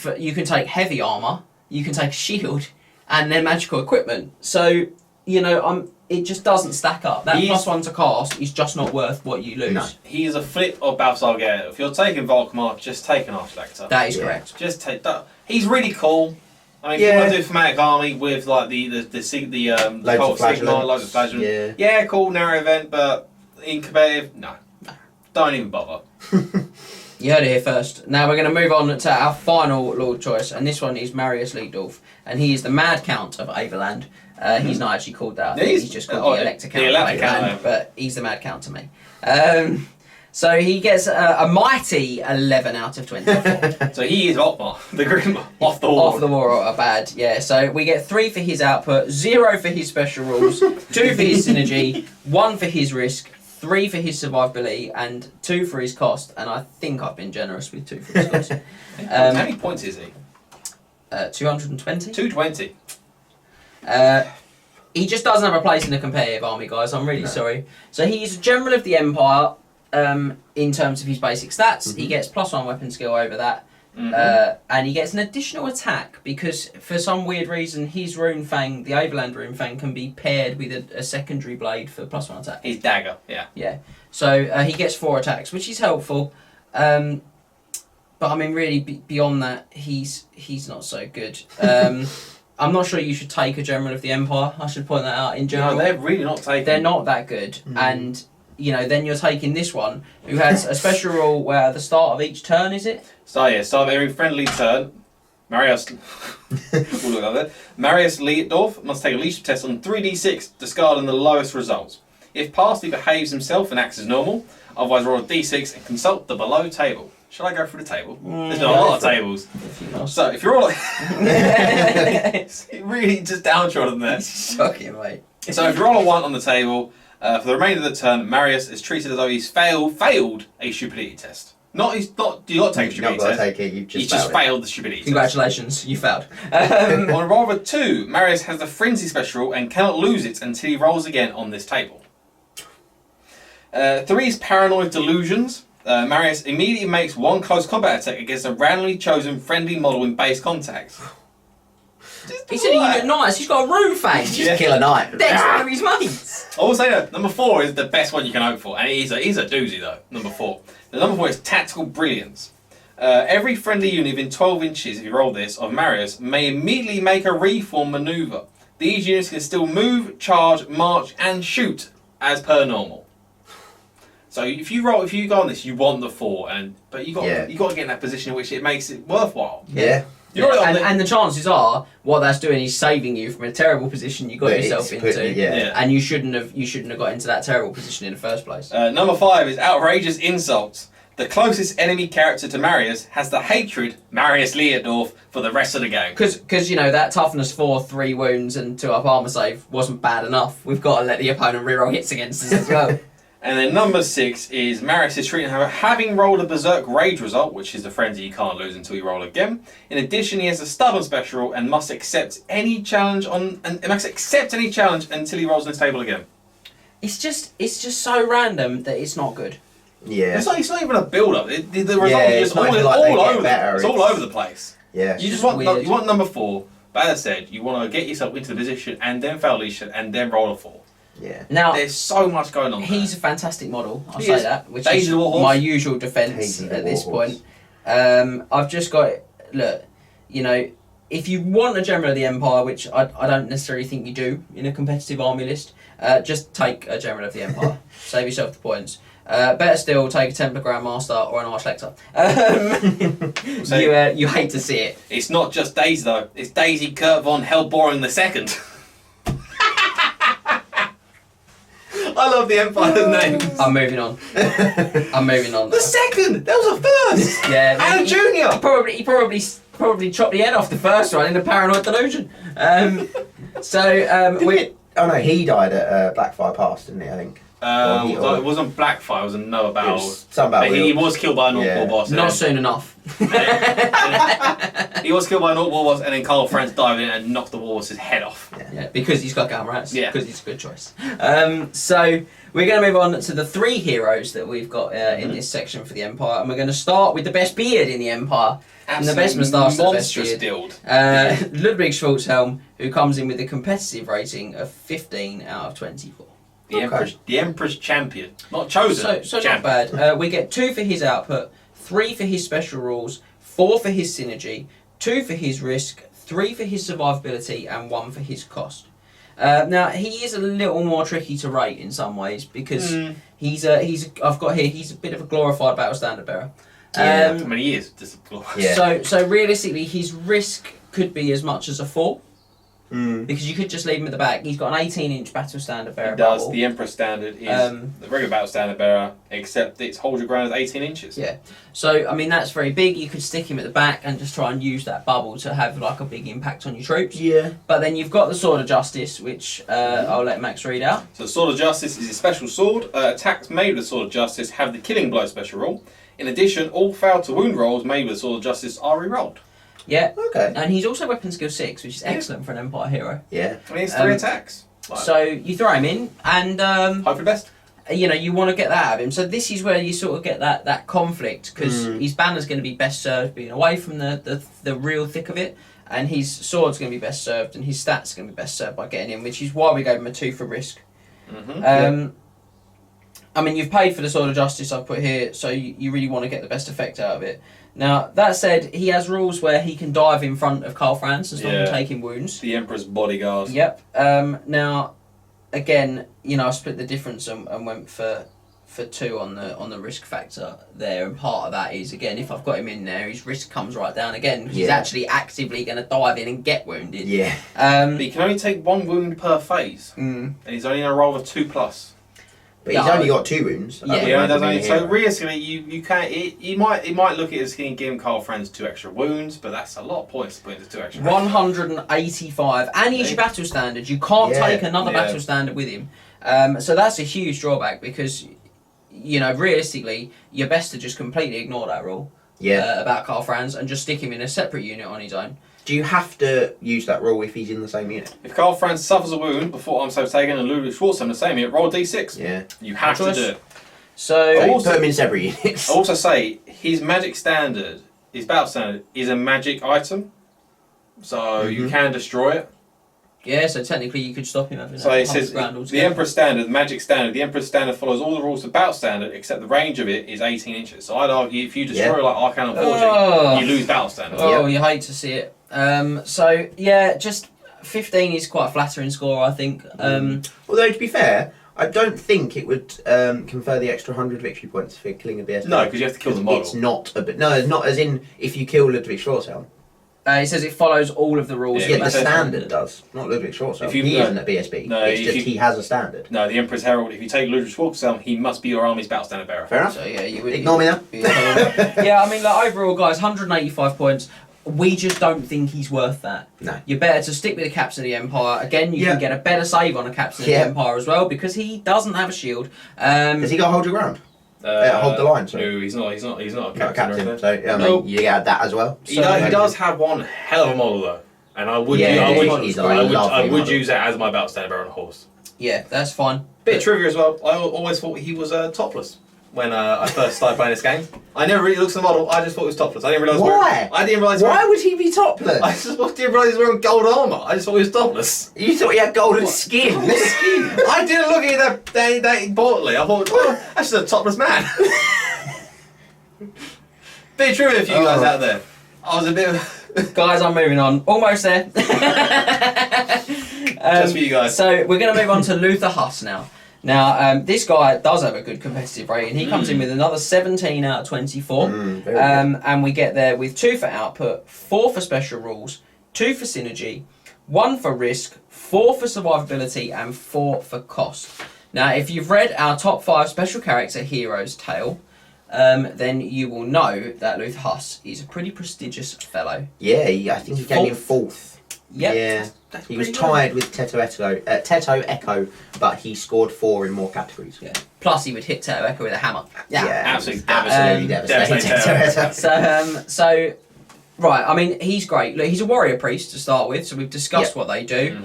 take heavy armor, you can take shield, and then magical equipment. So it just doesn't stack up. That +1 to cast is just not worth what you lose. No. He is a flip of Balthazar Gael. If you're taking Volkmar, just take an Arch Lector. That is Yeah. correct. Just take that. He's really cool. I mean, if you want to do a thematic army with like the Loads Cult of Sigmar, loads of flagellants. Yeah. Yeah, cool narrow event, but in competitive, no, don't even bother. You heard it here first. Now we're going to move on to our final Lord choice, and this one is Marius Leetdorf, and he is the Mad Count of Averland. He's not actually called that. I think he's just called the Elector Count. The Elector Count, Averland, but he's the Mad Count to me. So he gets a mighty 11 out of 24. So he is Volkmar, the Grim off the wall. Off the war are bad, yeah. So we get 3 for his output, 0 for his special rules, 2 for his synergy, 1 for his risk, 3 for his survivability, and 2 for his cost. And I think I've been generous with 2 for his cost. How many points is he? 220. 220. He just doesn't have a place in the competitive army, guys. I'm really sorry. So he's a general of the Empire in terms of his basic stats. He gets +1 weapon skill over that. And he gets an additional attack because for some weird reason his Rune Fang, the Averland Rune Fang, can be paired with a secondary blade for +1 attack. His dagger, yeah. Yeah. So he gets 4 attacks, which is helpful. But I mean, really, beyond that, he's not so good. I'm not sure you should take a General of the Empire. I should point that out in general. No, they're really not taking. They're not that good, and then you're taking this one who has a special rule where at the start of each turn, is it? So yeah, start of every friendly turn. Marius Leitdorf must take a leadership test on 3d6, discarding the lowest results. If passed, he behaves himself and acts as normal. Otherwise, roll a d6 and consult the below table. Shall I go through the table? There's not a lot of tables. So if you're all it's really just downtrodden there. Shocking, mate. So if you roll a 1 on the table, for the remainder of the turn, Marius is treated as though he's failed a stupidity test. You not take a stupidity test. Take it, you've just failed the stupidity Congratulations, you failed. test. On roll of a 2, Marius has the frenzy special and cannot lose it until he rolls again on this table. 3 is paranoid delusions. Marius immediately makes 1 close combat attack against a randomly chosen friendly model in base contact. He said he get nice. He's got a rune fang. Just kill a knight. That's one of his mates. I will say that number 4 is the best one you can hope for, and he's a doozy though. Number 4. The number 4 is tactical brilliance. Every friendly unit within 12 inches, if you roll this, of Marius may immediately make a reform maneuver. These units can still move, charge, march, and shoot as per normal. So if you go on this, you want the 4, but you got to get in that position in which it makes it worthwhile. Yeah. And the chances are, what that's doing is saving you from a terrible position you got yourself into, and you shouldn't have got into that terrible position in the first place. Number 5 is outrageous insults. The closest enemy character to Marius has the hatred Marius Leitdorf for the rest of the game. Because that toughness 4, 3 wounds and 2 up armor save wasn't bad enough. We've got to let the opponent reroll hits against us as well. And then number 6 is Marius is treated having rolled a Berserk Rage result, which is the frenzy you can't lose until you roll again. In addition, he has a stubborn special and must accept any challenge until he rolls on his table again. It's just so random that it's not good. Yeah. It's not even a build up. The result is all over the place. Yeah. You just want number 4, but as I said, you want to get yourself into the position and then fail leadership and then roll a 4. Yeah. Now there's so much going on. He's a fantastic model. I'll say that, which Daisy is my usual defence at this point. I've just got if you want a General of the Empire, which I don't necessarily think you do in a competitive army list, just take a General of the Empire. Save yourself the points. Better still, take a Templar Grandmaster or an Archlector. You hate to see it. It's not just Daisy though. It's Daisy Kurt von Hellboring II. I love the Empire's name. I'm moving on. The second! That was a first! Yeah. And a junior! He probably chopped the head off the first one in a paranoid delusion. He died at Blackfire Pass, didn't he, I think? It wasn't Blackfire, it was another battle. He was killed by an Orc War boss. Not soon enough. He was killed by an Orc War boss, and then Carl Franz dived in and knocked the war boss's head off. Yeah, because he's got gamma rats. Yeah. Because he's a good choice. So we're going to move on to the 3 heroes that we've got in this section for the Empire, and we're going to start with the best beard in the Empire. And the best moustache, the best beard. Ludwig Schwarzhelm, who comes in with a competitive rating of 15 out of 24. The Emperor's champion. Not chosen. So not bad. We get 2 for his output, 3 for his special rules, 4 for his synergy, 2 for his risk, 3 for his survivability, and 1 for his cost. Now he is a little more tricky to rate in some ways because he's a bit of a glorified battle standard bearer. How many years? So realistically, his risk could be as much as a 4. Because you could just leave him at the back. He's got an 18-inch battle standard bearer. It does. Bubble. The Emperor standard is the regular battle standard bearer, except its hold your ground is 18 inches. Yeah. So I mean that's very big. You could stick him at the back and just try and use that bubble to have like a big impact on your troops. Yeah. But then you've got the Sword of Justice, which I'll let Max read out. So the Sword of Justice is a special sword. Attacks made with the Sword of Justice have the killing blow special rule. In addition, all fail to wound rolls made with the Sword of Justice are re-rolled. Yeah. Okay. And he's also weapon skill 6, which is excellent for an Empire hero. Yeah. I mean, it's 3 attacks. So you throw him in, and hope for the best. You want to get that out of him. So this is where you sort of get that conflict because his banner's going to be best served being away from the real thick of it, and his sword's going to be best served, and his stats are going to be best served by getting in, which is why we gave him a 2 for risk. I mean, you've paid for the Sword of Justice I've put here, so you really want to get the best effect out of it. Now, that said, he has rules where he can dive in front of Karl Franz and stop him taking wounds. The Emperor's bodyguard. Yep. Now, again, I split the difference and went for 2 on the risk factor there, and part of that is, again, if I've got him in there, his risk comes right down again. He's actually actively going to dive in and get wounded. Yeah. But he can only take 1 wound per phase, and he's only going to roll with 2+. But he's only got 2 wounds. Yeah, so realistically, you can't. He might look at it as giving Karl Franz 2 extra wounds, but that's a lot of points to put into 2 extra. 185, and he's your battle standard. You can't take another battle standard with him. So that's a huge drawback because, realistically, you're best to just completely ignore that rule. About Karl Franz and just stick him in a separate unit on his own. Do you have to use that rule if he's in the same unit? If Karl Franz suffers a wound before arms have taken and Ludwig Schwartz in the same unit, roll a d6. Yeah. You have to do it. So put him in separate units. I also say his magic standard, his battle standard, is a magic item, so you can destroy it. Yeah, so technically you could stop him having So it says the Emperor's standard, the magic standard. The Emperor's standard follows all the rules of battle standard, except the range of it is 18 inches. So I'd argue if you destroy like Arcane Forging, you lose battle standard. Oh, you hate to see it. Just 15 is quite a flattering score, I think. Although, to be fair, I don't think it would confer the extra 100 victory points for killing a BSB. No, because you have to kill the model. It's not not as in if you kill Ludwig Schwarzhelm. It says it follows all of the rules. Yeah, the standard does, not Ludwig Schwarzhelm. He isn't a BSB. No, it's just he has a standard. No, the Emperor's Herald. If you take Ludwig Schwarzhelm, he must be your army's battle standard bearer. Fair enough. So yeah, you would ignore me now. Yeah, I mean, overall, guys, 185 points. We just don't think he's worth that. No. You're better to stick with the Captain of the Empire. Again, you can get a better save on a Captain of the Empire as well because he doesn't have a shield. Has he got to hold your ground? Hold the line. Sorry. No, he's not a captain. captain. So you add that as well. He does have one hell of a model though, and I would use it as my battle standard bearer on a horse. Yeah, that's fine. Bit of trivia as well. I always thought he was topless when I first started playing this game. I never really looked at the model. I just thought he was topless. I didn't realise why. Why would he be topless? I just didn't realise he was wearing gold armour. I just thought he was topless. You thought he had golden skin? I didn't look at that importantly. I thought, that's just a topless man. Bit of trivia for you guys out there. I was a bit of... Guys, I'm moving on. Almost there. Just for you guys. So we're going to move on to Luther Huss now. Now, this guy does have a good competitive rating. He comes in with another 17 out of 24. And we get there with 2 for output, 4 for special rules, 2 for synergy, 1 for risk, 4 for survivability, and 4 for cost. Now, if you've read our top 5 special character heroes tale, then you will know that Luther Huss is a pretty prestigious fellow. Yeah, I think he came in 4th. Yep. Yeah, he was tied with Teto Echo, but he scored 4 in more categories. Yeah. Plus, he would hit Teto Echo with a hammer. Yeah, absolutely devastating. So, right, I mean, he's great. Look, he's a warrior priest to start with, so we've discussed what they do.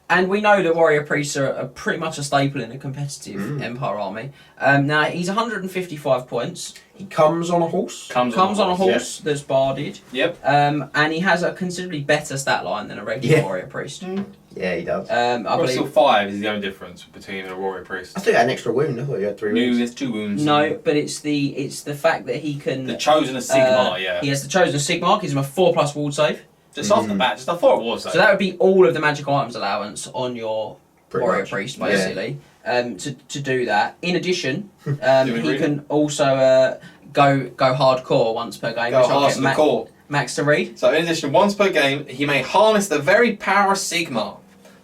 And we know that warrior priests are pretty much a staple in a competitive Empire army. Now, he's 155 points. He comes on a horse. Comes on a horse that's barded. Yep. And he has a considerably better stat line than a regular warrior priest. Yeah, he does. I believe still 5 is the only difference between a warrior priest. I thought he had an extra wound. I thought he had 3 wounds. There's 2 wounds. No, but it's the fact that he can... The chosen of Sigmar, yeah. He has the chosen of Sigmar, gives him a 4+ ward save. Just off the bat, just a 4 ward save. So that would be all of the magic items allowance on your warrior priest, basically, to do that. In addition, he can also go hardcore once per game. Go hardcore. Max to read. So in addition, once per game, he may harness the very power of Sigmar.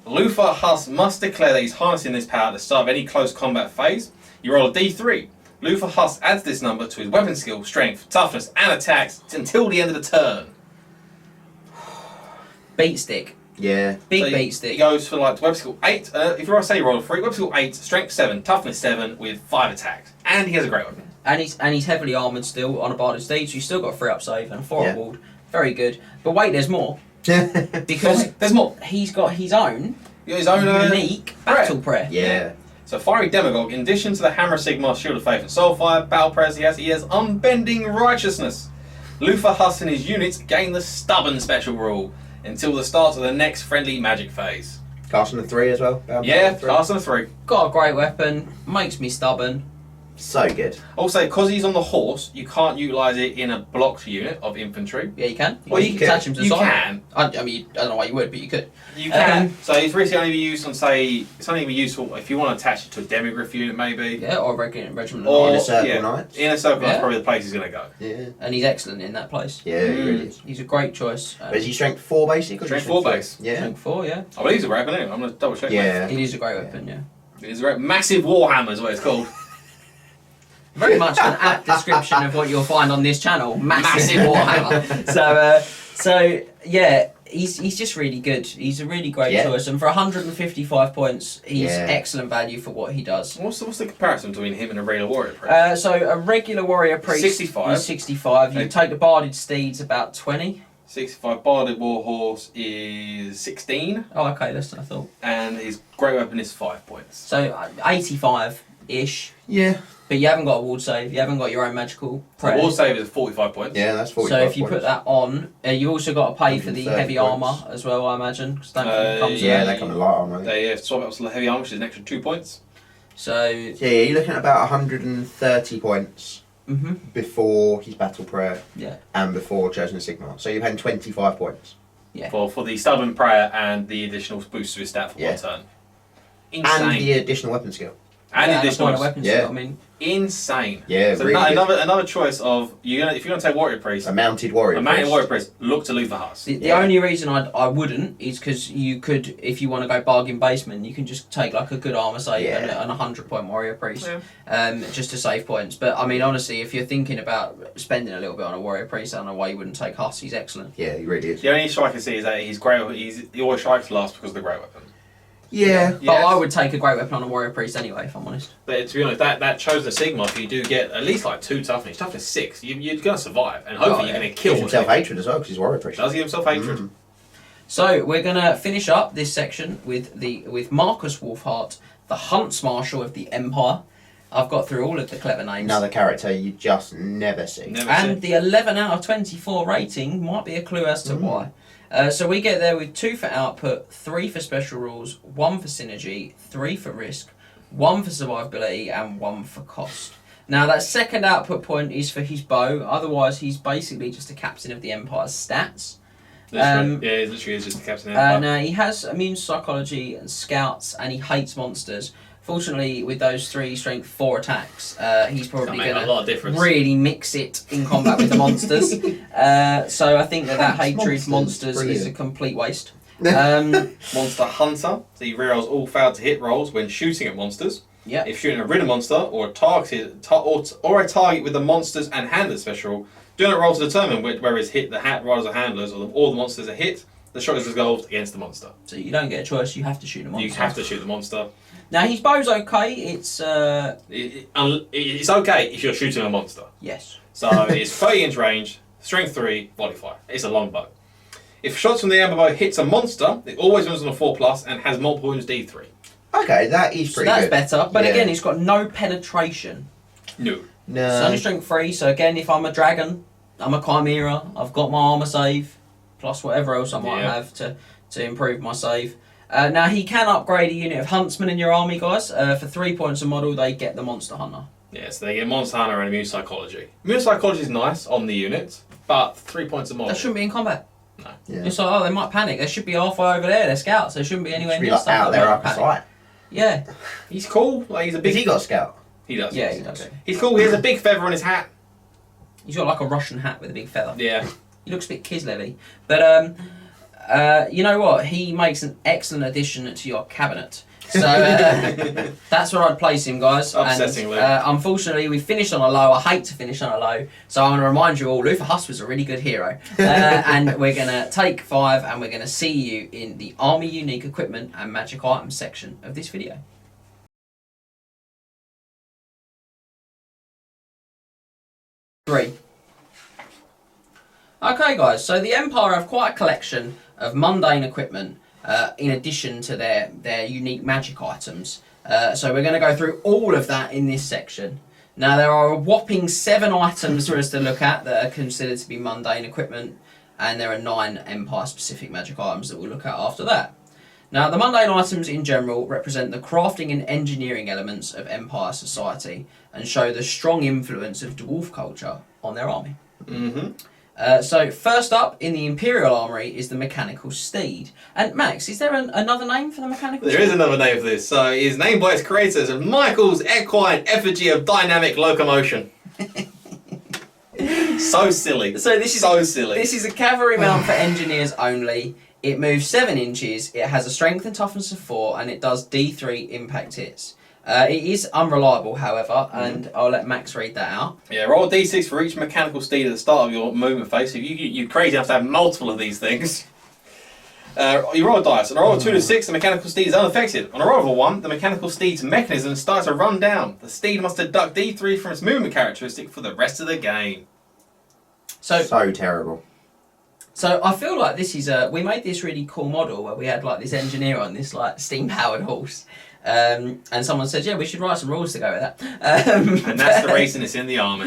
Luther Huss must declare that he's harnessing this power at the start of any close combat phase. You roll a d3. Luther Huss adds this number to his weapon skill, strength, toughness, and attacks until the end of the turn. Beat stick. Yeah. Big beat stick. He goes for weapon skill 8. If you say you roll a 3, weapon skill 8, strength 7, toughness 7 with 5 attacks. And he has a great weapon. And he's heavily armoured still on a barded steed, so he's still got a 3 up save and a 4 up ward. Very good. But wait, there's more. Because there's more. He's got his own unique battle prayer. Yeah. So Fiery Demagogue, in addition to the Hammer of Sigmar, Shield of Faith and Soulfire battle prayers he has Unbending Righteousness. Luther Huss and his units gain the Stubborn special rule until the start of the next friendly magic phase. Casting a 3 as well. Yeah, casting a 3. Got a great weapon, makes me stubborn. So good. Also, because he's on the horse, you can't utilise it in a blocked unit of infantry. Yeah, you can. Well, you can. attach him to the You side. can. I mean, I don't know why you would, but you could. You can. So it's really only be used on, say, it's only be useful if you want to attach it to a demigriff unit, maybe. Yeah, or a regiment. Or In a circle yeah, knights. In a circle, that's Yeah. probably the place he's going to go. Yeah. And he's excellent in that place. Yeah, he really is. He's a great choice. But is he strength 4 basic? Or Strength is he 4 base. Yeah. Strength 4, yeah. I believe he's a great weapon anyway. I'm going to double check. Yeah. It is a great weapon, yeah. It is a great massive Warhammer is what it's called. Very much an apt description of what you'll find on this channel. Massive Warhammer. So yeah, he's just really good. He's a really great choice, and for 155 points, he's excellent value for what he does. What's the comparison between him and a regular warrior priest? So a regular warrior priest 65. is 65. You take the barded steeds about 20. 65. Barded warhorse is 16. Oh, okay, less than I thought. And his great weapon is 5 points. So 85-ish. Yeah. But you haven't got a ward save. You haven't got your own magical prayer. The ward save is 45 points. Yeah, that's 45 So if you points. put that on, you also got to pay for the 130 heavy points. armour as well, I imagine. 'Cause I don't think it comes with Yeah, it. they come with light armour. They swap up to the heavy armor, which is an extra 2 points. So Yeah, you're looking at about 130 points before his battle prayer yeah, and before Chosen Sigma. So you're paying 25 points. yeah. For the stubborn prayer and the additional boost to his stat for one turn. Insane. And the additional weapon skill. And yeah, additional and a weapon Yeah. skill, I mean, insane. Yeah, So really good. another choice of if you're gonna take warrior priest, A mounted warrior. a mounted priest. warrior priest, look to Luther Huss. the only reason I wouldn't is because you could, if you want to go bargain basement, you can just take like a good armor save and a 100-point warrior priest, just to save points. But I mean, honestly, if you're thinking about spending a little bit on a warrior priest, I don't know why you wouldn't take Huss. He's excellent. Yeah, he really is. The only issue I can see is that he's great. He always strikes last because of the great weapon. Yeah. But Yes. I would take a great weapon on a warrior priest anyway, if I'm honest. But to be honest, that Chosen Sigma, if you do get at least like 2 toughness, toughness 6, you're going to survive, and hopefully you're going to kill Gives himself him. hatred as well because he's warrior priest. Does give himself hatred. So we're gonna finish up this section with Marcus Wolfhart, the Hunts Marshal of the Empire. I've got through all of the clever names. Another character you just never see. And the 11 out of 24 rating might be a clue as to why. So we get there with 2 for output, 3 for special rules, 1 for synergy, 3 for risk, 1 for survivability, and 1 for cost. Now that second output point is for his bow, otherwise he's basically just a captain of the Empire's stats. He literally is just the captain of the Empire. Now he has immune psychology and scouts, and he hates monsters. Fortunately, with those 3 strength 4 attacks, he's probably Make a lot going of difference. to really mix it in combat with the monsters. So I think that hatred for monsters is a complete waste. Monster Hunter, so he rerolls all failed to hit rolls when shooting at monsters. Yeah. If shooting a ridden monster or a target with the monsters and handlers special, do not roll to determine whether it's hit the riders or handlers or the monsters are hit. The shot is resolved against the monster. So you don't get a choice, you have to shoot a monster. You have to shoot the monster. Now his bow's okay, it's... It's okay if you're shooting a monster. yes. So it's 30-inch range, strength 3, volley fire. It's a long bow. If shots from the amber bow hits a monster, it always runs on a 4+ and has multiple wounds D3. Okay, that is So pretty that's good. better, but Yeah. again, it's got no penetration. No. It's No. only strength 3, so again, if I'm a dragon, I'm a chimera, I've got my armour save, plus whatever else I might have to improve my save. Now, he can upgrade a unit of huntsmen in your army, guys. For 3 points a model, they get the Monster Hunter. Yeah, so they get Monster Hunter and Immune Psychology. Immune Psychology is nice on the unit, but 3 points a model. They shouldn't be in combat. No. Yeah. It's like, oh, they might panic. They should be halfway over there. They're scouts. They shouldn't be anywhere Should be near like stuff out that there might up a panic. sight. Yeah. He's cool. Like he's a big. Has he got a scout? He does. Yeah, yes. he does. He's cool. He has a big feather on his hat. He's got like a Russian hat with a big feather. Yeah. He looks a bit Kislevy. But, you know what? He makes an excellent addition to your cabinet. So that's where I'd place him, guys. Upsettingly. And, unfortunately, we finished on a low. I hate to finish on a low. So I'm going to remind you all, Luther Huss was a really good hero. And we're going to take 5 and we're going to see you in the Army Unique Equipment and Magic Items section of this video. Three. Okay, guys, so the Empire have quite a collection of mundane equipment in addition to their unique magic items. So we're going to go through all of that in this section. Now, there are a whopping 7 items for us to look at that are considered to be mundane equipment, and there are 9 Empire-specific magic items that we'll look at after that. Now, the mundane items in general represent the crafting and engineering elements of Empire society and show the strong influence of dwarf culture on their army. So, first up in the Imperial Armory is the Mechanical Steed. And Max, is there another name for the Mechanical Steed? There is another name for this. So, it is named by its creator as Michael's equine effigy of dynamic locomotion. So silly. So this is so silly. This is a cavalry mount for engineers only. It moves 7 inches. It has a strength and toughness of 4, and it does D3 impact hits. It is unreliable, however, and I'll let Max read that out. Yeah, roll a D6 for each mechanical steed at the start of your movement phase. So you're crazy enough to have multiple of these things. You roll a dice. On a roll of 2 to 6, the mechanical steed is unaffected. On a roll of a 1, the mechanical steed's mechanism starts to run down. The steed must deduct D3 from its movement characteristic for the rest of the game. So terrible. So I feel like this is we made this really cool model where we had like this engineer on this like steam powered horse, and someone said, yeah, we should write some rules to go with that. And that's the reason it's in the army.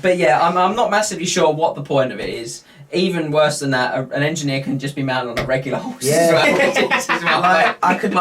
But yeah, I'm not massively sure what the point of it is. Even worse than that, an engineer can just be mounted on a regular horse. Yeah. This is my I could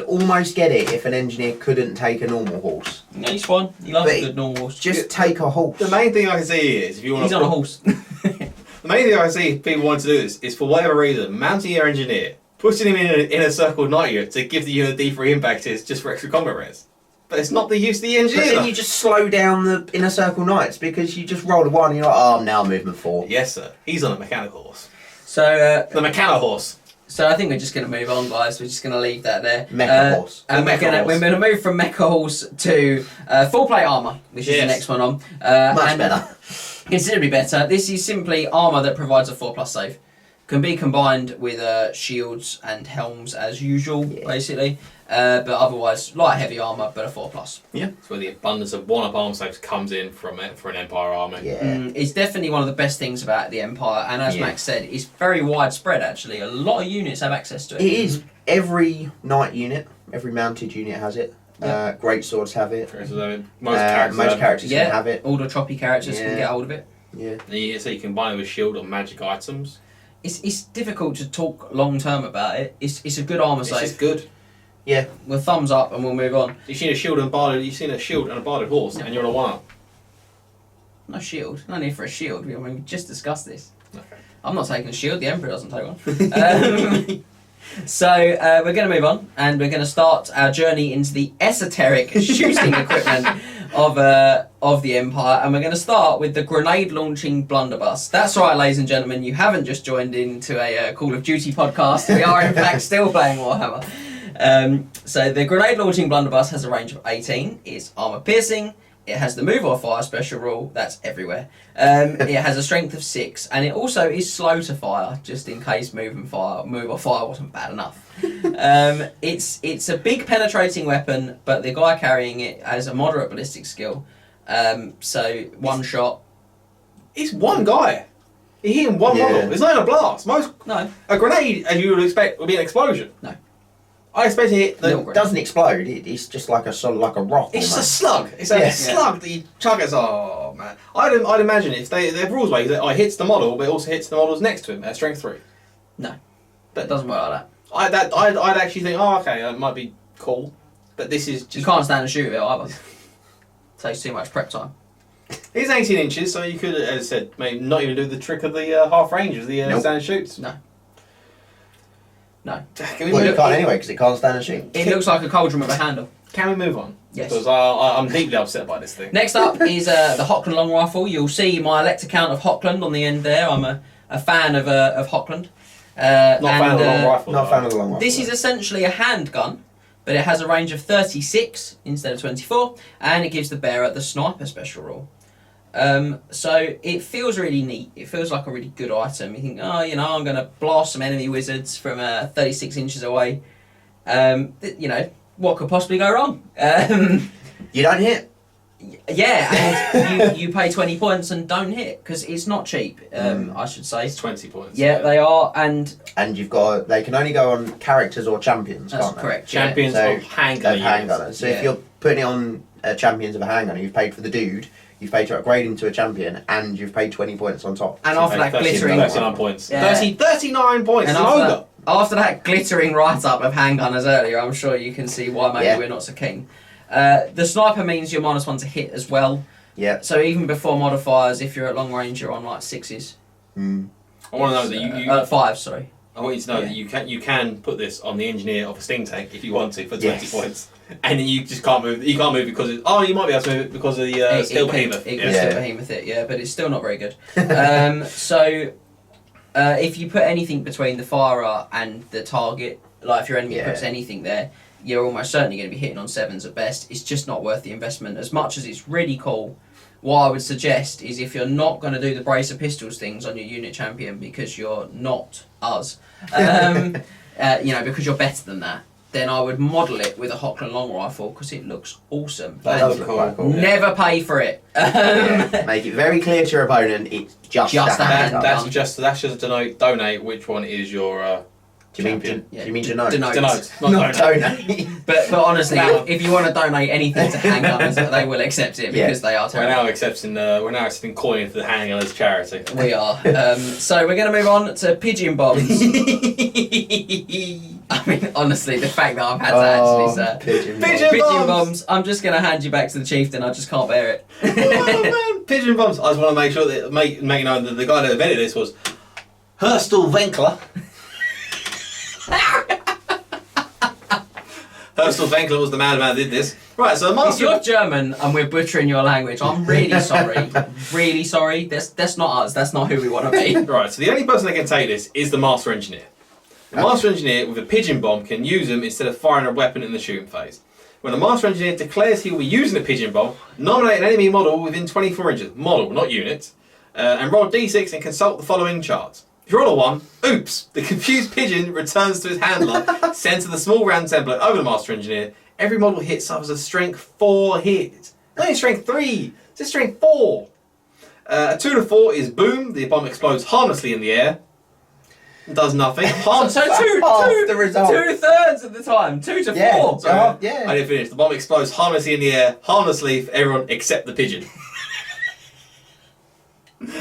almost get it if an engineer couldn't take a normal horse. No, he's fine. He loves a good normal horse. Just take a horse. The main thing I can see is if you want He's on a horse. The main thing I can see if people want to do this is for whatever reason, mounting your engineer, putting him in a circled knight unit to give the unit D3 impact is just for extra combat res. But it's not the use of the engineer. But then you just slow down the inner circle knights because you just roll a 1 and you're like, oh, I'm now movement 4. Yes, sir. He's on a mechanical horse. So the mechanical horse. So I think we're just going to move on, guys. We're just going to leave that there. Mecha horse. And we're going to move from mecha horse to full plate armor, which is the next one on. Much better. Considerably better. This is simply armor that provides a 4+ save. Can be combined with shields and helms as usual, basically. But otherwise, light heavy armor, but a 4+. Yeah. That's where the abundance of 1-up armor saves comes in for an Empire army. Yeah. It's definitely one of the best things about the Empire, and as Max said, it's very widespread actually. A lot of units have access to it. It is. Every knight unit, every mounted unit has it. Yep. Great swords have it. Most characters can have it. All the choppy characters can get hold of it. Yeah. So you combine it with shield or magic items. It's difficult to talk long term about it. It's a good armor save. It's good. Yeah. We'll thumbs up and we'll move on. You've seen a shield and a barded horse, and you're on a 1-up. No shield. No need for a shield. We just discussed this. Okay. I'm not taking a shield. The Emperor doesn't take one. So we're going to move on, and we're going to start our journey into the esoteric shooting equipment of the Empire, and we're going to start with the grenade launching blunderbuss. That's right, ladies and gentlemen. You haven't just joined into a Call of Duty podcast. We are in fact still playing Warhammer. So the grenade launching blunderbuss has a range of 18. It's armor piercing. It has the move or fire special rule. That's everywhere. It has a strength of 6, and it also is slow to fire, just in case move or fire wasn't bad enough. It's a big penetrating weapon, but the guy carrying it has a moderate ballistic skill. So one shot. It's one guy. He hit him one model. It's not even a blast. A grenade, as you would expect, would be an explosion. No. I expect it doesn't explode. It's just like a rock. It's almost. a slug. It's a slug that you chuck it. Oh man! I'd imagine if their rules way that it hits the model, but it also hits the models next to him at strength 3. No, that doesn't work like that. I'd actually think, oh okay, that might be cool, but this is just you can't stand and shoot it either. Takes too much prep time. It's 18 inches, so you could, as I said, maybe not even do the trick of the half range of the stand and shoots. No. Well, you can't anyway because it can't stand and shoot. It looks like a cauldron with a handle. Can we move on? Yes. Because I'm deeply upset by this thing. Next up is the Hochland long rifle. You'll see my elect account of Hochland on the end there. I'm a fan of Hochland. Not a fan of the long rifle. Not a fan of the long rifle. This is essentially a handgun, but it has a range of 36 instead of 24, and it gives the bearer the sniper special rule. So it feels really neat. It feels like a really good item. You think, I'm going to blast some enemy wizards from 36 inches away. What could possibly go wrong? You don't hit. Yeah, and you pay 20 points and don't hit because it's not cheap. I should say it's 20 points. Yeah, they are, and you've got they can only go on characters or champions. That's can't they? correct. Champions of handgunners. So if you're putting it on champions of a handgunner, you've paid for the dude. You've paid to upgrade him to a champion, and you've paid 20 points on top. And after that glittering... 39 points. Yeah. 39 points! And after that glittering write-up of handgunners earlier, I'm sure you can see why maybe we're not so keen. The sniper means you're -1 to hit as well. Yeah. So even before modifiers, if you're at long range, you're on like 6s. Mm. I want to know that you 5, sorry. I want you to know that you can put this on the engineer of a steam tank if you want to for 20 points, and then you just can't move. You can't move because you might be able to move it because of the steel behemoth. It can steel behemoth it, but it's still not very good. So if you put anything between the firer and the target, like if your enemy puts anything there, you're almost certainly going to be hitting on 7s at best. It's just not worth the investment. As much as it's really cool, what I would suggest is if you're not going to do the brace of pistols things on your unit champion because you're not us, because you're better than that, then I would model it with a Hockland long rifle because it looks awesome. That does look quite cool. Never pay for it. Make it very clear to your opponent it's just a handgun. That's just to donate which one is your. Do you mean denote? Denote, not donate. But honestly, if you want to donate anything to handgunners, they will accept it because they are terrible. We're now accepting coin for the handgunners charity. We are. So we're going to move on to pigeon bombs. I mean, honestly, the fact that I've had to actually say pigeon bombs. I'm just going to hand you back to the chieftain. I just can't bear it. Oh man, pigeon bombs. I just want to make sure that make you know that the guy that invented this was Hurstel Wenkler. Hurstel Wenkler was the man who did this. Right, so if you're German and we're butchering your language, I'm really sorry. Really sorry. That's not us. That's not who we want to be. Right, so the only person that can take this is the Master Engineer. The Master Engineer with a pigeon bomb can use them instead of firing a weapon in the shooting phase. When the Master Engineer declares he will be using a pigeon bomb, nominate an enemy model within 24 inches. Model, not unit. And roll d6 and consult the following charts. If you roll a 1, oops, the confused pigeon returns to his handler, sends to the small round template over the Master Engineer. Every model hit suffers a strength 4 hit. Not even strength 3, it's a strength 4. A 2 to 4 is boom, the bomb explodes harmlessly in the air. Does nothing. So the result. 2/3 of the time, 2 to 4. Sorry, I didn't finish. The bomb explodes harmlessly in the air, harmlessly for everyone except the pigeon.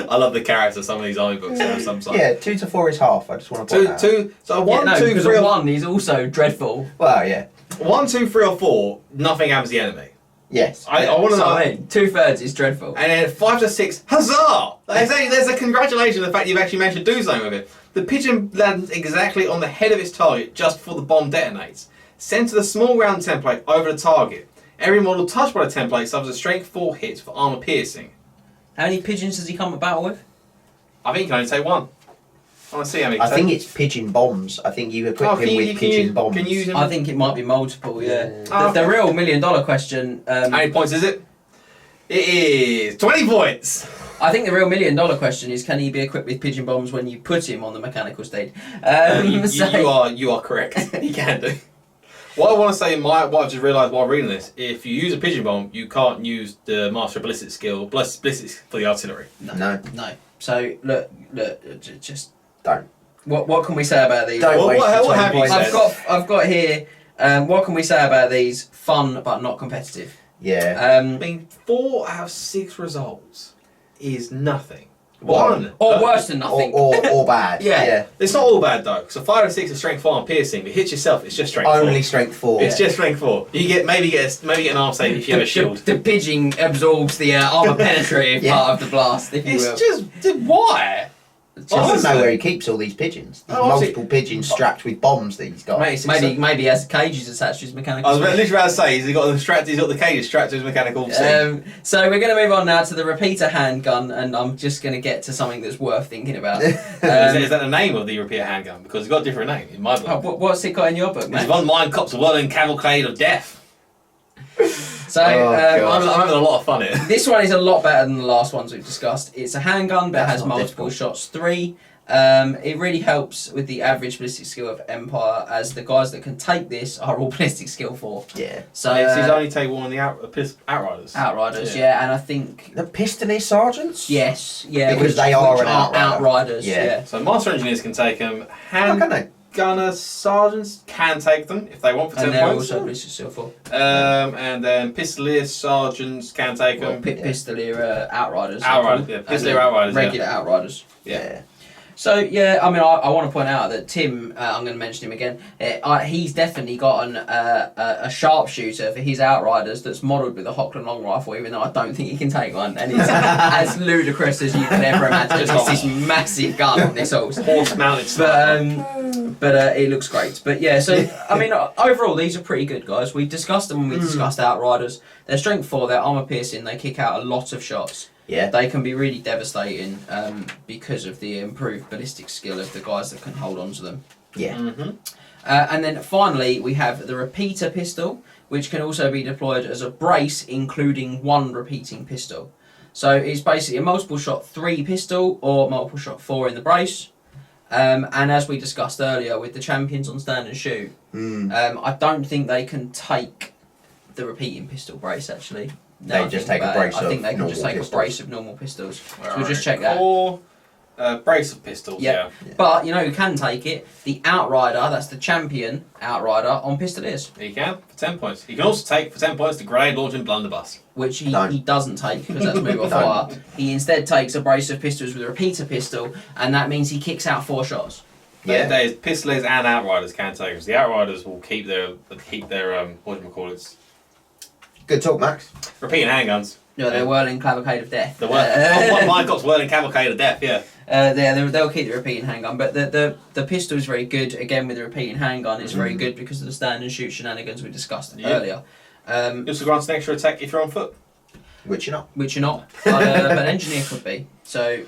I love the character of some of these army books. Some 2 to 4 is half. I just want to point that out. So 1, 2, 3, or 1 is also dreadful. Well, yeah. 1, 2, 3, or 4, nothing happens to the enemy. Yes. I want to know. I mean, 2/3 is dreadful. And then 5 to 6, huzzah! There's a congratulations on the fact you've actually managed to do something with it. The pigeon lands exactly on the head of its target just before the bomb detonates. Send to the small round template over the target. Every model touched by the template suffers a strength 4 hit for armor piercing. How many pigeons does he come to battle with? I think you can only take 1. I want to see how many. I think it's pigeon bombs. I think you equip him with pigeon bombs. Can you use him? I think it might be multiple, yeah. The real $1 million question... how many points is it? It is 20 points! I think the real $1 million question is, can he be equipped with pigeon bombs when you put him on the mechanical stage? You are correct. He can do. What I want to say, what I've just realised while reading this, if you use a pigeon bomb, you can't use the Master Ballistic skill, ballistics for the artillery. No. So look, just don't. What can we say about these? Don't waste what have you said? I've got here. What can we say about these? Fun but not competitive. Yeah. I mean, 4 out of 6 results is nothing. One. Or worse than nothing. Or bad. Yeah. It's not all bad though. So 5 and 6 is strength 4 and piercing. If it hits yourself, it's just strength 4. Only strength 4. It's just strength 4. You maybe get an arm save if you have a shield. The pigeon absorbs the armor penetrative part of the blast. If you will. Just why? I don't know where he keeps all these pigeons. These multiple pigeons strapped with bombs that he's got. Maybe he has cages attached to his mechanical. I was literally about to say he's got the cages strapped to his mechanical. So we're going to move on now to the repeater handgun, and I'm just going to get to something that's worth thinking about. Is that the name of the repeater handgun? Because it's got a different name in my book. What's it got in your book, mate? It's Von Mine Cops of Whirling Cavalcade of Death. So I'm having a lot of fun here. This one is a lot better than the last ones we've discussed. It's a handgun, but it has multiple shots, 3. It really helps with the average ballistic skill of Empire, as the guys that can take this are all ballistic skill 4. Yeah. So he's only take one of the Outriders. Outriders, yeah, and I think the Pistolier Sergeants. Yes, yeah, because they are an Outriders. Yeah. So Master Engineers can take them. Gunner Sergeants can take them if they want for 10 and they're points. also ballistic skill 4. And then Pistolier Sergeants can take them. Pistolier Outriders. Outriders, yeah. Pistolier Outriders. Regular Outriders. Yeah. So yeah, I mean, I want to point out that Tim, I'm going to mention him again. He's definitely got a sharpshooter for his Outriders that's modelled with a Hockland long rifle, even though I don't think he can take one, and it's as ludicrous as you could ever imagine. It's this massive gun on this horse mounted, but it looks great. But yeah, so I mean, overall these are pretty good, guys. We discussed them when we discussed Outriders. Their strength 4, their armour piercing, they kick out a lot of shots. Yeah. They can be really devastating because of the improved ballistic skill of the guys that can hold on to them. Yeah. And then finally, we have the repeater pistol, which can also be deployed as a brace, including 1 repeating pistol. So it's basically a multiple shot 3 pistol or multiple shot 4 in the brace. And as we discussed earlier with the champions on stand and shoot, I don't think they can take the repeating pistol brace actually. They just take a brace of normal pistols. I think they can just take a brace of normal pistols. So we'll just check that. Or brace of pistols, yeah. But, you know who can take it? The Outrider, that's the champion Outrider on Pistoliers. He can, for 10 points. He can also take, for 10 points, the grenade launching blunderbuss. Which he doesn't take, because that's move off fire. He instead takes a brace of pistols with a repeater pistol, and that means he kicks out 4 shots. Yeah. Pistoliers and Outriders can take them. So the Outriders will keep their whatchamacallits? Good talk, Max. Repeating handguns. No, they're whirling cavalcade of death. My God's whirling cavalcade of death, yeah. They'll keep the repeating handgun, but the pistol is very good. Again, with the repeating handgun, it's very good because of the stand and shoot shenanigans we discussed earlier. You also grant an extra attack if you're on foot. Which you're not. But an engineer could be. So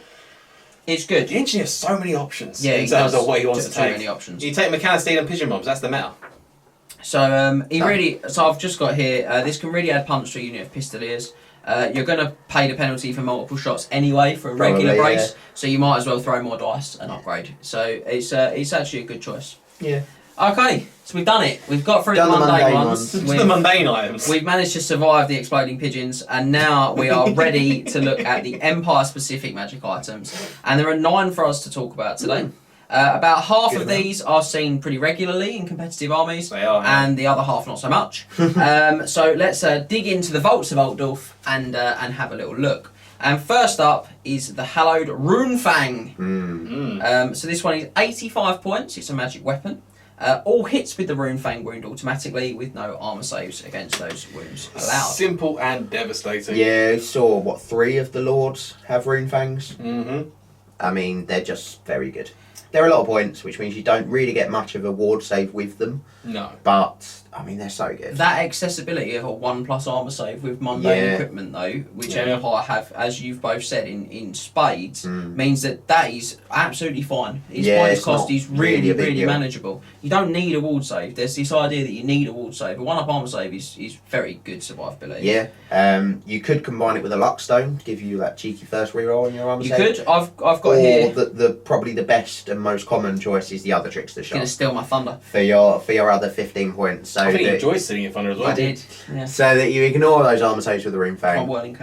it's good. The engineer has so many options. Yeah, in terms of what he wants to take. Too many options. You take mechanic steel and pigeon bombs. That's the meta. So So I've just got here. This can really add punch to a unit of Pistoliers. You're going to pay the penalty for multiple shots anyway for a regular brace, so you might as well throw more dice and upgrade. So it's actually a good choice. Yeah. Okay, so we've done it. We've got through the mundane ones. The mundane items. We've managed to survive the exploding pigeons, and now we are ready to look at the Empire-specific magic items. And there are 9 for us to talk about today. About half of these are seen pretty regularly in competitive armies, they are, and the other half not so much. So let's dig into the vaults of Altdorf and have a little look. And first up is the hallowed Runefang. So this one is 85 points. It's a magic weapon. All hits with the Runefang wound automatically with no armour saves against those wounds allowed. Simple and devastating. Yeah, saw 3 of the lords have Runefangs. I mean, they're just very good. They're a lot of points, which means you don't really get much of a ward save with them. No. But, I mean, they're so good. That accessibility of a 1+ armour save with mundane equipment, though, which Empire have, as you've both said, in spades, means that is absolutely fine. His points cost is really manageable. You don't need a ward save. There's this idea that you need a ward save. A 1+ armour save is very good survivability. Yeah. You could combine it with a Luckstone to give you that cheeky first reroll on your armour save. You could. I've got here. Or probably the best and most common choice is the other trickster shot. Gonna steal my thunder for your other 15 points. So I think he enjoys sitting in thunder as well. I did. Yeah. So that you ignore those armour saves with the Runefang,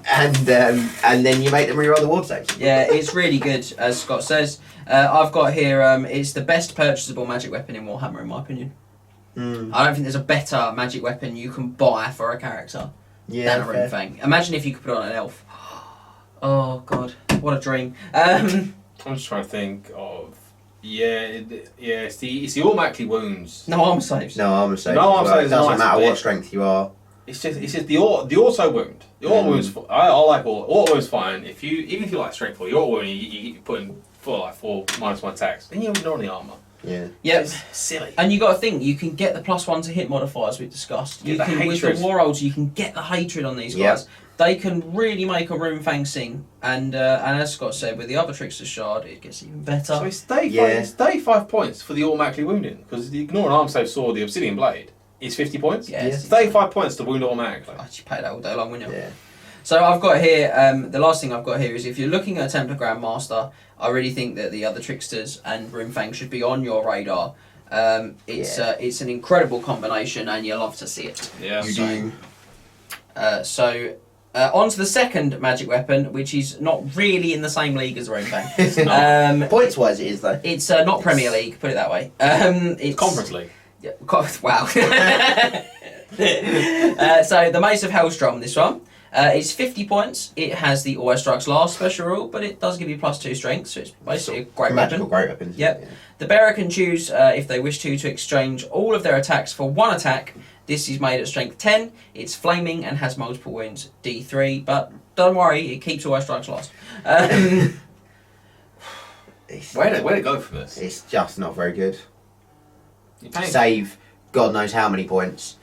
and then you make them reroll the ward saves. Yeah, it's really good, as Scott says. I've got here. It's the best purchasable magic weapon in Warhammer, in my opinion. I don't think there's a better magic weapon you can buy for a character than a Runefang. Imagine if you could put it on an elf. Oh God, what a dream. I'm just trying to think of. It's the automatically wounds. No armor saves. No armor saves. It doesn't matter what strength you are. It's just the auto wound. The auto wound's I like auto wound's fine. Even if you like strength 4, your auto wound you put in for 4 -1 attacks. Then you ignore the armor. Yeah. It's silly. And you got to think you can get the +1 to hit modifiers we've discussed. You can with the war rolls you can get the hatred on these guys. They can really make a Runefang sing, and as Scott said, with the other trickster shard, it gets even better. So it's 35 points for the automatically wounding, because the ignore an arm save sword, the obsidian blade, is 50 points. Yeah, it's 35 points to wound automatically. I just pay that all day long, wouldn't you? Yeah. So I've got here, the last thing I've got here is if you're looking at a Templar Grandmaster, I really think that the other tricksters and Runefang should be on your radar. It's an incredible combination, and you'll love to see it. Yeah, you do. On to the second magic weapon, which is not really in the same league as Runefang. Points wise, it is though. It's not Premier League, put it that way. It's Conference League. Yeah, wow. So the Mace of Hellstrom, this one. It's 50 points. It has the always strikes last special rule, but it does give you +2 strength, so it's basically a great magical weapon. great weapon. Yep. Yeah. The bearer can choose, if they wish to exchange all of their attacks for one attack. This is made at strength 10. It's flaming and has multiple wounds, D3, but don't worry, it keeps always strikes last. Where to go for this? It's just not very good. You're paying- Save God knows how many points,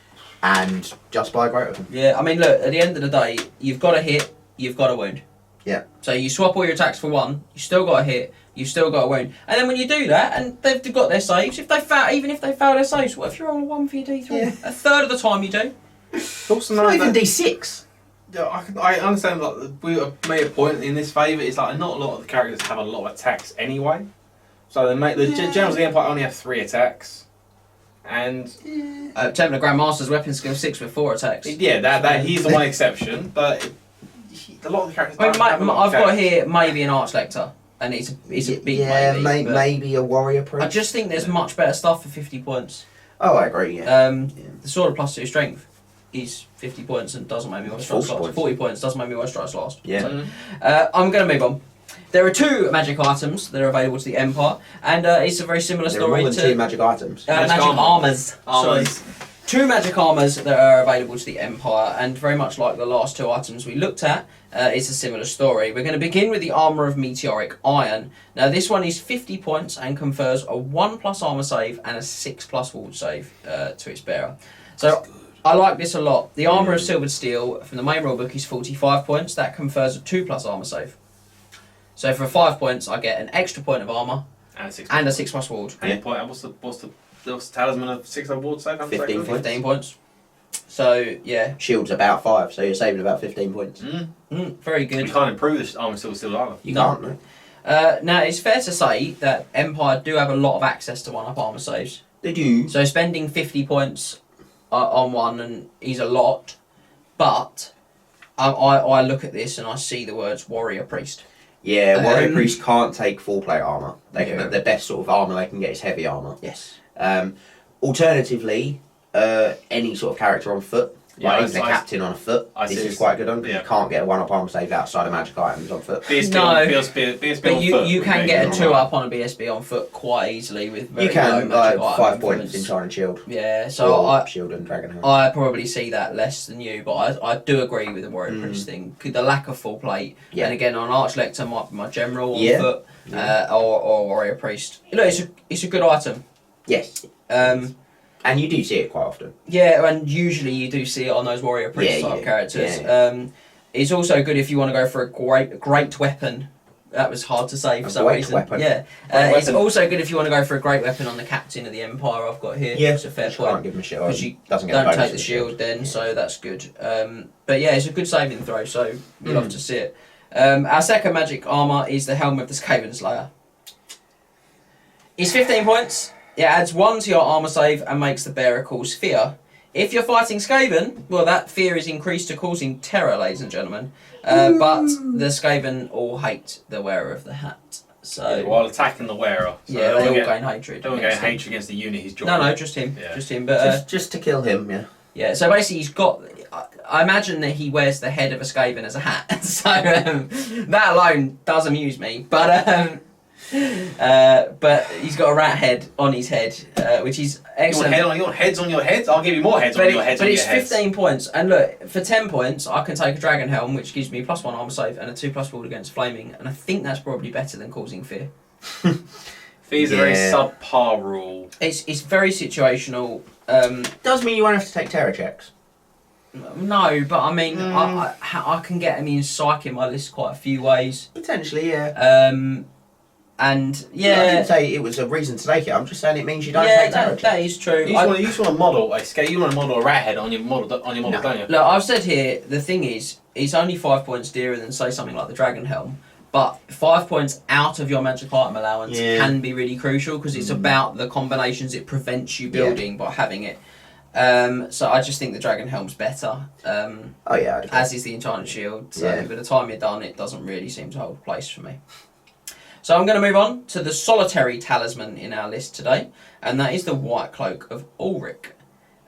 and just buy a great weapon. Yeah, I mean, look, at the end of the day, you've got a hit, you've got a wound. Yeah. So you swap all your attacks for one, you still got a hit, you still got a wound. And then when you do that, and they've got their saves, even if they fail their saves, what if you're on a 1 for your D3? Yeah. A third of the time you do. Also, Not even D6. Yeah, I understand that we made a point in this favour. It's like not a lot of the characters have a lot of attacks anyway. So the generals of the Empire only have 3 attacks, and Templar Grandmaster's weapon skill 6 with 4 attacks. yeah, that he's the one exception. But a lot of the characters. I mean, don't have a lot of I've got attacks. here maybe an Archlector, and it's a big maybe. But maybe a warrior priest. I just think there's much better stuff for 50 points. Oh, I agree. Yeah. The sword of +2 strength is 50 points and doesn't make me always strikes 40 last. 40 points doesn't make me always strikes last. Yeah. So, I'm going to move on. There are 2 magic items that are available to the Empire, and it's a very similar There are story more than to 2 magic items. magic armours. Sorry. 2 magic armours that are available to the Empire, and very much like the last 2 items we looked at, it's a similar story. We're going to begin with the Armour of Meteoric Iron. Now this one is 50 points and confers a 1+ armour save and a 6+ ward save to its bearer. So I like this a lot. The Armour of Silvered Steel from the main rulebook is 45 points. That confers a 2+ armour save. So for 5 points, I get an extra point of armour and a 6+ ward. And what's the talisman of 6 ward save? 15 points. 15 points. So yeah, Shield's about 5, so you're saving about 15 points. very good. You can't improve this armor still either. You No. can't, no? Now it's fair to say that Empire do have a lot of access to 1-up armour saves. They do. So spending 50 points on one and is a lot, but I look at this and I see the words Warrior Priest. Yeah, warrior priest can't take full plate armor. They can. Yeah. The best sort of armor they can get is heavy armor. Yes. Alternatively, any sort of character on foot, Yeah, like even a captain on a foot, I this see is quite good on. yeah. You can't get a 1-up armor save outside of magic items on foot. BSB No. on BSB But on you, foot you would can be get a good. 2-up on a BSB on foot quite easily with very You can low like magic 5 item points in influence. Shining Shield. Yeah, so Or Shield and Dragon Helm. I probably see that less than you, but I do agree with the Warrior Priest thing. The lack of full plate, Yeah. and again on Archlector might be my general on Yeah. foot, or Warrior Priest. You know, it's a good item. Yes, and you do see it quite often. Yeah, and usually you do see it on those Warrior Priest type characters. Yeah. It's also good if you want to go for a great weapon. That was hard to say for some great reason. weapon. Yeah, Great it's weapon. also good if you want to go for a great weapon on the Captain of the Empire. I've got here. Yeah, It's a fair you can't point. give him a shit. Because you doesn't get don't a bonus take for the shield then, so that's good. But yeah, it's a good saving throw, so we love to see it. Our second magic armour is the Helm of the Skaven Slayer. It's 15 points. It adds 1 to your armour save and makes the bearer cause fear. If you're fighting Skaven, well, that fear is increased to causing terror, ladies and gentlemen. But the Skaven all hate the wearer of the hat. So While attacking the wearer. So yeah, they all get, gain hatred. don't get against him. hatred against the unit he's joining. No, just him. Yeah. Just him. But just to kill him, yeah. yeah, so basically he's got. I imagine that he wears the head of a Skaven as a hat, so that alone does amuse me. But he's got a rat head on his head, which is excellent. You want heads on your heads? I'll give you more heads on your heads. But it's 15 points, and look, for 10 points, I can take a Dragon Helm, which gives me +1 armor save and a 2+ ward against flaming, and I think that's probably better than causing fear. Fear's a very subpar rule. It's very situational. Does mean you won't have to take terror checks. No, but I mean, I can get immune psych in my list quite a few ways. Potentially, yeah. And Yeah, I didn't say it was a reason to take it. I'm just saying it means you don't yeah, take terror checks. that is true. You just want to model a scale. You want to model a rat head on your model, don't you? Look, I've said here, the thing is, it's only 5 points dearer than, say, something like the Dragon Helm. But 5 points out of your magic item allowance can be really crucial because it's about the combinations it prevents you building by having it. So I just think the Dragon Helm's better. Oh yeah, I'd agree. As is the Enchanted Shield. So by the time you're done, it doesn't really seem to hold a place for me. So I'm going to move on to the solitary talisman in our list today, and that is the White Cloak of Ulrich.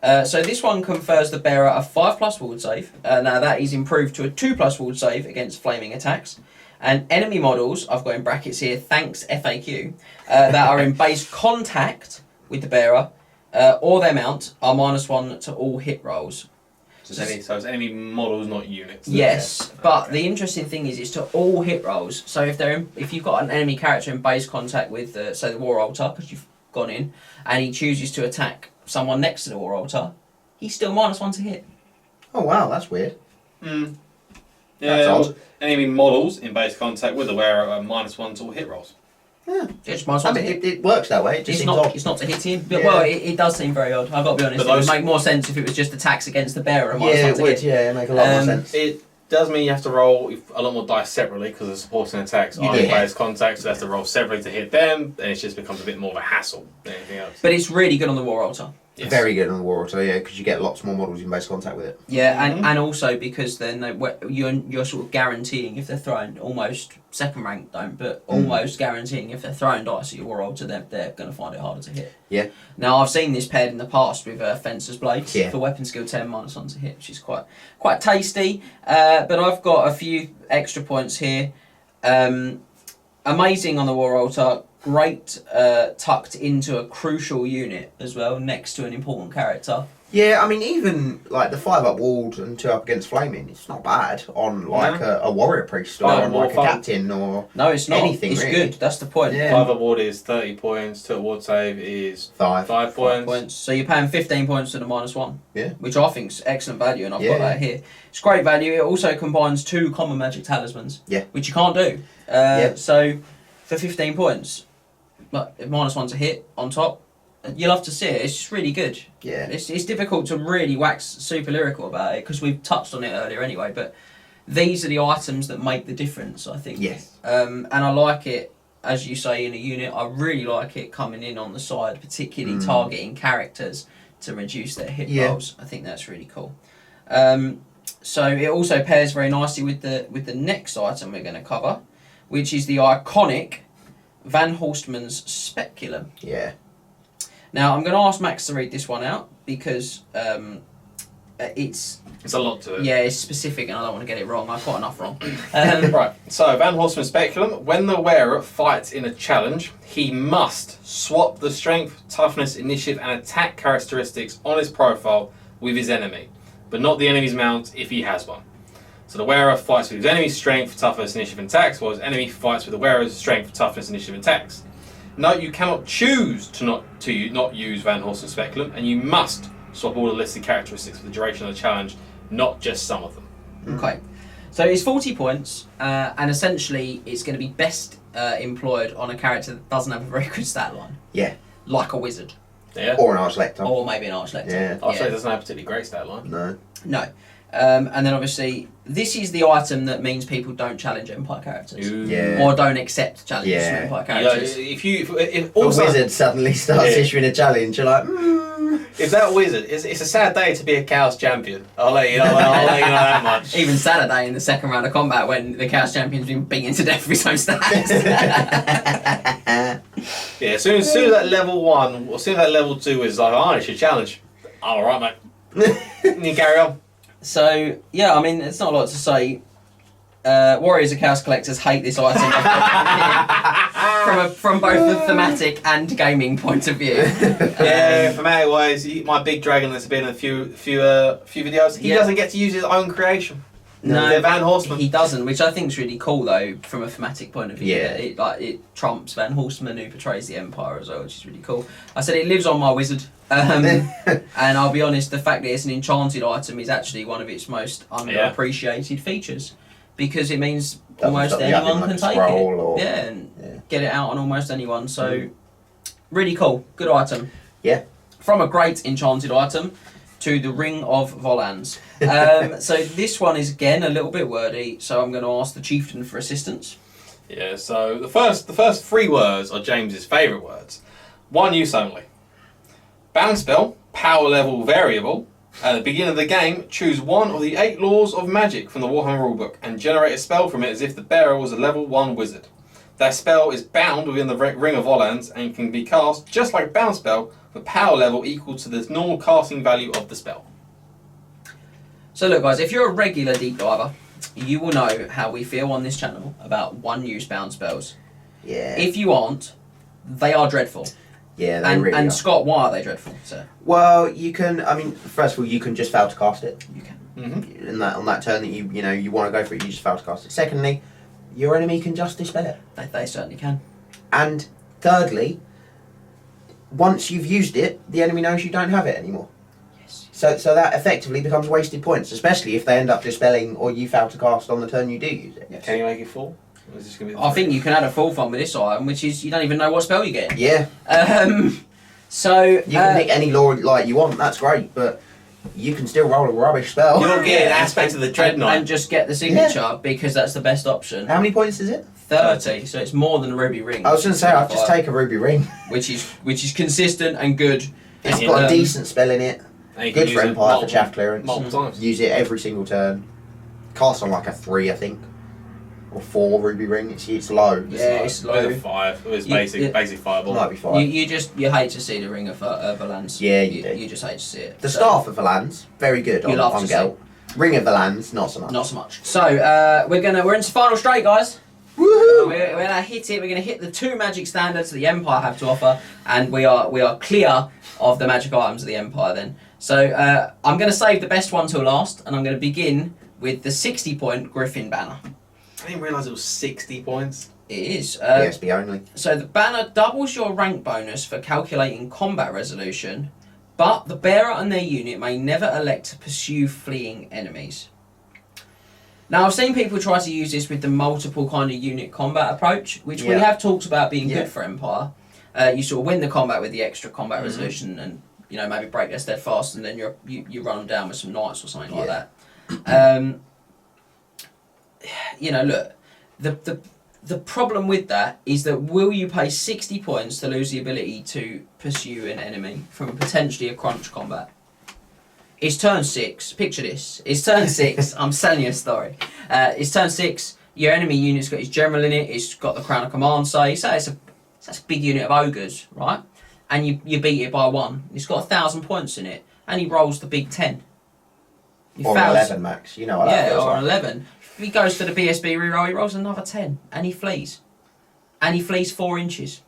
So this one confers the bearer a 5+ ward save. Now that is improved to a 2+ ward save against flaming attacks. And enemy models, I've got in brackets here, thanks FAQ, that are in base contact with the bearer or their mount are -1 to all hit rolls. So it's enemy models, not units. Yes, but the interesting thing is it's to all hit rolls. So if you've got an enemy character in base contact with, say, the War Altar, because you've gone in, and he chooses to attack someone next to the War Altar, he's still -1 to hit. Oh wow, that's weird. Yeah, That's odd. enemy models in base contact with the wearer are -1 to all hit rolls. Yeah. It's -1 I to mean, hit. it works that way. It just It's seems not. odd. It's not to hit him. But, Yeah. well, it does seem very odd. I've got to be honest. But It would make more sense if it was just attacks against the bearer. And Yeah, -1 it to would. hit. Yeah, it make a lot more sense. It does mean you have to roll a lot more dice separately because the supporting attacks are in Yeah. base contact, so you have to roll separately to hit them, and it just becomes a bit more of a hassle than anything else. But it's really good on the War Altar. Yes. Very good on the War Altar, yeah, because you get lots more models in base contact with it. Yeah, and also because then you're sort of guaranteeing if they're thrown, almost second rank don't, but almost guaranteeing if they're throwing dice at your War Altar, they're going to find it harder to hit. Yeah. Now I've seen this paired in the past with Fencer's Blades Yeah. for weapon skill 10 -1 to hit, which is quite tasty. But I've got a few extra points here. Amazing on the War Altar. Great tucked into a crucial unit as well, next to an important character. Yeah, I mean, even like the 5-up walled and 2-up against flaming, it's not bad on like a warrior priest or Fine, on more like a fun. captain or No, it's not. anything. It's really. good. That's the point. Yeah. 5 award is 30 points, 2 award save is 5 points. So you're paying 15 points to the -1. Yeah. Which I think is excellent value, and I've got Yeah. that here. It's great value. It also combines 2 common magic talismans. Yeah. Which you can't do. Yeah. So for 15 points, but -1 to hit on top, you'll have to see it. It's just really good. Yeah. It's difficult to really wax super lyrical about it because we've touched on it earlier anyway. But these are the items that make the difference, I think. Yes. And I like it, as you say, in a unit. I really like it coming in on the side, particularly targeting characters to reduce their hit rolls. I think that's really cool. So it also pairs very nicely with the next item we're going to cover, which is the iconic Van Horstman's Speculum. Yeah. Now I'm going to ask Max to read this one out because it's a lot to it. Yeah, it's specific and I don't want to get it wrong. I've got enough wrong. Right, so Van Horstman's Speculum. When the wearer fights in a challenge, he must swap the strength, toughness, initiative and attack characteristics on his profile with his enemy, but not the enemy's mount if he has one. So the wearer fights with his enemy's strength, toughness, initiative and attacks, while his enemy fights with the wearer's strength, toughness, initiative and attacks. Note you cannot choose to not use Van Horstman's Speculum, and you must swap all the listed characteristics for the duration of the challenge, not just some of them. Okay, so it's 40 points, and essentially it's going to be best employed on a character that doesn't have a very good stat line. Yeah. Like a wizard. Yeah. Or an Archlector. Or maybe an Archlector. Yeah. Archlector doesn't have a particularly great stat line. No. No. And then obviously, this is the item that means people don't challenge Empire characters. Ooh. Yeah. Or don't accept challenges Yeah. from Empire You know, characters. if A also, wizard suddenly starts Yeah. issuing a challenge, you're like, if that wizard, it's a sad day to be a Chaos champion. I'll let you know. I'll let you know that much. Even Saturday in the second round of combat when the Chaos Champion's been beaten to death for his own stats. Yeah, as soon as that level 1, or as soon as that level 2 is like, oh, it's your challenge. All right, mate. You carry on. So, yeah, I mean, it's not a lot to say. Warriors of Chaos Collectors hate this item from both the thematic and gaming point of view. Yeah, thematic wise, my big dragon that's been in a few videos, he doesn't get to use his own creation. No, They're Van Horstman. he doesn't, which I think is really cool though, from a thematic point of view. Yeah. It trumps Van Horstman, who portrays the Empire as well, which is really cool. I said it lives on my wizard, and I'll be honest, the fact that it's an enchanted item is actually one of its most underappreciated features, because it means almost anyone can take it. And get it out on almost anyone. So really cool, good item. Yeah. From a great enchanted item to the Ring of Volans. So this one is again a little bit wordy, so I'm going to ask the chieftain for assistance. Yeah, so the first 3 words are James's favourite words. 1 use only. Bound spell, power level variable. At the beginning of the game, choose one of the 8 laws of magic from the Warhammer rulebook and generate a spell from it as if the bearer was a level 1 wizard. That spell is bound within the Ring of Volans and can be cast just like a bound spell with power level equal to the normal casting value of the spell. So look guys, if you're a regular deep diver, you will know how we feel on this channel about one use bound spells. Yeah. If you aren't, they are dreadful. Yeah, they really are. And Scott, why are they dreadful, sir? Well, you can. I mean, first of all, you can just fail to cast it. You can. Mm-hmm. On that turn that you want to go for it, you just fail to cast it. Secondly, your enemy can just dispel it. They certainly can. And thirdly, once you've used it, the enemy knows you don't have it anymore. Yes. So that effectively becomes wasted points, especially if they end up dispelling or you fail to cast on the turn you do use it. Yes. Can you make it full? Or is this gonna be the I three? think you can add a full one with this item, which is you don't even know what spell you're getting. Yeah. So You can pick any lore like you want. That's great, but you can still roll a rubbish spell. You'll get an aspect of the Dread Knight. and just get the signature because that's the best option. How many points is it? 30, so it's more than a ruby ring. I was going to say, I'll just take a ruby ring. which is consistent and good. It's And got a decent spell in it. And you can Good use for it Empire for chaff clearance. multiple times. Use it every single turn. Cast on like a 3, I think. Or 4 ruby ring. It's low. Yeah, it's low. With a 5. It was You- basic fireball. Might be 5. You hate to see the ring of Valance. Yeah, you do. You just hate to see it. The So, Staff of Valance, very good You on, love on to Gelt. Ring of Valance, not so much. Not so much. So we're into final straight, guys. Woohoo! We're gonna hit it. We're gonna hit the 2 magic standards the Empire have to offer, and we are clear of the magic items of the Empire. Then, so I'm gonna save the best one till last, and I'm gonna begin with the 60-point Griffin banner. I didn't realise it was 60 points. It is. PSB only. So the banner doubles your rank bonus for calculating combat resolution, but the bearer and their unit may never elect to pursue fleeing enemies. Now I've seen people try to use this with the multiple kind of unit combat approach, which we Yeah. have talked about being Yeah. good for Empire. You sort of win the combat with the extra combat resolution, and maybe break their steadfast, and then you run them down with some knights or something like that. Look, the problem with that is that will you pay 60 points to lose the ability to pursue an enemy from potentially a crunch combat? It's turn 6. Picture this. It's turn 6. I'm selling you a story. It's turn 6. Your enemy unit's got his general in it. It's got the crown of command. Say it's a big unit of ogres, right? And you beat it by 1. It's got 1,000 points in it, and he rolls the big 10. He Or fails. 11 max. You know what that Yeah, feels or like. 11. If he goes for the BSB reroll, he rolls another 10, and he flees. And he flees 4 inches.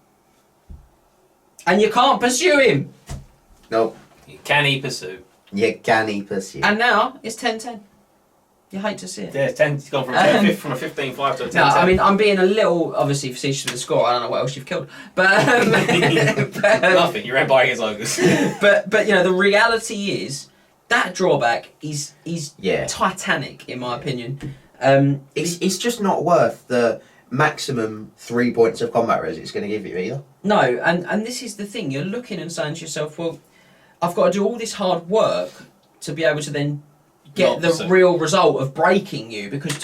And you can't pursue him. Nope. Can he pursue? You can pursue. And now it's 10-10. You hate to see it. Yeah, it's 10. It's gone from a 15-5 to a 10. No, I mean, I'm being a little, obviously, facetious with the score. I don't know what else you've killed. But, Nothing. You're buying his ogres. but the reality is that drawback is Yeah. titanic, in my opinion. It's just not worth the maximum 3 points of combat res it's going to give you either. No, and this is the thing. You're looking and saying to yourself, well, I've got to do all this hard work to be able to then get the 0%. real result of breaking you, because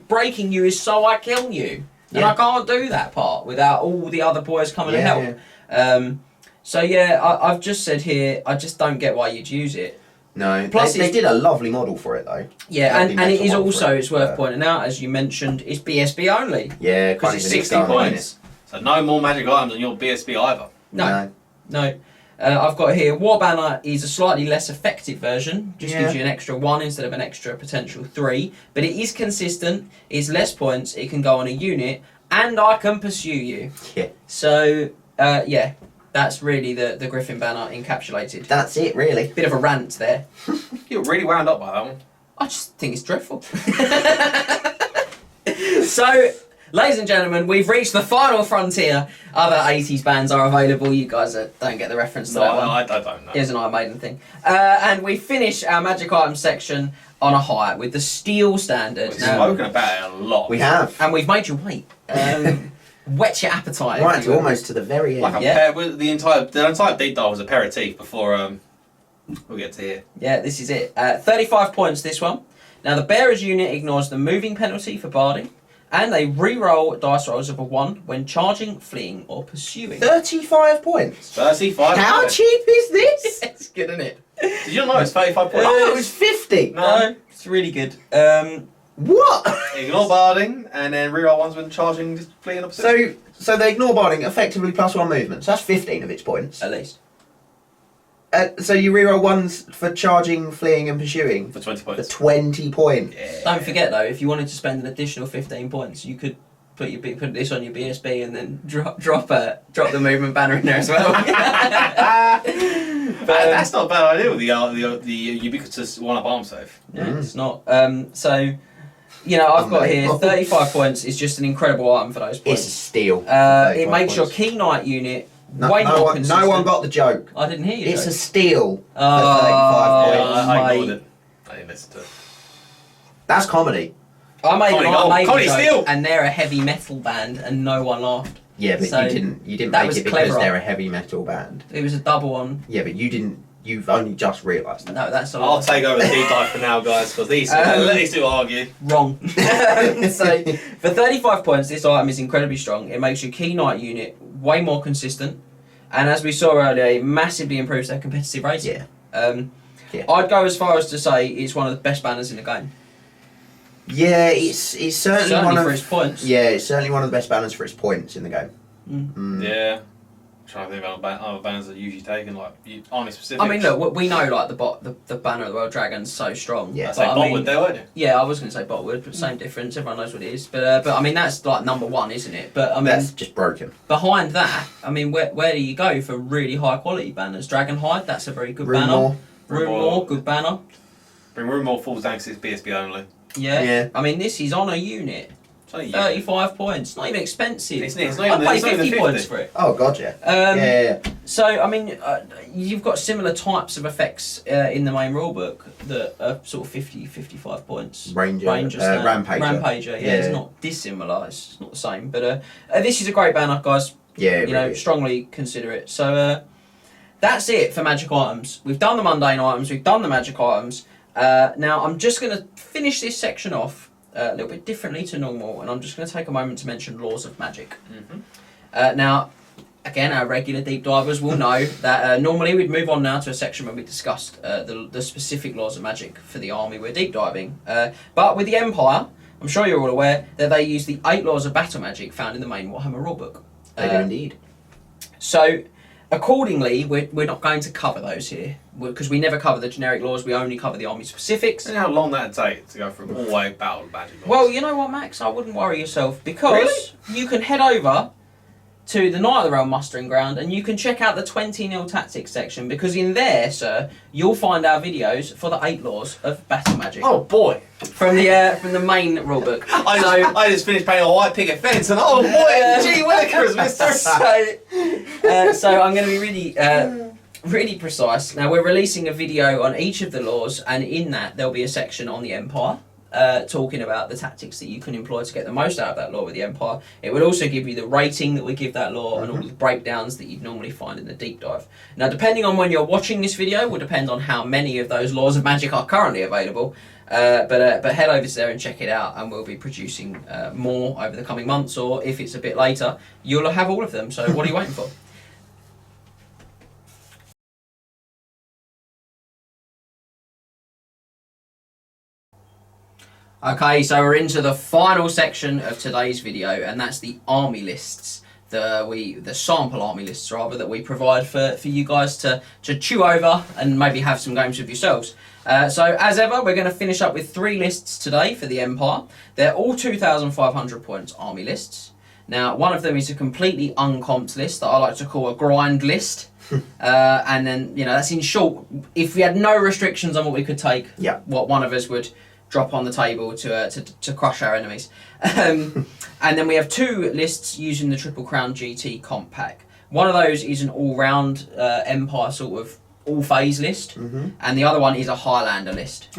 breaking you is so I kill you. And Yeah. I can't do that part without all the other boys coming to Yeah, help. So I've just said here, I just don't get why you'd use it. No, Plus they it's- did a lovely model for it though. Yeah, Lovely and it metal is model for also, it, it's worth but- pointing out, as you mentioned, it's BSB only. Yeah, Because can't it's even 60 start on it. points. So no more magic items on your BSB either. No. I've got here, War Banner is a slightly less effective version, just Yeah. gives you an extra 1 instead of an extra potential 3, but it is consistent, it's less points, it can go on a unit, and I can pursue you. Yeah. So, that's really the Griffin Banner encapsulated. That's it, really. Bit of a rant there. You're really wound up by that one. I just think it's dreadful. So, ladies and gentlemen, we've reached the final frontier. Other 80s bands are available. You guys don't get the reference to No, that one. I don't know. Here's an Iron Maiden thing. And we finish our magic item section on a high with the steel standard. We've Now, spoken about it a lot. We have. and we've made you wait. Whet your appetite. Right if to you will. almost to the very end. Like a Yeah. pair with the entire deep dive was aperitif before we'll get to here. Yeah, this is it. 35 points, this one. Now, the bearer's unit ignores the moving penalty for barding, and they re-roll dice rolls of a 1 when charging, fleeing, or pursuing. 35 points. 35 How points. cheap is this? It's good, isn't it? Did you not know it's 35 points? Oh, it was 50. No, it's really good. What? Ignore barding and then reroll ones when charging, fleeing, or pursuing. So they ignore barding effectively +1 movement. So that's 15 of its points. At least. So you reroll ones for charging, fleeing, and pursuing For 20 for points. 20 points. Yeah. Don't forget though, if you wanted to spend an additional 15 points, you could put this on your BSB and then drop the movement banner in there as well. That's not a bad idea with the ubiquitous one-up arm save. Yeah, it's not. So, you know, I've got here 35 points is just an incredible item for those points. It's a steal. It makes your key knight unit way more consistent. No one got the joke. I didn't hear you. It's a steal for 35 Oh, points. I ignored it. I didn't listen to it. That's comedy. I made Comedy a joke, steal. and they're a heavy metal band, and no one laughed. Yeah, but So, you didn't that make was it because cleverer. they're a heavy metal band. It was a double one. Yeah, but you've only just realised that. No, that's a I'll lot. take over the deep dive for now, guys, because these two argue. Wrong. So, for 35 points, this item is incredibly strong. It makes your key knight unit way more consistent, and as we saw earlier, it massively improves their competitive rating. Yeah. I'd go as far as to say it's one of the best banners in the game. Yeah, it's certainly one for of its points. Yeah, it's certainly one of the best banners for its points in the game. Yeah. I'm trying to think about other banners that are usually taken, like army specific. I mean, look, we know like the banner of the World Dragon's so strong. Yeah. That's like Botwood there, weren't you? Yeah, I was going to say Botwood, but same difference. Everyone knows what it is. But I mean, that's like number one, isn't it? But I mean, That's just broken. behind that, I mean, where do you go for really high quality banners? Dragonhide, that's a very good banner. Runemore. Runemore, good banner. Bring Runemore falls down because it's BSB only. Yeah. Yeah. I mean, this is on a unit. It's only 35 points. Not even expensive. It's not I'd even- pay it's not even 50 points 50. for it. Oh god, yeah. Yeah. So, I mean, you've got similar types of effects in the main rulebook that are sort of 50, 55 points. Rampager. Rampager, yeah, it's not dissimilar, it's not the same. But this is a great banner, guys. Yeah, You know, strongly consider it. So, that's it for magic items. We've done the mundane items, we've done the magic items. Now, I'm just going to finish this section off a little bit differently to normal, and I'm just going to take a moment to mention laws of magic. Now, again, our regular deep divers will know that normally we'd move on now to a section where we discussed the specific laws of magic for the army we're deep diving. But with the Empire, I'm sure you're all aware that they use the 8 laws of battle magic found in the main Warhammer rulebook. They do indeed. So, accordingly, we're not going to cover those here because we never cover the generic laws. We only cover the army specifics. You know how long that'd take to go through all the way battle magic laws? Well, you know what, Max? I wouldn't worry yourself because you can head over to the Night of the Realm mustering ground and you can check out the 20-0 tactics section because in there, sir, you'll find our videos for the 8 laws of battle magic. Oh boy! From the main rulebook. I just finished painting a white picket fence and oh boy, gee willikers, mister! So I'm going to be really precise. Now we're releasing a video on each of the laws, and in that there'll be a section on the Empire, talking about the tactics that you can employ to get the most out of that law with the Empire. It will also give you the rating that we give that law and all the breakdowns that you'd normally find in the deep dive. Now, depending on when you're watching this video, will depend on how many of those laws of magic are currently available. But head over to there and check it out, and we'll be producing more over the coming months, or if it's a bit later, you'll have all of them. So what are you waiting for? Okay, so we're into the final section of today's video, and that's the army lists. The sample army lists rather that we provide for you guys to chew over and maybe have some games with yourselves. So as ever, we're going to finish up with 3 lists today for the Empire. They're all 2,500 points army lists. Now, one of them is a completely uncomped list that I like to call a grind list. And then, you know, that's in short, if we had no restrictions on what we could take, what one of us would drop on the table to crush our enemies. And then we have 2 lists using the Triple Crown GT comp pack. One of those is an all-round Empire sort of all-phase list, and the other one is a Highlander list.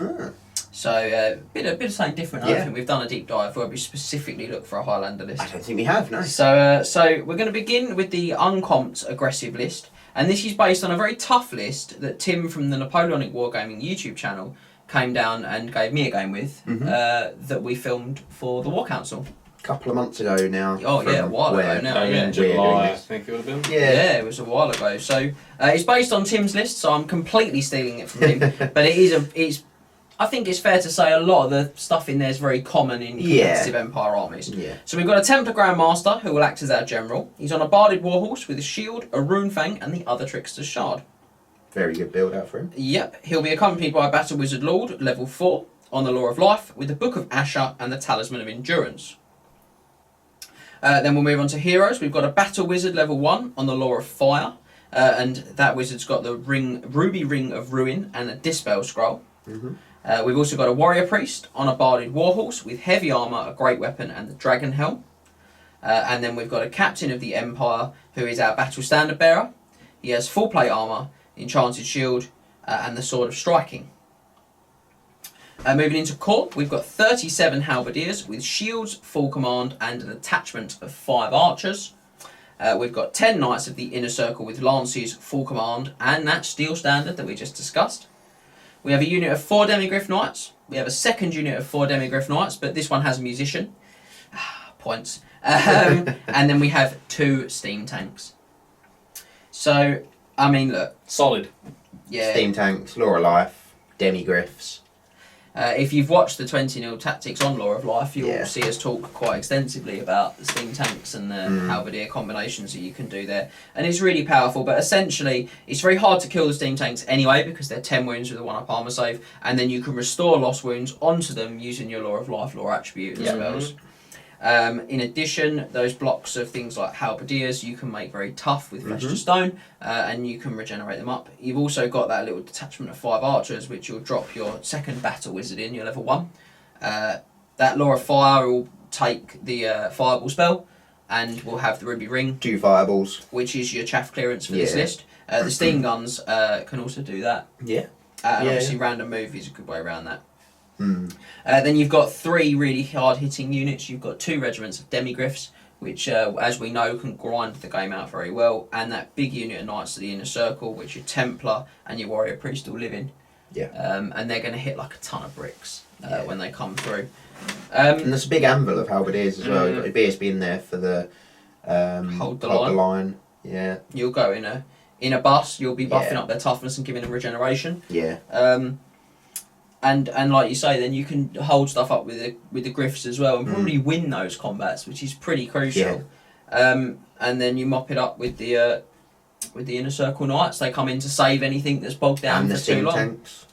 So a bit of something different. I don't think we've done a deep dive where we specifically look for a Highlander list. I don't think we have, no. So we're going to begin with the uncomped aggressive list, and this is based on a very tough list that Tim from the Napoleonic Wargaming YouTube channel came down and gave me a game with, that we filmed for the War Council. A couple of months ago now. Oh yeah, a while ago now. In July, I think it would have been. Yeah, it was a while ago. So it's based on Tim's list, so I'm completely stealing it from him. But I think it's fair to say a lot of the stuff in there is very common in competitive Empire armies. So we've got a Templar Grand Master who will act as our general. He's on a barded warhorse with a shield, a rune fang, and the other trickster's shard. Very good build out for him. Yep, he'll be accompanied by a Battle Wizard Lord, level 4, on the Law of Life, with the Book of Asher and the Talisman of Endurance. Then we'll move on to heroes. We've got a Battle Wizard, level 1, on the Law of Fire, and that wizard's got the Ruby Ring of Ruin and a Dispel Scroll. Mm-hmm. We've also got a Warrior Priest on a Barded Warhorse with heavy armour, a Great Weapon and the Dragon Helm. And then we've got a Captain of the Empire, who is our Battle Standard Bearer. He has full plate armour, Enchanted Shield, and the Sword of Striking. Moving into Corps, we've got 37 Halberdiers with shields, full command, and an attachment of 5 archers. We've got 10 Knights of the Inner Circle with lances, full command, and that Steel Standard that we just discussed. We have a unit of 4 Demigryph Knights. We have a second unit of 4 Demigryph Knights, but this one has a musician. Points. And then we have 2 Steam Tanks. So, I mean, look. Solid. Yeah. Steam Tanks, Law of Life, Demigryphs. If you've watched the 20-0 tactics on Law of Life, you'll see us talk quite extensively about the steam tanks and the halberdier combinations that you can do there. And it's really powerful, but essentially it's very hard to kill the steam tanks anyway because they're 10 wounds with a 1-up armor save, and then you can restore lost wounds onto them using your Law of Life, Law Attribute and spells. In addition, those blocks of things like halberdiers you can make very tough with flesh to stone, and you can regenerate them up. You've also got that little detachment of 5 archers, which you'll drop your second battle wizard in, your level 1. That Law of Fire will take the fireball spell, and we'll have the ruby ring. 2 fireballs. Which is your chaff clearance for this list. The steam guns can also do that. Yeah. And obviously random move is a good way around that. Then you've got 3 really hard-hitting units. You've got 2 regiments of Demigryphs, which, as we know, can grind the game out very well, and that big unit of Knights of the Inner Circle, which your Templar and your Warrior Priest all live in. And they're going to hit like a ton of bricks when they come through. And there's a big anvil of halberdiers as well. You've got your BSB in there for the hold the line. Yeah. You'll go in a bus. You'll be buffing up their toughness and giving them regeneration. Yeah. And like you say, then you can hold stuff up with the Griffs as well, and probably win those combats, which is pretty crucial. And then you mop it up with the Inner Circle Knights. They come in to save anything that's bogged down for too long. Tanks.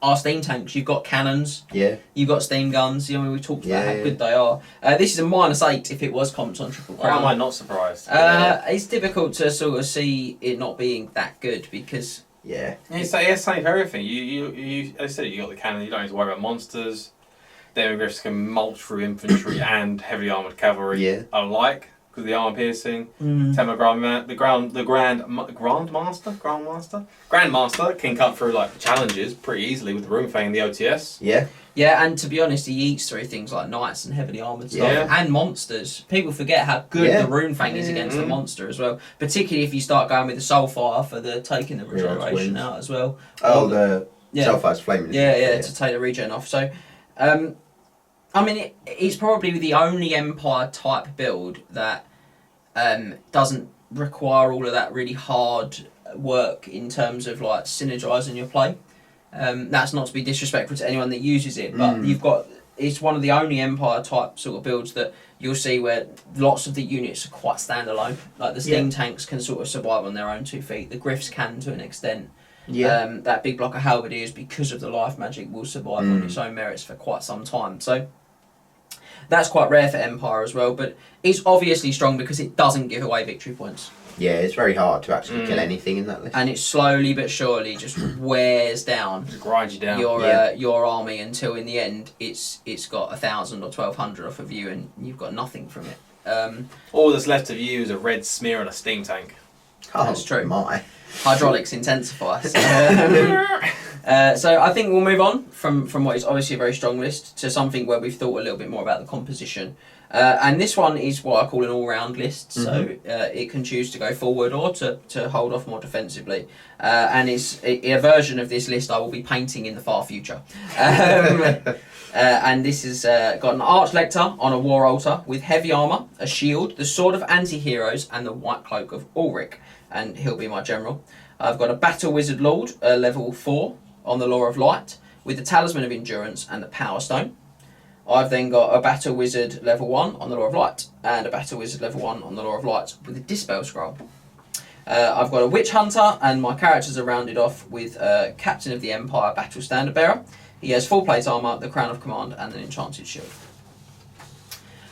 Our steam tanks, you've got cannons. Yeah. You've got steam guns. You know, we talked about how good they are. This is a -8 if it was comps on Triple Crown. Why am I not surprised? It's difficult to sort of see it not being that good because. Yeah. It's same for everything. You as I said, you got the cannon. You don't need to worry about monsters. Demigryphs can mulch through infantry and heavily armored cavalry alike because of the armor piercing. Grandmaster can cut through like challenges pretty easily with the Rune Fang and the OTS. Yeah. Yeah, and to be honest, he eats through things like knights and heavily armoured stuff and monsters. People forget how good the Rune Fang is against the monster as well, particularly if you start going with the Soulfire for the taking the regeneration out as well. Oh, the Soulfire's flaming. To take the regen off. So, I mean, it's probably the only Empire type build that doesn't require all of that really hard work in terms of like synergising your play. That's not to be disrespectful to anyone that uses it, but it's one of the only Empire type sort of builds that you'll see where lots of the units are quite standalone. Like the steam tanks can sort of survive on their own 2 feet. The Griffs can to an extent. That big block of halberdiers, because of the life magic, will survive on its own merits for quite some time. So that's quite rare for Empire as well, but it's obviously strong because it doesn't give away victory points. Yeah, it's very hard to actually kill anything in that list. And it slowly but surely just wears down. Just grinds you down. Your army until in the end it's got 1,000 or 1,200 off of you and you've got nothing from it. All that's left of you is a red smear and a steam tank. That's true. My. Hydraulics intensify. So I think we'll move on from what is obviously a very strong list to something where we've thought a little bit more about the composition. And this one is what I call an all-round list, so it can choose to go forward or to hold off more defensively. And it's a version of this list I will be painting in the far future. And this has got an Archlector on a War Altar with heavy armour, a shield, the Sword of Anti-Heroes and the White Cloak of Ulrich, and he'll be my general. I've got a Battle Wizard Lord, level 4, on the Law of Light, with the Talisman of Endurance and the Power Stone. I've then got a Battle Wizard level 1 on the Law of Light, and a Battle Wizard level 1 on the Law of Light with a Dispel Scroll. I've got a Witch Hunter, and my characters are rounded off with Captain of the Empire Battle Standard Bearer. He has full plate armour, the Crown of Command, and an Enchanted Shield.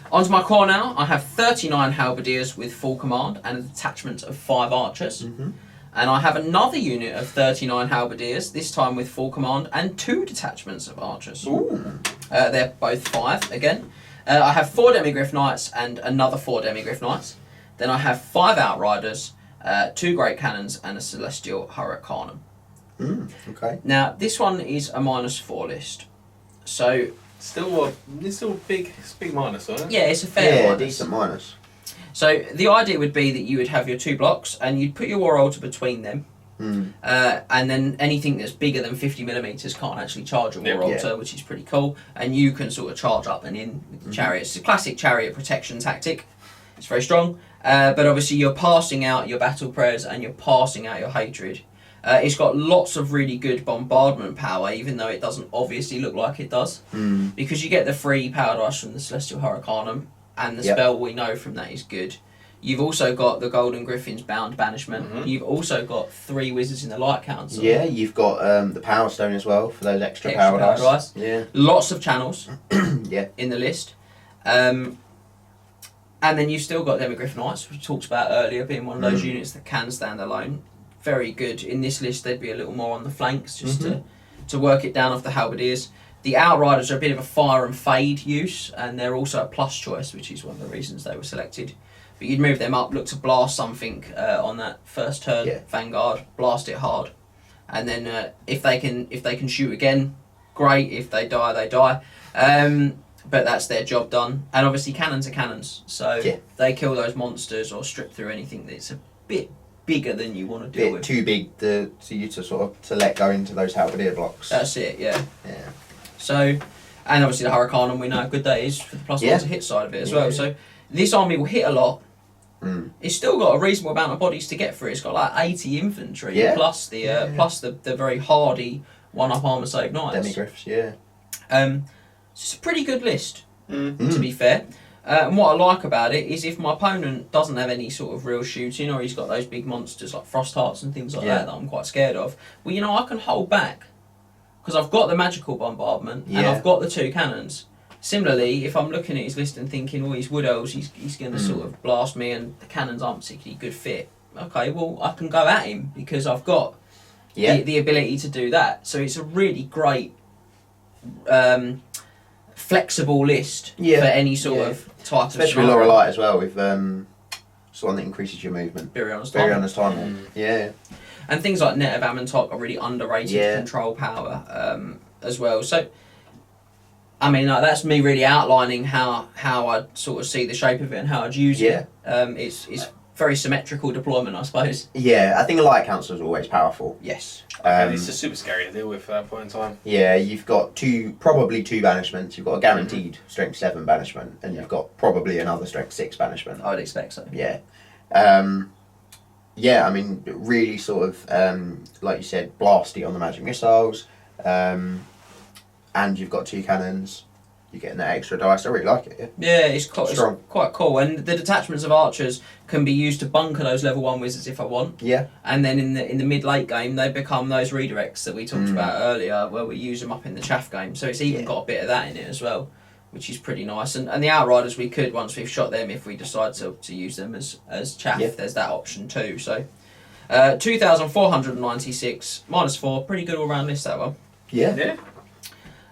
Onto my core now. I have 39 Halberdiers with full command and a detachment of 5 archers. Mm-hmm. And I have another unit of 39 Halberdiers, this time with full command and 2 detachments of archers. Ooh. They're both 5 again. I have 4 Demigryph Knights and another 4 Demigryph Knights. Then I have 5 Outriders, 2 Great Cannons, and a Celestial Hurricanum. Okay. Now, this one is a -4 list. So, Still a big minus, isn't it? yeah, it's a fair minus. Decent minus. So the idea would be that you would have your 2 blocks and you'd put your War Altar between them. And then anything that's bigger than 50mm can't actually charge a War Altar, which is pretty cool. And you can sort of charge up and in with the chariots. It's a classic chariot protection tactic. It's very strong. But obviously you're passing out your battle prayers and you're passing out your hatred. It's got lots of really good bombardment power, even though it doesn't obviously look like it does. Because you get the free power dice from the Celestial Hurricanum, and the spell we know from that is good. You've also got the Golden Griffin's Bound Banishment. You've also got 3 Wizards in the Light Council. Yeah, you've got the Power Stone as well for those extra power dice. Yeah. Lots of channels Yeah. in the list. And then you've still got Demigryph Knights, which we talked about earlier, being one of those units that can stand alone. Very good. In this list, they'd be a little more on the flanks, just to work it down off the Halberdiers. The Outriders are a bit of a fire and fade use, and they're also a plus choice, which is one of the reasons they were selected. But you'd move them up, look to blast something on that first turn, Vanguard, blast it hard, and then if they can shoot again, great. If they die, they die. But that's their job done. And obviously, cannons are cannons, so they kill those monsters or strip through anything that's a bit bigger than you want to deal with. Too big to you to sort of to let go into those Halberdier blocks. That's it, yeah. Yeah. So, and obviously the Hurricanum, we know how good that is for the +1 to hit side of it as well. So this army will hit a lot. It's still got a reasonable amount of bodies to get through. It's got like 80 infantry plus the very hardy 1-up armor save knights. Demigryphs, yeah. It's a pretty good list, to be fair. And what I like about it is if my opponent doesn't have any sort of real shooting, or he's got those big monsters like Frost Hearts and things like that I'm quite scared of, well, you know, I can hold back. Because I've got the magical bombardment and I've got the 2 cannons. Similarly, if I'm looking at his list and thinking, well, he's Wood Elves, he's going to sort of blast me and the cannons aren't particularly good fit. Okay, well, I can go at him because I've got the ability to do that. So it's a really great flexible list for any sort of type especially of... Especially with Lorelite as well, with it's the one that increases your movement. Biriana's Time. Yeah. And things like Net of Amantok are really underrated control power as well. So, I mean, like, that's me really outlining how I sort of see the shape of it and how I'd use it. It's very symmetrical deployment, I suppose. Yeah, I think a Light Council is always powerful. Yes. It's just super scary to deal with at that point in time. Yeah, you've got probably two banishments. You've got a guaranteed Strength 7 banishment, and you've got probably another Strength 6 banishment. I would expect so. Yeah. Yeah, I mean, really sort of, like you said, blasty on the magic missiles, and you've got 2 cannons. You're getting that extra dice. I really like it. Yeah, it's quite cool. And the detachments of archers can be used to bunker those level 1 wizards if I want. Yeah. And then in the mid-late game, they become those redirects that we talked about earlier, where we use them up in the chaff game. So it's even got a bit of that in it as well, which is pretty nice. And the Outriders, we could, once we've shot them, if we decide to use them as chaff, there's that option too. So 2,496, -4, pretty good all-round list, that one. Yeah.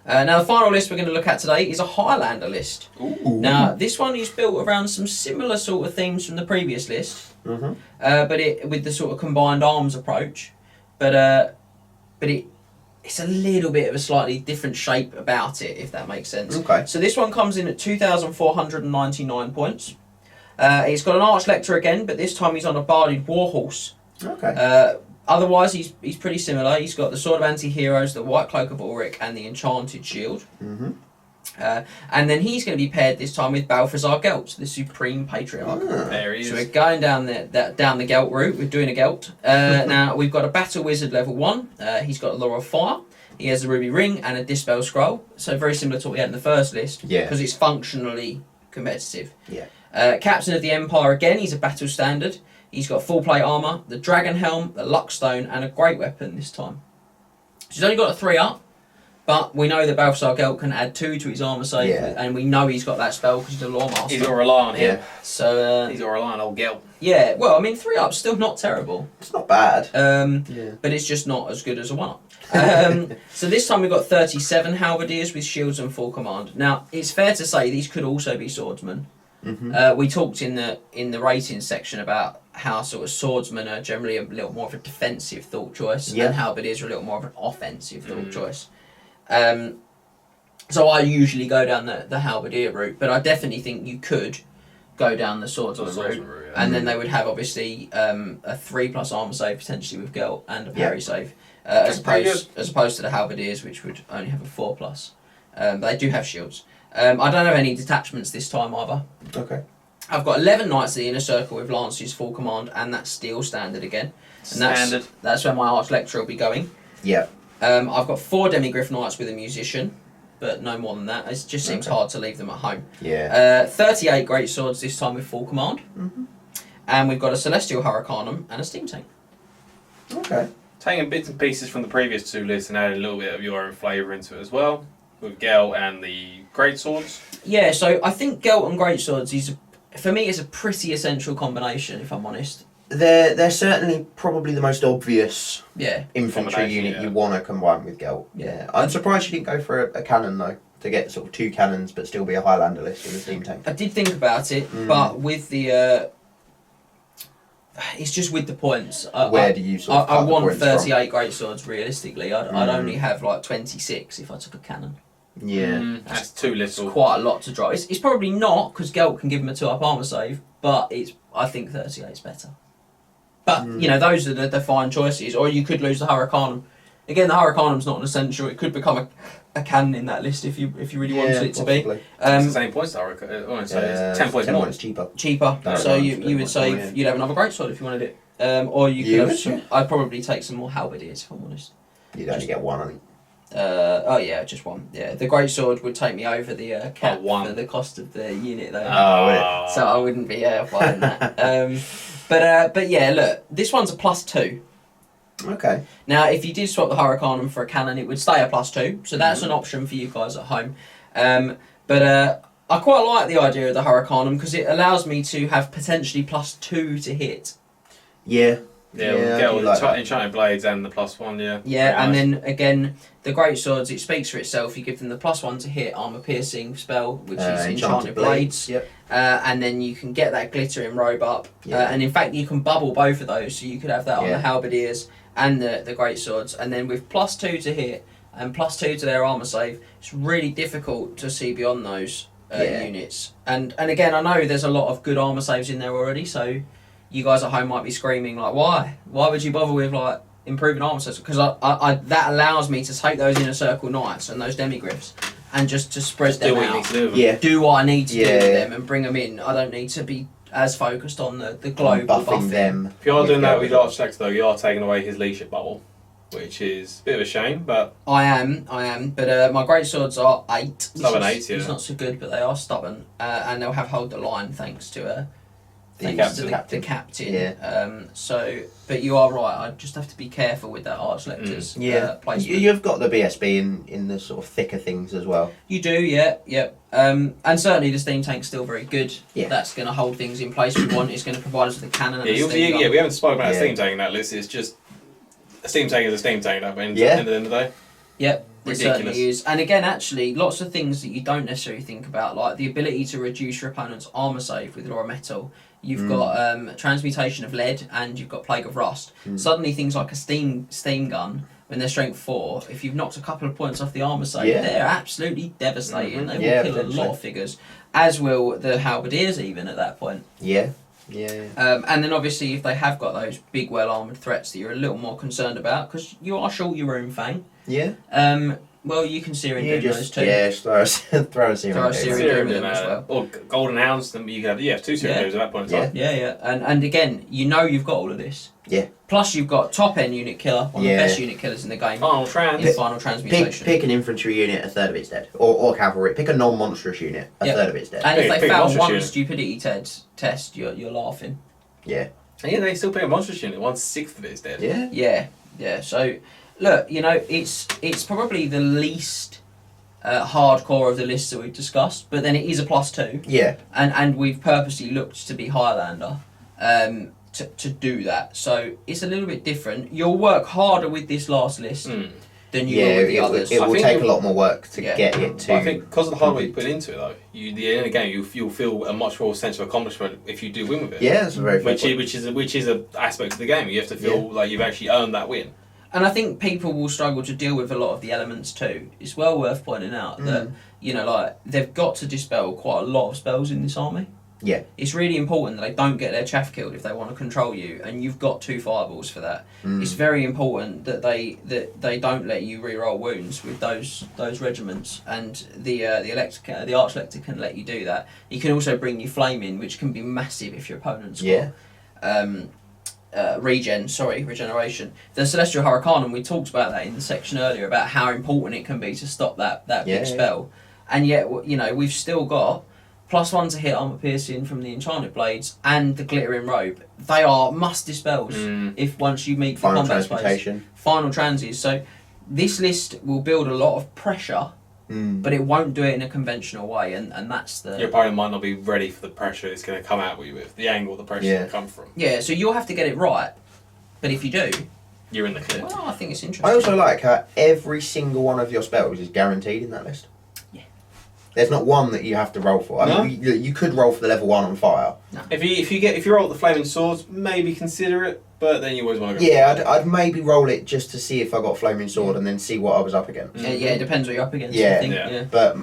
Now the final list we're going to look at today is a Highlander list. Ooh. Now this one is built around some similar sort of themes from the previous list, but it with the sort of combined arms approach, but it's a little bit of a slightly different shape about it, if that makes sense. Okay. So this one comes in at 2,499 points. It's got an Archlector again, but this time he's on a Barded Warhorse. Okay. Otherwise, he's pretty similar. He's got the Sword of Anti-Heroes, the White Cloak of Ulrich, and the Enchanted Shield. And then he's going to be paired this time with Balthazar Gelt, the Supreme Patriarch. There he is. So we're going down the Gelt route. We're doing a Gelt. Now, we've got a Battle Wizard level 1. He's got a Law of Fire. He has a Ruby Ring and a Dispel Scroll. So very similar to what we had in the first list. Yeah. Because it's functionally competitive. Yeah. Captain of the Empire again, he's a battle standard. He's got full plate armour, the dragon helm, the luck stone, and a great weapon this time. So he's only got a 3 up, but we know that Balthasar Gelt can add 2 to his armour save, and we know he's got that spell because he's a Lawmaster. He's got to rely on him. So he's got to rely on old Gelt. Yeah, well, I mean, 3 up's still not terrible. It's not bad. But it's just not as good as a 1 up. So this time we've got 37 halberdiers with shields and full command. Now, it's fair to say these could also be swordsmen. We talked in the ratings section about how sort of swordsmen are generally a little more of a defensive thought choice, and halberdiers are a little more of an offensive thought choice. So I usually go down the halberdier route, but I definitely think you could go down the swordsman route, and then they would have obviously a 3+ armor save potentially with Gelt and a parry save, as opposed to the halberdiers, which would only have a 4+. But they do have shields. I don't have any detachments this time either. Okay. I've got 11 knights of the inner circle with lances full command, and that's steel standard again. And that's where my arch lecturer will be going. Yeah. I've got 4 demigryph knights with a musician, but no more than that. It just seems hard to leave them at home. Yeah. 38 great swords this time with full command. And we've got a celestial hurricanum and a steam tank. Okay. Taking bits and pieces from the previous 2 lists and adding a little bit of your own flavour into it as well, with Gelt and the great swords. Yeah, so I think Gelt and great swords for me is a pretty essential combination, if I'm honest. They're certainly probably the most obvious infantry unit you want to combine with Gelt. Yeah. I'm surprised you didn't go for a cannon though, to get sort of 2 cannons but still be a Highlander list with a steam tank. I did think about it, but with the it's just with the points. Where do you sort of I want points 38 great swords realistically. I'd only have like 26 if I took a cannon. Yeah. That's too little. It's quite a lot to drop. It's probably not, because Gelt can give him a 2-up armour save, but I think 38 is better. But, you know, those are the fine choices. Or you could lose the Hurricanum. Again, the Hurricanum's not an essential. It could become a cannon in that list if you really wanted it to be. It's the same points to Hurricanum. It's 10 points more. It's cheaper. So you would save, you'd have another great sword if you wanted it. Or you could have some, I'd probably take some more halberdiers if I'm honest. You'd only get 1, I think. Just 1. Yeah, the great sword would take me over the cap for the cost of the unit though. So I wouldn't be buying that. But yeah, look, this one's a +2. Okay. Now, if you did swap the Hurricanum for a cannon, it would stay a +2. So that's an option for you guys at home. But I quite like the idea of the Hurricanum because it allows me to have potentially +2 to hit. Yeah. Yeah, get all the enchanted blades and the +1, yeah. Yeah, and then again, the great swords, it speaks for itself. You give them the +1 to hit armor piercing spell, which is enchanted blades. Yep. And then you can get that glittering robe up. And in fact, you can bubble both of those, so you could have that on the halberdiers and the great swords. And then with +2 to hit and +2 to their armor save, it's really difficult to see beyond those units. And again, I know there's a lot of good armor saves in there already, so you guys at home might be screaming like, why would you bother with like improving armor saves? Because I that allows me to take those inner circle knights and those demigryphs and just to spread them out. Do what I need to do with them and bring them in. I don't need to be as focused on the global buffing them. If you are doing that with Architects though, you are taking away his leadership bubble, which is a bit of a shame, but I am, but my great swords are 8. Stubborn 8, It's not so good, but they are stubborn, and they'll have hold the line thanks to the captain. But you are right. I just have to be careful with that arch lector's placement. You've got the BSB in the sort of thicker things as well. You do, yeah. And certainly the steam tank's still very good. Yeah. That's going to hold things in place we want. It's going to provide us with a cannon and a steam gun. We haven't spoken about a steam tank in that list. It's just a steam tank is a steam tank. At the end of the day. Yep. It certainly is. And again, actually, lots of things that you don't necessarily think about, like the ability to reduce your opponent's armor save with Laura Metal. You've got transmutation of lead and you've got plague of rust. Suddenly, things like a steam gun, when they're strength 4, if you've knocked a couple of points off the armor save, they're absolutely devastating. They will kill a lot of figures, as will the halberdiers even at that point. Yeah. And then obviously, if they have got those big, well armored threats that you're a little more concerned about, because you are short your room, Fang. Yeah. Well, you can Syrian Doom those too. Yeah, throw a Syrian Doom. Syrian Doom as well. Or Golden Hounds, then you could have 2 Syrian Dooms at that point in time. Yeah. And again, you know you've got all of this. Yeah. Plus you've got top end unit killer, one of the best unit killers in the game. Final trans. In final transmutation. Pick an infantry unit, a third of it's dead. Or cavalry. Pick a non-monstrous unit, a third of it's dead. And if they pick fail one unit. stupidity test, you're laughing. Yeah. And they still pick a monstrous unit, 1/6 of it is dead. Yeah. Yeah. So, look, it's probably the least hardcore of the lists that we've discussed, but then it is a +2. Yeah. And we've purposely looked to be Highlander to do that. So it's a little bit different. You'll work harder with this last list than you will with the others. It will take a lot more work to get it to. I think because of the hard work you put into it, though, the end of the game, you'll feel a much more sense of accomplishment if you do win with it. Yeah, that's a very fair point. Which is an aspect of the game. You have to feel like you've actually earned that win. And I think people will struggle to deal with a lot of the elements too. It's well worth pointing out that they've got to dispel quite a lot of spells in this army. Yeah. It's really important that they don't get their chaff killed if they want to control you, and you've got 2 fireballs for that. It's very important that they don't let you re-roll wounds with those regiments, and the Archlector can let you do that. He can also bring you flame in, which can be massive if your opponent's got regeneration. The Celestial Hurricanum, we talked about that in the section earlier about how important it can be to stop that big spell, and yet we've still got +1 to hit armor piercing from the enchanted blades and the glittering robe. They are must dispels if once you meet the combat space. Final transes. So this list will build a lot of pressure, but it won't do it in a conventional way, and that's the. Your opponent might not be ready for the pressure it's going to come at you with, the angle the pressure is going to come from. Yeah, so you'll have to get it right, but if you do, you're in the clear. Well, I think it's interesting. I also like how every single one of your spells is guaranteed in that list. There's not one that you have to roll for. I mean, you could roll for the level 1 on fire. No. If you roll the flaming swords, maybe consider it, but then you always want to go. Yeah, I'd maybe roll it just to see if I got flaming sword and then see what I was up against. Yeah, it depends what you're up against. Yeah. I think. But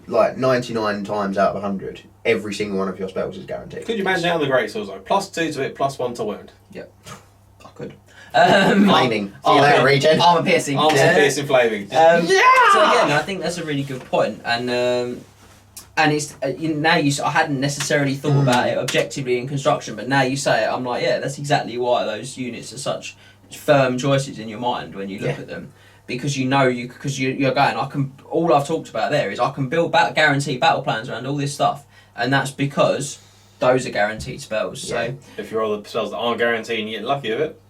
like 99 times out of 100, every single one of your spells is guaranteed. Could you imagine that on the great swords like +2 to hit, +1 to wound? Yep. I could. Flaming. Regen. Armor piercing. Armor piercing flaming. So again, I think that's a really good point, and it's I hadn't necessarily thought about it objectively in construction, but now you say it, I'm like, yeah, that's exactly why those units are such firm choices in your mind when you look at them, because you're going. All I've talked about there is I can build guaranteed battle plans around all this stuff, and that's because those are guaranteed spells. So if you roll the spells that aren't guaranteed and you get lucky with it,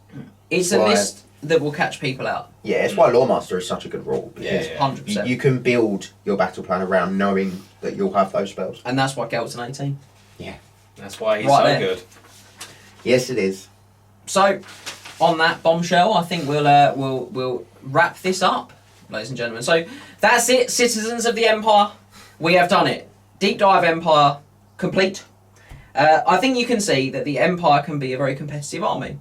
it's a list that will catch people out. Yeah, it's why Lawmaster is such a good rule. Because 100%. You can build your battle plan around knowing that you'll have those spells. And that's why Gelt's an 18. Yeah. That's why he's so good. Yes, it is. So, on that bombshell, I think we'll wrap this up, ladies and gentlemen. So, that's it, citizens of the Empire. We have done it. Deep Dive Empire complete. I think you can see that the Empire can be a very competitive army.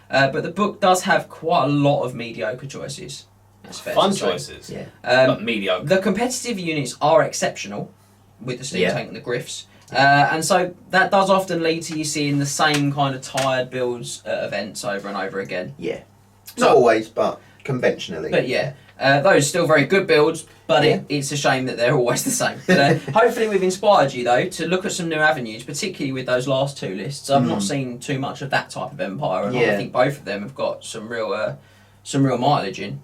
But the book does have quite a lot of mediocre choices. That's fair Fun to say. choices. Yeah. But mediocre. The competitive units are exceptional with the steam tank and the Griffs. And so that does often lead to you seeing the same kind of tired builds at events over and over again. Yeah. Not always, but conventionally. But those are still very good builds, but it's a shame that they're always the same. But hopefully we've inspired you, though, to look at some new avenues, particularly with those last 2 lists. I've not seen too much of that type of Empire, and I think both of them have got some real mileage in.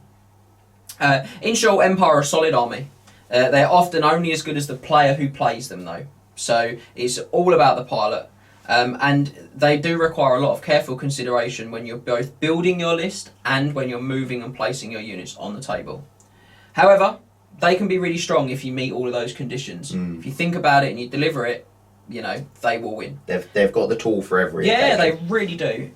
In short, Empire are a solid army. They're often only as good as the player who plays them, though. So it's all about the pilot. And they do require a lot of careful consideration when you're both building your list and when you're moving and placing your units on the table. However, they can be really strong if you meet all of those conditions. If you think about it and you deliver it, they will win. They've got the tool for every occasion. They really do.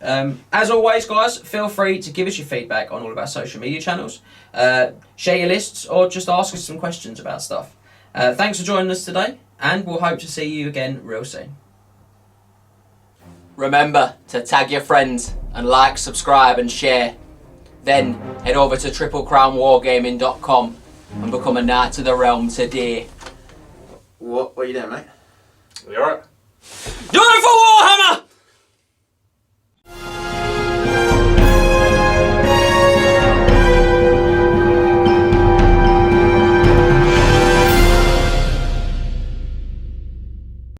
As always, guys, feel free to give us your feedback on all of our social media channels. Share your lists or just ask us some questions about stuff. Thanks for joining us today, and we'll hope to see you again real soon. Remember to tag your friends and like, subscribe and share. Then head over to triplecrownwargaming.com and become a Knight of the Realm today. What are you doing, mate? You alright? Do it for Warhammer!